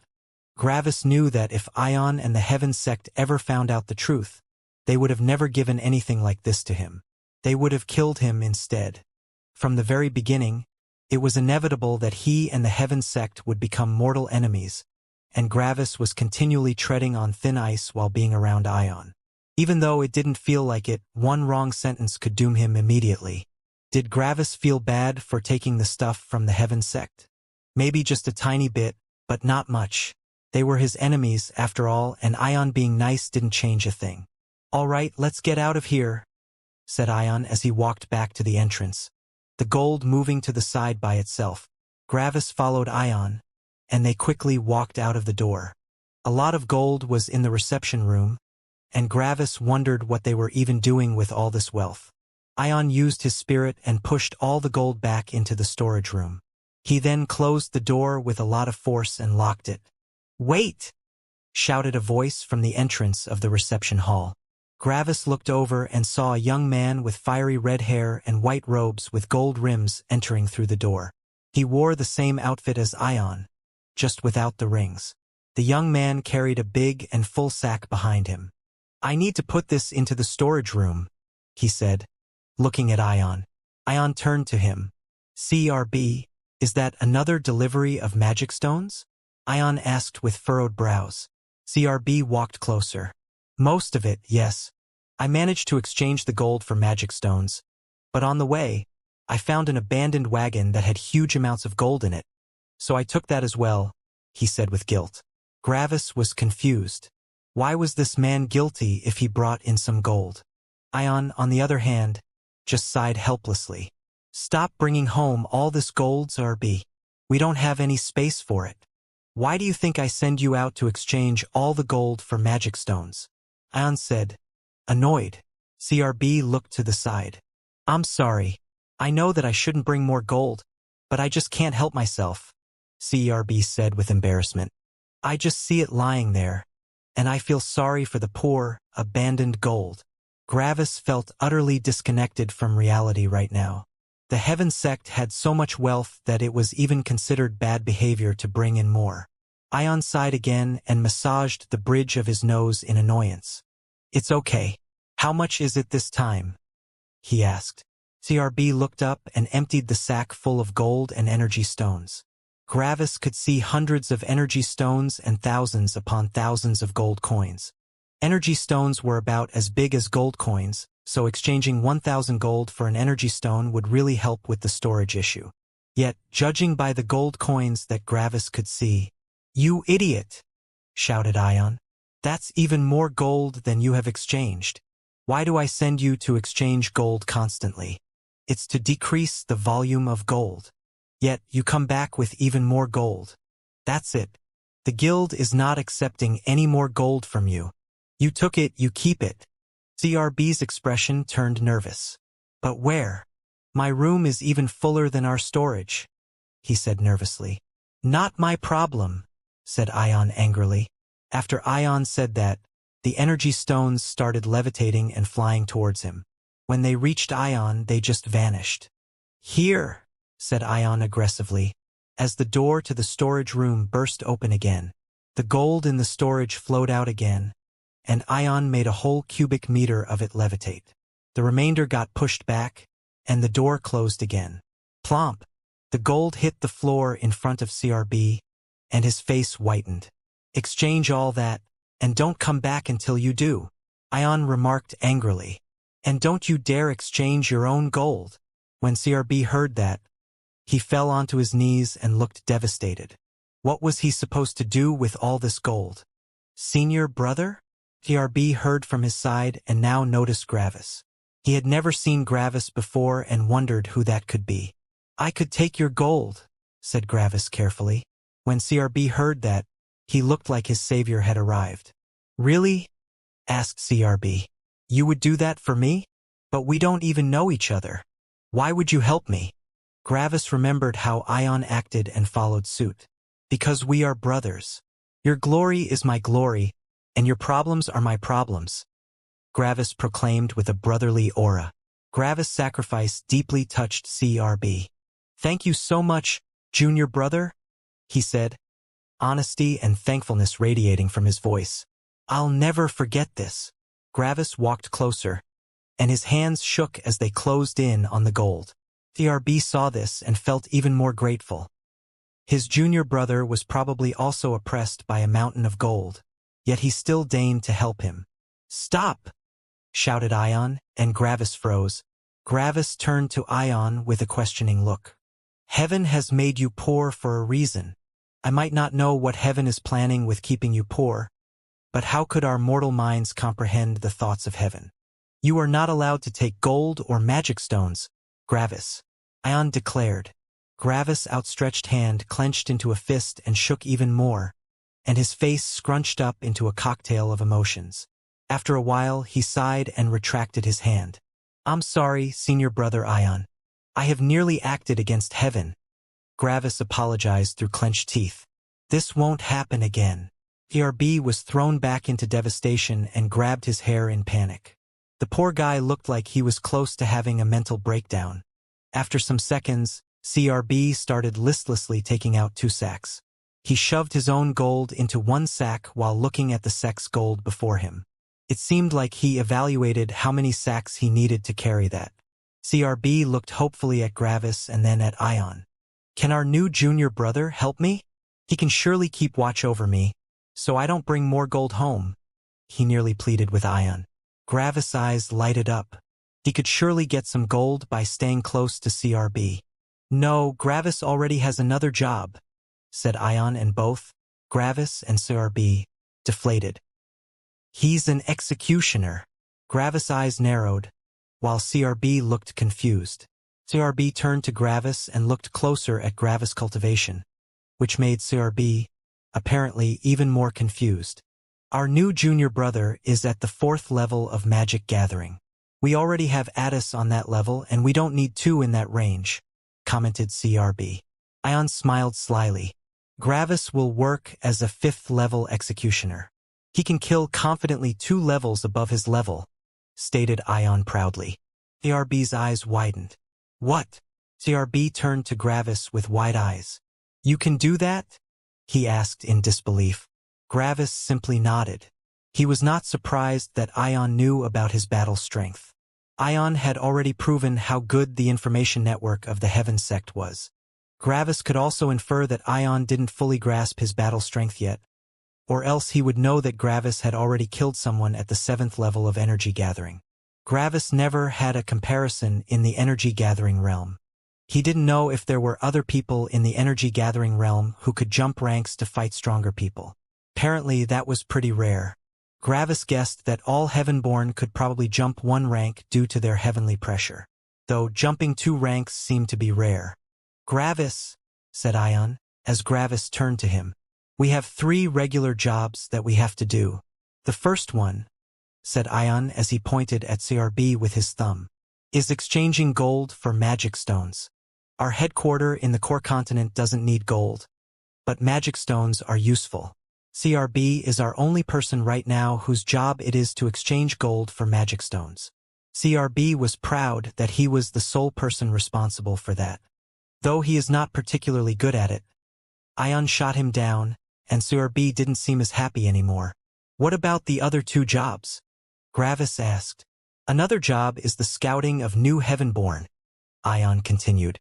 Gravis knew that if Ion and the Heaven sect ever found out the truth, they would have never given anything like this to him. They would have killed him instead. From the very beginning, it was inevitable that he and the Heaven sect would become mortal enemies, and Gravis was continually treading on thin ice while being around Ion. Even though it didn't feel like it, one wrong sentence could doom him immediately. Did Gravis feel bad for taking the stuff from the Heaven sect? Maybe just a tiny bit, but not much. They were his enemies, after all, and Ion being nice didn't change a thing. All right, let's get out of here, said Ion as he walked back to the entrance, the gold moving to the side by itself. Gravis followed Ion, and they quickly walked out of the door. A lot of gold was in the reception room, and Gravis wondered what they were even doing with all this wealth. Ion used his spirit and pushed all the gold back into the storage room. He then closed the door with a lot of force and locked it. "Wait!" shouted a voice from the entrance of the reception hall. Gravis looked over and saw a young man with fiery red hair and white robes with gold rims entering through the door. He wore the same outfit as Ion, just without the rings. The young man carried a big and full sack behind him. "I need to put this into the storage room," he said, looking at Ion. Ion turned to him. "CRB, is that another delivery of magic stones?" Ion asked with furrowed brows. CRB walked closer. "Most of it, yes. I managed to exchange the gold for magic stones, but on the way, I found an abandoned wagon that had huge amounts of gold in it, so I took that as well," he said with guilt. Gravis was confused. Why was this man guilty if he brought in some gold? Ion, on the other hand, just sighed helplessly. "Stop bringing home all this gold, CRB. We don't have any space for it. Why do you think I send you out to exchange all the gold for magic stones?" Ion said, annoyed. CRB looked to the side. "I'm sorry. I know that I shouldn't bring more gold, but I just can't help myself," CRB said with embarrassment. "I just see it lying there, and I feel sorry for the poor, abandoned gold." Gravis felt utterly disconnected from reality right now. The Heaven sect had so much wealth that it was even considered bad behavior to bring in more. Ion sighed again and massaged the bridge of his nose in annoyance. "It's okay. How much is it this time?" he asked. CRB looked up and emptied the sack full of gold and energy stones. Gravis could see hundreds of energy stones and thousands upon thousands of gold coins. Energy stones were about as big as gold coins, so exchanging 1,000 gold for an energy stone would really help with the storage issue. Yet, judging by the gold coins that Gravis could see, "You idiot!" shouted Ion. "That's even more gold than you have exchanged. Why do I send you to exchange gold constantly? It's to decrease the volume of gold. Yet, you come back with even more gold. That's it. The guild is not accepting any more gold from you. You took it, you keep it." CRB's expression turned nervous. "But where? My room is even fuller than our storage," he said nervously. "Not my problem," said Ion angrily. After Ion said that, the energy stones started levitating and flying towards him. When they reached Ion, they just vanished. "Here," said Ion aggressively. As the door to the storage room burst open again, the gold in the storage flowed out again, and Ion made a whole cubic meter of it levitate. The remainder got pushed back, and the door closed again. Plomp! The gold hit the floor in front of CRB, and his face whitened. "Exchange all that, and don't come back until you do," Ion remarked angrily. "And don't you dare exchange your own gold." When CRB heard that, he fell onto his knees and looked devastated. What was he supposed to do with all this gold? "Senior brother?" CRB heard from his side and now noticed Gravis. He had never seen Gravis before and wondered who that could be. "I could take your gold," said Gravis carefully. When CRB heard that, he looked like his savior had arrived. "Really?" asked CRB. "You would do that for me? But we don't even know each other. Why would you help me?" Gravis remembered how Ion acted and followed suit. "Because we are brothers. Your glory is my glory, and your problems are my problems," Gravis proclaimed with a brotherly aura. Gravis' sacrifice deeply touched CRB. "Thank you so much, junior brother," he said, honesty and thankfulness radiating from his voice. "I'll never forget this." Gravis walked closer, and his hands shook as they closed in on the gold. CRB saw this and felt even more grateful. His junior brother was probably also oppressed by a mountain of gold, yet he still deigned to help him. "Stop!" shouted Ion, and Gravis froze. Gravis turned to Ion with a questioning look. "Heaven has made you poor for a reason. I might not know what heaven is planning with keeping you poor, but how could our mortal minds comprehend the thoughts of heaven? You are not allowed to take gold or magic stones, Gravis," Ion declared. Gravis' outstretched hand clenched into a fist and shook even more, and his face scrunched up into a cocktail of emotions. After a while, he sighed and retracted his hand. "I'm sorry, senior brother Ion. I have nearly acted against heaven," Gravis apologized through clenched teeth. "This won't happen again." CRB was thrown back into devastation and grabbed his hair in panic. The poor guy looked like he was close to having a mental breakdown. After some seconds, CRB started listlessly taking out 2 sacks. He shoved his own gold into one sack while looking at the sack's gold before him. It seemed like he evaluated how many sacks he needed to carry that. CRB looked hopefully at Gravis and then at Ion. "Can our new junior brother help me? He can surely keep watch over me, so I don't bring more gold home," he nearly pleaded with Ion. Gravis' eyes lighted up. He could surely get some gold by staying close to CRB. "No, Gravis already has another job," said Ion, and both, Gravis and CRB, deflated. "He's an executioner." Gravis' eyes narrowed, while CRB looked confused. CRB turned to Gravis and looked closer at Gravis' cultivation, which made CRB, apparently, even more confused. "Our new junior brother is at the 4th level of magic gathering. We already have Addis on that level and we don't need 2 in that range," commented CRB. Ion smiled slyly. "Gravis will work as a 5th level executioner. He can kill confidently 2 levels above his level," stated Ion proudly. CRB's eyes widened. "What?" CRB turned to Gravis with wide eyes. "You can do that?" he asked in disbelief. Gravis simply nodded. He was not surprised that Ion knew about his battle strength. Ion had already proven how good the information network of the Heaven sect was. Gravis could also infer that Ion didn't fully grasp his battle strength yet, or else he would know that Gravis had already killed someone at the 7th level of energy gathering. Gravis never had a comparison in the energy gathering realm. He didn't know if there were other people in the energy-gathering realm who could jump ranks to fight stronger people. Apparently, that was pretty rare. Gravis guessed that all Heavenborn could probably jump one rank due to their heavenly pressure, though jumping 2 ranks seemed to be rare. Gravis, said Ion, as Gravis turned to him. We have 3 regular jobs that we have to do. The first one, said Ion as he pointed at CRB with his thumb, is exchanging gold for magic stones. Our headquarter in the core continent doesn't need gold, but magic stones are useful. CRB is our only person right now whose job it is to exchange gold for magic stones. CRB was proud that he was the sole person responsible for that. Though he is not particularly good at it, Ion shot him down, and CRB didn't seem as happy anymore. What about the other 2 jobs? Gravis asked. Another job is the scouting of new Heavenborn, Ion continued.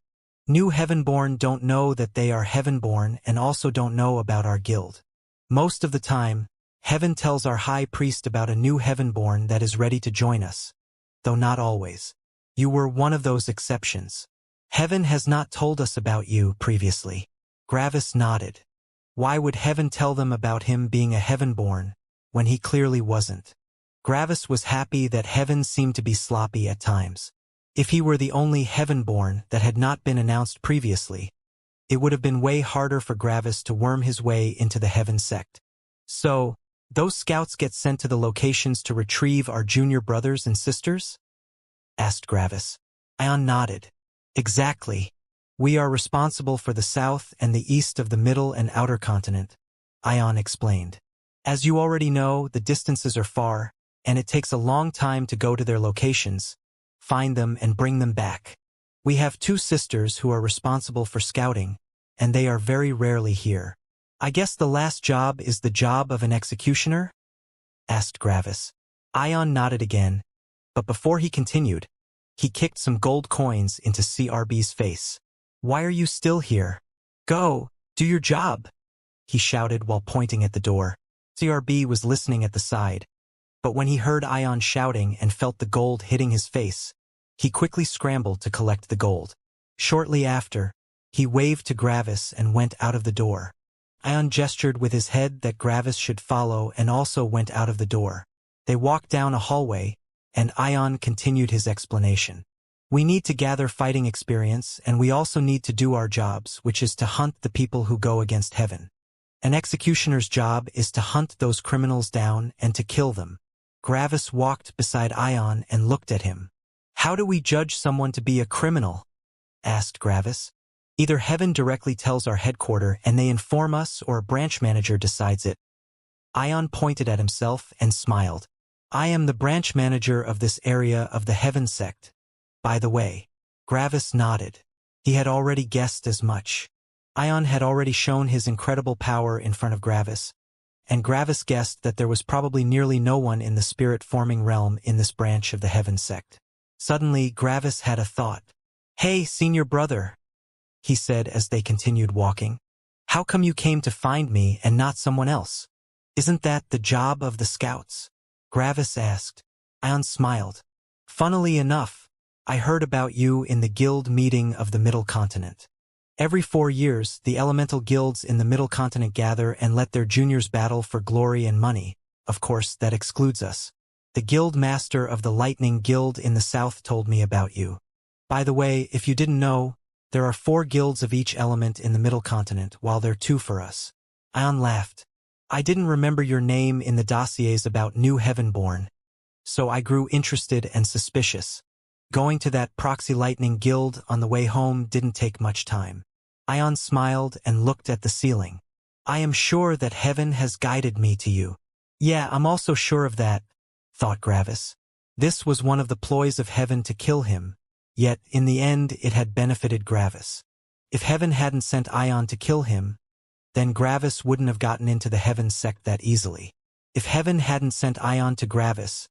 New Heavenborn don't know that they are Heavenborn and also don't know about our guild. Most of the time, Heaven tells our high priest about a new Heavenborn that is ready to join us, though not always. You were one of those exceptions. Heaven has not told us about you previously. Gravis nodded. Why would Heaven tell them about him being a Heavenborn when he clearly wasn't? Gravis was happy that Heaven seemed to be sloppy at times. If he were the only Heavenborn that had not been announced previously, it would have been way harder for Gravis to worm his way into the Heaven sect. So, those scouts get sent to the locations to retrieve our junior brothers and sisters? Asked Gravis. Ion nodded. Exactly. We are responsible for the south and the east of the middle and outer continent, Ion explained. As you already know, the distances are far, and it takes a long time to go to their locations, find them and bring them back. We have 2 sisters who are responsible for scouting, and they are very rarely here. I guess the last job is the job of an executioner? Asked Gravis. Ion nodded again, but before he continued, he kicked some gold coins into CRB's face. Why are you still here? Go, do your job, he shouted while pointing at the door. CRB was listening at the side, but when he heard Ion shouting and felt the gold hitting his face, he quickly scrambled to collect the gold. Shortly after, he waved to Gravis and went out of the door. Ion gestured with his head that Gravis should follow and also went out of the door. They walked down a hallway, and Ion continued his explanation. We need to gather fighting experience, and we also need to do our jobs, which is to hunt the people who go against Heaven. An executioner's job is to hunt those criminals down and to kill them. Gravis walked beside Ion and looked at him. How do we judge someone to be a criminal? Asked Gravis. Either Heaven directly tells our headquarter and they inform us, or a branch manager decides it. Ion pointed at himself and smiled. I am the branch manager of this area of the Heaven sect. By the way. Gravis nodded. He had already guessed as much. Ion had already shown his incredible power in front of Gravis, and Gravis guessed that there was probably nearly no one in the spirit-forming realm in this branch of the Heaven sect. Suddenly, Gravis had a thought. Hey, senior brother, he said as they continued walking. How come you came to find me and not someone else? Isn't that the job of the scouts? Gravis asked. Ion smiled. Funnily enough, I heard about you in the guild meeting of the Middle Continent. Every 4 years, the elemental guilds in the Middle Continent gather and let their juniors battle for glory and money. Of course, that excludes us. The guild master of the Lightning Guild in the south told me about you. By the way, if you didn't know, there are 4 guilds of each element in the Middle Continent, while there are 2 for us. Ion laughed. I didn't remember your name in the dossiers about New Heavenborn, so I grew interested and suspicious. Going to that proxy Lightning Guild on the way home didn't take much time. Ion smiled and looked at the ceiling. I am sure that Heaven has guided me to you. Yeah, I'm also sure of that, thought Gravis. This was one of the ploys of Heaven to kill him, yet in the end it had benefited Gravis. If Heaven hadn't sent Ion to kill him, then Gravis wouldn't have gotten into the Heaven sect that easily. If Heaven hadn't sent Ion to Gravis,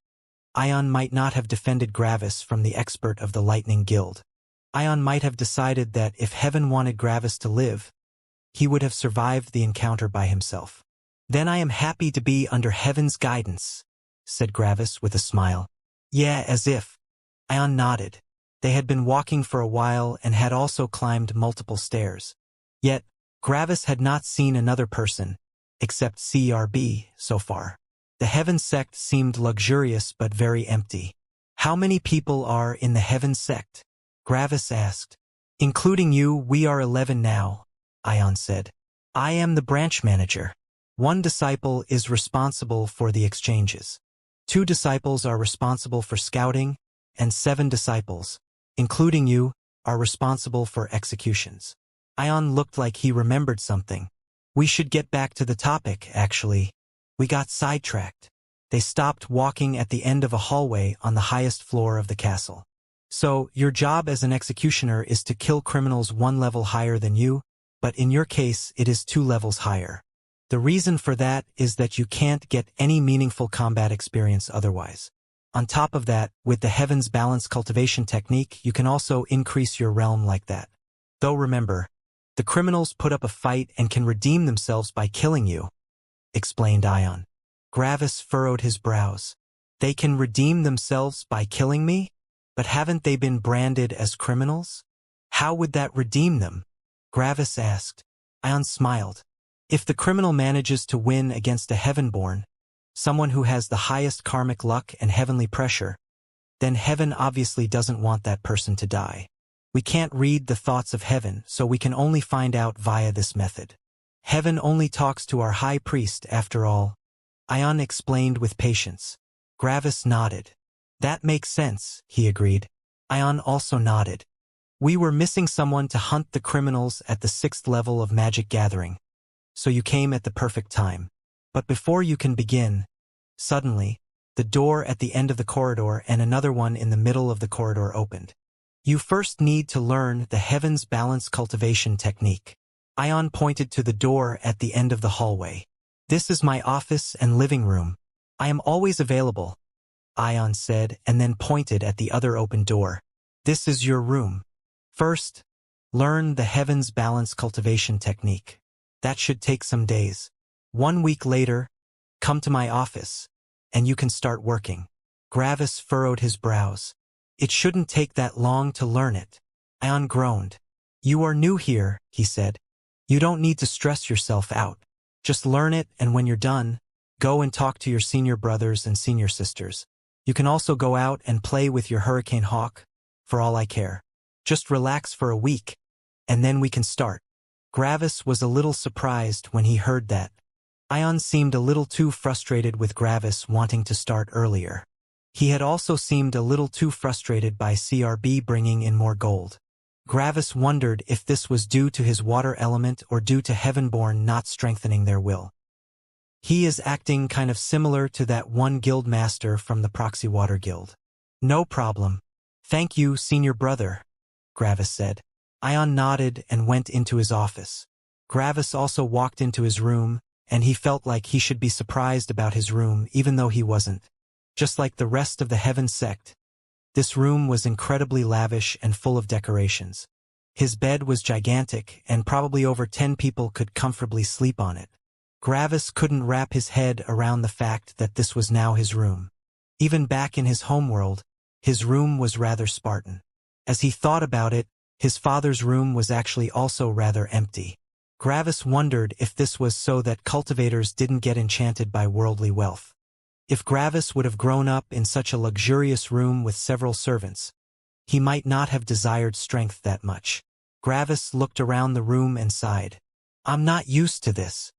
Ion might not have defended Gravis from the expert of the Lightning Guild. Ion might have decided that if Heaven wanted Gravis to live, he would have survived the encounter by himself. Then I am happy to be under Heaven's guidance, said Gravis with a smile. Yeah, as if. Ion nodded. They had been walking for a while and had also climbed multiple stairs. Yet, Gravis had not seen another person, except CRB, so far. The Heaven Sect seemed luxurious but very empty. How many people are in the Heaven Sect? Gravis asked. Including you, we are 11 now, Ion said. I am the branch manager. 1 disciple is responsible for the exchanges. 2 disciples are responsible for scouting, and 7 disciples, including you, are responsible for executions. Ion looked like he remembered something. We should get back to the topic, actually. We got sidetracked. They stopped walking at the end of a hallway on the highest floor of the castle. So, your job as an executioner is to kill criminals 1 level higher than you, but in your case it is 2 levels higher. The reason for that is that you can't get any meaningful combat experience otherwise. On top of that, with the Heavens Balance cultivation technique, you can also increase your realm like that. Though remember, the criminals put up a fight and can redeem themselves by killing you, explained Ion. Gravis furrowed his brows. They can redeem themselves by killing me? But haven't they been branded as criminals? How would that redeem them? Gravis asked. Ion smiled. If the criminal manages to win against a Heavenborn, someone who has the highest karmic luck and heavenly pressure, then Heaven obviously doesn't want that person to die. We can't read the thoughts of Heaven, so we can only find out via this method. Heaven only talks to our high priest, after all. Ion explained with patience. Gravis nodded. That makes sense, he agreed. Ion also nodded. We were missing someone to hunt the criminals at the 6th level of Magic Gathering. So you came at the perfect time. But before you can begin, suddenly, the door at the end of the corridor and another one in the middle of the corridor opened. You first need to learn the Heavens Balance cultivation technique. Ion pointed to the door at the end of the hallway. This is my office and living room. I am always available, Ion said, and then pointed at the other open door. This is your room. First, learn the Heavens Balance cultivation technique. That should take some days. 1 week later, come to my office, and you can start working. Gravis furrowed his brows. It shouldn't take that long to learn it. Ion groaned. You are new here, he said. You don't need to stress yourself out. Just learn it, and when you're done, go and talk to your senior brothers and senior sisters. You can also go out and play with your Hurricane Hawk, for all I care. Just relax for a week, and then we can start. Gravis was a little surprised when he heard that. Ion seemed a little too frustrated with Gravis wanting to start earlier. He had also seemed a little too frustrated by CRB bringing in more gold. Gravis wondered if this was due to his water element or due to Heavenborn not strengthening their will. He is acting kind of similar to that one guild master from the Proxy Water Guild. No problem. Thank you, senior brother, Gravis said. Ion nodded and went into his office. Gravis also walked into his room, and he felt like he should be surprised about his room even though he wasn't. Just like the rest of the Heaven Sect, this room was incredibly lavish and full of decorations. His bed was gigantic, and probably over 10 people could comfortably sleep on it. Gravis couldn't wrap his head around the fact that this was now his room. Even back in his homeworld, his room was rather Spartan. As he thought about it, his father's room was actually also rather empty. Gravis wondered if this was so that cultivators didn't get enchanted by worldly wealth. If Gravis would have grown up in such a luxurious room with several servants, he might not have desired strength that much. Gravis looked around the room and sighed. I'm not used to this.